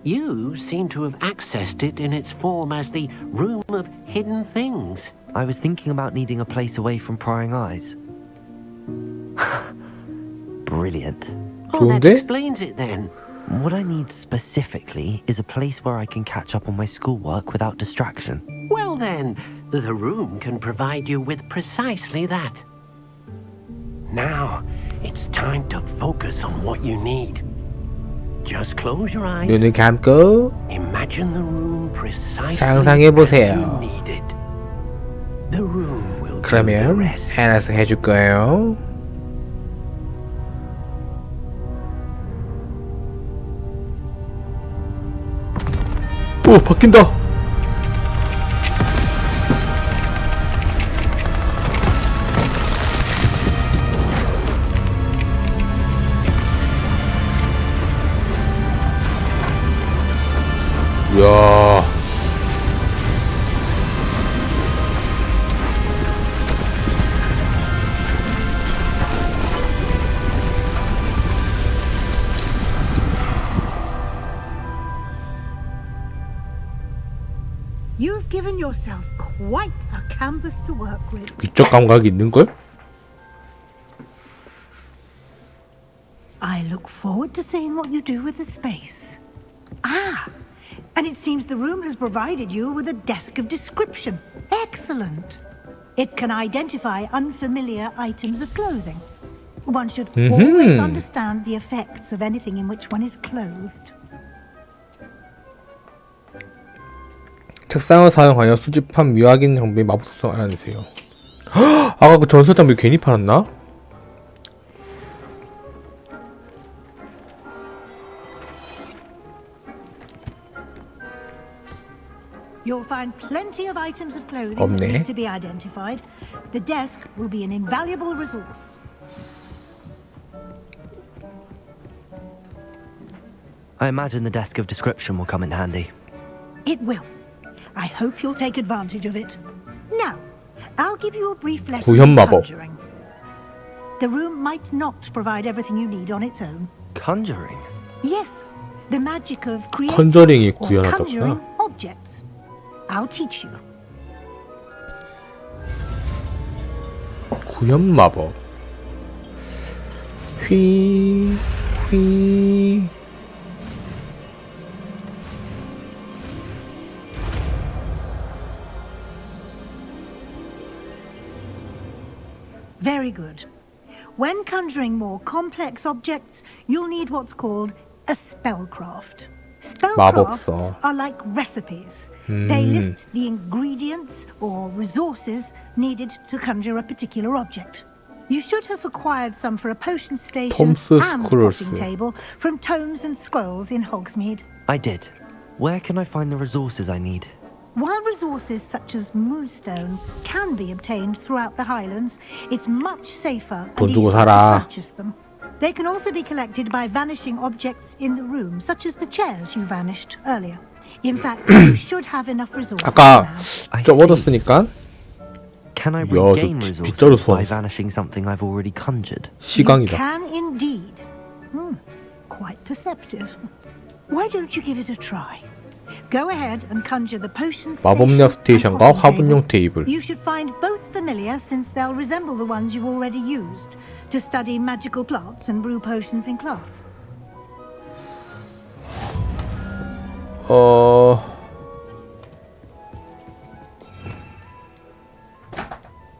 You seem to have accessed it in its form as the Room of Hidden Things. I was thinking about needing a place away from prying eyes. Brilliant. Oh, that explains it then. What I need specifically is a place where I can catch up on my schoolwork without distraction. Well then, the room can provide you with precisely that. Now, it's time to focus on what you need. Just close your eyes. 눈을 감고 Imagine the room precisely 상상해 as 보세요. you need it. The room will do the 그러면 rest. 알아서 해줄 거예요. 오, 바뀐다. You've given yourself quite a canvas to work with. 미적 감각이 있는 걸? I look forward to seeing what you do with the space. Ah, and it seems the room has provided you with a desk of description. Excellent. It can identify unfamiliar items of clothing. One should always understand the effects of anything in which one is clothed. 책상을 사용하여 수집한 묘학인 장비 마법 속성을 알아내세요. 아까 그 전설 장비 괜히 팔았나? You'll find plenty of items of clothing 없네. that need to be identified. The desk will be an invaluable resource. I imagine the desk of description will come in handy. It will. I hope you'll take advantage of it. Now, I'll give you a brief lesson 구현 in 마법. conjuring. The room might not provide everything you need on its own. Conjuring? Yes, the magic of creating 컨저링이 or 구현하다구나. conjuring objects. I'll teach you. 구현 마법. 휘. Very good. When conjuring more complex objects, you'll need what's called a spellcraft. Spellcrafts 마법사. are like recipes. They list the ingredients or resources needed to conjure a particular object. You should have acquired some for a potion station 톰스 and 스크롤스. potting table from tomes and scrolls in Hogsmeade. I did. Where can I find the resources I need? While resources such as moonstone can be obtained throughout the Highlands, it's much safer 돈 and 주고 easier 사라. to purchase them. They can also be collected by vanishing objects in the room, such as the chairs you vanished earlier. In fact, you should have enough resources 아까 now. 좀 얻었으니까 Can I 야, 저 regain 빗자루 resources by 소환. vanishing something I've already conjured? You 시강이다. can indeed. Quite perceptive. Why don't you give it a try? Go ahead and conjure the potion 마법약 station 스테이션과 and potting 화분용 table. 테이블. You should find both familiar since they'll resemble the ones you've already used to study magical plants and brew potions in class.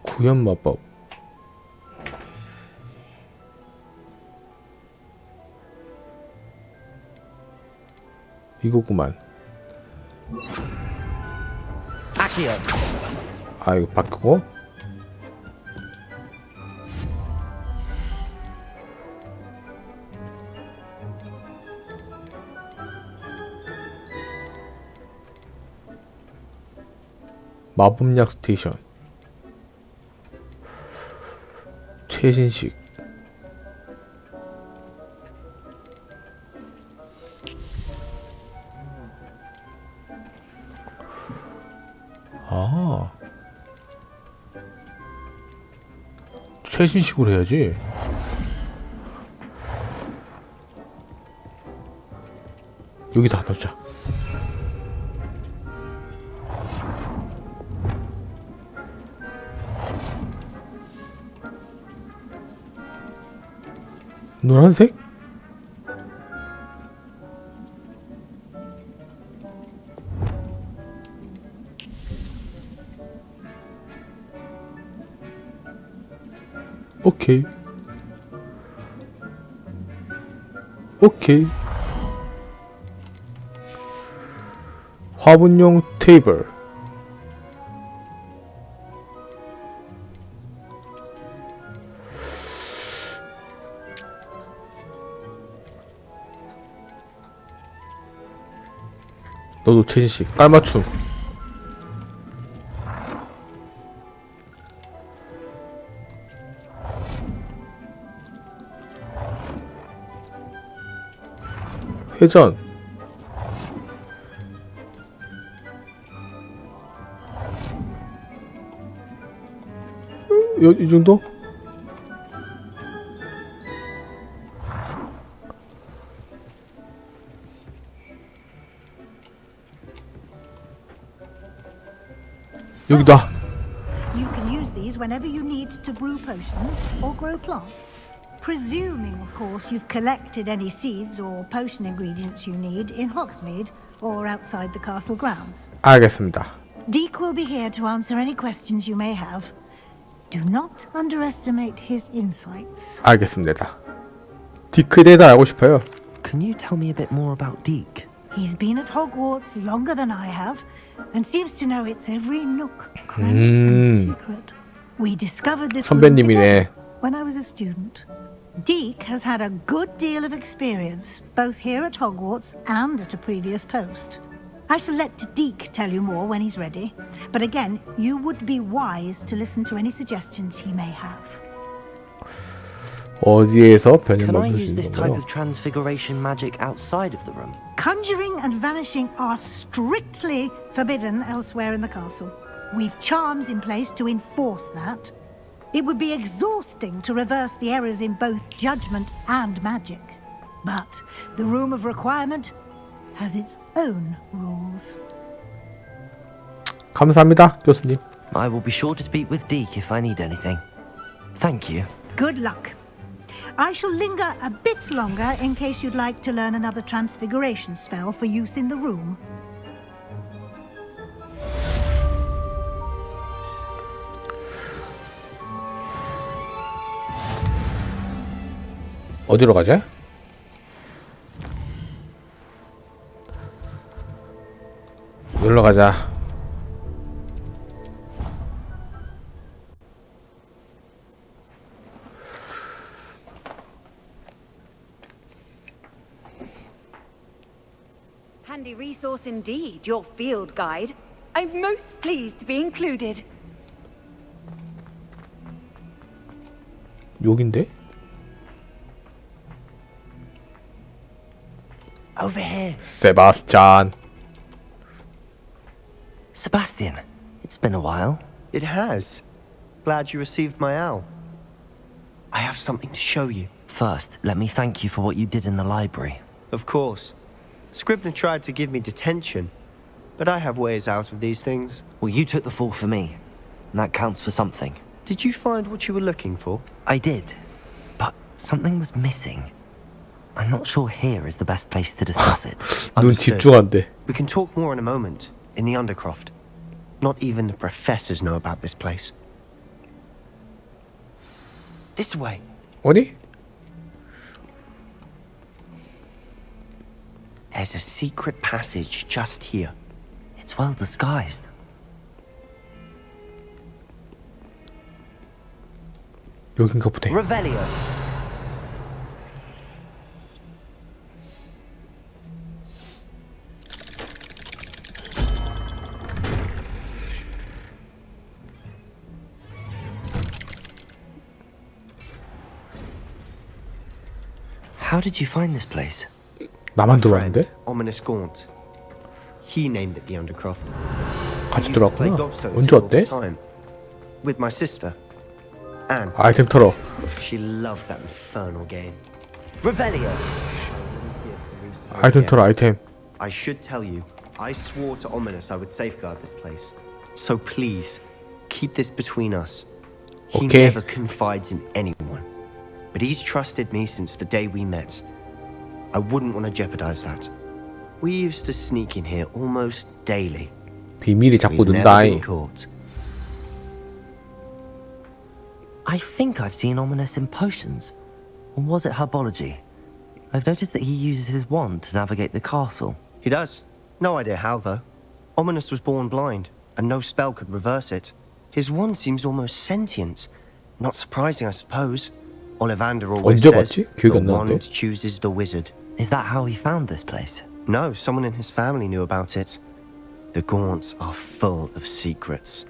구현 마법. 이거구만. 아, 이거 바꾸고. 마법약 스테이션. 최신식. 아, 최신식으로 해야지. 여기다 넣자. 노란색? 오케이. 오케이. 화분용 테이블. 너도 최신식 깔맞춤. 회전. 이 정도? 여기다. You can use these whenever you need to brew potions or grow plants. Presuming, of course, you've collected any seeds or potion ingredients you need in Hogsmeade or outside the castle grounds. 알겠습니다. Deke will be here to answer any questions you may have. Do not underestimate his insights. 알겠습니다. 디크에 대해서 알고 싶어요. Can you tell me a bit more about Deke? He's been at Hogwarts longer than I have, and seems to know its every nook, cranny, and secret. We discovered this room 선배님이네. together when I was a student. Deke has had a good deal of experience, both here at Hogwarts and at a previous post. I shall let Deke tell you more when he's ready, but again, you would be wise to listen to any suggestions he may have. 어디에서 Can I 변형을 use 수 this 있는 type 건가요? of transfiguration magic outside of the room? Conjuring and vanishing are strictly forbidden elsewhere in the castle. We've charms in place to enforce that. It would be exhausting to reverse the errors in both judgment and magic. But the Room of Requirement has its own rules. 감사합니다, 교수님. I will be sure to speak with Deke if I need anything. Thank you. Good luck. I shall linger a bit longer in case you'd like to learn another transfiguration spell for use in the room. 어디로 가지? 놀러 가자. Handy resource indeed, your field guide. I'm most pleased to be included. 여긴데? Over here. 세바스찬. Sebastian, it's been a while. It has. Glad you received my owl. I have something to show you. First, let me thank you for what you did in the library. Of course. Scribner tried to give me detention, but I have ways out of these things. Well, you took the fall for me, and that counts for something. Did you find what you were looking for? I did, but something was missing. I'm not sure here is the best place to discuss it. 눈 집중한대. We can talk more in a moment, in the Undercroft. Not even the professors know about this place. This way. 어디? There's a secret passage just here. It's well disguised. 여긴가 보네. Revelio. How did you find this place? 나만 들어왔는데? Ominous Gaunt. He named it the Undercroft. 같이 I used to play 들어왔구나. gobstones 언제 here all the 왔대? time. With my sister, Anne. 아이템 털어. She loved that infernal game. Revelio. 아이템 털어, 아이템. I should tell you, I swore to Ominous I would safeguard this place. So please, keep this between us. He Okay. never confides in anyone. But he's trusted me since the day we met. I wouldn't want to jeopardize that. We used to sneak in here almost daily. 비밀이 자꾸 We've 는다. never been caught. I think I've seen Ominous in potions. Or was it herbology? I've noticed that he uses his wand to navigate the castle. He does. No idea how, though. Ominous was born blind, and no spell could reverse it. His wand seems almost sentient. Not surprising, I suppose. Ollivander always 언제 says, 봤지? the 기억이 안 나는데. wand chooses the wizard. Is that how he found this place? No, someone in his family knew about it. The Gaunts are full of secrets.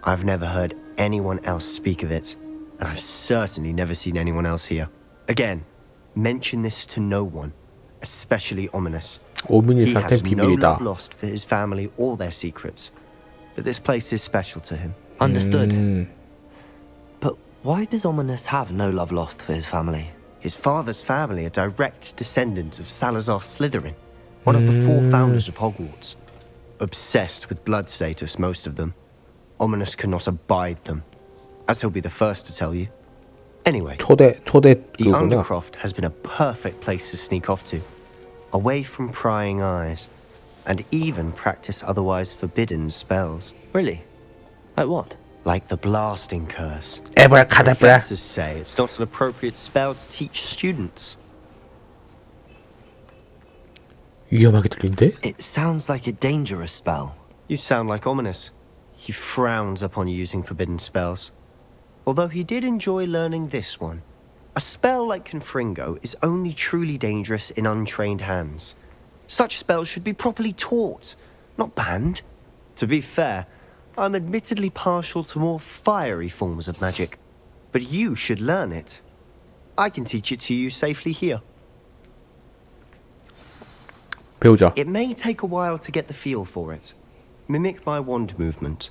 I've never heard anyone else speak of it, and I've certainly never seen anyone else here. Again, mention this to no one, especially Ominous. He 오미니스한테 has no 비밀이다. love lost for his family or their secrets, but this place is special to him. Understood. But why does Ominous have no love lost for his family? His father's family are direct descendants of Salazar Slytherin, one of the 4 founders of Hogwarts. Obsessed with blood status, most of them. Ominous cannot abide them, as he'll be the first to tell you. Anyway, 초대 the 그거구나. Undercroft has been a perfect place to sneak off to, away from prying eyes, and even practice otherwise forbidden spells. Really? Like what? Like the blasting curse. Abracadabra. Professors say it's not an appropriate spell to teach students. 위험하게 들린데? It sounds like a dangerous spell. You sound like Ominous. He frowns upon using forbidden spells. Although he did enjoy learning this one. A spell like Confringo is only truly dangerous in untrained hands. Such spells should be properly taught, not banned. To be fair, I'm admittedly partial to more fiery forms of magic. But you should learn it. I can teach it to you safely here. 배우자. It may take a while to get the feel for it. Mimic my wand movement.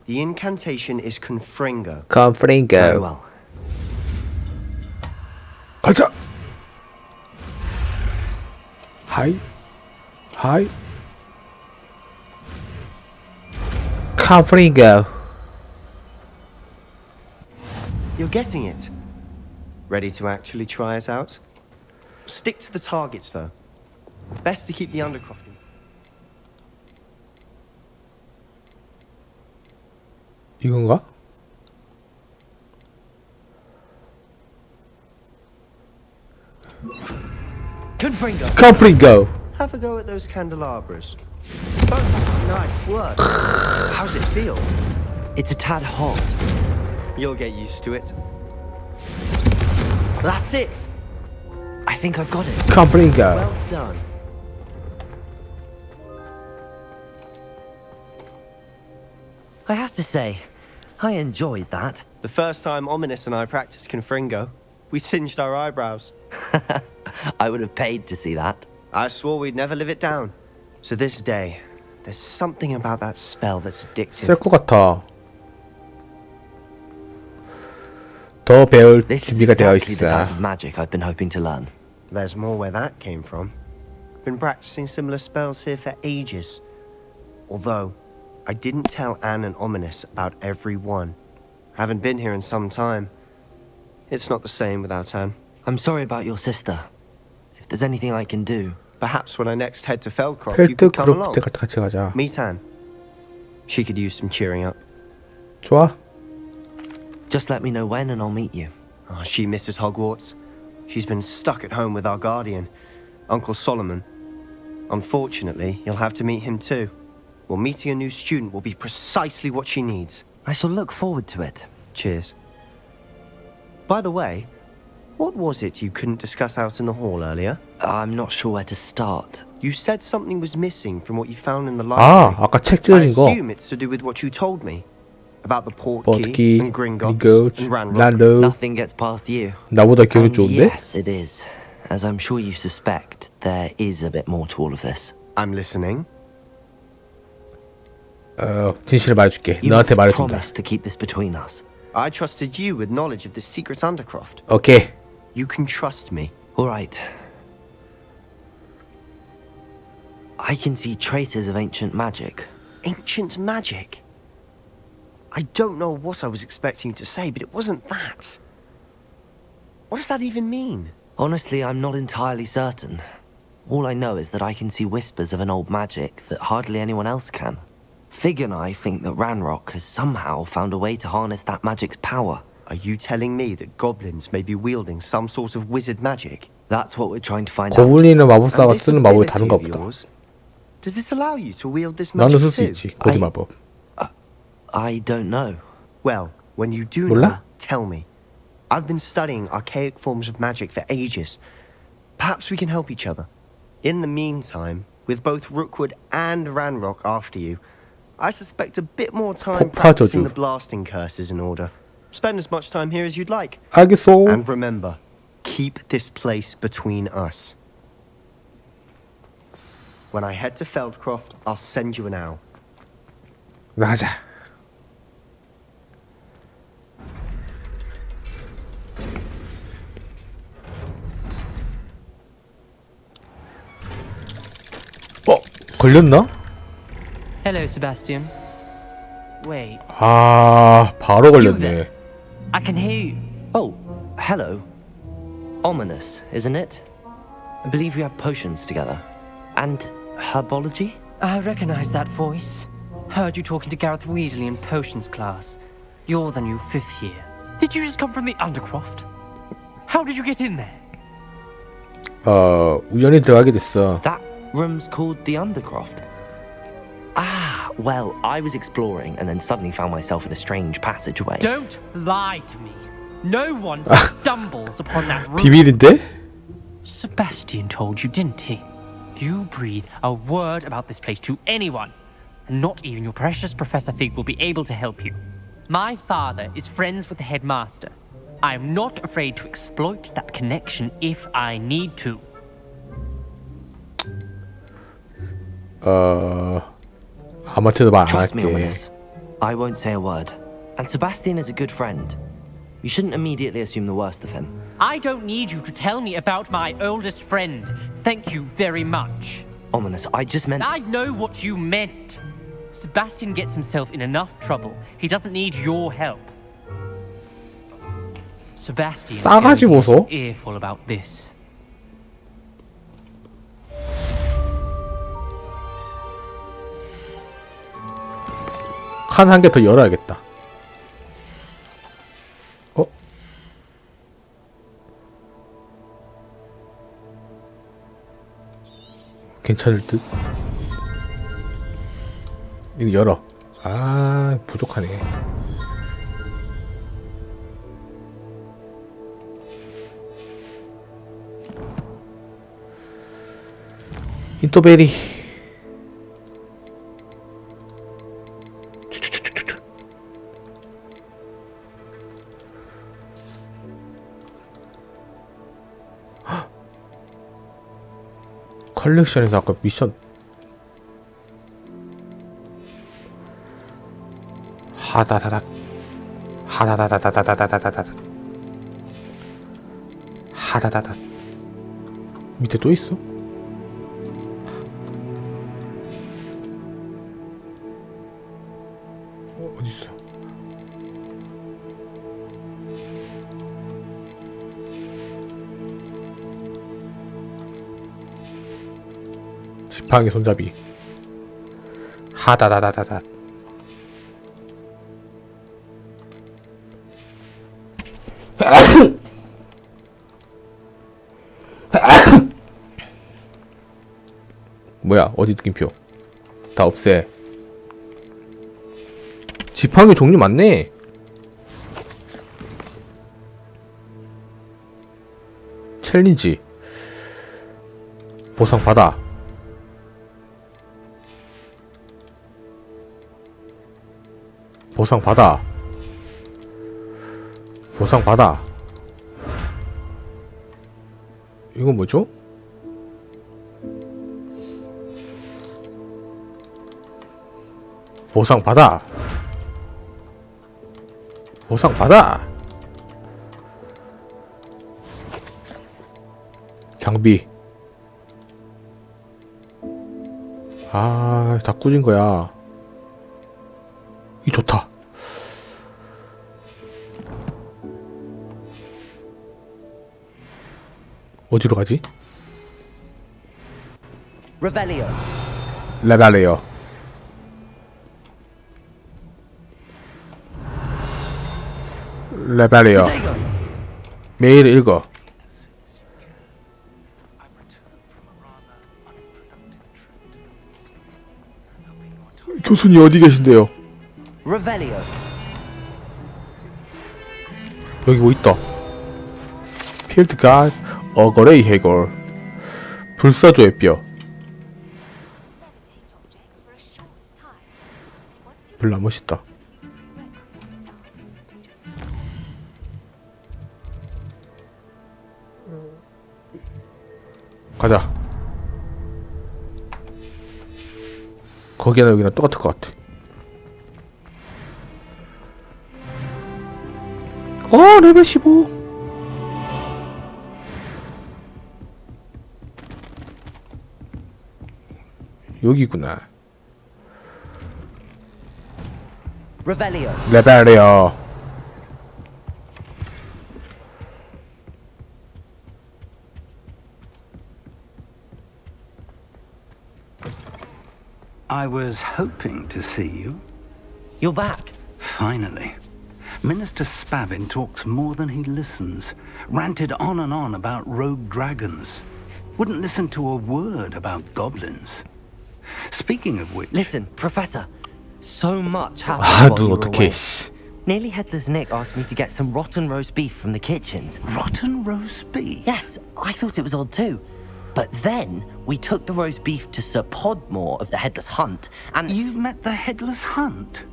The incantation is Confringo. Confringo. Very well. 가자. 하이. 하이. Confringo. You're getting it. Ready to actually try it out? Stick to the targets, though. Best to keep the Undercroft. 이건가? Confringo. Confringo. Have a go at those candelabras. Oh, nice work. How's it feel? It's a tad hot. You'll get used to it. That's it. I think I've got it. Confringo. Well done. I have to say, I enjoyed that. The first time Ominous and I practiced Confringo, we singed our eyebrows. I would have paid to see that. I swore we'd never live it down. So this day, there's something about that spell that's addictive. 쓸 것 같아. 더 배울 This is 준비가 되어 exactly the type 있어. of magic I've been hoping to learn. There's more where that came from. Been practicing similar spells here for ages. Although, I didn't tell Anne and Ominous about every one. Haven't been here in some time. It's not the same without Anne. I'm sorry about your sister. If there's anything I can do... Perhaps when I next head to Feldcroft, you 펠트 could come along. 그룹 같이 가자. Meet Anne. She could use some cheering up. 좋아. Just let me know when and I'll meet you. Oh, she misses Hogwarts. She's been stuck at home with our guardian, Uncle Solomon. Unfortunately, you'll have to meet him too. Well, meeting a new student will be precisely what she needs. I shall look forward to it. Cheers. By the way, what was it you couldn't discuss out in the hall earlier? I'm not sure where to start. You said something was missing from what you found in the library. 아, 아까 책 I 찢어진 거. assume it's to do with what you told me. About the port Portkey, key and Gringotts Gringotts, and Ranrock. Ranrock. Nothing gets past you. 나보다 기억이 And 좋은데? yes, it is. As I'm sure you suspect, there is a bit more to all of this. I'm listening. 진실을 말해줄게. You 너한테 have 말해준다. promised to keep this between us. I trusted you with knowledge of the secret Undercroft. 오케이. You can trust me. All right. I can see traces of ancient magic. Ancient magic? I don't know what I was expecting to say, but it wasn't that. What does that even mean? Honestly, I'm not entirely certain. All I know is that I can see whispers of an old magic that hardly anyone else can. Fig and I think that Ranrock has somehow found a way to harness that magic's power. Are you telling me that goblins may be wielding some sort of wizard magic? That's what we're trying to find out. 고블린이나 And 마법사가 this 쓰는 마법이 ability 다른가 of 보다. yours, does it allow you to wield this 나는 magic 쓸 수 too? 있지. 고디 마법. I don't know. Well, when you do 몰라? know, tell me. I've been studying archaic forms of magic for ages. Perhaps we can help each other. In the meantime, with both Rookwood and Ranrock after you, I suspect a bit more time practicing the blasting curses in order. Spend as much time here as you'd like. 알겠어. And remember, keep this place between us. When I head to Feldcroft, I'll send you an owl. 나가자. 걸렸나? Hello, Sebastian. Wait. 아, 바로 걸렸네. I can hear you. Oh, hello. Ominous, isn't it? I believe we have potions together. And herbology? I recognize that voice. Heard you talking to Gareth Weasley in potions class. You're the new 5th year. Did you just come from the Undercroft? How did you get in there? 우연히 들어가게 됐어. That room's called the Undercroft. Ah, well, I was exploring and then suddenly found myself in a strange passageway. Don't lie to me. No one stumbles upon that room. 비밀인데? Sebastian told you, didn't he? You breathe a word about this place to anyone, and not even your precious Professor Fig will be able to help you. My father is friends with the headmaster. I am not afraid to exploit that connection if I need to. 아무한테도 말 안 Trust me, 할게. Ominous. I won't say a word. And Sebastian is a good friend. You shouldn't immediately assume the worst of him. I don't need you to tell me about my oldest friend. Thank you very much. Ominous, I just meant... I know what you meant. Sebastian gets himself in enough trouble. He doesn't need your help. Sebastian 싸가지 보소. earful about this. 칸 한 개 더 열어야겠다. 어? 괜찮을 듯? 이거 열어. 아, 부족하네. 인터베리. 컬렉션에서 아까 미션 하다다닥 하다다다다다다다다다다 하다다닥 밑에 또 있어? 어딨어? 지팡이 손잡이 하다다다다다 뭐야 어디 느낌표 다 없애. 지팡이 종류 많네. 챌린지 보상 받아. 보상 받아. 보상 받아. 이건 뭐죠? 보상 받아. 보상 받아. 장비. 아, 다 꾸진 거야. 이 좋다. 어디로 가지? Revelio. 레벨레어. 레벨레어. 매일 읽어. 교수님 어디 계신데요? Revelio. 여기 뭐 있다. 필드 갓 어거레이 해골 불사조의 뼈. 별로 안 멋있다. 가자. 거기나 여기나 똑같을 것 같아. 레벨 15. 여기구나. Revelio. 레벨이요. I was hoping to see you. You're back. Finally. Minister Spavin talks more than he listens. Ranted on and on about rogue dragons. Wouldn't listen to a word about goblins. Speaking of which... Listen, Professor. So much happened while 눈 you were 어떡해. away. Nearly Headless Nick asked me to get some rotten roast beef from the kitchens. Rotten roast beef? Yes, I thought it was odd too. But then we took the roast beef to Sir Podmore of the Headless Hunt, and... You met the Headless Hunt?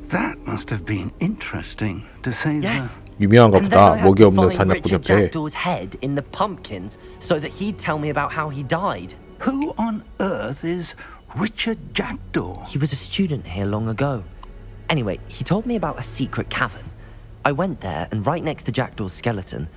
That must have been interesting, to say yes. 유명한가 And then I 보다. had 목이 to 없는 find 사냥꾼 Richard 옆에. Jackdaw's head in the pumpkins so that he'd tell me about how he died. Who on earth is Richard Jackdaw? He was a student here long ago. Anyway, he told me about a secret cavern. I went there, and right next to Jackdaw's skeleton,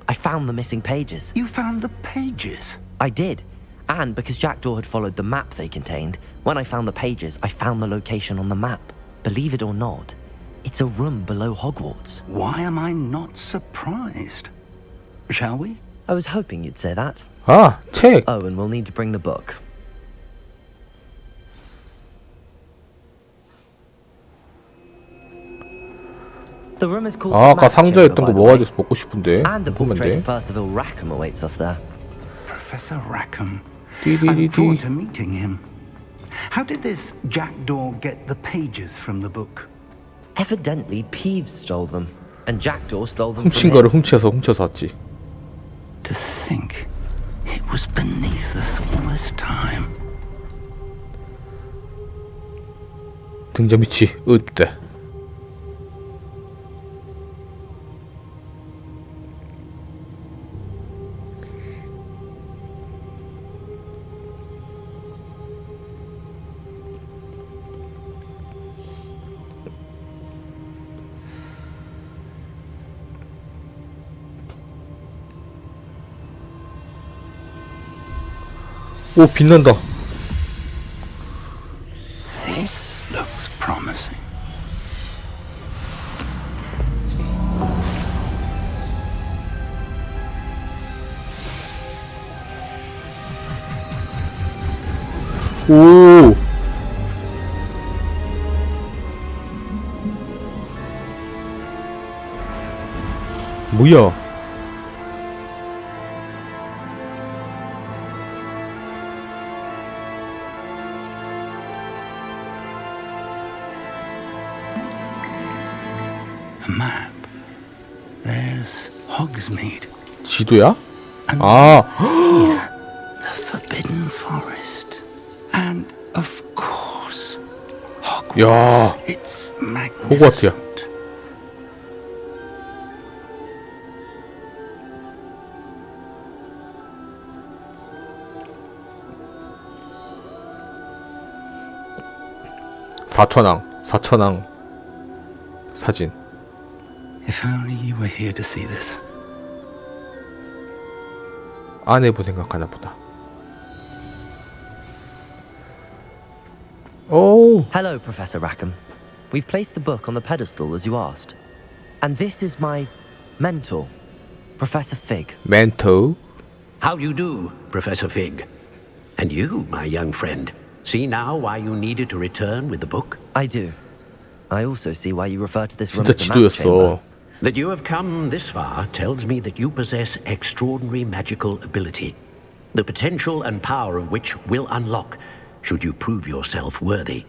I found the missing pages. You found the pages? I did. And because Jackdaw had followed the map they contained, when I found the pages, I found the location on the map. Believe it or not, it's a room below Hogwarts. Why am I not surprised? Shall we? I was hoping you'd say that. 아, 책. Oh, and we'll need to bring the book. The room is called 아, 아까 the Map 상자에 Chamber, 있던 by 거 the 뭐가 way. 돼서 먹고 싶은데. And a 보면 portrait 돼. of Percival Rackham awaits us there. Professor Rackham. I look forward to meeting him. How did this Jackdaw get the pages from the book? Evidently, Peeves stole them, and Jackdaw stole them 훔친 from 거를 him. 훔쳐서 왔지. To think it was beneath us all this time. 등잔 밑이 으뜨. 오, 빛난다. This looks promising. 오. 뭐야? A map. There's Hogsmeade. 지도야? 아. Here, the Forbidden Forest. And of course, Hogwarts. 야. It's magnificent. 호그와트야. 사천왕 사진. If only you were here to see this. 아내분 생각하나 보다. 오. Hello, Professor Rackham. We've placed the book on the pedestal as you asked. And this is my mentor, Professor Fig. 멘토. How do you do, Professor Fig? And you, my young friend, see now why you needed to return with the book? I do. I also see why you refer to this room 진짜 as the map chamber. 지도였어. That you have come this far tells me that you possess extraordinary magical ability, the potential and power of which will unlock should you prove yourself worthy.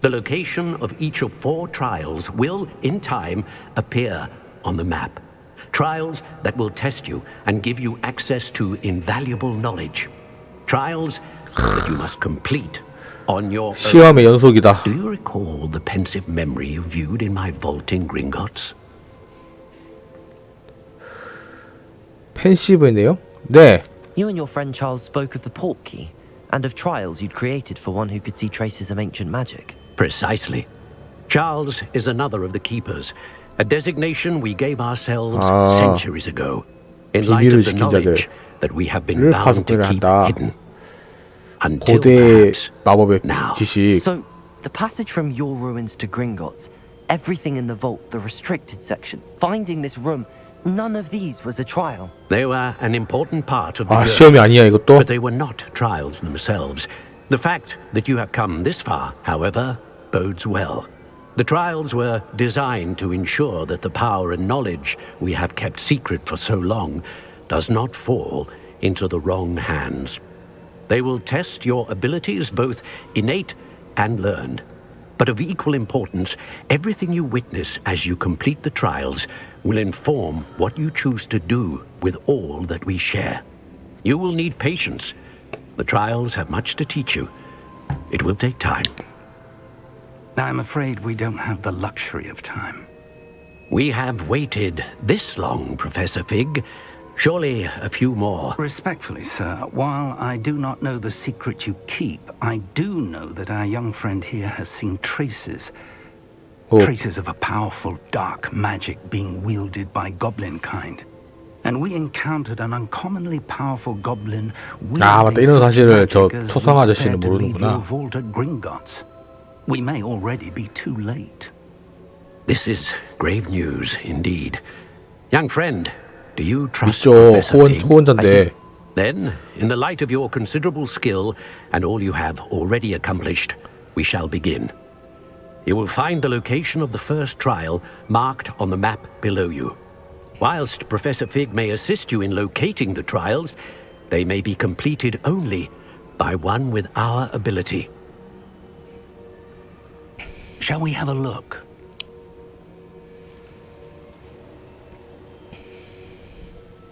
The location of each of 4 trials will, in time, appear on the map. Trials that will test you and give you access to invaluable knowledge. Trials that you must complete on your own. 시험의 연속이다. Do you recall the pensive memory you viewed in my vault in Gringotts? 펜시브네요? 네. You and your friend Charles spoke of the portkey and of trials you'd created for one who could see traces of ancient magic. Precisely. Charles is another of the keepers, a designation we gave ourselves centuries ago, in light of the knowledge that we have been bound to keep hidden. Until 고대 perhaps 마법의 now. 지식. So, The passage from your ruins to Gringotts, everything in the vault, the restricted section, finding this room, none of these was a trial. They were an important part of the 시험이 아니야, 이것도? but they were not trials themselves. The fact that you have come this far, however, bodes well. The trials were designed to ensure that the power and knowledge we have kept secret for so long does not fall into the wrong hands. They will test your abilities, both innate and learned. But of equal importance, everything you witness as you complete the trials will inform what you choose to do with all that we share. You will need patience. The trials have much to teach you. It will take time. I'm afraid we don't have the luxury of time. We have waited this long, Professor Fig. Surely a few more. Respectfully, sir, while I do not know the secret you keep, I do know that our young friend here has seen traces. Traces of a powerful dark magic being wielded by goblin kind. And we encountered an uncommonly powerful goblin 맞다. 이런 사실을 저 초상 아저씨는 모르는구나. vault at Gringotts. We may already be too late. This is grave news indeed. Young friend, do you trust 있죠. Professor Fig? 호언자인데. Then, in the light of your considerable skill and all you have already accomplished, we shall begin. You will find the location of the first trial marked on the map below you. Whilst Professor Fig may assist you in locating the trials, they may be completed only by one with our ability. Shall we have a look?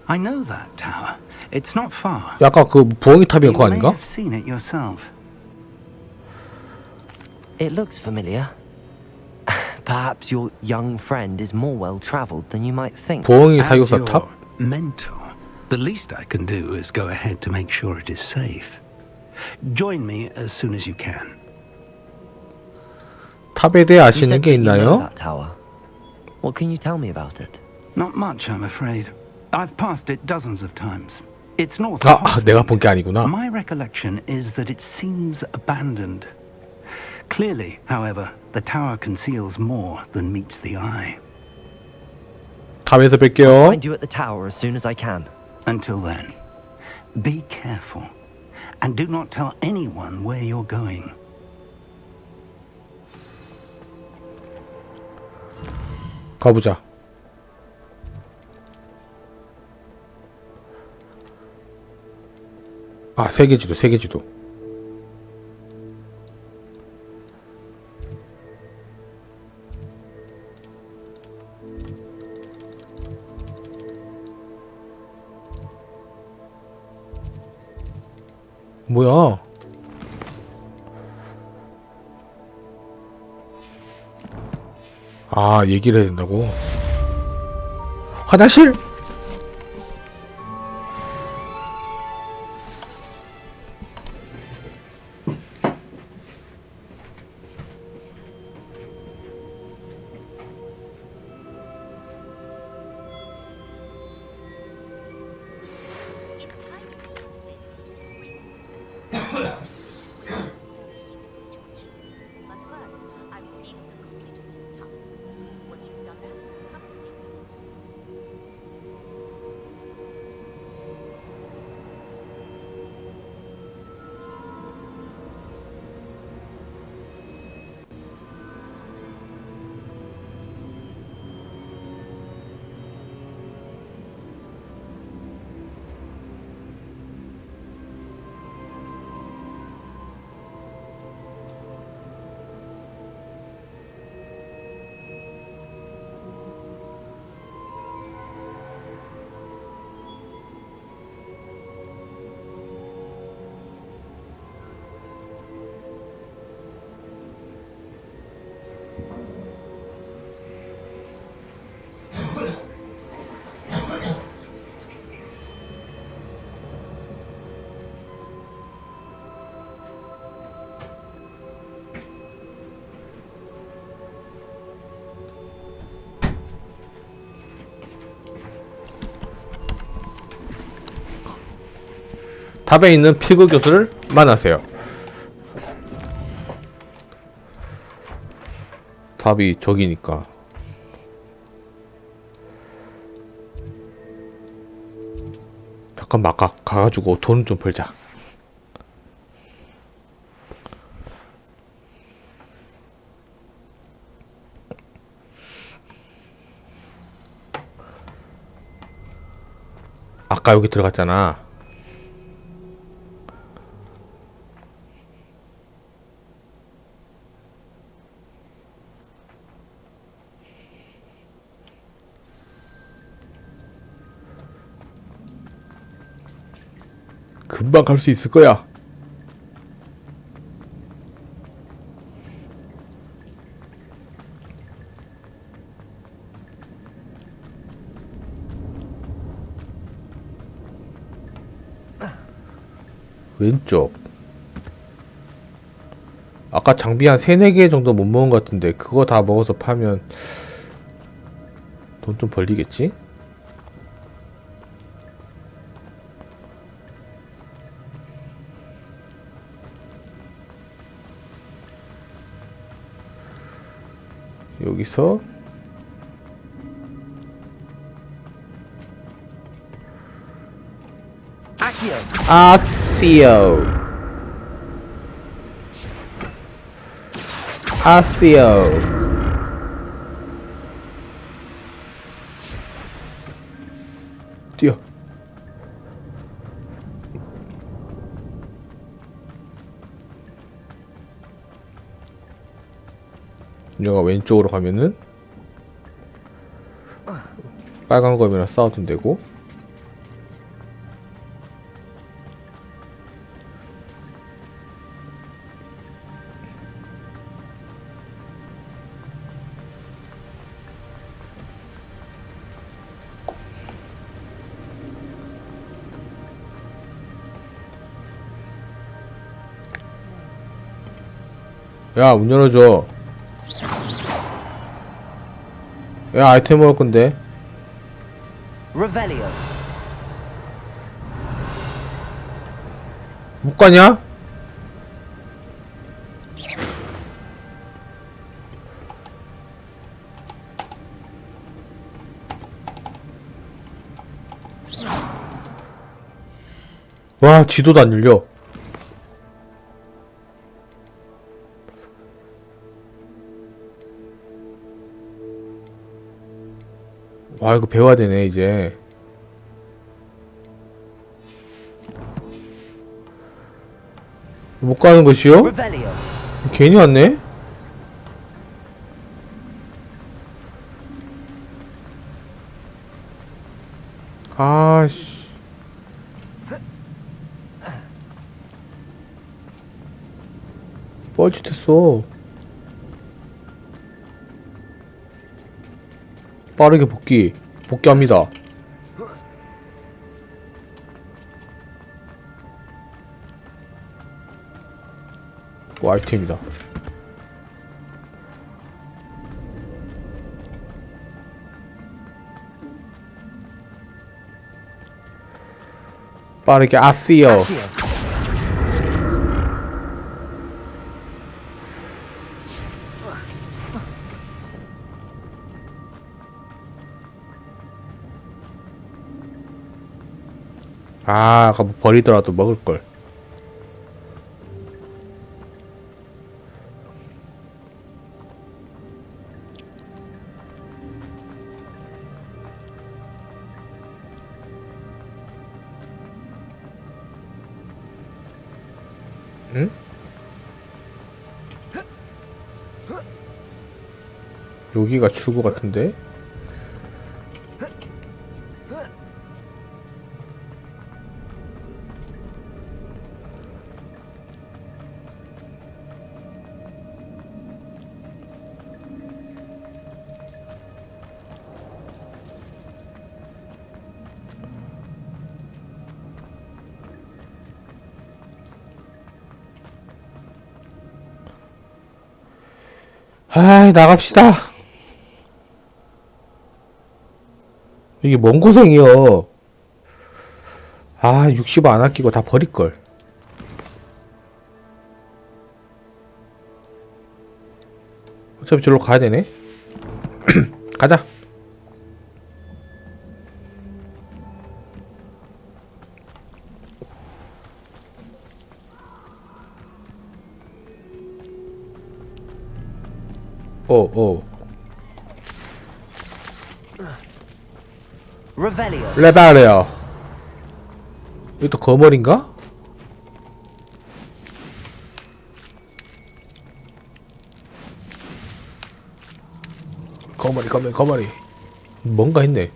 I know that tower. It's not far. 약간 그 부엉이 탑인 거 You may 아닌가? have seen it yourself. It looks familiar. Perhaps your young friend is more well-traveled than you might think. 부엉이 As 사육사 your 탑? mentor, the least I can do is go ahead to make sure it is safe. Join me as soon as you can. 탑에 대해 You 아시는 said 게 that you know 있나요? that tower. What can you tell me about it? Not much, I'm afraid. I've passed it dozens of times. It's north of 내가 본 게 아니구나. My recollection is that it seems abandoned. Clearly, however, the tower conceals more than meets the eye. 탑에서 I'll 뵐게요. find you at the tower as soon as I can. Until then, be careful. And do not tell anyone where you're going. 가보자. 아, 세계지도, 세계지도. 뭐야? 아, 얘기를 해야 된다고? 화장실! 탑에 있는 피그 교수를 만나세요. 답이 저기니까. 잠깐만, 아까 가가지고 돈 좀 벌자. 아까 여기 들어갔잖아. 금방 갈 수 있을 거야. 왼쪽. 아까 장비 한 3-4개 정도 못 먹은 것 같은데 그거 다 먹어서 파면 돈 좀 벌리겠지? 여기서 아시오. 뛰어. 얘가 왼쪽으로 가면은 빨간 거미랑 싸우면 되고, 야, 문 열어줘. 야, 아이템 먹을 건데. Revelio. 못 가냐? 와, 지도도 안 열려. 와, 이거 배워야 되네, 이제. 못 가는 것이요? 괜히 왔네? 아씨. 뻘짓했어. 빠르게 복귀합니다. 뭐 아이템이다. 빠르게 아시오. 아, 아까 뭐 버리더라도 먹을걸. 응? 여기가 출구 같은데? 아이, 나갑시다. 이게 뭔 고생이여. 아, 60원 안 아끼고 다 버릴걸. 어차피 저로 가야 되네. 가자. 오. Revelio. 레벨이요. 이거 또 거머리인가? 거머리. 뭔가 했네.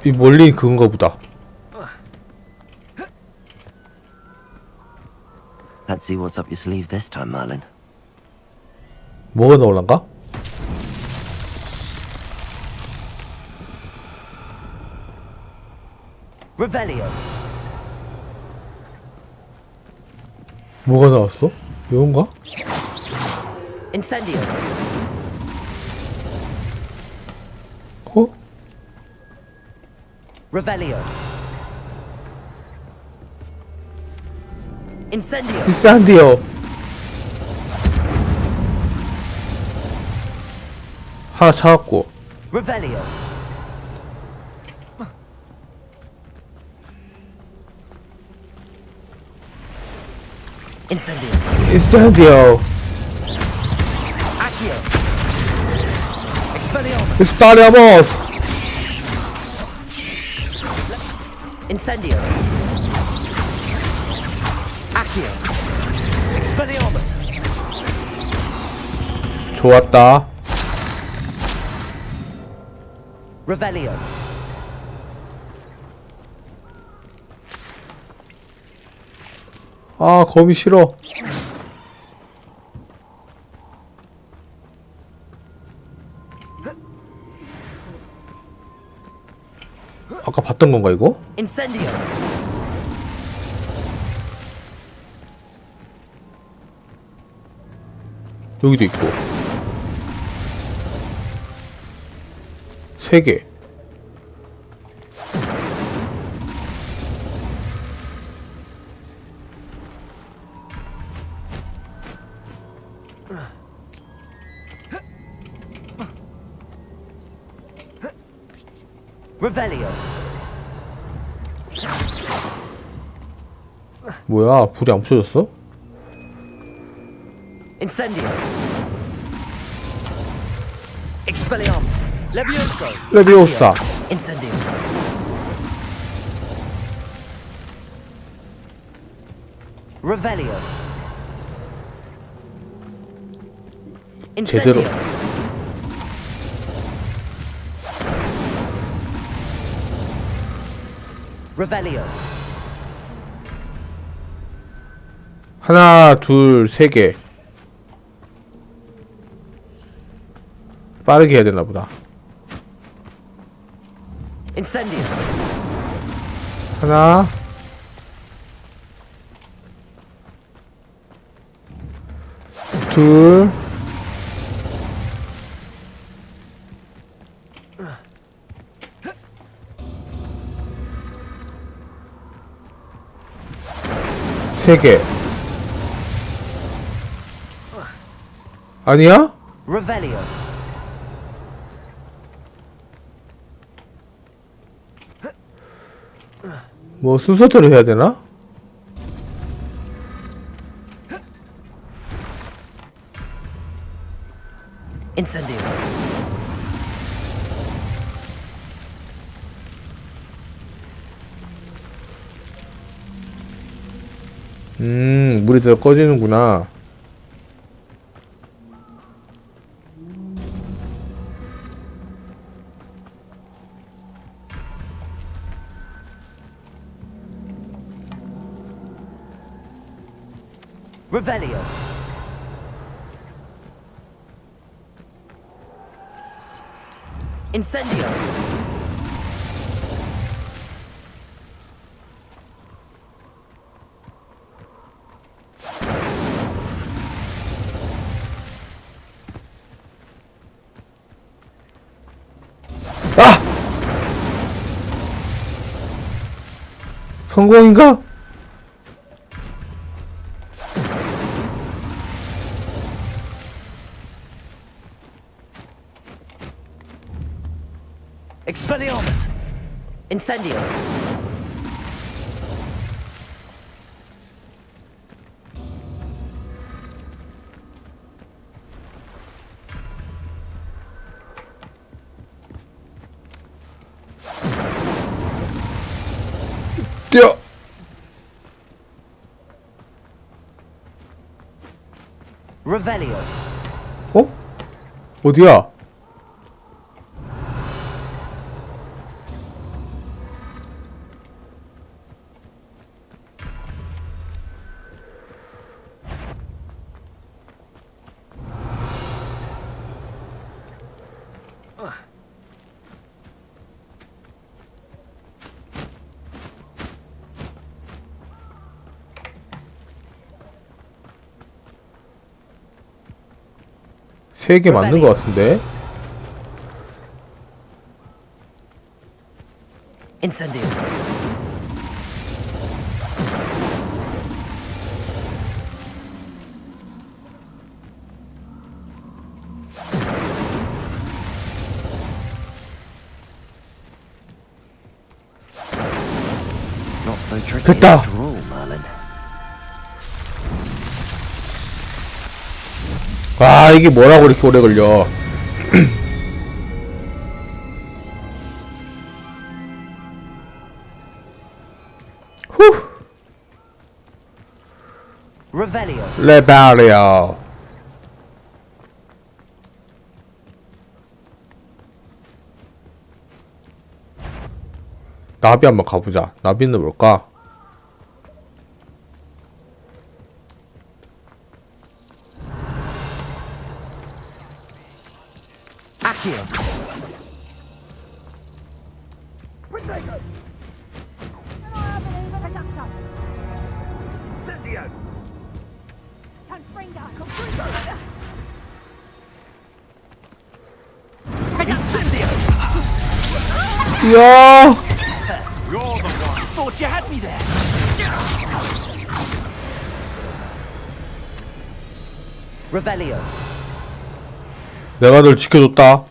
이 멀리 그건가 보다. Let's see what's up your sleeve this time, Merlin. 뭐가 나올란가? Revelio. 뭐가 나왔어? 이건가? Incendio. 어? Revelio. Incendio. 인센디오. 하나 차갑고. Revelio. Incendio. 인센디오. Accio. Expelliarmus. Expelliarmus. Incendio. Accio. Expelliarmus. 좋았다. Revelio. 아, 거미 싫어. 아까 봤던 건가 이거? Incendio. 여기도 있고. 3개. Revelio. 뭐야, 불이 안 붙여졌어? Incendio. Expelliarmus. Levioso. 레비오사. Incendio. Revelio. 제대로. Incendio. Revelio. 하나, 둘, 3개. 빠르게 해야 되나 보다. Incendio. 하나. 둘. 세 개. 아니야? Revelio. 뭐 순서대로 해야 되나? Incendio. 물이 더 꺼지는구나. Revelio. Incendio. 아! 성공인가? Expelliarmus! Incendio! 뛰어! Revelio. 어? 어디야? 세 개 맞는 것 같은데? Incendio. Not so tricky 됐다. after all, Merlin. 아, 이게 뭐라고 이렇게 오래 걸려. 후. Revelio. 레벨리오. 나비 한번 가보자. 나비는 뭘까? Accio. 이야. Thought you had me there. Revelio. 내가 널 지켜줬다.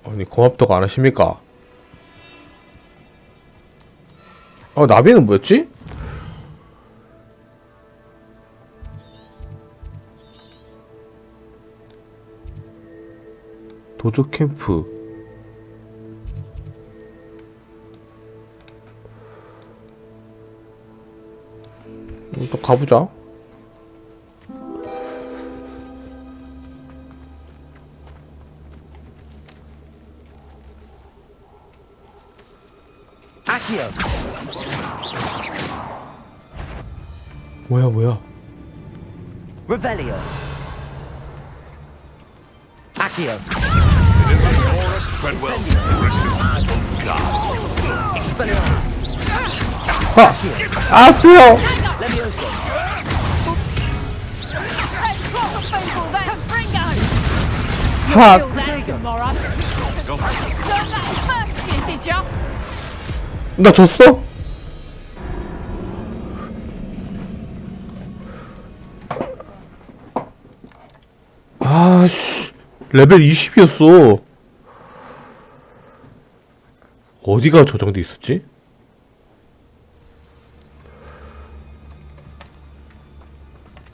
아니, 고맙다고 안 하십니까? 나비는 뭐였지? 도조 캠프. 또 가보자. Accio. 뭐야? Revelio. Accio. It is Aurora Treadwell, precious little god. Expelliarmus. 아스요. Levioso. 핫. 나 졌어? 아씨, 레벨 20이었어. 어디가 저장돼 있었지?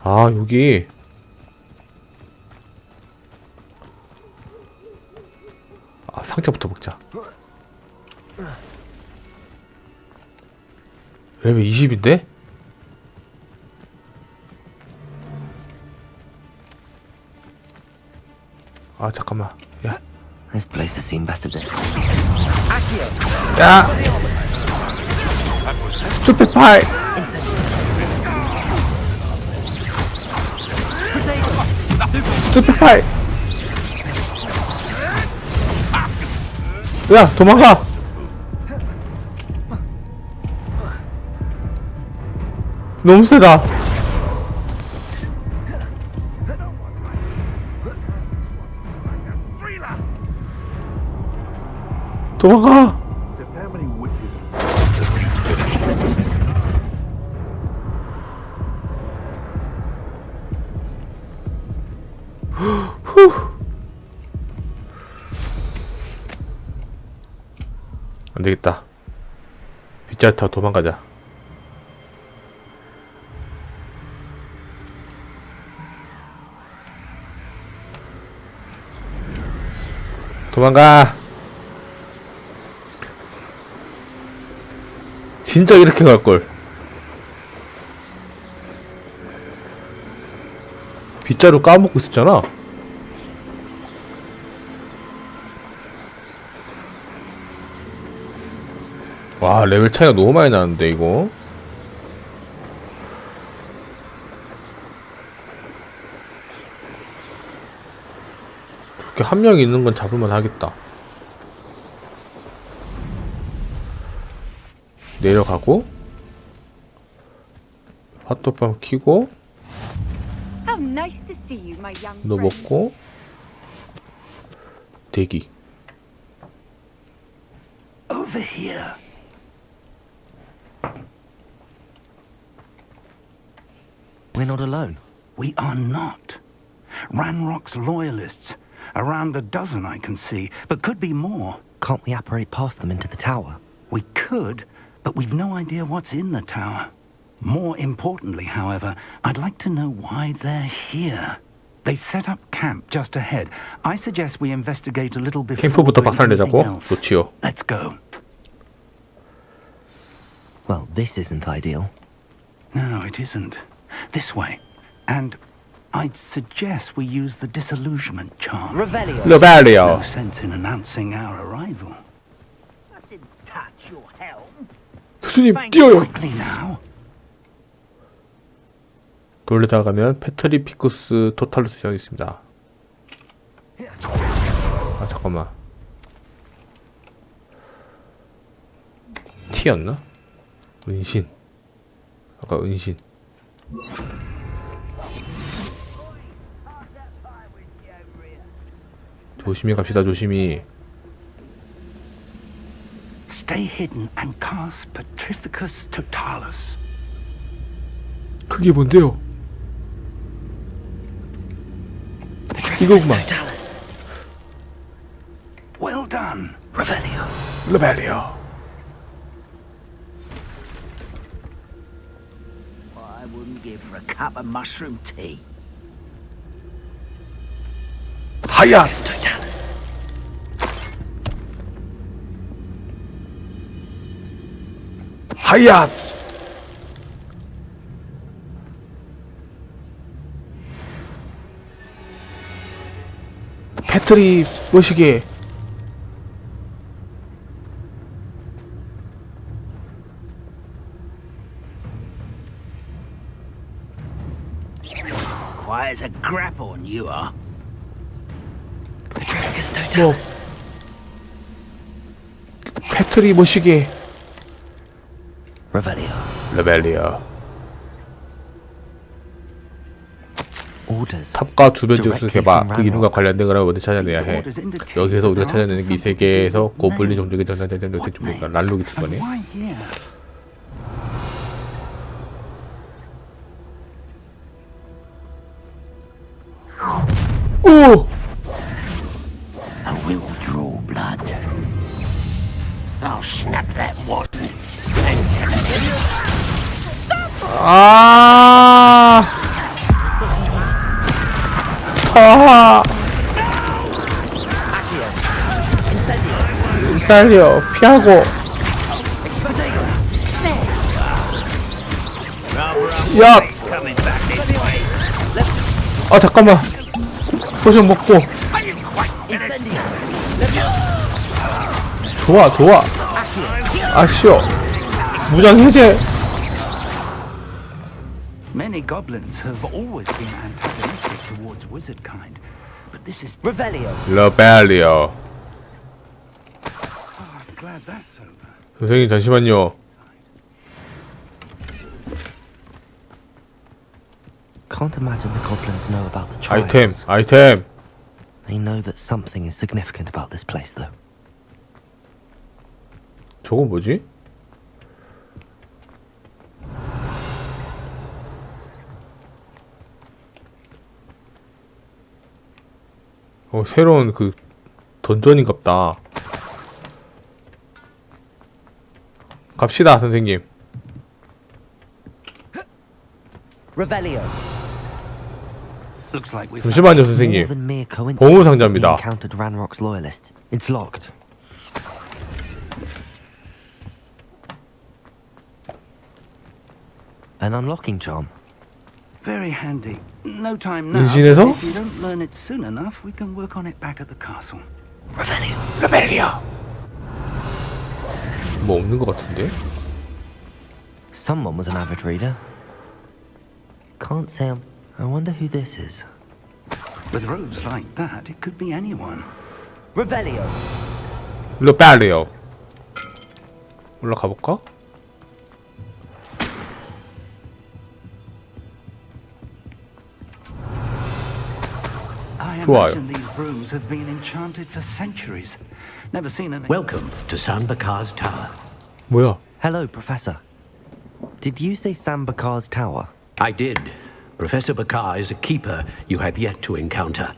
아, 여기. 아, 상자부터 먹자. 레벨 20인데? 아, 잠깐만. 야. This place has seen better days. 야! 슈퍼파이! 슈퍼파이! 야, 도망가! 너무 세다. 도망가! 안되겠다. 빗자루 타고 도망가자. 도망가. 진짜 이렇게 갈걸. 빗자루 까먹고 있었잖아. 와, 레벨 차이가 너무 많이 나는데 이거. 이렇게 한 명 있는 건 잡을만 하겠다. 내려가고 핫도그빵 키고 How nice to see you, my young 너 friend. 먹고 대기. Over here. We're not alone. We are not. Ranrock's loyalists. Around a dozen I can see, but could be more. Can't we apparate past them into the tower? We could, but we've no idea what's in the tower. More importantly, however, I'd like to know why they're here. They've set up camp just ahead. I suggest we investigate a little before 캠프부터 doing 박살내자고? anything else. 좋지요. Let's go. Well, this isn't ideal. No, it isn't. This way. And I'd suggest we use the disillusionment charm. Revelio. Revelio. No sense in announcing our arrival. I didn't touch your helm. 교수님 뛰어요. Quickly now. 돌리다가 가면 패트리 피쿠스 토탈로 시작하겠습니다. 아 잠깐만. T였나? 은신. 아까 은신. 조심히 갑시다. 조심히. Stay hidden and cast Petrificus Totalus. 그게 뭔데요? 이거구만. Well done. Revelio. 레벨리오. I wouldn't give for a cup of mushroom tea. 하야. Totalus. 하야. 패트리 모시게. Quiet as a grapple, you are. Petrificus 뭐 Totalus. 패트리 모시게. Revelio. 레벨리오. Orders. 탑과 주변 지역수 개발 그 이름과 관련된 거라고 어디 찾아내야 해. 여기에서 우리가 찾아내는 이 세계에서 고블린 종족이 전산되는 것이 뭡니까? 랄록이 특권이. Why here? 오! I will draw blood. I'll snap that one. 아! 아! 살려 피하고. 야! 아 잠깐만. 포션 먹고. 좋아 좋아. 아쉬워. 무장 해제. Many goblins have always been antagonistic towards wizard kind, but this is Revelio. 레벨리오. I'm glad that's over. 선생님 잠시만요. Can't imagine the goblins know about the 아이템 trials. 아이템. They know that something is significant about this place, though. 저건 뭐지? 새로운 그 던전인갑다. 갑시다, 선생님. Revelio. 잠시만요, 선생님. 보물 상자입니다. Encountered Ranrock's loyalist. It's locked. An unlocking charm. Very handy. No time now. 은신해서? If you don't learn it soon enough, we can work on it back at the castle. 레벨리오. 뭐 없는 것 같은데? Someone was an avid reader. Can't say I wonder who this is. With robes like that, it could be anyone. Revelio. 레벨리오. 올라가 볼까? I 좋아요. imagine these rooms have been enchanted for centuries. Never seen an. Welcome to Sanbakar's Tower. 뭐야? Hello, Professor. Did you say Sambakar's tower? I did. Professor Bakar is a keeper you have yet to encounter.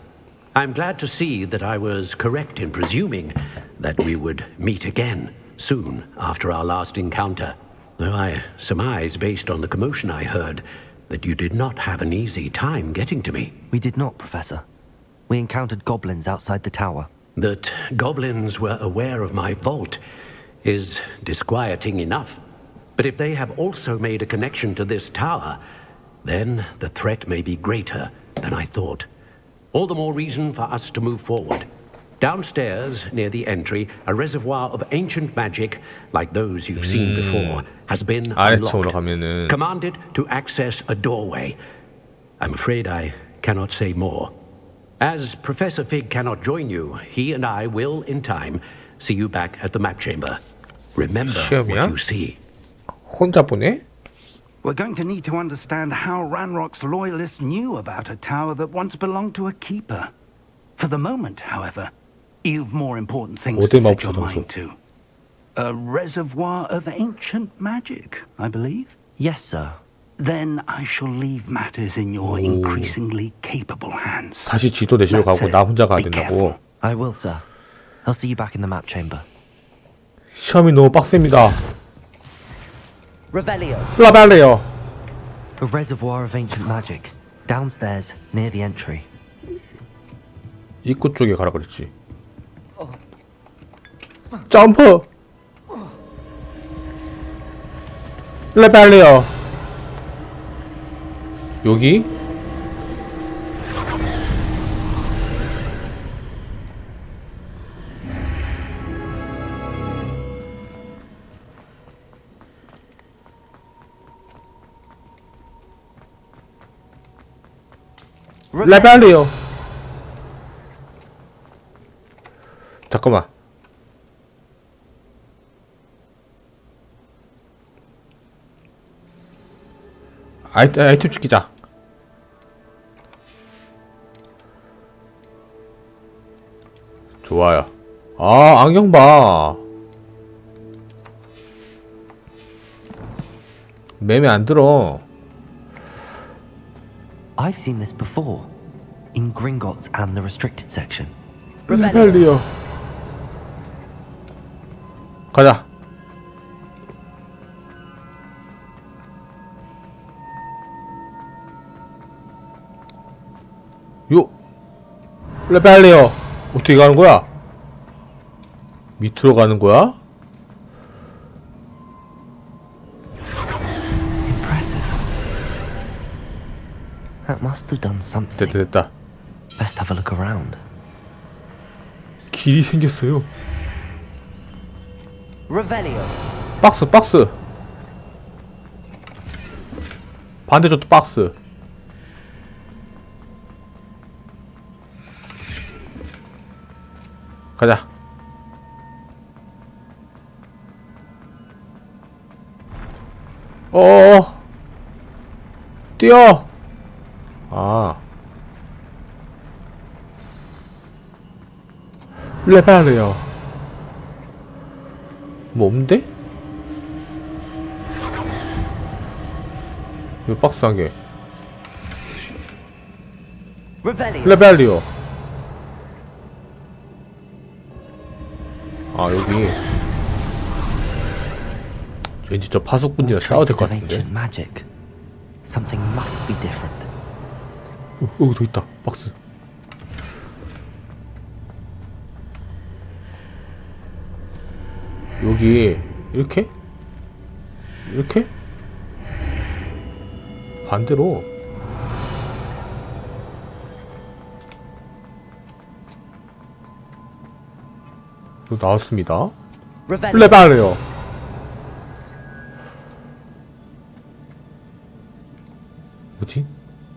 I'm glad to see that I was correct in presuming that we would meet again soon after our last encounter. Though I surmise, based on the commotion I heard, that you did not have an easy time getting to me. We did not, Professor. We encountered goblins outside the tower. That goblins were aware of my vault is disquieting enough. But if they have also made a connection to this tower, then the threat may be greater than I thought. All the more reason for us to move forward. Downstairs, near the entry, a reservoir of ancient magic, like those you've seen before, has been unlocked. Commanded to access a doorway. I'm afraid I cannot say more. As Professor Fig cannot join you, he and I will, in time, see you back at the map chamber. Remember what you see. 혼자 보네? We're going to need to understand how Ranrock's loyalists knew about a tower that once belonged to a keeper. For the moment, however, you've more important things to set your mind to. A reservoir of ancient magic, I believe? Yes, sir. Then I shall leave matters in your increasingly capable hands. 다시 지도 내시러 가고 나 혼자 가야 된다고. I will, sir. I'll see you back in the map chamber. 시험이 너무 빡셉니다. Revelio. 라벨리오. A reservoir of ancient magic. Downstairs, near the entry. 입구 쪽에 가라 그랬지. 점프. 레벨리오. 여기? 레벨리오. 잠깐만. 아이템 죽이자. 좋아요. 아, 안경 봐. 맴에 안 들어. I've seen this before. In Gringotts and the restricted section. 레벨리오. 가자. 요. 레벨리오. 어떻게 가는 거야? 밑으로 가는 거야? Impressive. That must have done something. 됐다. Best have a look around. 길이 생겼어요. Revelio. 박스. 반대쪽도 박스. 가자. 뛰어. 아. 레벨이요. 뭐 없는데? 이거 박스 한 개. 레벨리오. 아, 여기 왠지 저 파수꾼이랑 싸워야 될 것 같은데. Magic. Something must be different. 여기도 있다. 박스. 여기 이렇게? 이렇게? 반대로. 이거 나왔습니다. 레발레요. 뭐지?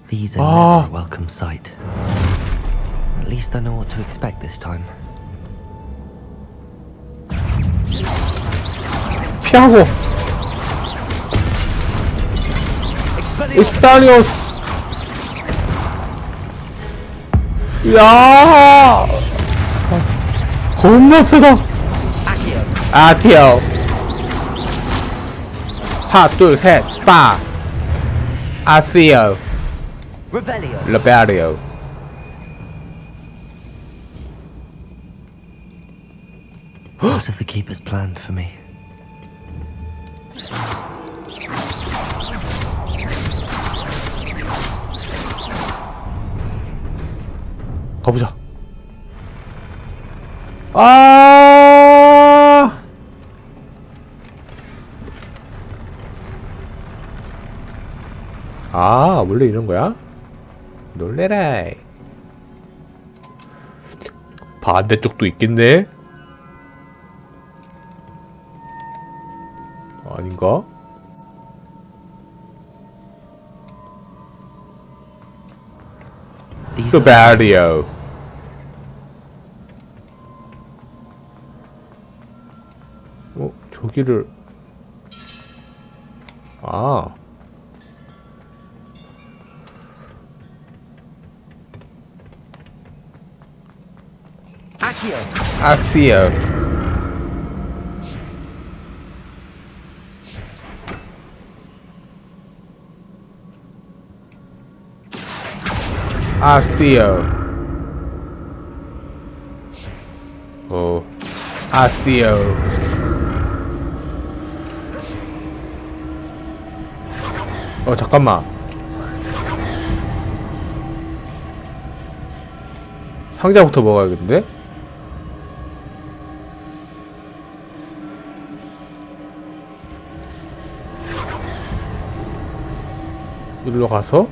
These are never a welcome sight. At least I know what to expect this time. 피하고. 익스파리오스. 야! 겁나 세다. 아티오. 하나, 둘, 셋, 빠. 아시오. 레벨리오. What have the keepers planned for me? 가보자. 아! 아, 원래 이런 거야? 놀래라. 반대쪽도 있겠네? 아닌가? 스바리오. 저기를. 아. 아시오. 아시오. 아시오. 잠깐만. 상자부터 먹어야겠는데? 이리로 가서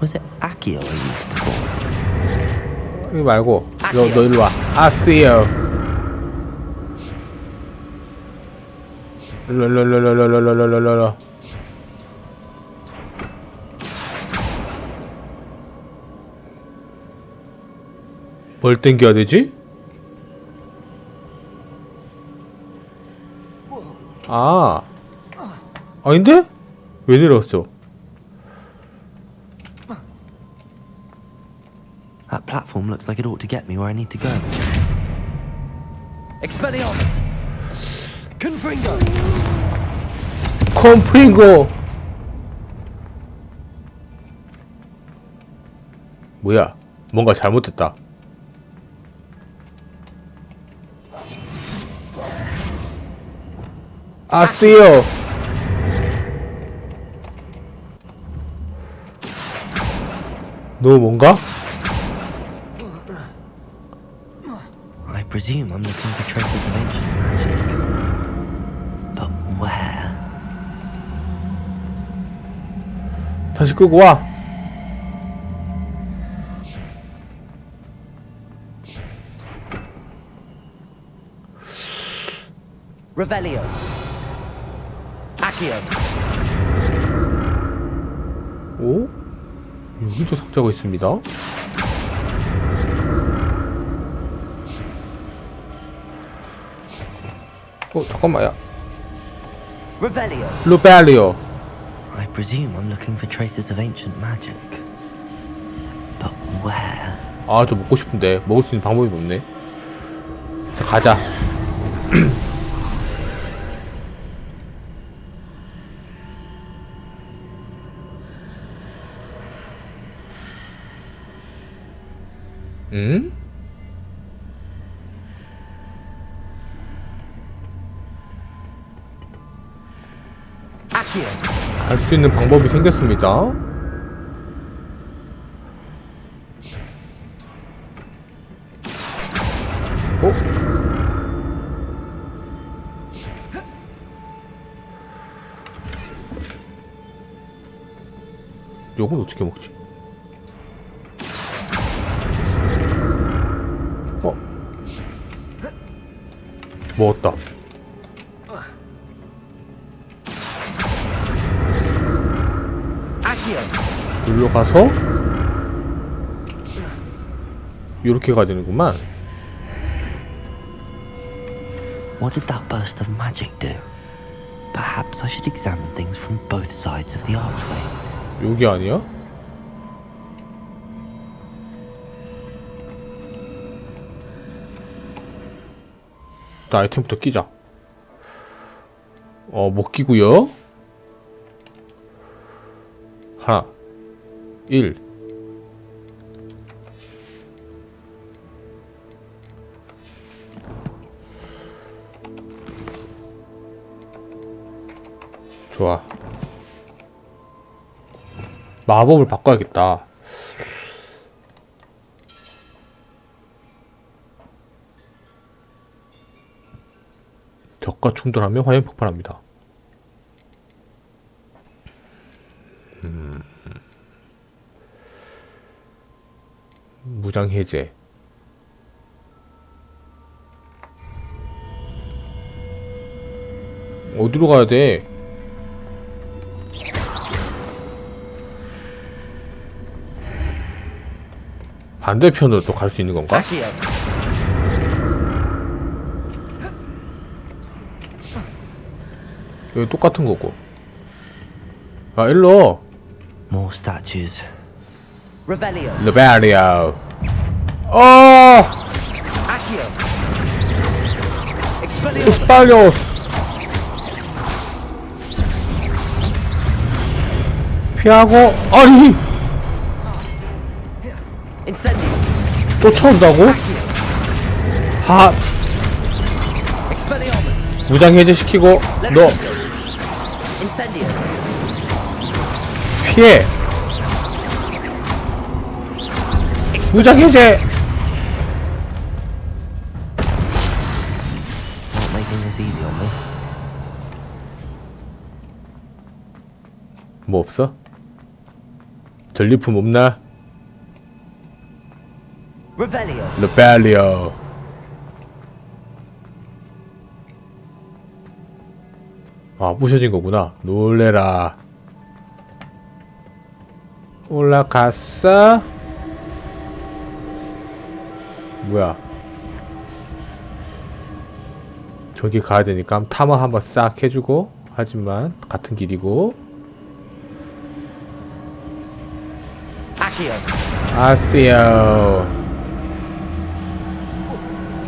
Was it Akio I used before? 여기 말고 너 일로 와. 아시오. 랄랄랄랄랄랄랄랄랄. 뭘 땡겨야 되지? 아닌데? 왜 내려왔어? That platform looks like it ought to get me where I need to go. Expelliarmus! Confringo! 컴프링고! 뭐야? 뭔가 잘못됐다. 아시오. 너 뭔가? I presume I'm looking for traces of ancient magic. But where? 다시 끌고 와. Revelio. Accio. 오? 여기도 상자가 있습니다. 잠깐만요. Revelio. 루벨리오. I presume I'm looking for traces of ancient magic. But where? 저 먹고 싶은데 먹을 수 있는 방법이 없네. 자, 가자. 응? 갈 수 있는 방법이 생겼습니다. 요건 어떻게 먹지? 먹었다. 여기로 가서 요렇게 가야 되는구만. What did that burst of magic do? Perhaps I should examine things from both sides of the archway. 여기 아니야? 일단 아이템부터 끼자. 못 끼고요. 하나 1 좋아. 마법을 바꿔야겠다. 적과 충돌하면 화염이 폭발합니다. 무장 해제. 어디로 가야 돼? 반대편으로 또 갈 수 있는 건가? 여기 똑같은 거고. 아, 일로. More statues. Revelio. Expelliarmus. 피하고. 아니. 쫓아온다고? 무장 해제시키고 너 피해. 무장 해제. 뭐 없어? 전리품 없나? Revelio. 아, 부셔진 거구나. 놀래라. 올라갔어? 뭐야? 저기 가야 되니까 탐험 한번 싹 해주고. 하지만 같은 길이고. 아시오.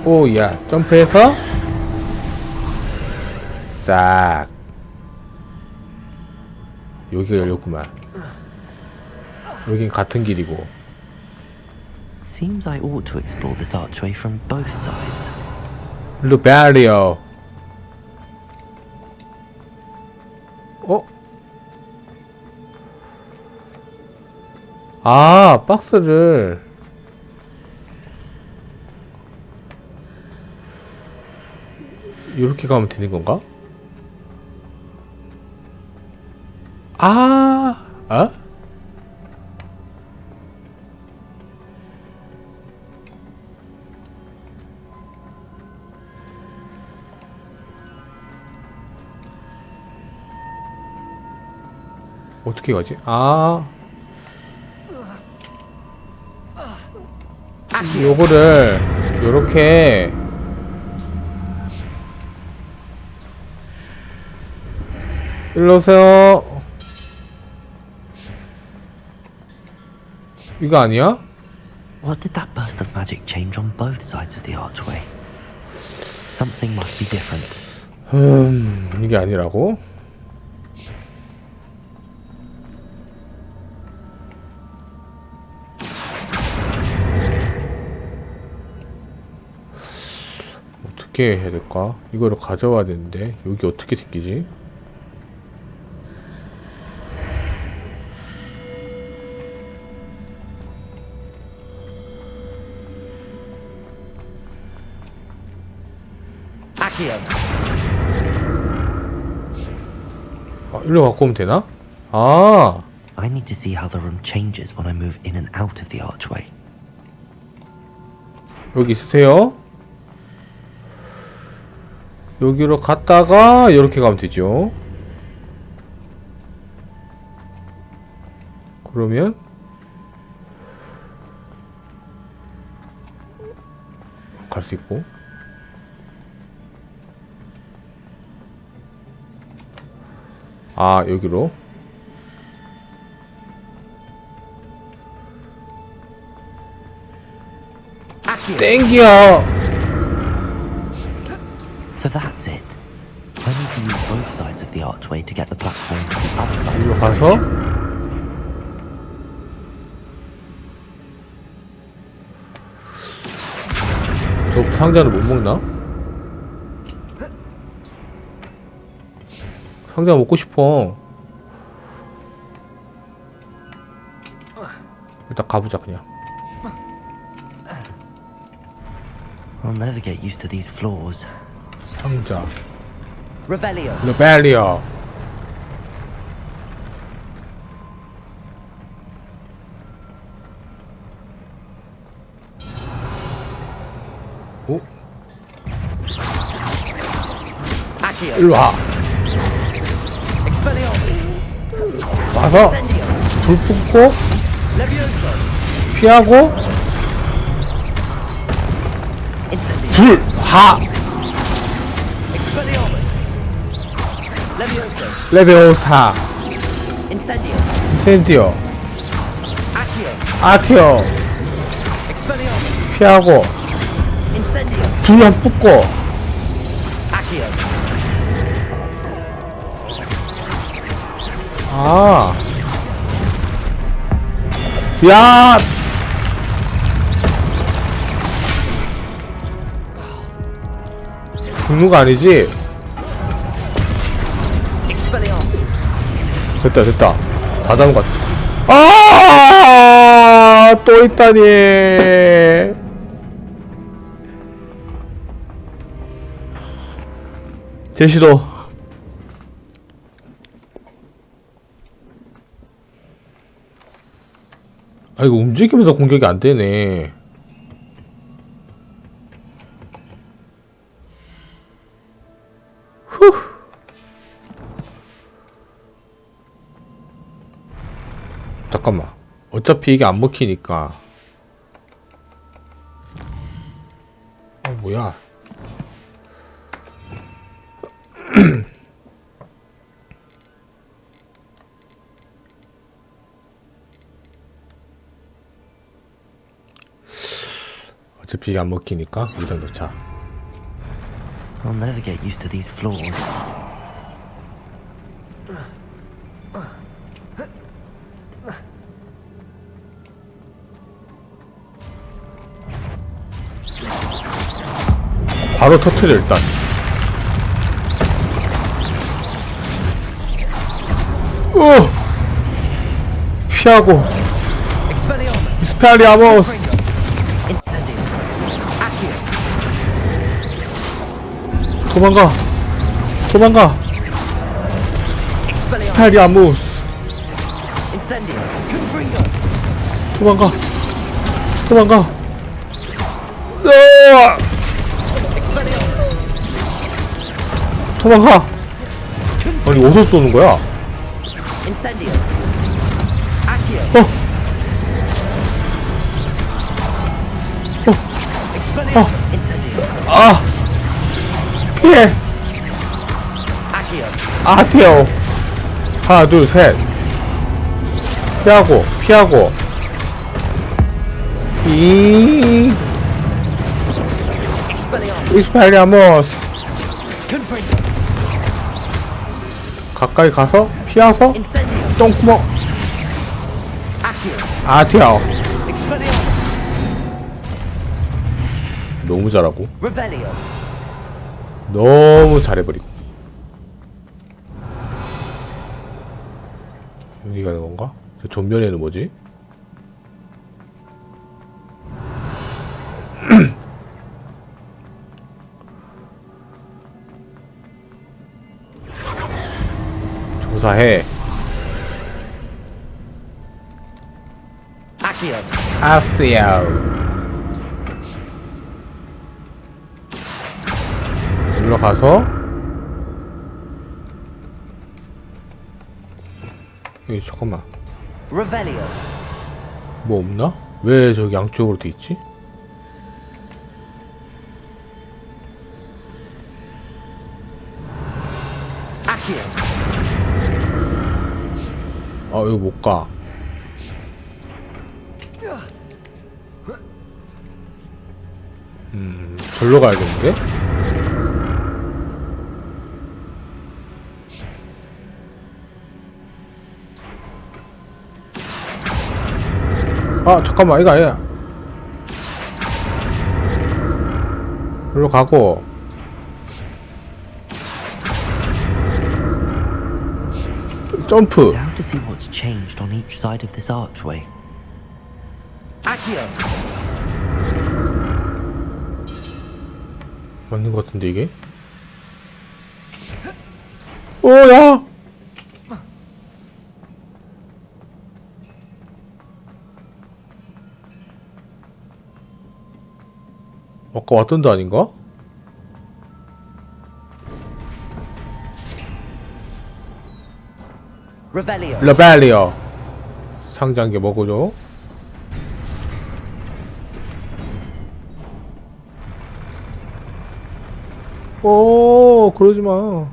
오야, 점프해서 싹. 여기가 열렸구만. 여긴 같은 길이고. Seems I ought to explore this archway from both sides. 루베리오. 아, 박스를 이렇게 가면 되는 건가? 어떻게 가지? 요거를 요렇게 일로 오세요. 이거 아니야? What did that burst of magic change on both sides of the archway? Something must be different. 이게 아니라고? 어떻게 해야 될까? 이거를 가져와야 되는데 여기 어떻게 생기지? 아, 일로 갖고 오면 되나? 아. I need to see how the room changes when I move in and out of the archway. 여기 있으세요? 여기로 갔다가 이렇게 가면 되죠. 그러면 갈 수 있고. 아, 여기로. 땡겨. So that's it. I need to use both sides of the archway to get the platform to the other side. 여기로 가서 저 상자를 못 먹나? 상자 먹고 싶어. 일단 가보자 그냥. I'll never get used to these floors. 상자. Revelio. 레벨리어. 오? 일로 와. 와서 불 뿜고 피하고 불 하. 레비오사. 인센디오. 아티오. 피하고 불 한 뿜고 아. 야. 죽는 거 아니지? 됐다 됐다 다 잡은 것 같아. 아, 또 있다니. 제시도. 아, 이거 움직이면서 공격이 안 되네. 후. 잠깐만. 어차피 이게 안 먹히니까. 뭐야. 어차피 이게 안 먹히니까 일단 넣자. I'll never get used to these floors. 바로 터트려 일단. 오! 피하고. 스페리아모스. 도망가. 도망가. 스페리아모스. 도망가. 도망가. 으아! 도망가. 아니 어디서 쏘는 거야? 아, 피해. 아티오. 하나 둘 셋. 피하고 피하고. 이 익스펠리아모스. 가까이 가서 피하서 똥구멍. 아티오. 너무 잘하고 너무 잘해버리고. 여기가 뭔가? 저 전면에는 뭐지? 무사해. Accio. 아스야오. 일로 가서 여기 잠깐만. Revelio. 뭐 없나? 왜 저기 양쪽으로 돼 있지? Accio. 아 여기 못 가. 절로 가야겠는데? 아 잠깐만 이거 아니야. 절로 가고 점프. Now to see what's changed on each side of this archway. Accio. 맞는 것 같은데 이게? 오야! 아까 왔던 데 아닌가? Revelio. 레벨리어. 상자한 게 뭐고요? 오, 그러지 마.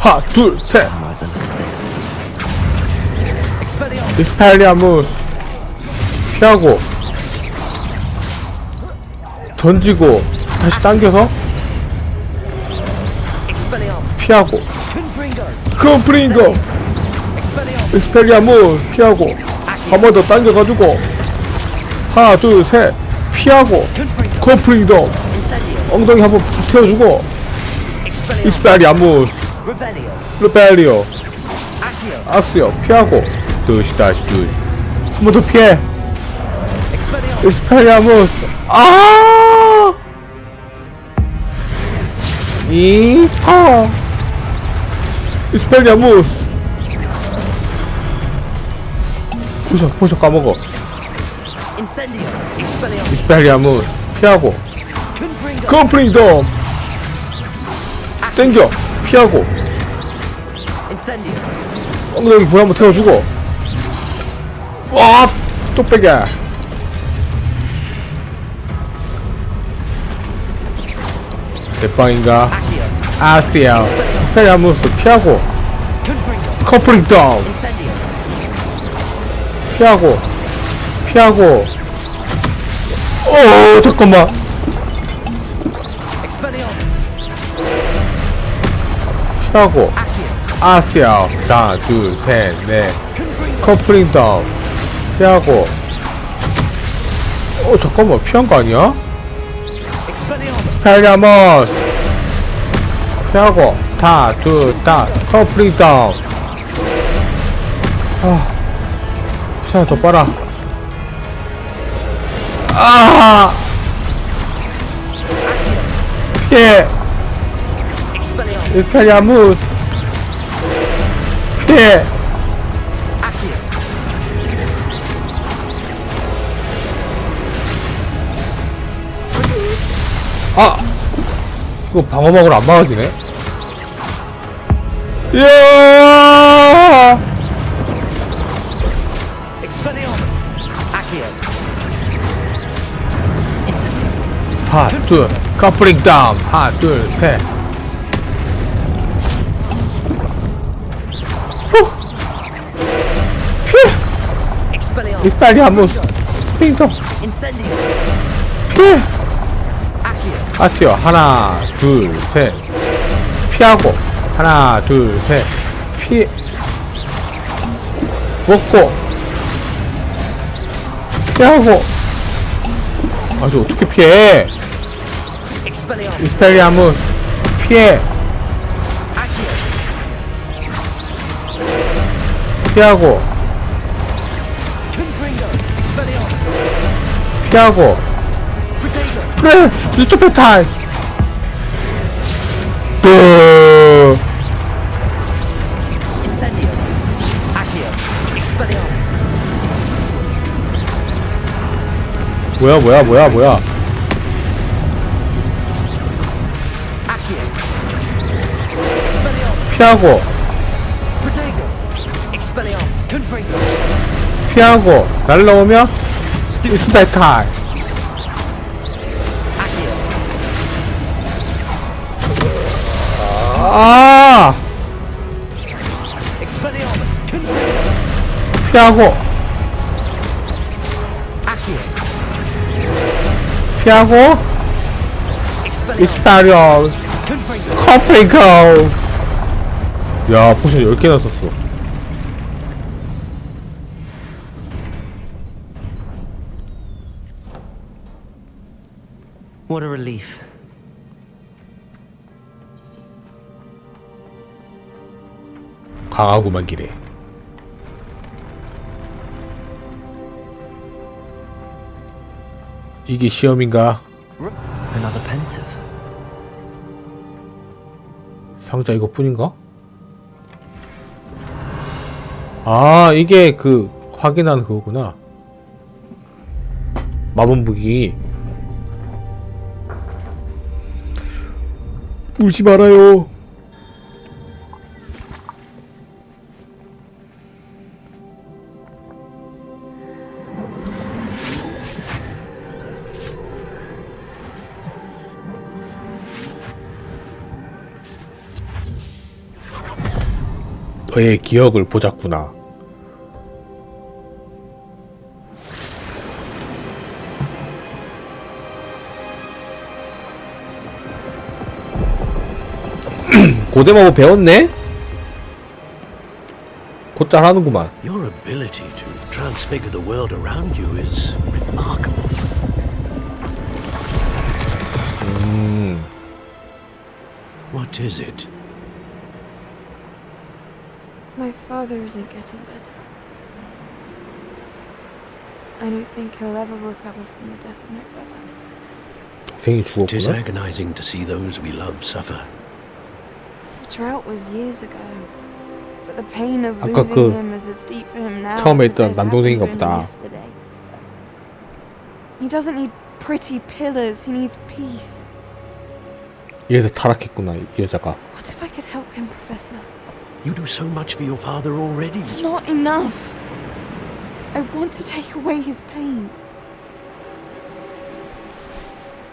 하나, 둘, 셋. 익스펠리아무스. 피하고. 던지고. 다시 당겨서. 피하고. 컴프링거. 익스펠리아무스. 피하고. 한 번 더 당겨가지고. 하나, 둘, 셋. 피하고. 컴프링더. 엉덩이 한번 태워주고. 익스펠리아무스. 레벨리오. 악스요. 피하고. 다시 둘. 한 번 더 피해. 익스펠리아무스. 아! 익스펠리아무스. 포션 까먹어. 익스펠리아무스. 피하고. 컴프링더. 땡겨. 피하고. 엉덩이 불 한번 태워주고. 와! 뚝배기야. 내 빵인가? 아시아. 익스펠리아무스. 피하고. 커플링 다운. 피하고. 오, 잠깐만. 피하고. 아시아. 하나, 둘, 셋, 넷. 커플링 다운. 피하고. 잠깐만. 피한 거 아니야? 익스펠리아무스. 피하고. 하나, 둘, 커플링 다운. 시간 더 빨아. 피해. 익스펠리아무스. 피해. 이거 방어막으로 안 막아지네. 이야! 하나, 둘, 커플링 다운. 하나, 둘, 셋. 익스펠리아무스. 핑통. 피해. 아티어. 하나, 둘, 셋. 피하고. 하나, 둘, 셋. 먹고. 피하고. 저 어떻게 피해? 익스펠리아무스. 피해. 피하고. 피하고. 그래! 리토페 타임! Incendio. Accio. Expelliarmus. 뭐야. Accio. Expelliarmus. 피하고. Protego. Expelliarmus. Confringo. 피하고. 날라오면 스페탈. 아! Expelliarmus. 피하고. 피하고. 익스타리온. 컴프리코. 야, 포션 10개나 썼어. What a relief. 강하구만 기래. 이게 시험인가? Another pensive. 상자 이것뿐인가? 아, 이게 그 확인하는 그거구나. 마법무기. 울지 말아요. 너의 기억을 보자꾸나. 고대마법 배웠네? 곧잘 하는구만. Your ability to transfigure the world around you is remarkable. What is it? My father isn't getting better. I don't think he'll ever recover from the death of my brother. 동생이 It is 죽었구나. agonizing to see those we love suffer. The drought was years ago, but the pain of 아까 losing 그 him is as deep for him now 처음에 as if 있던 it 남동생인가 happened to him 보다. yesterday. He doesn't need pretty pillars. He needs peace. 이래서 타락했구나, 이 여자가. What if I could help him, Professor? You do so much for your father already. It's not enough. I want to take away his pain.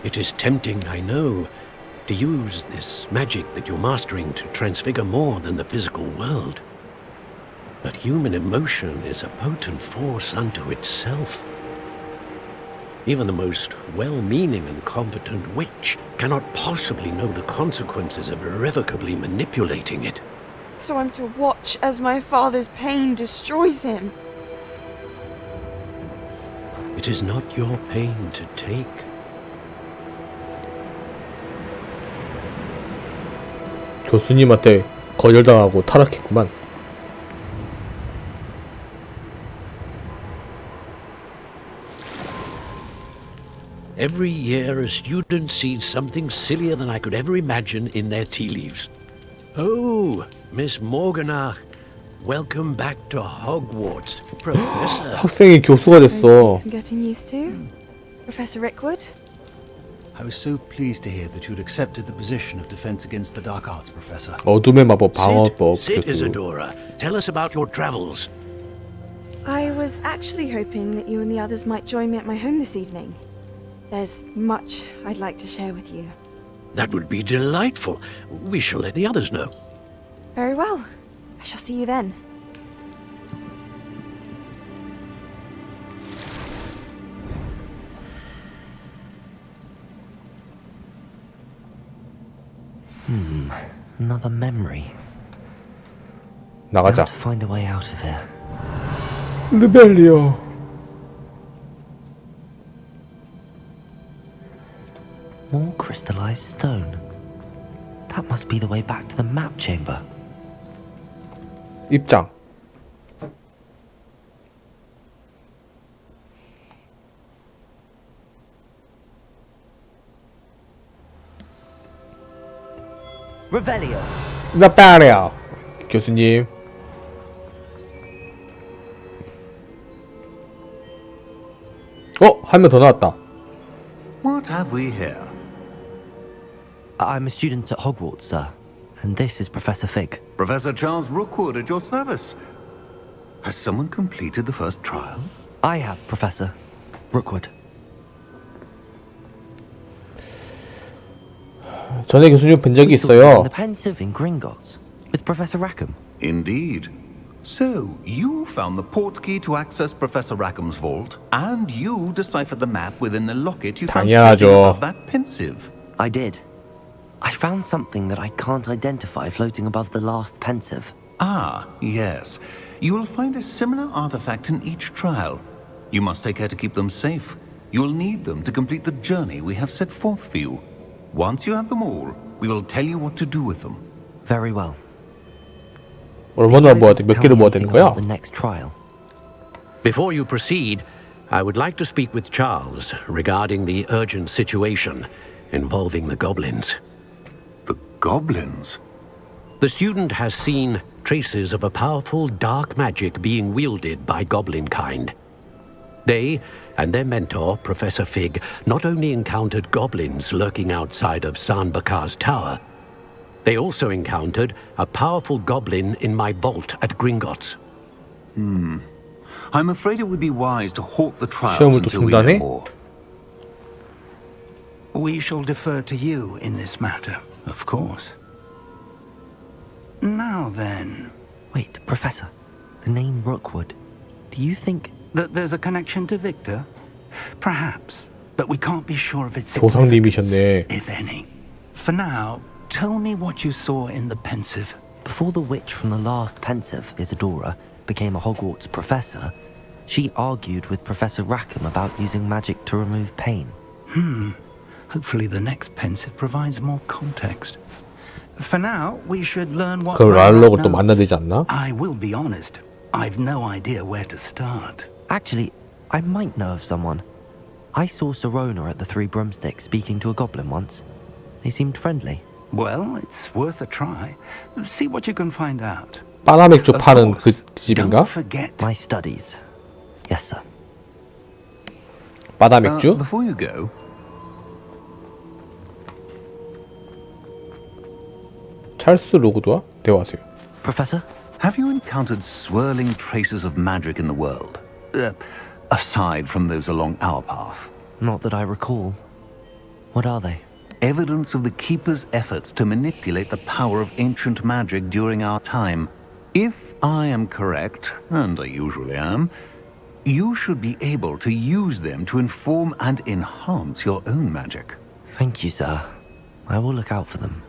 It is tempting, I know, to use this magic that you're mastering to transfigure more than the physical world. But human emotion is a potent force unto itself. Even the most well-meaning and competent witch cannot possibly know the consequences of irrevocably manipulating it. So I'm to watch as my father's pain destroys him. It is not your pain to take. 교수님한테 거절당하고 타락했구만. Every year a student sees something sillier than I could ever imagine in their tea leaves. Oh, Miss Morganach, welcome back to Hogwarts, Professor. 학생이 교수가 됐어. I'm getting used to. Professor Rickwood? I was so pleased to hear that you'd accepted the position of Defense Against the Dark Arts, Professor. 어둠의 마법 방어법 Sit, 교수. Isadora. Tell us about your travels. I was actually hoping that you and the others might join me at my home this evening. There's much I'd like to share with you. That would be delightful. We shall let the others know. Very well. I shall see you then. Another memory. 나가자. How to find a way out of here. 르벨리오. More crystallized stone. That must be the way back to the map chamber. 입장. Revelio. 나빠래요. 교수님. 한 명 더 나왔다. What have we here? I'm a student at Hogwarts, sir. And this is Professor Fig. Professor Charles Rookwood at your service. Has someone completed the first trial? I have, Professor Rookwood. 전에 교수님 본 적이 있어요. The pensive in Gringotts with Professor Rackham. Indeed. So, you found the portkey to access Professor Rackham's vault, and you deciphered the map within the locket you found floating above that pensive. I did. I found something that I can't identify floating above the last pensive. Ah, yes. You will find a similar artifact in each trial. You must take care to keep them safe. You will need them to complete the journey we have set forth for you. Once you have them all, we will tell you what to do with them. Very well. 얼마나 모아야 돼? 몇 개를 모아야 되는 거야? The next trial. Before you proceed, I would like to speak with Charles regarding the urgent situation involving the goblins. The goblins? The student has seen traces of a powerful dark magic being wielded by goblin kind. They and their mentor, Professor Fig, not only encountered goblins lurking outside of Sanbakar's tower, they also encountered a powerful goblin in my vault at Gringotts. I'm afraid it would be wise to halt the trials 시험을 또 until we know 중단해? more. We shall defer to you in this matter, of course. Now then... Wait, Professor. The name Rookwood. Do you think... that there's a connection to Victor? Perhaps, but we can't be sure of its 조상님이셨네. significance, if any. For now, tell me what you saw in the pensive. Before the witch from the last pensive, Isadora, became a Hogwarts professor, she argued with Professor Rackham about using magic to remove pain. Hopefully the next pensive provides more context. For now, we should learn what 그걸 알려고 또 knows. 만나야 되지 않나? I will be honest. I've no idea where to start. Actually, I might know of someone. I saw Sirona at the Three Broomsticks speaking to a goblin once. They seemed friendly. Well, it's worth a try. See what you can find out. 바나맥주 파는 그 집인가? Don't forget. My studies. Yes, sir. 바다맥주? Before you go, 찰스 로그도와 대화하세요. Professor? have you encountered swirling traces of magic in the world? Aside from those along our path. Not that I recall. What are they? Evidence of the Keeper's efforts to manipulate the power of ancient magic during our time. If I am correct, and I usually am, you should be able to use them to inform and enhance your own magic. Thank you, sir. I will look out for them.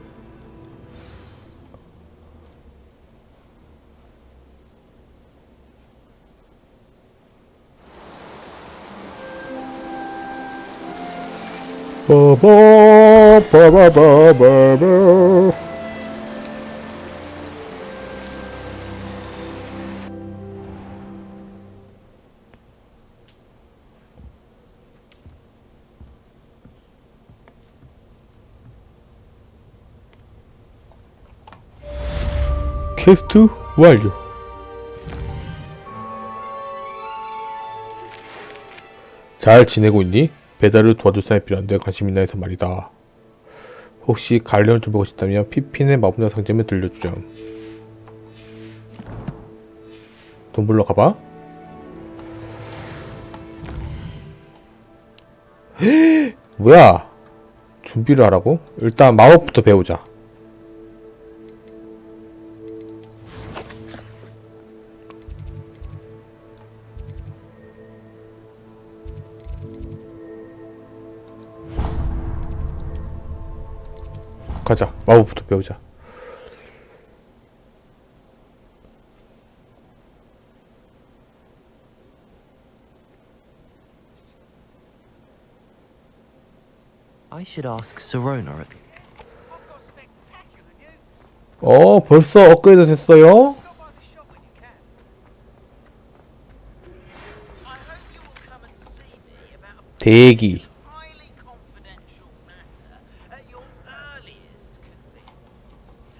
퀘스트 완료. 잘 지내고 있니? 배달을 도와줄 사람이 필요한데 관심 있나 해서 말이다. 혹시 갈래온 좀 보고 싶다면 피핀의 마법사 상점에 들려주렴. 돈 벌러 가봐. 뭐야? 준비를 하라고? 일단 마법부터 배우자. 가자. 마법부터 배우자. I should ask Sirona. 벌써 업그레이드 됐어요? 대기.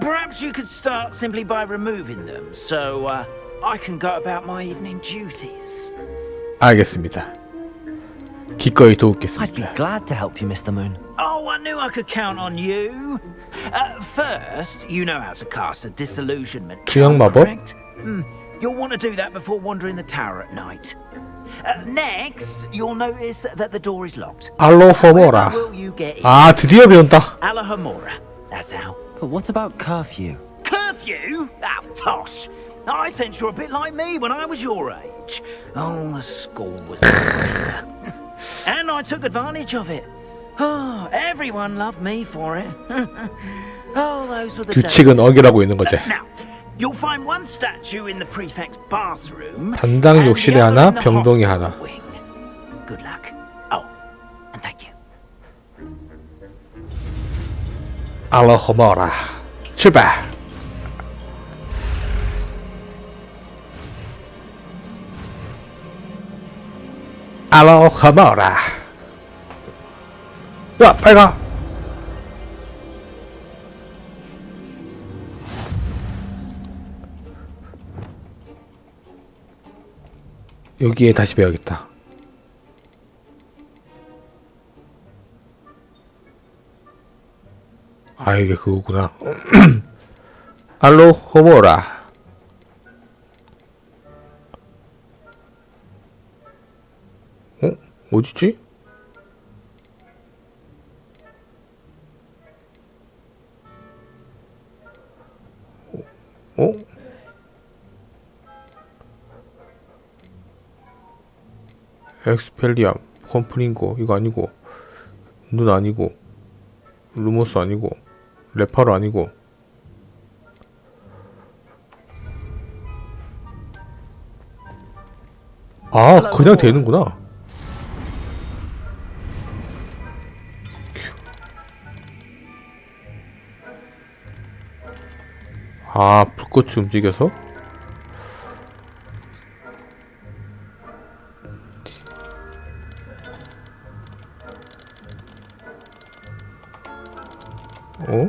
Perhaps you could start simply by removing them, so I can go about my evening duties. 알겠습니다. 기꺼이 I'd be 도우겠습니다. glad to help you, Mr. Moon. Oh, I knew I could count on you. First, you know how to cast a disillusionment 주영 charm, 마법? correct? You'll want to do that before wandering the tower at night. Next, you'll notice that the door is locked. 알로호모라. However will you get in? 아, 드디어 배운다. Alohomora. That's how. But what about curfew? Curfew? Oh, tosh. I sense you're a bit like me when I was your age. Oh, the school was a disaster. And I took advantage of it. Oh, everyone loved me for it. Oh, those were the 규칙은 days. 어기라고 있는 거지. Now, you'll find one statue in the prefect's bathroom. 단장 and the 욕실에 other 하나, in the 병동에 hospital 하나. wing. Good luck. Oh, and thank you. 알로호모라. 출발. 알로호모라. 야, 빨리 가. 여기에 다시 배워야겠다. 아, 이게 그거구나. 알로호모라. 어? 어디지? 어? 엑스펠리암, 컴프링고 이거 아니고, 눈 아니고, 루모스 아니고, 레파르 아니고. 아, 그냥 되는구나. 아, 불꽃이 움직여서? 어?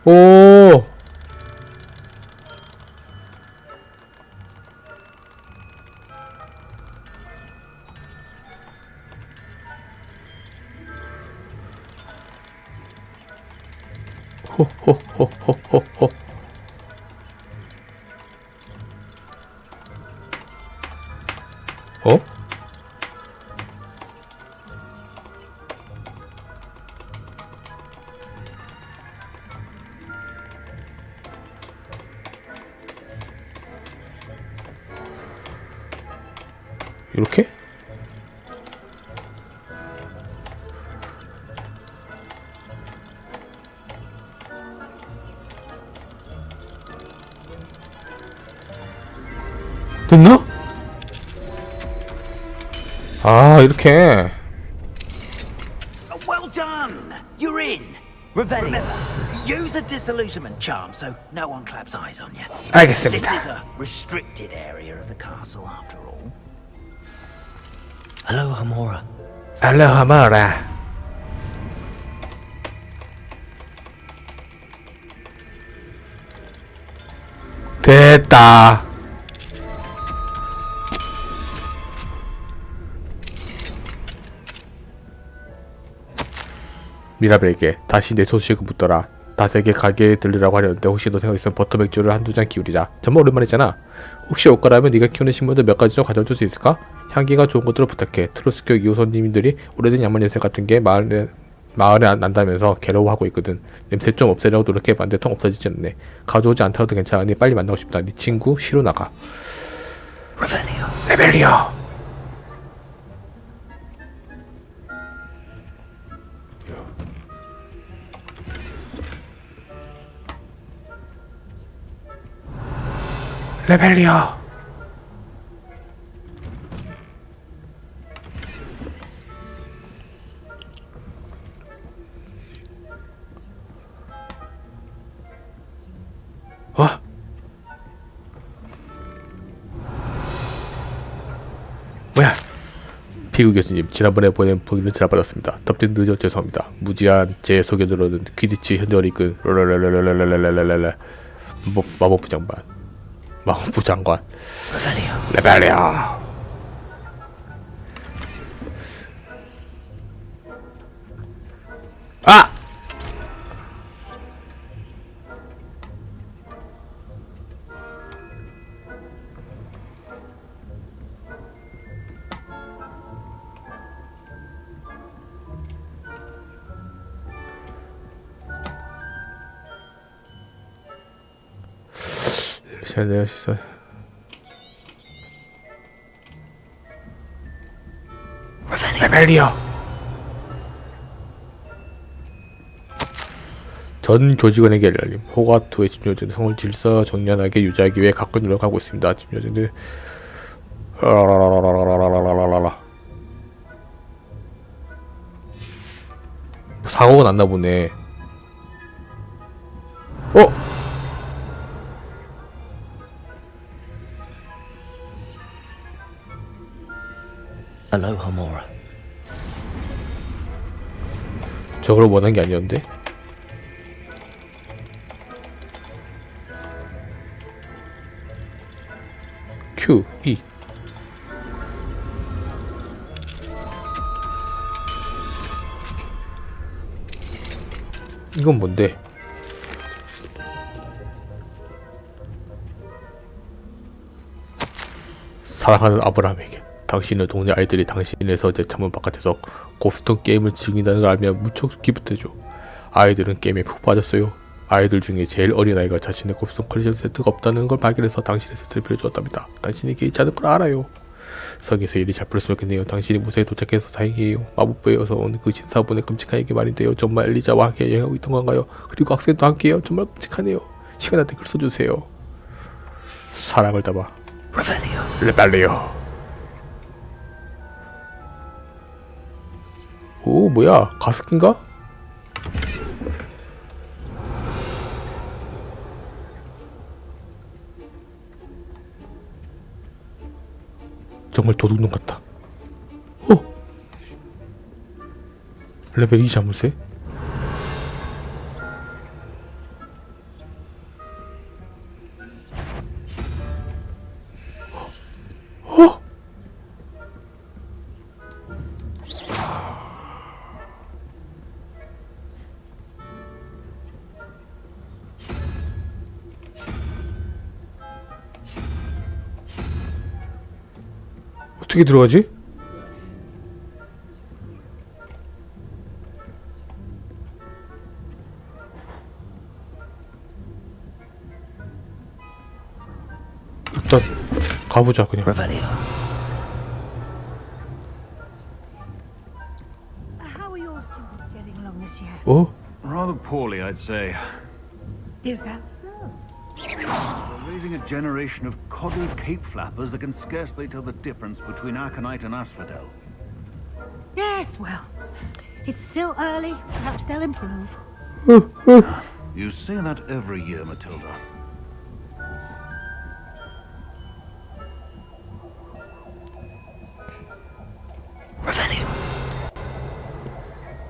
오! 호호호호호호. 어? 이렇게? 됐나? 아, 이렇게. Well done. You're in. Remember, use a disillusionment charm so no one claps eyes on you. 알겠습니다. This is a restricted area of the castle after all. Alohomora. 알로하모라. 됐다. 미라벨에게 다시 내 소식을 묻더라. 다세게 가게에 들르라고 하려는데 혹시 너 생각 있으면 버터 맥주를 한두 잔 기울이자. 정말 오랜만이잖아. 혹시 올 거라면 네가 키우는 식물들 몇 가지 좀 가져다 줄 수 있을까? 향기가 좋은 것들을 부탁해. 트로스교 이후 손님들이 오래된 양말 냄새 같은 게 마을에 난다면서 괴로워하고 있거든. 냄새 좀 없애려고 노력해봤는데 통 없어지지 않네. 가져오지 않더라도 괜찮으니 빨리 만나고 싶다. 네 친구 시로 나가. 레벨리오. 레벨리오. 피구 교수님, 지난번에 보낸 보기는 잘 받았습니다. 답변 늦어 죄송합니다. 무지한 제 소견으로는 퀴디치 현대어를 이끈 마법부 장관 레벨리오. 아! 내가 실수. 레벨리오. 전 교직원에게 알림. 호그와트의 집요자는 성을 질서 정연하게 유지하기 위해 각종 노력하고 있습니다. 집요자는 사고가 났나 보네. Aloha, Mora. 저걸 원한 게 아니었는데? Q, E. 이건 뭔데? 사랑하는 아브라함에게 당신의 동네 아이들이 당신의 서재 창문 바깥에서 곱스톤 게임을 즐긴다는 걸 알면 무척 기쁘대죠. 아이들은 게임에 푹 빠졌어요. 아이들 중에 제일 어린 아이가 자신의 곱스톤 컬리전 세트가 없다는 걸 발견해서 당신의 세트를 빌려주었답니다. 당신이 개의치 않은 걸 알아요. 성에서 일이 잘 풀렸으면 좋겠네요. 당신이 무사히 도착해서 다행이에요. 마법부에서 온 그 신사분의 끔찍한 얘기 말인데요. 정말 엘리자와 함께 여행하고 있던 건가요? 그리고 학생도 함께요. 정말 끔찍하네요. 시간한테 글 써주세요. 사랑을 담아 레벨리오. 오, 뭐야? 가습기인가? 정말 도둑놈 같다. 레벨 2 자물쇠? 어떻게 들어가지? 일단 가보자 그냥. How are your students getting along this year? 어? Rather poorly, I'd say. Is that so? We're raising a generation of coddled cape flappers that can scarcely tell the difference between aconite and asphodel. Yes, well, it's still early. Perhaps they'll improve. You say that every year, Matilda.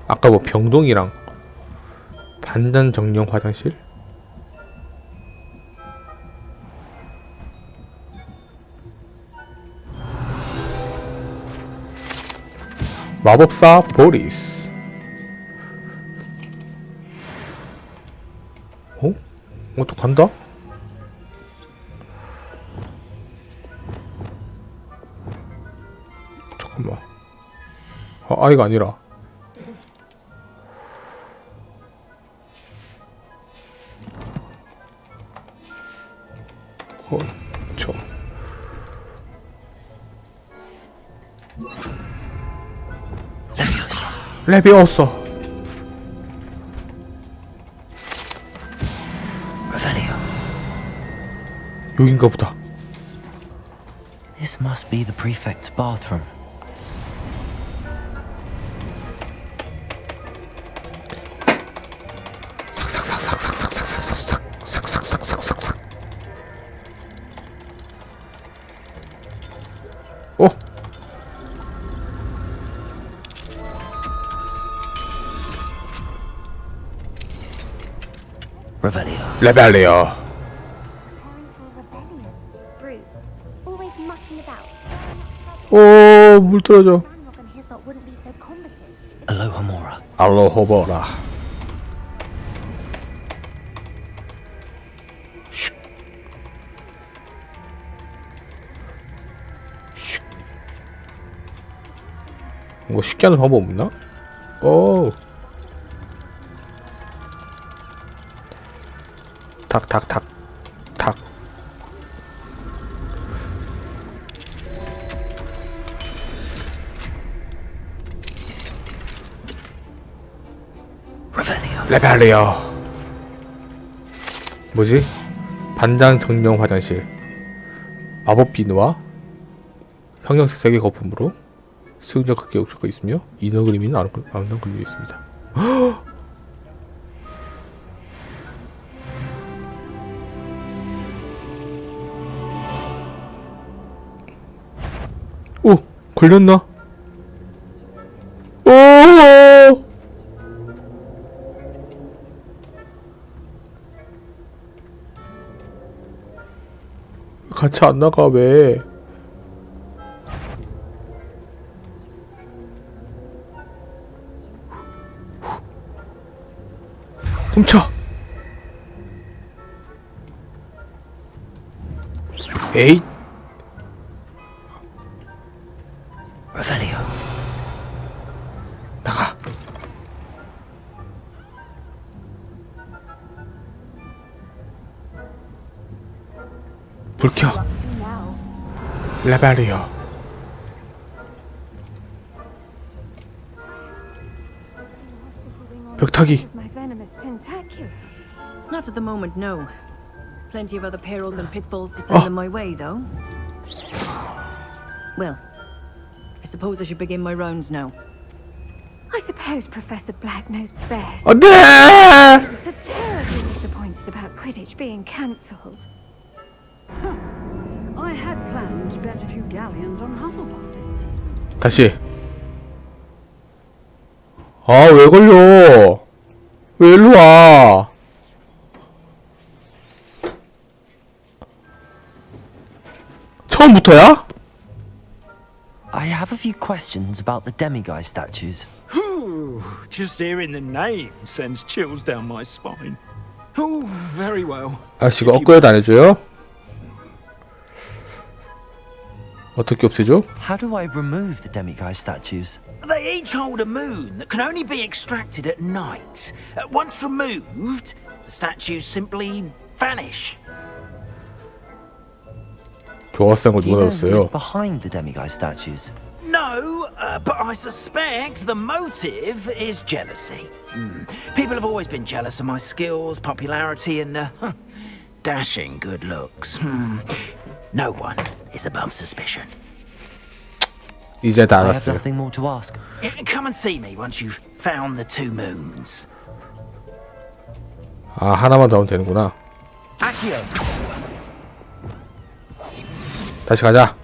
아까 뭐 병동이랑 반전 정령 화장실? 마법사 보리스. 어? 또 간다? 잠깐만. 아, 아이가 아니라. 저. 레비오소. 여긴가 보다. This must be the prefect's bathroom. 레벨리어. 오, 물 떨어져. Alohomora. 알로호버라. 뭐 쉽게 하는 방법 없나? 오. 탁. 레벨리어. 뭐지? 반장 정령 화장실. 마법 비누와 형형색 색의 거품으로 수용자 크게 욕조가 있으며 인어 그림이는 아름다운 그림이 있습니다. 오! 걸렸나? 오! 같이 안 나가 왜? 훔쳐. 에잇. Revelio. 나가. 불 켜. 레벨리어. 벽타기. Not at the moment, no. Plenty of other perils and pitfalls to send them my way, though. Well, I suppose I should begin my rounds now. I suppose Professor Black knows best. 안 돼! I'm so terribly disappointed about Quidditch being cancelled. I had planned to bet a few galleons on Hufflepuff this season. 다시. 아, 왜 걸려? 왜 일로 와? 처음부터야? I have a few questions about the demiguise statues. Just hearing the name sends chills down my spine. Oh, very well. 아씨가 업그레이드 안 해줘요? 어떻게 없애죠? How do I remove the demiguise statues? They each hold a moon that can only be extracted at night. Once removed, the statues simply vanish. 교과서인 걸 Do you 누가 know who's 넣었어요? behind the demiguise statues? No, but I suspect the motive is jealousy. People have always been jealous of my skills, popularity, and dashing good looks. No one is above suspicion. 이제 다 I have 알았어요. nothing more to ask. Come and see me once you've found the two moons. 아, 하나만 더 하면 되는구나. Accio. 다시 가자.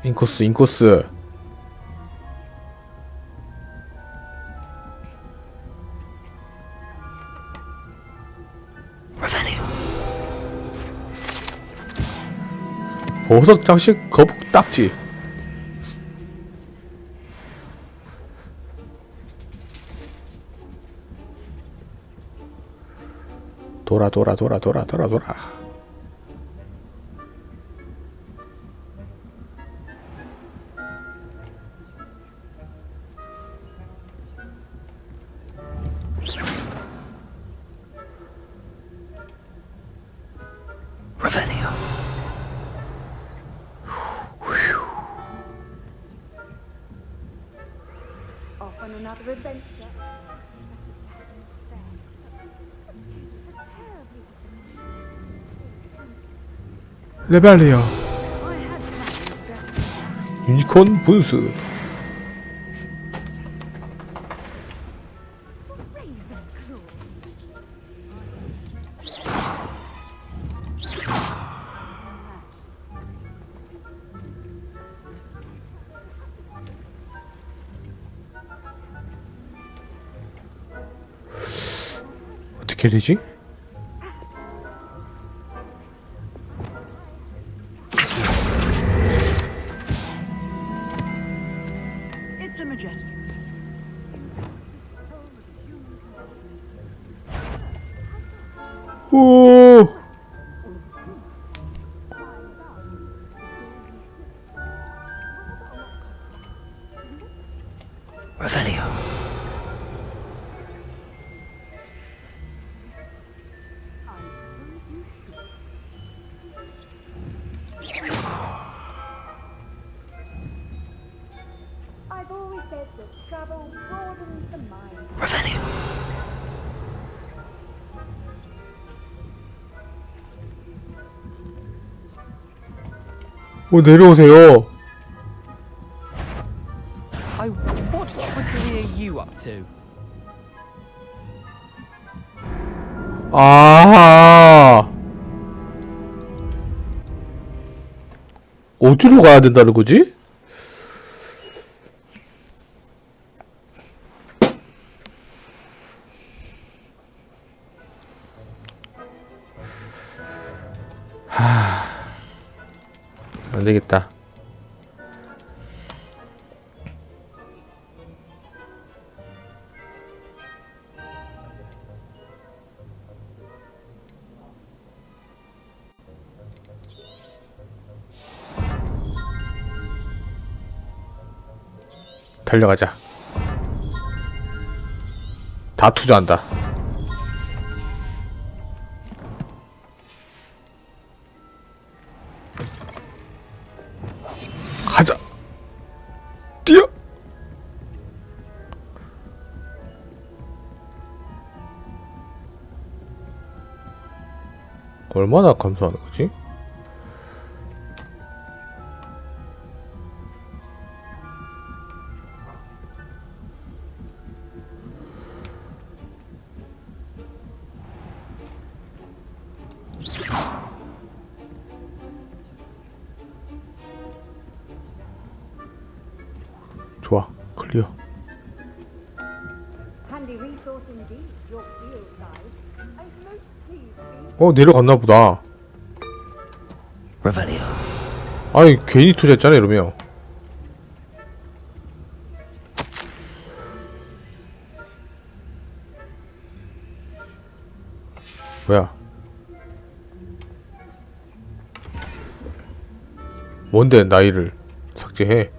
인코스. 보석 장식 거북 딱지. 돌아. Revelio. Off on another adventure. 레벨리어. 유니콘 분수. 어떻게 되지? It's a majestic. 오. Revelio. I've always said that travel broadens the mind. Revelio. 내려오세요. What trickery are you up to? 아하. 어디로 가야 된다는 거지? 안 되겠다. 달려가자. 다 투자한다. 가자. 뛰어. 얼마나 감소하는 거지? 좋아, 클리어. Handy resource indeed, your field guide. I'm most pleased. 내려갔나 보다. Revelio. 아니, 괜히 투자했잖아, 이러면. 뭐야? 뭔데 나이를 삭제해?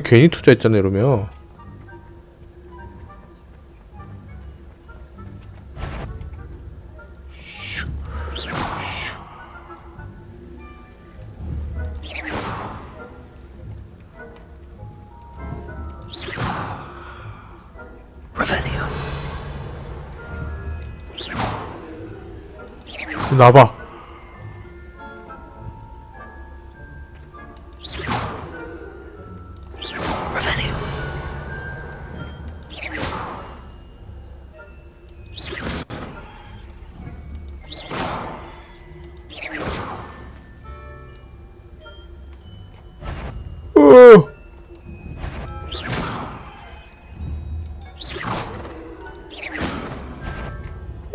괜히 투자했잖아 이러면. Revelio. 나봐. Revelio.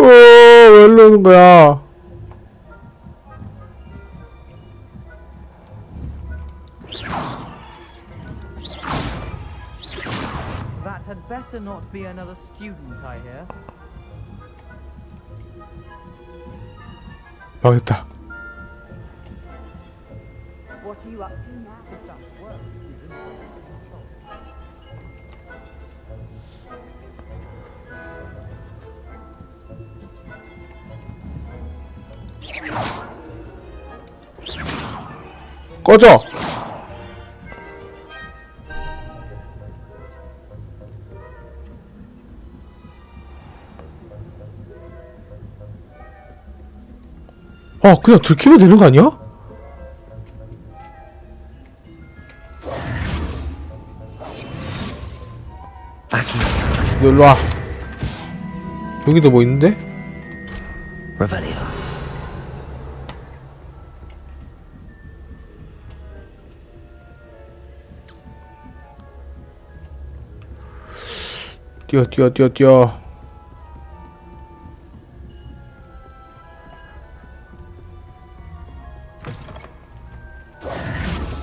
왜 이러는 거야? That had better not be another student, I hear. 망했다. What are you up to now? Some work. 꺼져. 그냥 들키면 되는 거 아니야? 너 일로 와. 여기도 뭐 있는데? Revelio. 뛰어 뛰어 뛰어 뛰어.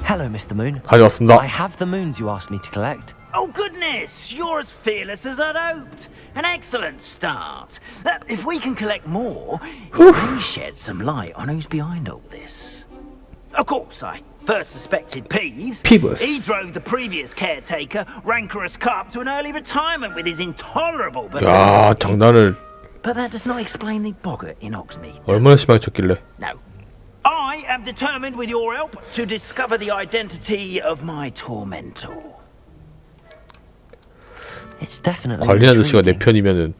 Hello, Mr. Moon. 다녀왔습니다. I have the moons you asked me to collect. Oh, goodness! You're as fearless as I'd hoped. An excellent start. If we can collect more, it may shed some light on who's behind all this. Of course, I first suspected Peeves. Peeves. He drove the previous caretaker, Rancorous Carp, to an early retirement with his intolerable behaviour. 야, 장난을 But that does not explain the boggart in Hogsmeade. 얼마나 심하게 쳤길래? No. I am determined, with your help, to discover the identity of my tormentor. It's definitely 관리 아저씨가 내 intriguing. 편이면은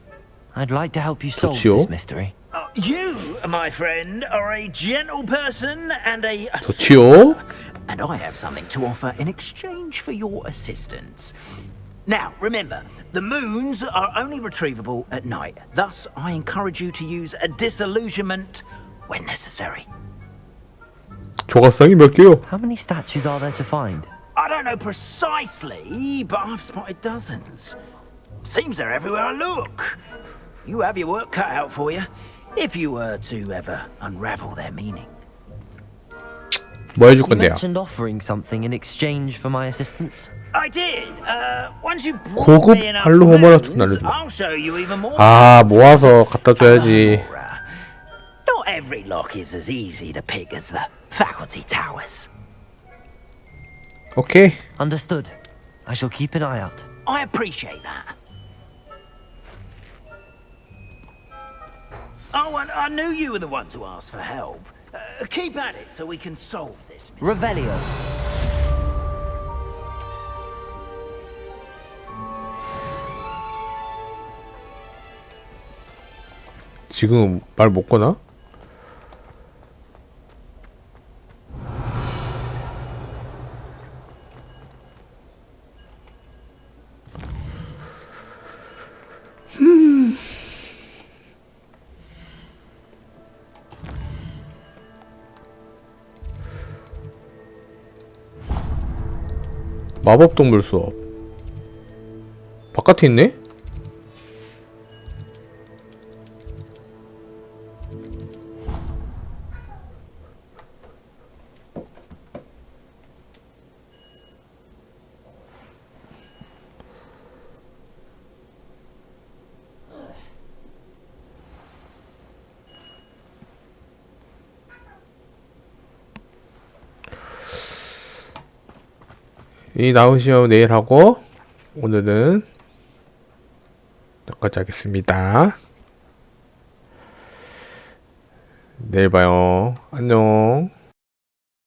I'd like to help you solve 좋지요? this mystery. You, my friend, are a gentle person and a... 좋지요? And I have something to offer in exchange for your assistance. Now, remember, the moons are only retrievable at night. Thus, I encourage you to use a disillusionment when necessary. 조각상이 몇 개요? How many statues are there to find? I don't know precisely, but I've spotted dozens. Seems they're everywhere I look. You have your work cut out for you, if you were to ever unravel their meaning. 뭐 해줄 You 건데요? mentioned offering something in exchange for my assistance. I did. Once you brought 고급 me enough 할로 호모라 좀 moons, 날려줘. I'll show you even more. 아, 모아서 갖다 줘야지. Not every lock is as easy to pick as the faculty towers. 오케이. Understood. I shall keep an eye out. I appreciate that. Oh, and I knew you were the one to ask for help. Keep at it so we can solve this. Revelio. 지금 말 못 거나? 마법동물 수업 바깥에 있네? 이 나온 시험 내일 하고 오늘은 여기까지 하겠습니다. 내일 봐요. 안녕.